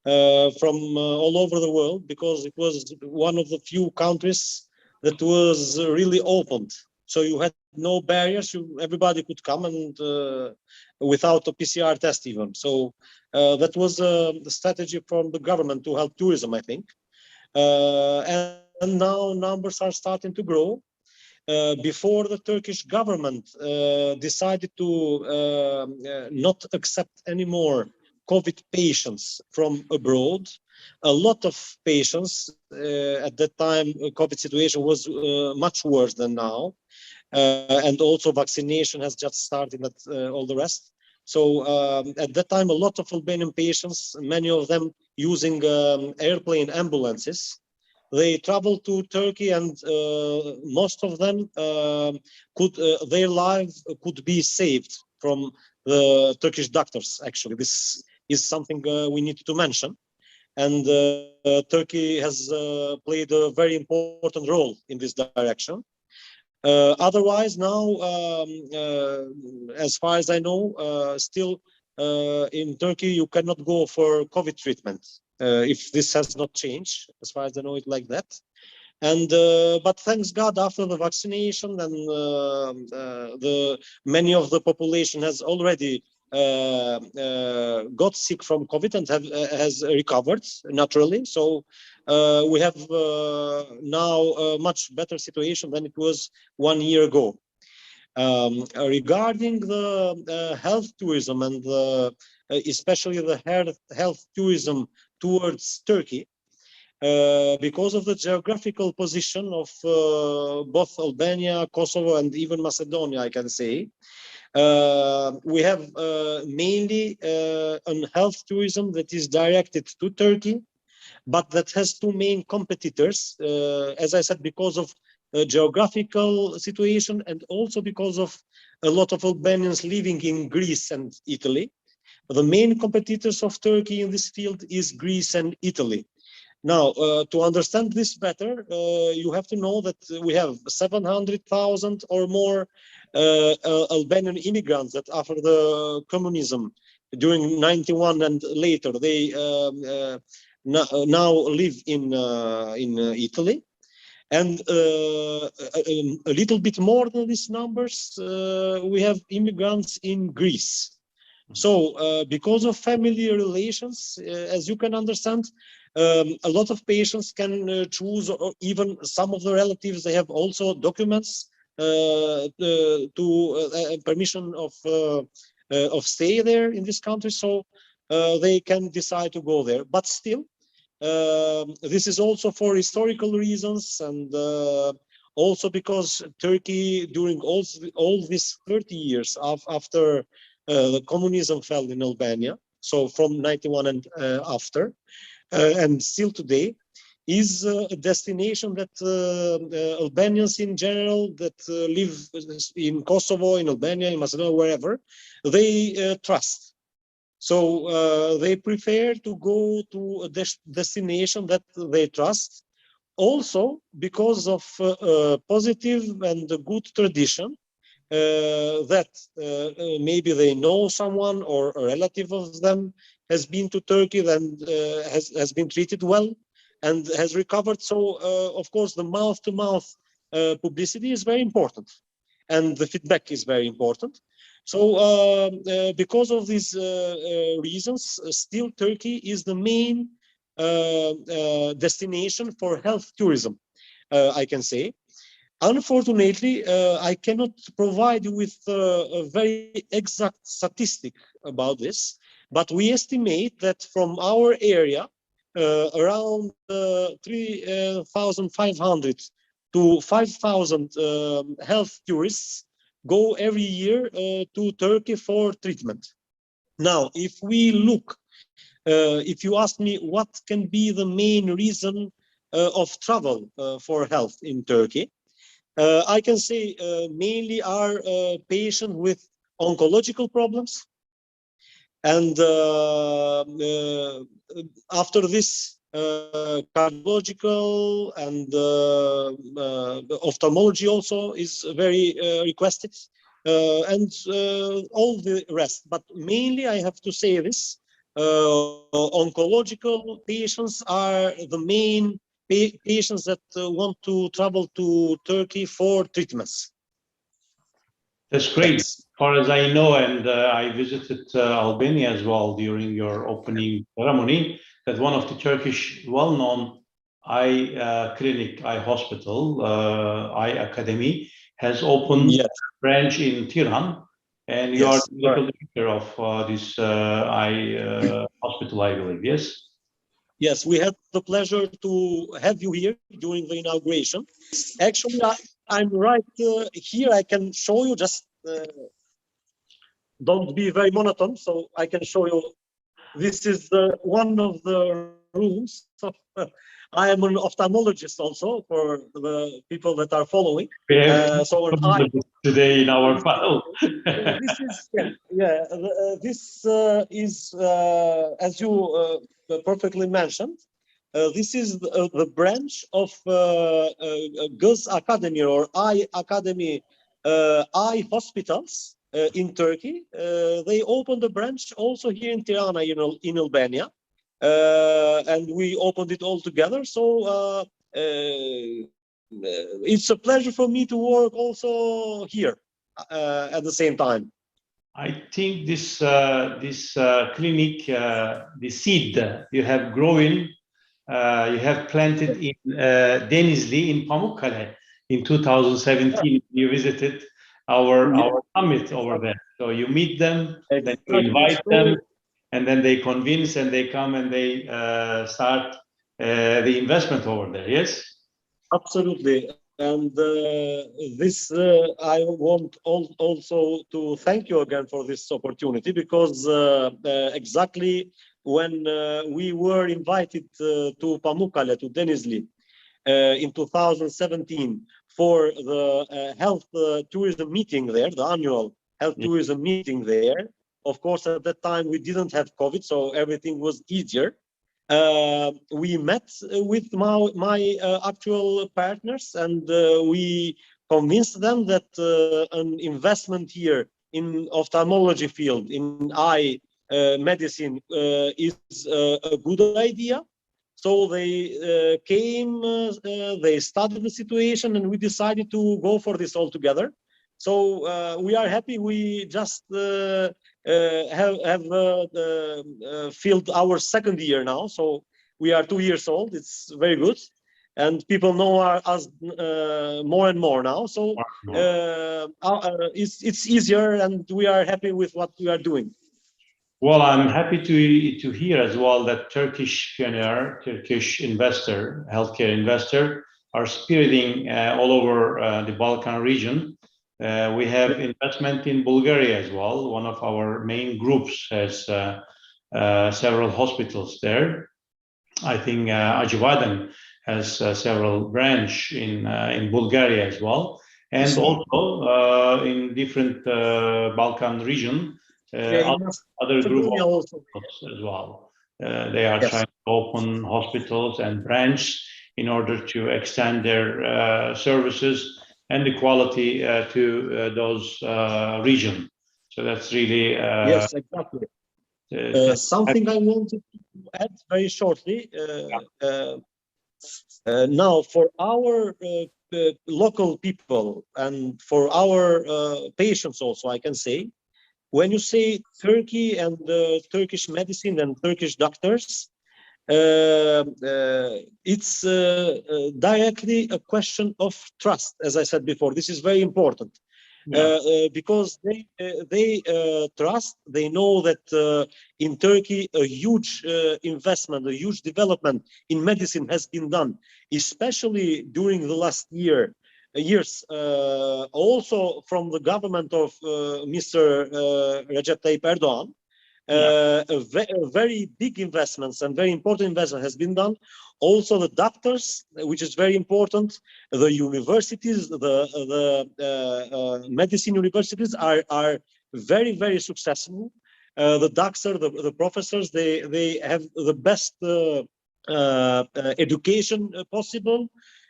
Speaker 20: from all over the world, because it was one of the few countries that was really opened. So you had no barriers, everybody could come and without a PCR test even. So that was the strategy from the government to help tourism, I think. And now numbers are starting to grow. Before the Turkish government decided to not accept anymore COVID patients from abroad, a lot of patients at that time, COVID situation was much worse than now. And also vaccination has just started at all the rest. So at that time, a lot of Albanian patients, many of them using airplane ambulances, they traveled to Turkey, and most of them their lives could be saved from the Turkish doctors. Actually, this is something we need to mention, and Turkey has played a very important role in this direction. Otherwise, now, as far as I know, still in Turkey you cannot go for COVID treatment. If this has not changed, as far as I know it like that. And but thanks God, after the vaccination and many of the population has already got sick from COVID and has recovered naturally. So we have now a much better situation than it was 1 year ago. Regarding the health tourism and especially the health tourism towards Turkey, because of the geographical position of both Albania, Kosovo, and even Macedonia, I can say, we have mainly an health tourism that is directed to Turkey, but that has two main competitors, as I said, because of geographical situation and also because of a lot of Albanians living in Greece and Italy. The main competitors of Turkey in this field is Greece and Italy. Now, to understand this better, you have to know that we have 700,000 or more Albanian immigrants that after the communism during 91 and later, they now live in Italy. And a little bit more than these numbers, we have immigrants in Greece. So because of family relations, as you can understand, a lot of patients can choose, or even some of the relatives, they have also documents to permission of stay there in this country. So they can decide to go there. But still, this is also for historical reasons, and also because Turkey, during all these 30 years after the communism fell in Albania, so from 91 and after, and still today, is a destination that Albanians in general that live in Kosovo, in Albania, in Macedonia, wherever, they trust. So they prefer to go to a destination that they trust, also because of positive and good tradition that maybe they know someone or a relative of them has been to Turkey and has been treated well and has recovered. So of course the mouth-to-mouth publicity is very important, and the feedback is very important. So because of these reasons, still Turkey is the main destination for health tourism, I can say. Unfortunately, I cannot provide you with a very exact statistic about this, but we estimate that from our area, around 3,500 to 5,000 health tourists go every year to Turkey for treatment. Now, if we look, if you ask me what can be the main reason of travel for health in Turkey, I can say mainly are patients with oncological problems, and after this cardiological and ophthalmology also is very requested, and all the rest. But mainly I have to say this, oncological patients are the main patients that want to travel to Turkey for treatments.
Speaker 1: That's great. As far as I know, and I visited Albania as well during your opening ceremony, that one of the Turkish well-known eye clinic, eye hospital, eye academy, has opened a branch in Tiran, and you are the medical director of this eye hospital, I believe, yes?
Speaker 20: Yes, we had the pleasure to have you here during the inauguration. Actually, I'm right here. I can show you, just don't be very monotone, so I can show you. This is one of the rooms. I am an ophthalmologist also, for the people that are following.
Speaker 1: We have
Speaker 20: So an eye
Speaker 1: today in our panel.
Speaker 20: This is this is as you perfectly mentioned. This is the branch of Göz Academy or Eye Academy eye hospitals in Turkey. They opened a branch also here in Tirana, in Albania, and we opened it all together. So it's a pleasure for me to work also here at the same time.
Speaker 1: I think this clinic, the seed you have grown, you have planted in Denizli in Pamukkale in 2017. You visited our summit over there. So you meet them, then you invite them, and then they convince and they come and they start the investment over there. Yes?
Speaker 20: Absolutely. And this, I want also to thank you again for this opportunity, because exactly when we were invited to Pamukkale, to Denizli, in 2017 for the health tourism meeting there, the annual health tourism meeting there. Of course, at that time we didn't have COVID, so everything was easier. We met with my actual partners, and we convinced them that an investment here in ophthalmology field, in eye medicine, is a good idea. So they came, they studied the situation, and we decided to go for this all together. So we are happy. We just have filled our second year now. So we are 2 years old. It's very good. And people know us more and more now. So it's easier, and we are happy with what we are doing.
Speaker 1: Well, I'm happy to hear as well that Turkish pioneer, Turkish investor, healthcare investor, are spearheading all over the Balkan region. We have investment in Bulgaria as well. One of our main groups has several hospitals there. I think Acıbadem has several branch in Bulgaria as well, and also in different Balkan region, other group of hospitals as well. They are trying to open hospitals and branch in order to extend their services and the quality to those region. So that's really
Speaker 20: yes, exactly. Something I wanted to add very shortly. Now, for our local people and for our patients also, I can say, when you say Turkey and Turkish medicine and Turkish doctors, it's directly a question of trust, as I said before. This is very important. Because they trust, they know that in Turkey a huge investment, a huge development in medicine has been done, especially during the last years, also from the government of Mr. Recep Tayyip Erdogan. Very big investments and very important investment has been done. Also the doctors, which is very important, the universities, the medicine universities are very, very successful. The doctors, the professors, they have the best education possible.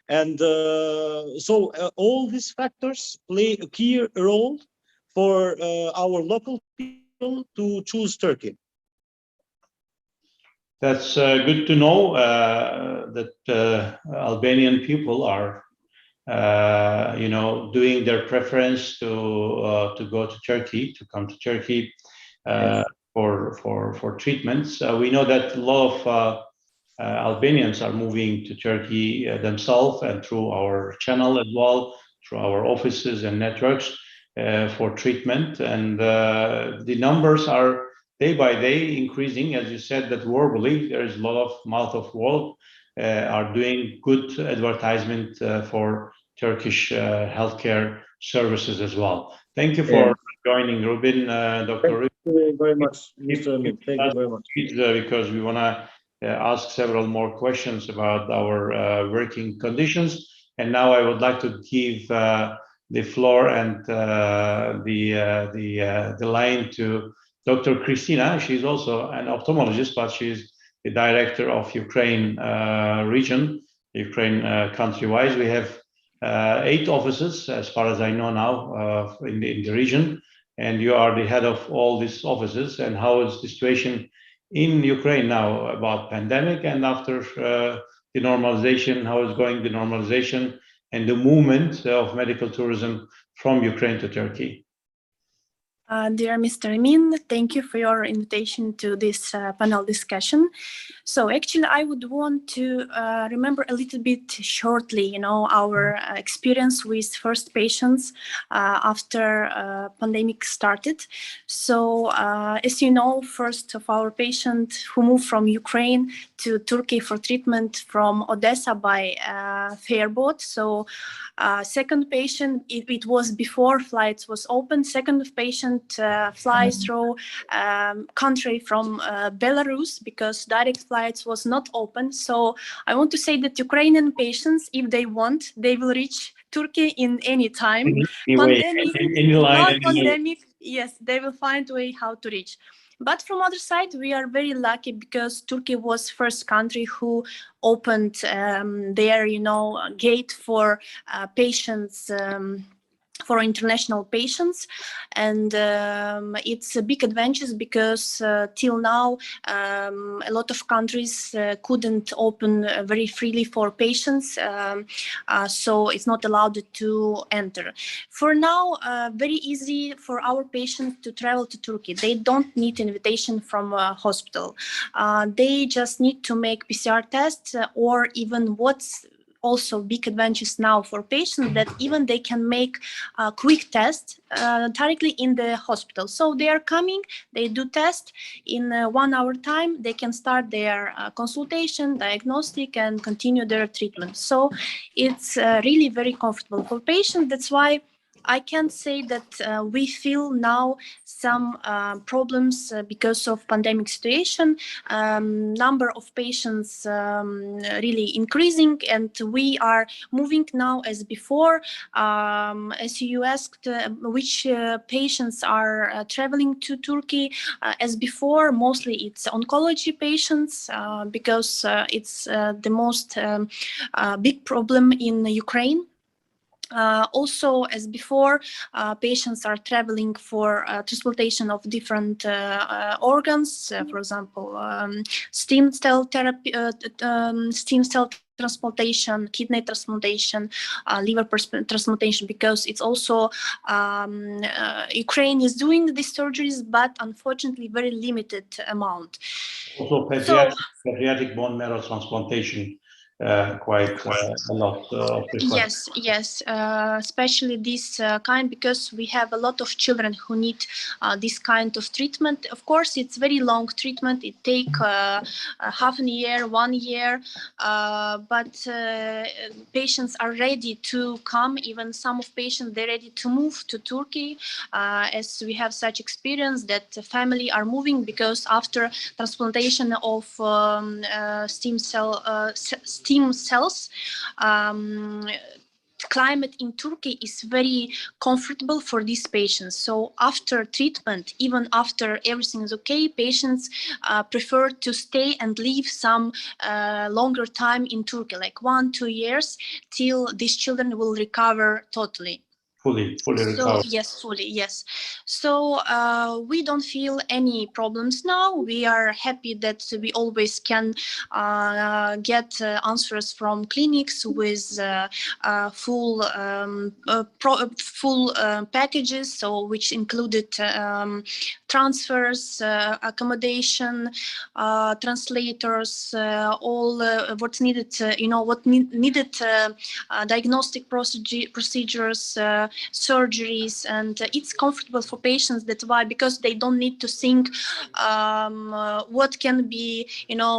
Speaker 20: And so all these factors play a key role for our local people to choose Turkey.
Speaker 1: That's good to know that Albanian people are, doing their preference to go to Turkey, to come to Turkey for treatments. We know that a lot of Albanians are moving to Turkey themselves and through our channel as well, through our offices and networks for treatment. And the numbers are day by day increasing. As you said, that verbally, there is a lot of mouth of word are doing good advertisement for Turkish healthcare services as well. Thank you for joining, Rubin, Dr. Rubin.
Speaker 20: Thank you very much, Mr. Amin. Thank you very much.
Speaker 1: Because we want to ask several more questions about our working conditions. And now I would like to give the floor and the line to Dr. Christina. She's also an ophthalmologist, but she's the director of Ukraine region, Ukraine country-wise. We have 8 offices, as far as I know now, in the region. And you are the head of all these offices. And how is the situation in Ukraine now about pandemic, and after the normalization, how is going the normalization and the movement of medical tourism from Ukraine to Turkey?
Speaker 19: Dear Mr. Amin, thank you for your invitation to this panel discussion. So actually, I would want to remember a little bit shortly, our experience with first patients after pandemic started. So as you know, first of our patients who moved from Ukraine to Turkey for treatment from Odessa by ferryboat. So second patient, it was before flights was open. Second patient flies through country from Belarus because direct flights was not open. So I want to say that Ukrainian patients, if they want, they will reach Turkey in any time. Pandemic, not pandemic, yes, they will find a way how to reach. But from other side, we are very lucky because Turkey was first country who opened their, gate for patients, for international patients. And it's a big advantage because till now, a lot of countries couldn't open very freely for patients. So it's not allowed to enter. For now, very easy for our patients to travel to Turkey. They don't need invitation from a hospital. They just need to make PCR tests or even also big advantage now for patients that even they can make a quick test directly in the hospital. So they are coming, they do test in 1 hour time, they can start their consultation, diagnostic, and continue their treatment. So it's really very comfortable for patients. That's why I can say that we feel now some problems because of pandemic situation. Number of patients really increasing, and we are moving now as before. As you asked, which patients are traveling to Turkey, as before, mostly it's oncology patients because it's the most big problem in Ukraine. Also, as before, patients are traveling for transplantation of different organs, for example, stem cell therapy, stem cell transplantation, kidney transplantation, liver transplantation, because it's also Ukraine is doing these surgeries, but unfortunately very limited amount.
Speaker 1: Also, pediatric bone marrow transplantation. Quite a lot of requests.
Speaker 19: Yes, especially this kind, because we have a lot of children who need this kind of treatment. Of course, it's very long treatment. It takes half a year, 1 year, but patients are ready to come. Even some of patients, they're ready to move to Turkey, as we have such experience that the family are moving because after transplantation of stem cells, climate in Turkey is very comfortable for these patients. So after treatment, even after everything is okay, patients prefer to stay and live some longer time in Turkey, like 1-2 years, till these children will recover totally.
Speaker 1: Fully recovered.
Speaker 19: So yes, fully, yes. So we don't feel any problems now. We are happy that we always can get answers from clinics with full packages, so which included transfers, accommodation, translators, all what's needed. What needed diagnostic procedures. Surgeries, and it's comfortable for patients. That's why, because they don't need to think what can be,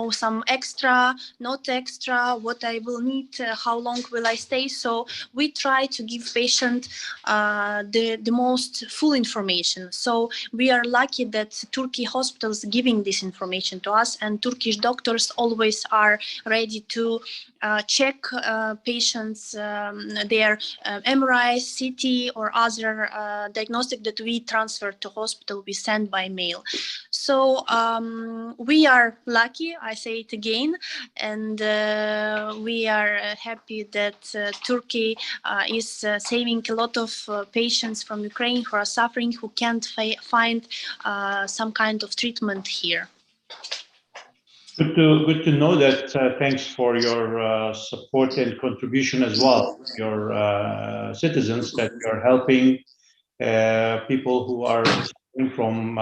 Speaker 19: some extra, not extra, what I will need, how long will I stay. So we try to give patient the most full information. So we are lucky that Turkey hospitals giving this information to us, and Turkish doctors always are ready to check patients, their MRI, CT, or other diagnostic that we transfer to hospital, we send by mail. So we are lucky, I say it again, and we are happy that Turkey is saving a lot of patients from Ukraine who are suffering, who can't find some kind of treatment here.
Speaker 1: Good to know that. Thanks for your support and contribution as well, your citizens, that you're helping people who are suffering from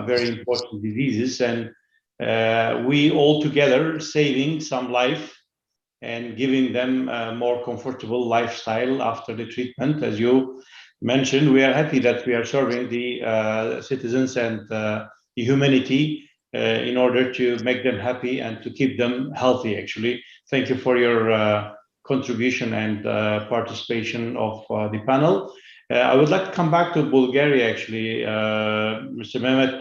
Speaker 1: very important diseases, and we all together saving some life and giving them a more comfortable lifestyle after the treatment. As you mentioned, we are happy that we are serving the citizens and the humanity in order to make them happy and to keep them healthy, actually. Thank you for your contribution and participation of the panel. I would like to come back to Bulgaria, actually. Mr. Mehmet,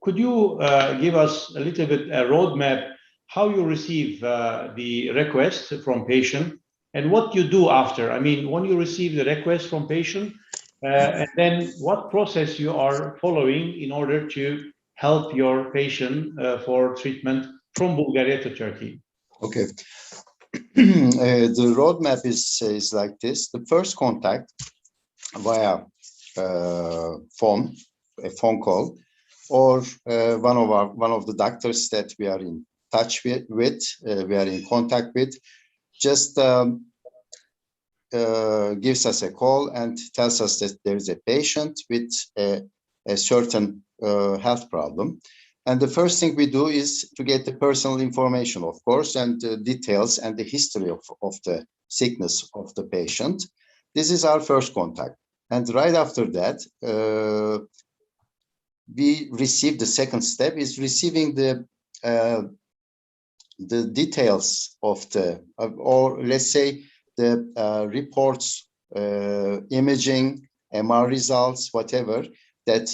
Speaker 1: could you give us a little bit a roadmap how you receive the request from patient and what you do after? I mean, when you receive the request from patient, and then what process you are following in order to help your patient for treatment from Bulgaria to Turkey?
Speaker 18: Okay. The roadmap is like this. The first contact via phone, a phone call, or one of the doctors that we are in touch with, we are in contact with, just gives us a call and tells us that there is a patient with a certain health problem. And the first thing we do is to get the personal information, of course, and the details and the history of the sickness of the patient. This is our first contact. And right after that, we receive the second step is receiving the details of the, or let's say the reports, imaging, MR results, whatever that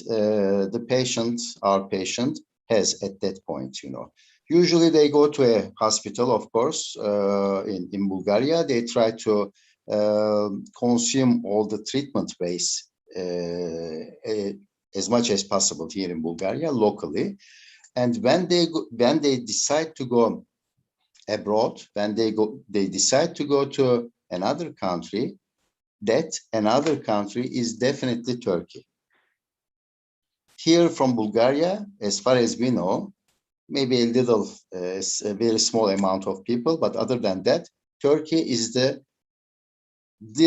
Speaker 18: the patient, our patient, has at that point, you know. Usually they go to a hospital, of course, in Bulgaria. They try to consume all the treatment base as much as possible here in Bulgaria, locally. And when they decide to go abroad, when they decide to go to another country, that another country is definitely Turkey. Here from Bulgaria, as far as we know, maybe a little, a very small amount of people, but other than that, Turkey is the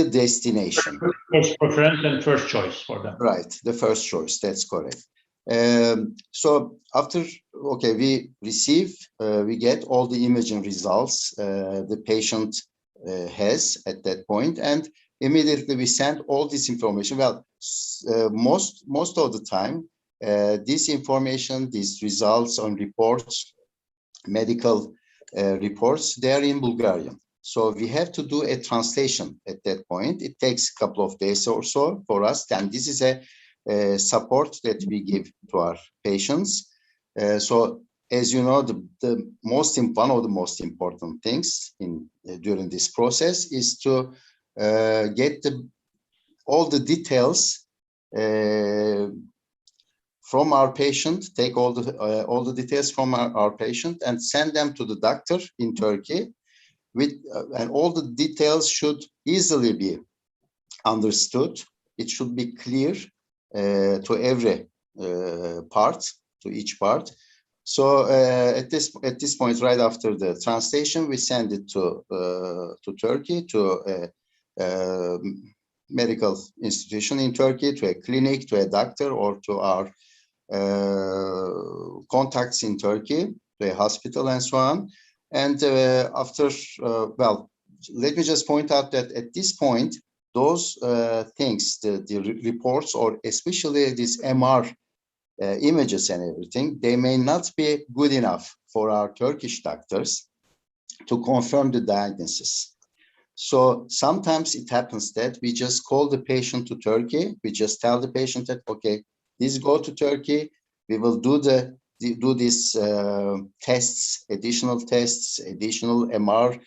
Speaker 18: destination.
Speaker 1: First preference and first choice for them.
Speaker 18: Right, the first choice, that's correct. So after, okay, we receive, we get all the imaging results the patient has at that point, and immediately we send all this information. Well, most of the time, this information, these results on reports, medical reports, they are in Bulgarian. So we have to do a translation at that point. It takes a couple of days or so for us, and this is a support that we give to our patients. So as you know, one of the most important things during this process is to get all the details from our patient, take all the details from our patient and send them to the doctor in Turkey. And all the details should easily be understood. It should be clear to every part, to each part. So at this point, right after the translation, we send it to Turkey, to a medical institution in Turkey, to a clinic, to a doctor, or to our contacts in Turkey, to a hospital and so on. And after, well, let me just point out that at this point, those things, the reports, or especially these MR images and everything, they may not be good enough for our Turkish doctors to confirm the diagnosis. So sometimes it happens that we just call the patient to Turkey. We just tell the patient that, okay, please go to Turkey. We will do these tests, additional MR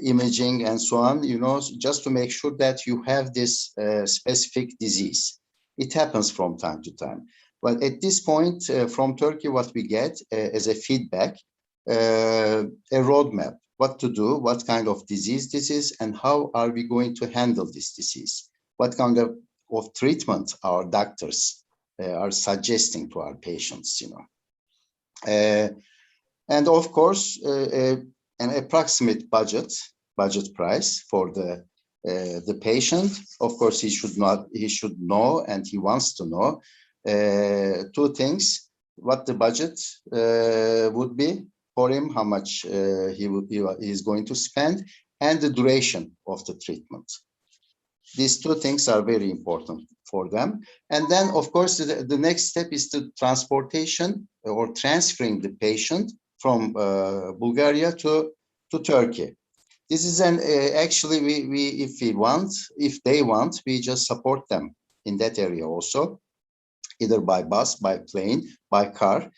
Speaker 18: imaging and so on, you know, just to make sure that you have this specific disease. It happens from time to time. But at this point, from Turkey, what we get as a feedback, a roadmap, what to do, what kind of disease this is, and how are we going to handle this disease? What kind of treatment our doctors are suggesting to our patients, you know. And of course, an approximate budget price for the patient. Of course, he should know, and he wants to know two things: what the budget would be for him, how much he is going to spend, and the duration of the treatment. These two things are very important for them. And then, of course, the next step is the transportation or transferring the patient from Bulgaria to Turkey. This is actually, if they want, we just support them in that area also, either by bus, by plane, by car.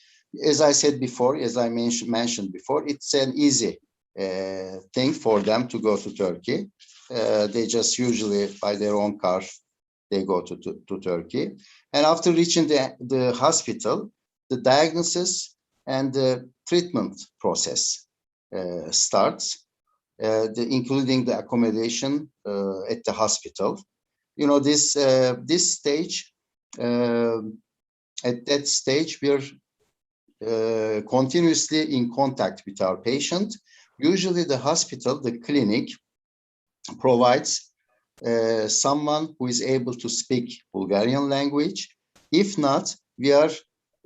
Speaker 18: As I said before, as I mentioned before, it's an easy thing for them to go to Turkey. They just usually, by their own car, they go to Turkey. And after reaching the hospital, the diagnosis and the treatment process starts, including the accommodation at the hospital. You know, this stage, at that stage, we're continuously in contact with our patient. Usually the hospital, the clinic, provides someone who is able to speak Bulgarian language. If not, we are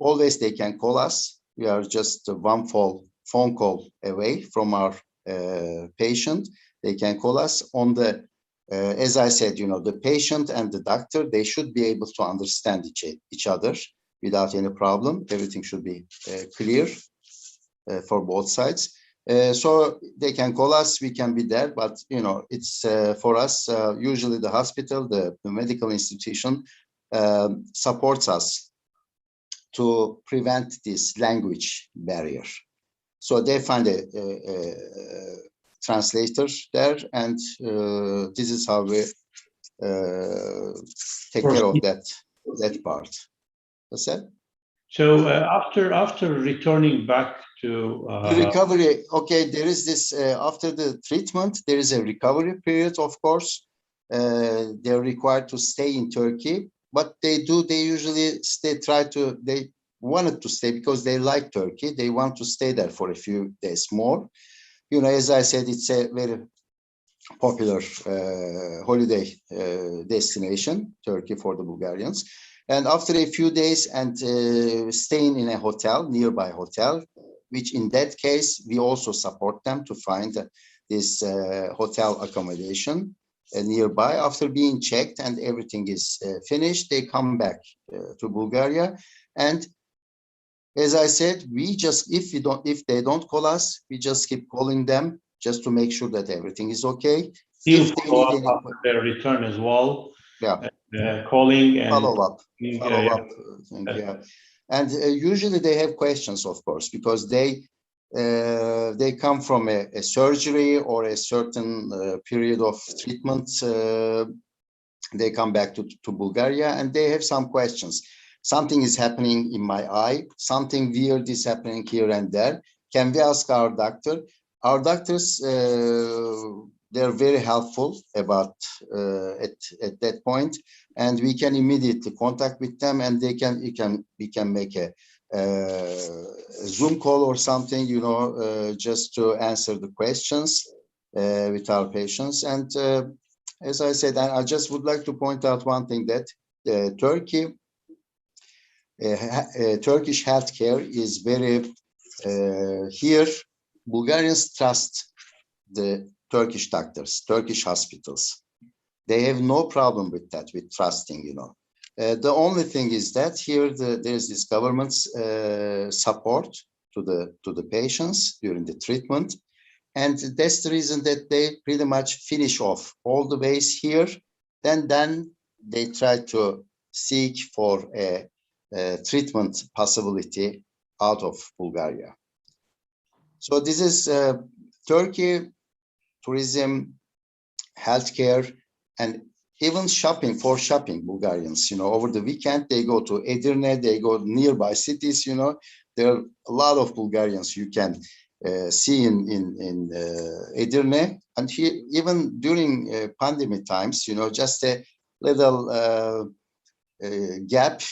Speaker 18: always they can call us. We are just one phone call away from our patient. They can call us on the, as I said, the patient and the doctor, they should be able to understand each other without any problem. Everything should be clear for both sides. So they can call us, we can be there, but it's for us, usually the hospital, the medical institution supports us to prevent this language barrier. So they find a translator there, and this is how we take care of that part. What's that?
Speaker 1: So after returning back to
Speaker 18: the recovery, okay, there is this after the treatment, there is a recovery period, of course. They're required to stay in Turkey. What they do, they usually they wanted to stay because they like Turkey. They want to stay there for a few days more. As I said, it's a very popular holiday destination, Turkey, for the Bulgarians. And after a few days and staying in a hotel, nearby hotel, which in that case, we also support them to find this hotel accommodation nearby. After being checked and everything is finished, they come back to Bulgaria. And as I said, we just, if they don't call us, we just keep calling them just to make sure that everything is okay.
Speaker 1: Still follow up after their return as well.
Speaker 18: Yeah.
Speaker 1: Calling and
Speaker 18: follow up. Yeah. And usually they have questions, of course, because they come from a surgery or a certain period of treatment. They come back to Bulgaria and they have some questions. Something is happening in my eye. Something weird is happening here and there. Can we ask our doctor? Our doctors, they're very helpful about at that point, and we can immediately contact with them, and we can make a Zoom call or something, just to answer the questions with our patients. And as I said, I just would like to point out one thing, that Turkish healthcare is very here. Bulgarians trust the Turkish doctors, Turkish hospitals. They have no problem with that, with trusting, The only thing is that here there's this government's support to the patients during the treatment. And that's the reason that they pretty much finish off all the ways here. Then they try to seek for a treatment possibility out of Bulgaria. So this is Turkey, tourism, healthcare, and even shopping, Bulgarians, over the weekend, they go to Edirne, they go nearby cities, there are a lot of Bulgarians you can see in Edirne. And here, even during pandemic times, just a little gap,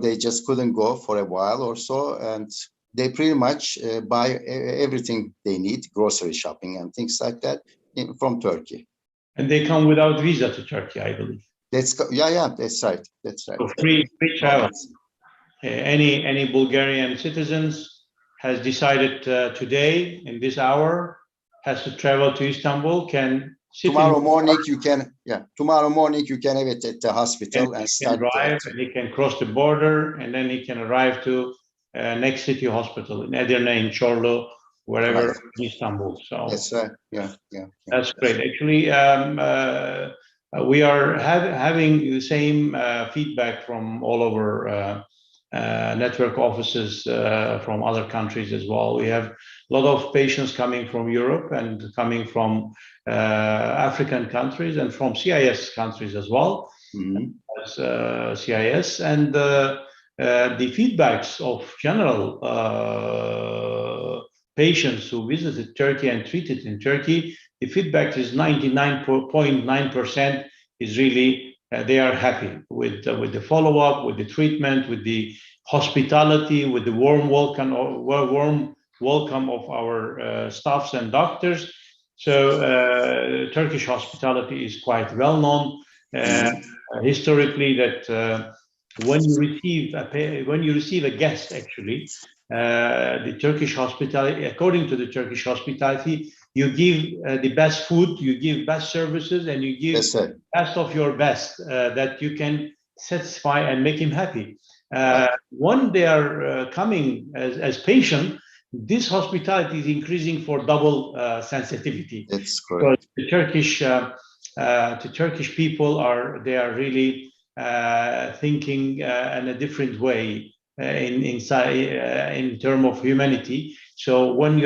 Speaker 18: they just couldn't go for a while or so, and they pretty much buy everything they need, grocery shopping and things like that, from Turkey.
Speaker 1: And they come without visa to Turkey, I believe.
Speaker 18: That's right.
Speaker 1: So free travel. Any Bulgarian citizens has decided today, in this hour, has to travel to Istanbul, can sit
Speaker 18: tomorrow morning you can have it at the hospital and start
Speaker 1: drive, and he can cross the border, and then he can arrive to next city hospital in Edirne, in Çorlu, wherever in Istanbul. So
Speaker 18: that's right. Yeah.
Speaker 1: That's great. Actually, we are having the same feedback from all over network offices from other countries as well. We have a lot of patients coming from Europe and coming from African countries and from CIS countries as well. As CIS, and the feedbacks of general patients who visited Turkey and treated in Turkey, the feedback is 99.9% is really they are happy with the follow-up, with the treatment, with the hospitality, with the warm welcome of our staffs and doctors. So Turkish hospitality is quite well known historically, that when you receive a guest, actually, the Turkish hospitality, according to the Turkish hospitality, you give the best food, you give best services, and you give best of your best that you can satisfy and make him happy. When they are coming as patient, this hospitality is increasing for double sensitivity.
Speaker 18: That's correct.
Speaker 1: Because the Turkish people are really thinking in a different way in terms of humanity. So when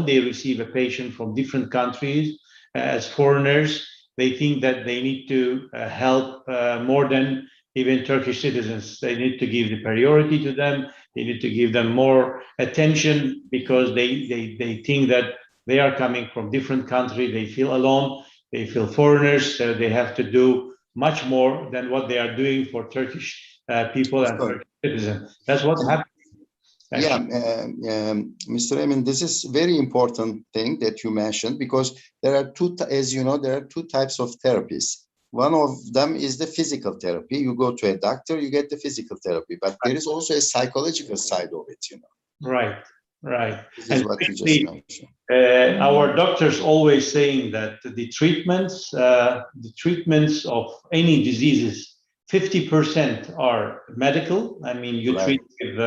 Speaker 1: they receive a patient from different countries as foreigners, they think that they need to help more than even Turkish citizens. They need to give the priority to them. They need to give them more attention because they think that they are coming from different countries. They feel alone. They feel foreigners. So they have to do much more than what they are doing for Turkish people and Turkish citizens. That's what happened.
Speaker 18: Yeah, Mr. Emin, this is very important thing that you mentioned, because there are as you know, there are two types of therapies. One of them is the physical therapy. You go to a doctor, you get the physical therapy, but there is also a psychological side of it, you know.
Speaker 1: Right.
Speaker 18: This is what you just mentioned.
Speaker 1: Our doctors always saying that the treatments of any diseases, 50% are medical. I mean, you treat with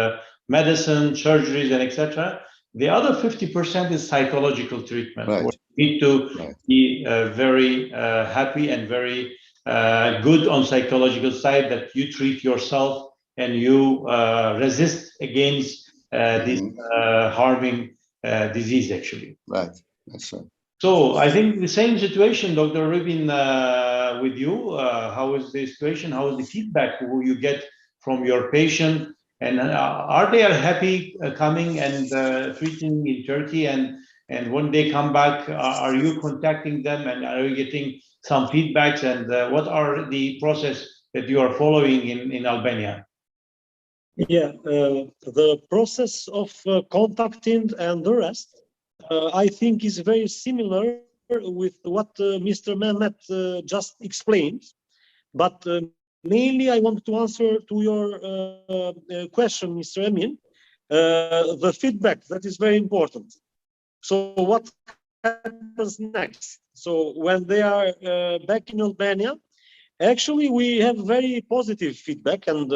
Speaker 1: medicine, surgeries, and etc. The other 50% is psychological treatment. Where you need to be very happy and very good on psychological side, that you treat yourself and you resist against this harming disease, actually.
Speaker 18: Right. That's right.
Speaker 1: So I think the same situation, Dr. Rubin, with you. How is the situation? How is the feedback you get from your patient? And are they happy coming and treating in Turkey? And when they come back, are you contacting them and are you getting some feedbacks? And what are the process that you are following in Albania?
Speaker 20: Yeah, the process of contacting and the rest, I think, is very similar with what Mr. Mehmet just explained. But mainly, I want to answer to your question, Mr. Emin, the feedback, that is very important. So what happens next? So when they are back in Albania, actually, we have very positive feedback, and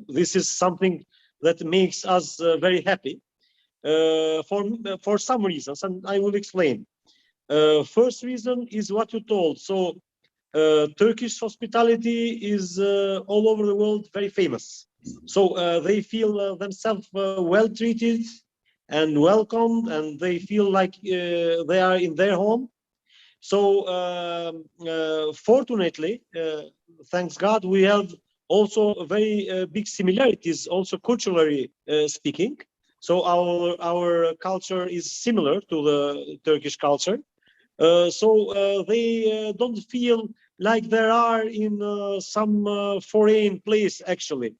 Speaker 20: this is something that makes us very happy for some reasons, and I will explain. First reason is what you told. So Turkish hospitality is all over the world very famous. So they feel themselves well treated and welcomed, and they feel like they are in their home. So fortunately, thanks God, we have also very big similarities, also culturally speaking. So our culture is similar to the Turkish culture. So they don't feel like they are in some foreign place, actually.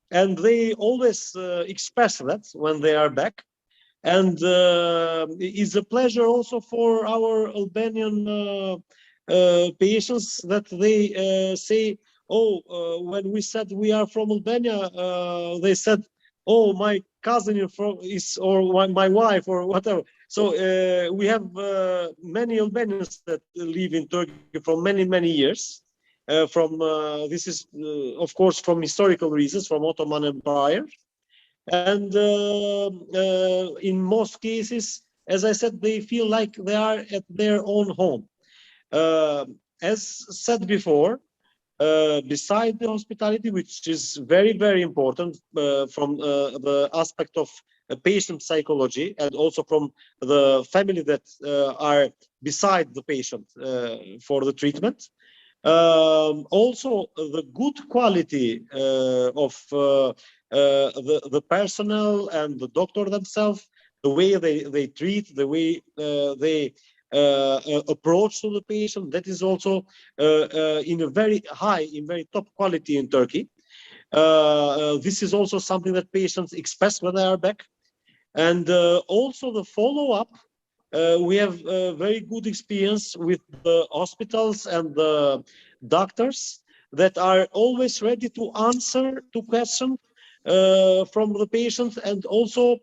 Speaker 20: And they always express that when they are back. And it's a pleasure also for our Albanian patients that they say, when we said we are from Albania, they said, oh, my cousin is or my wife or whatever. So we have many Albanians that live in Turkey for many, many years. This is, of course, from historical reasons, from Ottoman Empire. And in most cases, as I said, they feel like they are at their own home. As said before, beside the hospitality, which is very, very important from the aspect of patient psychology, and also from the family that are beside the patient for the treatment. Also, the good quality of the personnel and the doctor themselves, the way they treat, the way they approach to the patient, that is also in a very high, in very top quality in Turkey. This is also something that patients express when they are back. And also the follow-up, we have a very good experience with the hospitals and the doctors. that are always ready to answer to questions from the patients, and also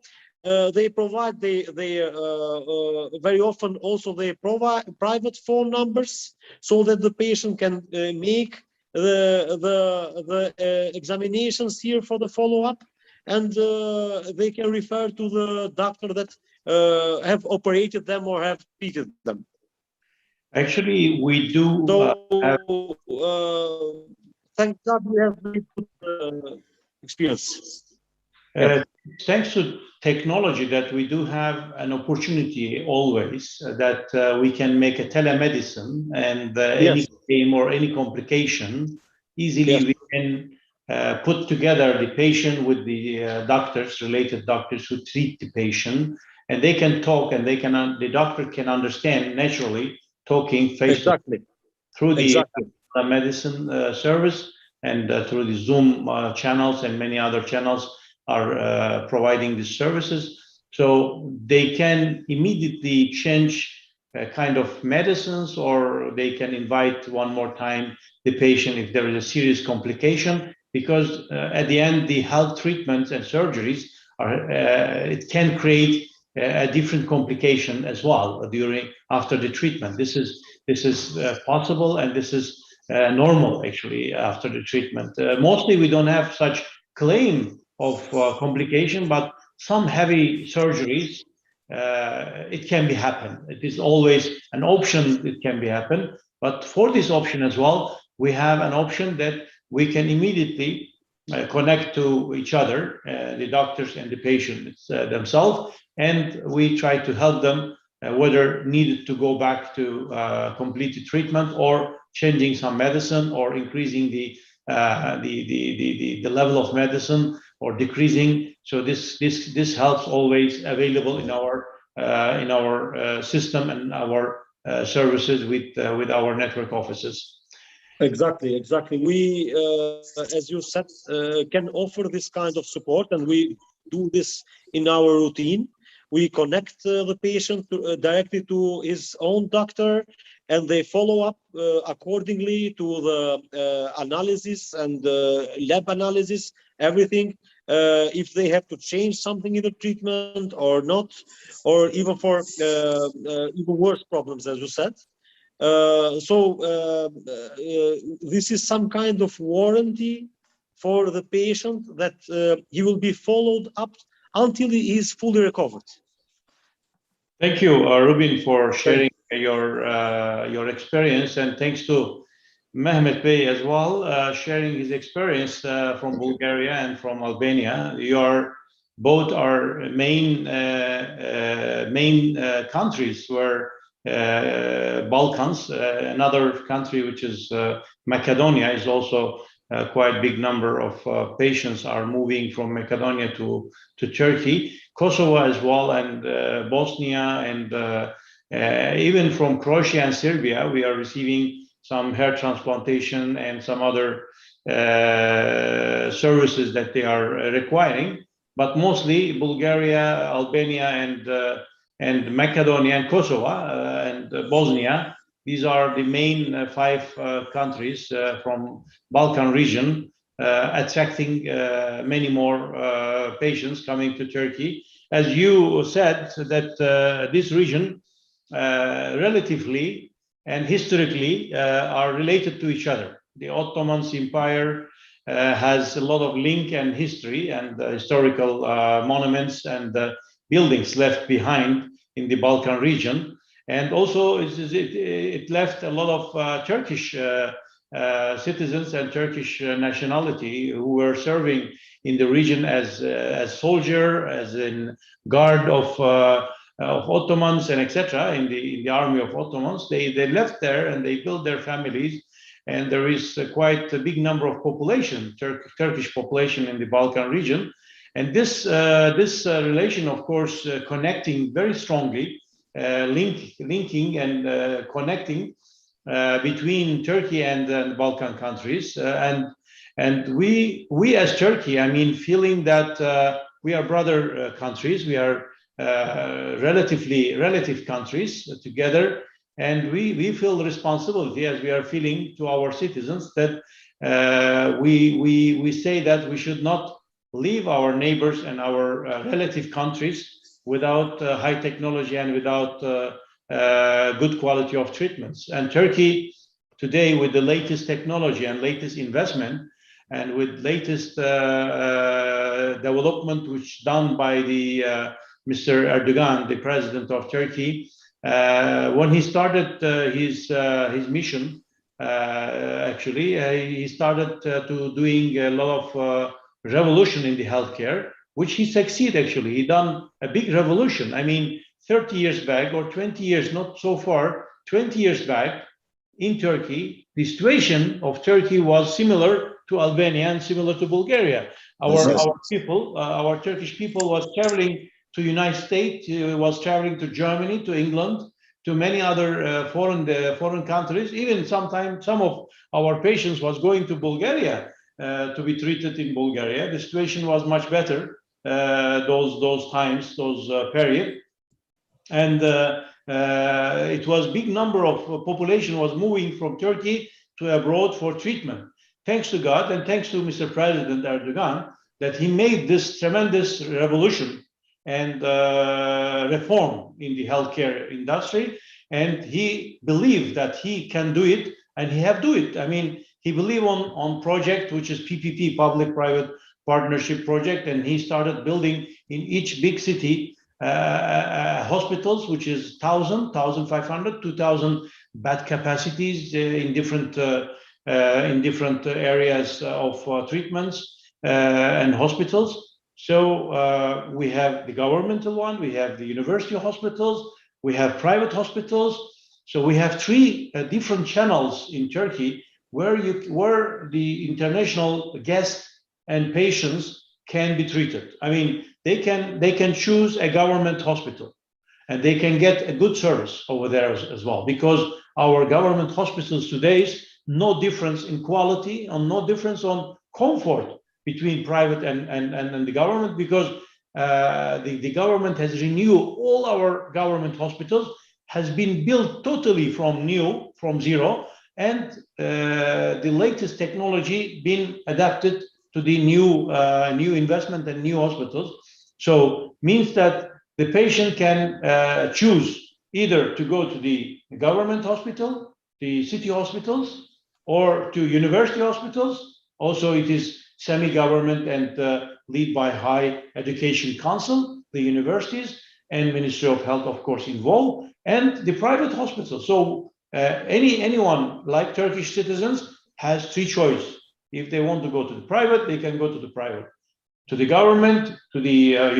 Speaker 20: they provide very often also they provide private phone numbers so that the patient can make the examinations here for the follow-up, and they can refer to the doctor that have operated them or have treated them.
Speaker 1: Actually, we do
Speaker 20: thank God we have very good experience.
Speaker 1: Thanks to technology that we do have an opportunity always that we can make a telemedicine, and any claim or any complication easily we can put together the patient with the doctors, related doctors who treat the patient, and they can talk, and the doctor can understand naturally talking face to face through the medicine service, and through the Zoom channels, and many other channels are providing these services. So they can immediately change kind of medicines, or they can invite one more time the patient if there is a serious complication, because at the end, the health treatments and surgeries it can create a different complication as well after the treatment. This is possible, and this is normal actually after the treatment. Mostly we don't have such claim of complication, but some heavy surgeries it can be happen. It is always an option. It can be happen, but for this option as well, we have an option that we can immediately connect to each other, the doctors and the patients themselves, and we try to help them whether needed to go back to complete treatment, or changing some medicine, or increasing the level of medicine, or decreasing. So this helps always available in our system and our services with our network offices.
Speaker 20: Exactly. We, as you said, can offer this kind of support, and we do this in our routine. We connect the patient directly to his own doctor, and they follow up accordingly to the analysis and lab analysis, everything. If they have to change something in the treatment or not, or even for even worse problems, as you said. This is some kind of warranty for the patient that he will be followed up until he is fully recovered.
Speaker 1: Thank you, Rubin, for sharing your experience, and thanks to Mehmet Bey as well, sharing his experience from Bulgaria and from Albania. Both are main countries where Balkans. Another country, which is Macedonia, is also quite big number of patients are moving from Macedonia to Turkey. Kosovo as well, and Bosnia, and even from Croatia and Serbia, we are receiving some hair transplantation and some other services that they are requiring. But mostly Bulgaria, Albania, and Macedonia, and Kosovo, and Bosnia. These are the main 5 countries from Balkan region, attracting many more patients coming to Turkey. As you said, that this region relatively and historically are related to each other. The Ottoman Empire has a lot of link and history, and historical monuments and buildings left behind in the Balkan region. And also it left a lot of Turkish citizens and Turkish nationality who were serving in the region as soldier, as in guard of Ottomans, and etc. in the army of Ottomans. They left there and they built their families, and there is quite a big number of population, Turkish population in the Balkan region. And this relation, of course, connecting very strongly, linking and connecting between Turkey and the Balkan countries, and we as Turkey, I mean, feeling that we are brother countries, we are relative countries together, and we feel responsibility, as we are feeling to our citizens, that we say that we should not leave our neighbors and our relative countries without high technology and without good quality of treatments. And Turkey today, with the latest technology and latest investment, and with latest development which done by the Mr. Erdogan, the president of Turkey, when he started his mission, actually, he started to doing a lot of revolution in the healthcare, which he succeeded actually. He done a big revolution. I mean, 30 years back or 20 years, not so far, 20 years back in Turkey, the situation of Turkey was similar to Albania and similar to Bulgaria. Our people, our Turkish people was traveling to United States, was traveling to Germany, to England, to many other foreign countries. Even sometimes some of our patients was going to Bulgaria to be treated in Bulgaria. The situation was much better those times, those period, and it was big number of population was moving from Turkey to abroad for treatment. Thanks to God and thanks to Mr. President Erdogan, that he made this tremendous revolution and reform in the healthcare industry, and he believed that he can do it, and he have do it. I mean, he believed on project which is PPP, public-private partnership project, and he started building in each big city hospitals, which is 1,000, 1,500, 2,000 bed capacities in different areas of treatments and hospitals. So we have the governmental one, we have the university hospitals, we have private hospitals. So we have three different channels in Turkey where the international guests and patients can be treated. I mean, they can choose a government hospital, and they can get a good service over there as well, because our government hospitals today is no difference in quality and no difference on comfort between private and the government, because the government has renewed all our government hospitals, has been built totally from zero, and the latest technology been adapted to the new investment and new hospitals. So means that the patient can choose either to go to the government hospital, the city hospitals, or to university hospitals. Also, it is semi-government and led by High Education Council, the universities, and Ministry of Health, of course, involved, and the private hospitals. So anyone like Turkish citizens has three choices. If they want to go to the private, they can go to the private, to the government, to the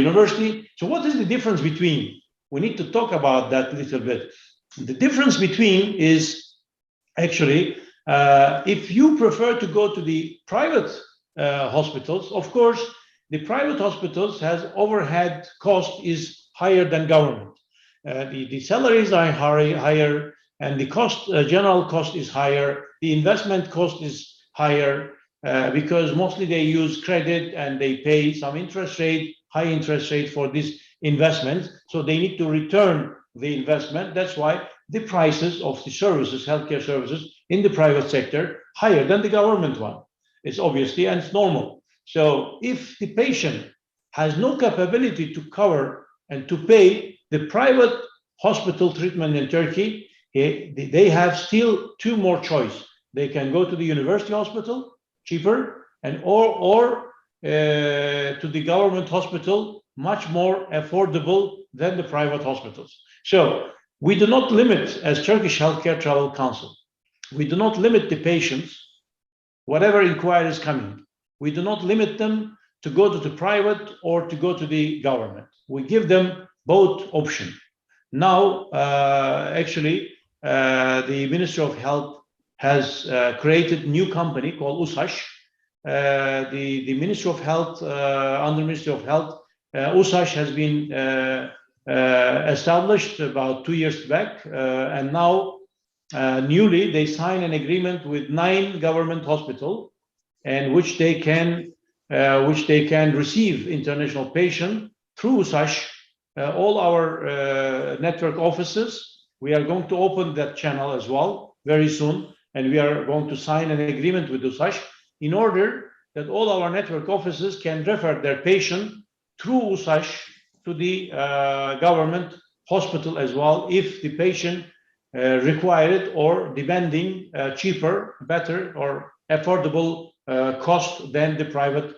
Speaker 1: university. So what is the difference between? We need to talk about that a little bit. The difference between is actually, if you prefer to go to the private hospitals, of course, the private hospitals has overhead cost is higher than government. The salaries are higher, and the cost, general cost is higher. The investment cost is higher because mostly they use credit and they pay some interest rate, high interest rate for this investment. So they need to return the investment. That's why the prices of the services, healthcare services in the private sector, higher than the government one. It's obviously, and it's normal. So if the patient has no capability to cover and to pay the private hospital treatment in Turkey, they have still two more choices. They can go to the university hospital, cheaper, and or to the government hospital, much more affordable than the private hospitals. So we do not limit, as Turkish Healthcare Travel Council, we do not limit the patients, whatever inquiry is coming. We do not limit them to go to the private or to go to the government. We give them both options. Now, actually, the Ministry of Health has created a new company called USAŞ. The Ministry of Health, under Ministry of Health, USAŞ has been established about 2 years back, and now newly they signed an agreement with 9 government hospitals, and which they can receive international patients through USAŞ. All our network offices, we are going to open that channel as well very soon, and we are going to sign an agreement with USASH in order that all our network offices can refer their patient through USASH to the government hospital as well, if the patient require it, or demanding cheaper, better, or affordable cost than the private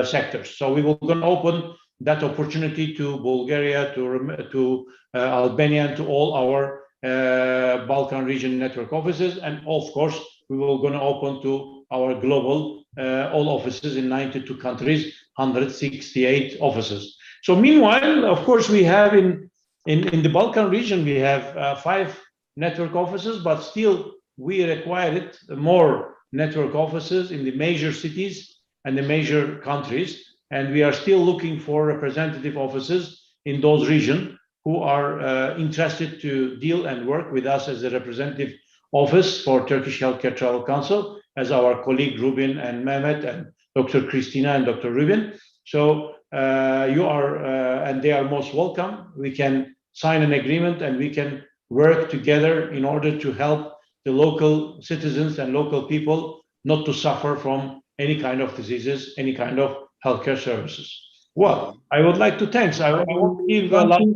Speaker 1: sectors. So we will going to open that opportunity to Bulgaria, to Albania, and to all our Balkan region network offices, and of course we will going to open to our global all offices in 92 countries, 168 offices. So meanwhile, of course, we have in the Balkan region, we have 5 network offices, but still we required more network offices in the major cities and the major countries, and we are still looking for representative offices in those regions who are interested to deal and work with us as a representative office for Turkish Healthcare Travel Council, as our colleague Rubin and Mehmet and Dr. Christina and Dr. Rubin. So you are, and they are most welcome. We can sign an agreement and we can work together in order to help the local citizens and local people not to suffer from any kind of diseases, any kind of healthcare services. Well, I would like to thank. I want to give a last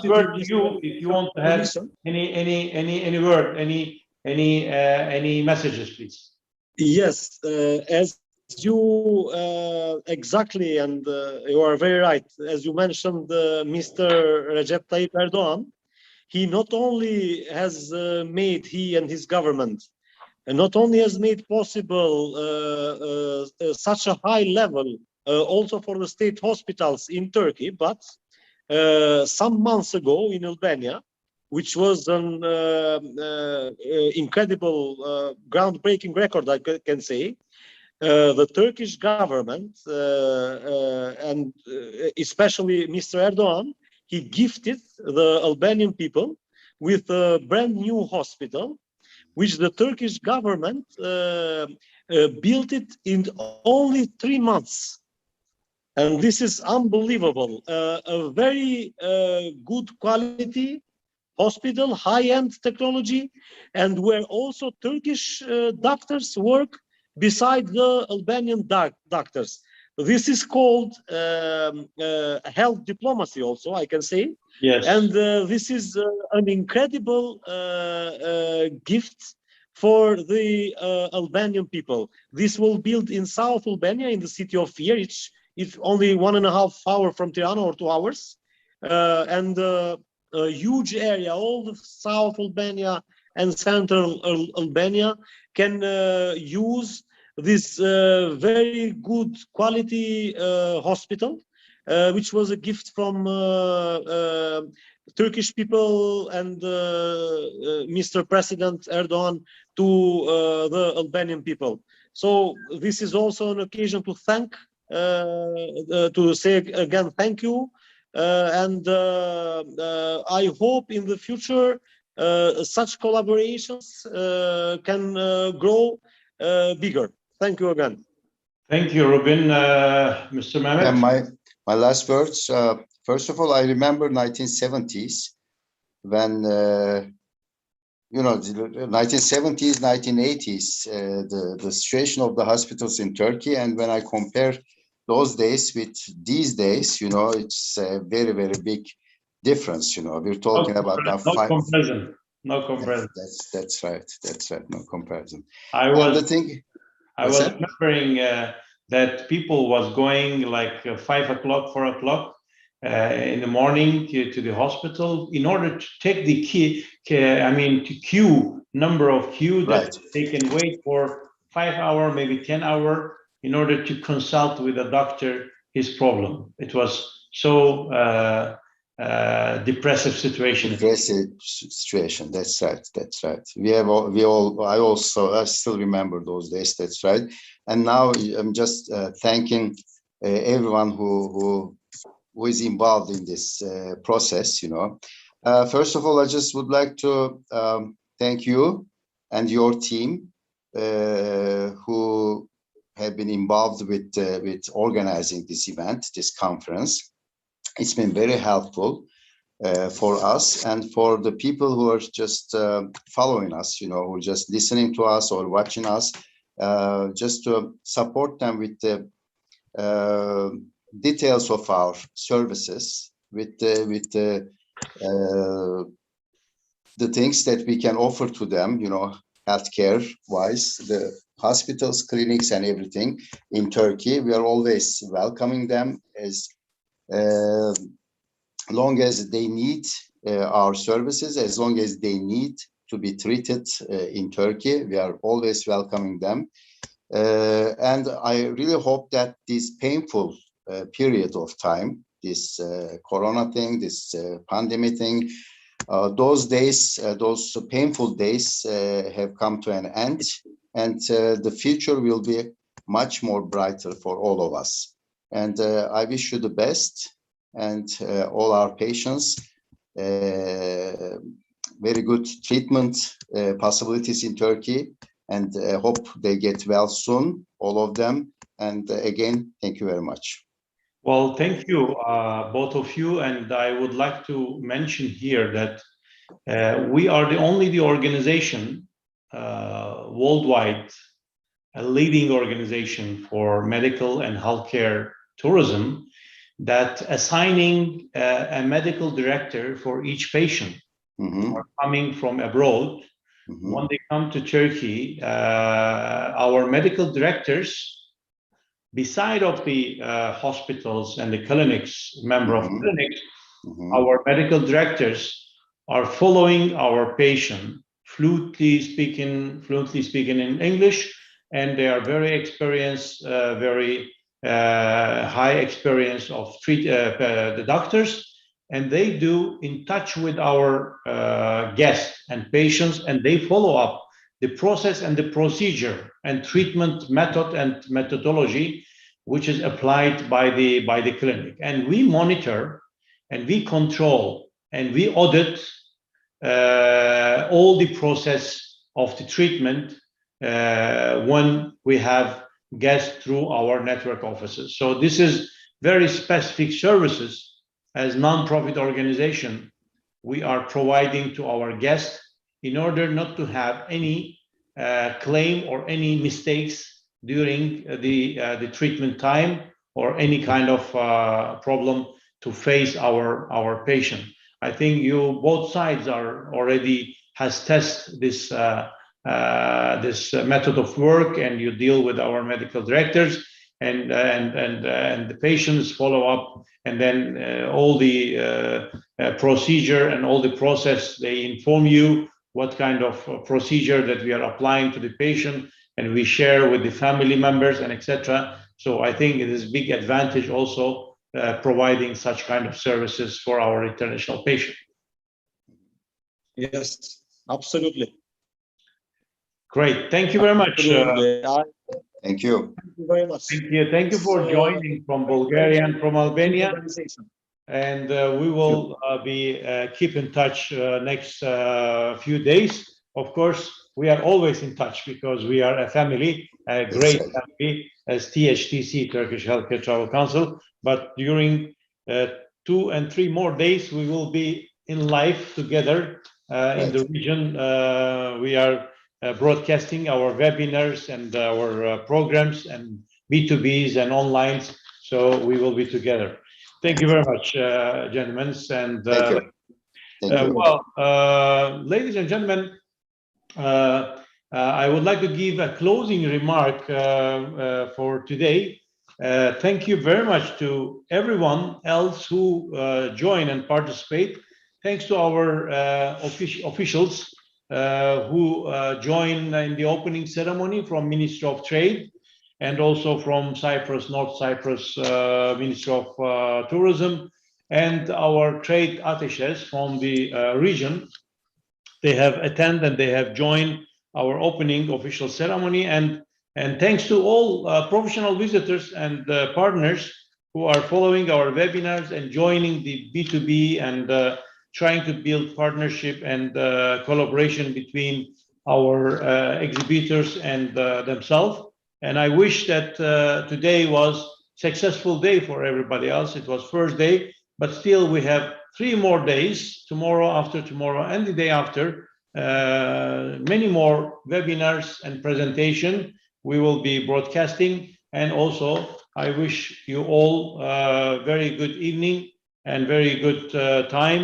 Speaker 1: word to you if you want to have any word, any messages, please.
Speaker 20: Yes, as you exactly, and you are very right. As you mentioned, Mr. Recep Tayyip Erdogan, he not only has made, he and his government, and not only has made possible such a high level also for the state hospitals in Turkey, but some months ago in Albania, which was an incredible, groundbreaking record, I can say, the Turkish government and especially Mr. Erdogan, he gifted the Albanian people with a brand new hospital, which the Turkish government built it in only 3 months. And this is unbelievable. A very good quality hospital, high-end technology, and where also Turkish doctors work beside the Albanian doctors. This is called health diplomacy also, I can say.
Speaker 1: Yes.
Speaker 20: And this is an incredible gift for the Albanian people. This will build in South Albania, in the city of Fier. It's only 1.5 hours from Tirana, or 2 hours. And a huge area, all of South Albania and Central Albania can use this very good quality hospital, which was a gift from Turkish people and Mr. President Erdogan to the Albanian people. So this is also an occasion to thank, to say again thank you, and I hope in the future such collaborations can grow bigger. Thank you again.
Speaker 1: Thank you, Rubin. Mr. Mehmet?
Speaker 18: And my last words, first of all, I remember 1970s when, you know, the 1970s, 1980s, the situation of the hospitals in Turkey. And when I compare those days with these days, you know, it's a very, very big difference. You know, we're talking about now
Speaker 1: no comparison. No comparison.
Speaker 18: That's right. That's right. No comparison.
Speaker 1: I was
Speaker 18: that?
Speaker 1: remembering that people was going like 5 o'clock, 4 o'clock in the morning to the hospital in order to take the number of queue that they can wait for 5 hours, maybe 10 hours in order to consult with a doctor his problem. It was so depressive situation.
Speaker 18: Depressive situation. That's right. That's right. I still remember those days. That's right. And now I'm just thanking everyone who is involved in this process. You know, first of all, I just would like to thank you and your team who have been involved with organizing this event, this conference. It's been very helpful. for us and for the people who are just following us, who are just listening to us or watching us, just to support them with the details of our services, with the things that we can offer to them, healthcare wise, the hospitals, clinics, and everything in Turkey. We are always welcoming them as long as they need our services, as long as they need to be treated in Turkey. We are always welcoming them. And I really hope that this painful period of time, this corona thing, this pandemic thing, those days, those painful days have come to an end, and the future will be much more brighter for all of us. And I wish you the best, and all our patients very good treatment possibilities in Turkey, and hope they get well soon, all of them. And again, thank you very much.
Speaker 1: Well, thank you, both of you. And I would like to mention here that we are the only organization worldwide, a leading organization for medical and healthcare tourism, that assigning a medical director for each patient are coming from abroad. When they come to Turkey, our medical directors, beside of the hospitals and the clinics, member of clinics, our medical directors are following our patient, fluently speaking in English, and they are very experienced, very high experience of the doctors, and they do in touch with our guests and patients, and they follow up the process and the procedure and treatment method and methodology which is applied by the clinic. And we monitor and we control and we audit all the process of the treatment when we have guests through our network offices. So this is very specific services as non-profit organization we are providing to our guests in order not to have any claim or any mistakes during the treatment time, or any kind of problem to face our patient. I think you both sides are already has tested this this method of work, and you deal with our medical directors, and the patients follow up, and then all the procedure and all the process, they inform you what kind of procedure that we are applying to the patient, and we share with the family members and etc. So I think it is a big advantage also providing such kind of services for our international patients.
Speaker 20: Yes, absolutely.
Speaker 1: Great, thank you very much.
Speaker 18: Thank you.
Speaker 20: Thank you very much.
Speaker 1: Thank you for joining from Bulgaria and from Albania. And we will be keep in touch next few days. Of course, we are always in touch because we are a family, a great family as THTC, Turkish Healthcare Travel Council. But during 2 and 3 more days, we will be in live together in the region. We are broadcasting our webinars and our programs and B2Bs and online. So we will be together. Thank you very much, gentlemen. And
Speaker 18: Thank you. Thank you.
Speaker 1: well, ladies and gentlemen, I would like to give a closing remark for today. Thank you very much to everyone else who joined and participate. Thanks to our officials who joined in the opening ceremony from Ministry of Trade, and also from Cyprus, North Cyprus Ministry of Tourism, and our trade attaches from the region. They have attended and they have joined our opening official ceremony. And thanks to all professional visitors and partners who are following our webinars and joining the B2B and trying to build partnership and collaboration between our exhibitors and themselves. And I wish that today was successful day for everybody else. It was first day, but still we have 3 more days, tomorrow, after tomorrow, and the day after, many more webinars and presentation we will be broadcasting. And also, I wish you all very good evening and very good time,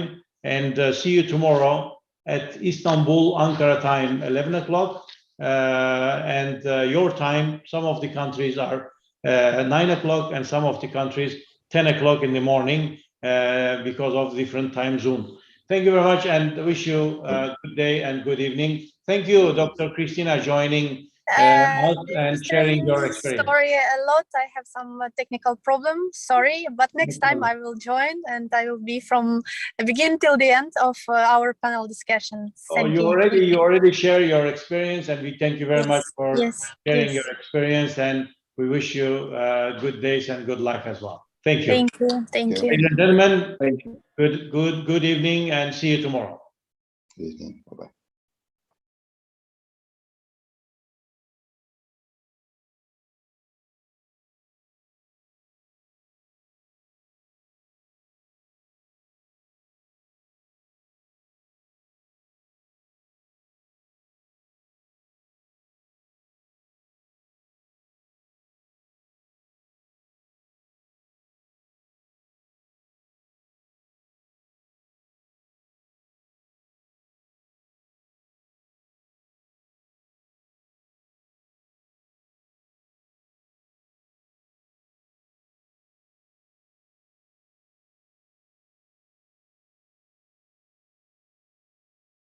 Speaker 1: and see you tomorrow at Istanbul, Ankara time, 11 o'clock, and your time. Some of the countries are 9 o'clock, and some of the countries 10 o'clock in the morning because of different time zones. Thank you very much, and wish you a good day and good evening. Thank you, Dr. Christina, joining us and sharing your experience.
Speaker 21: Sorry a lot, I have some technical problems, sorry, but next time I will join and I will be from the beginning till the end of our panel discussion.
Speaker 1: Oh, you already share your experience, and we thank you very much for sharing your experience, and we wish you good days and good luck as well. Thank you.
Speaker 21: Thank you. Thank you.
Speaker 1: Ladies and gentlemen, good evening, and see you tomorrow.
Speaker 18: Good evening. Bye-bye.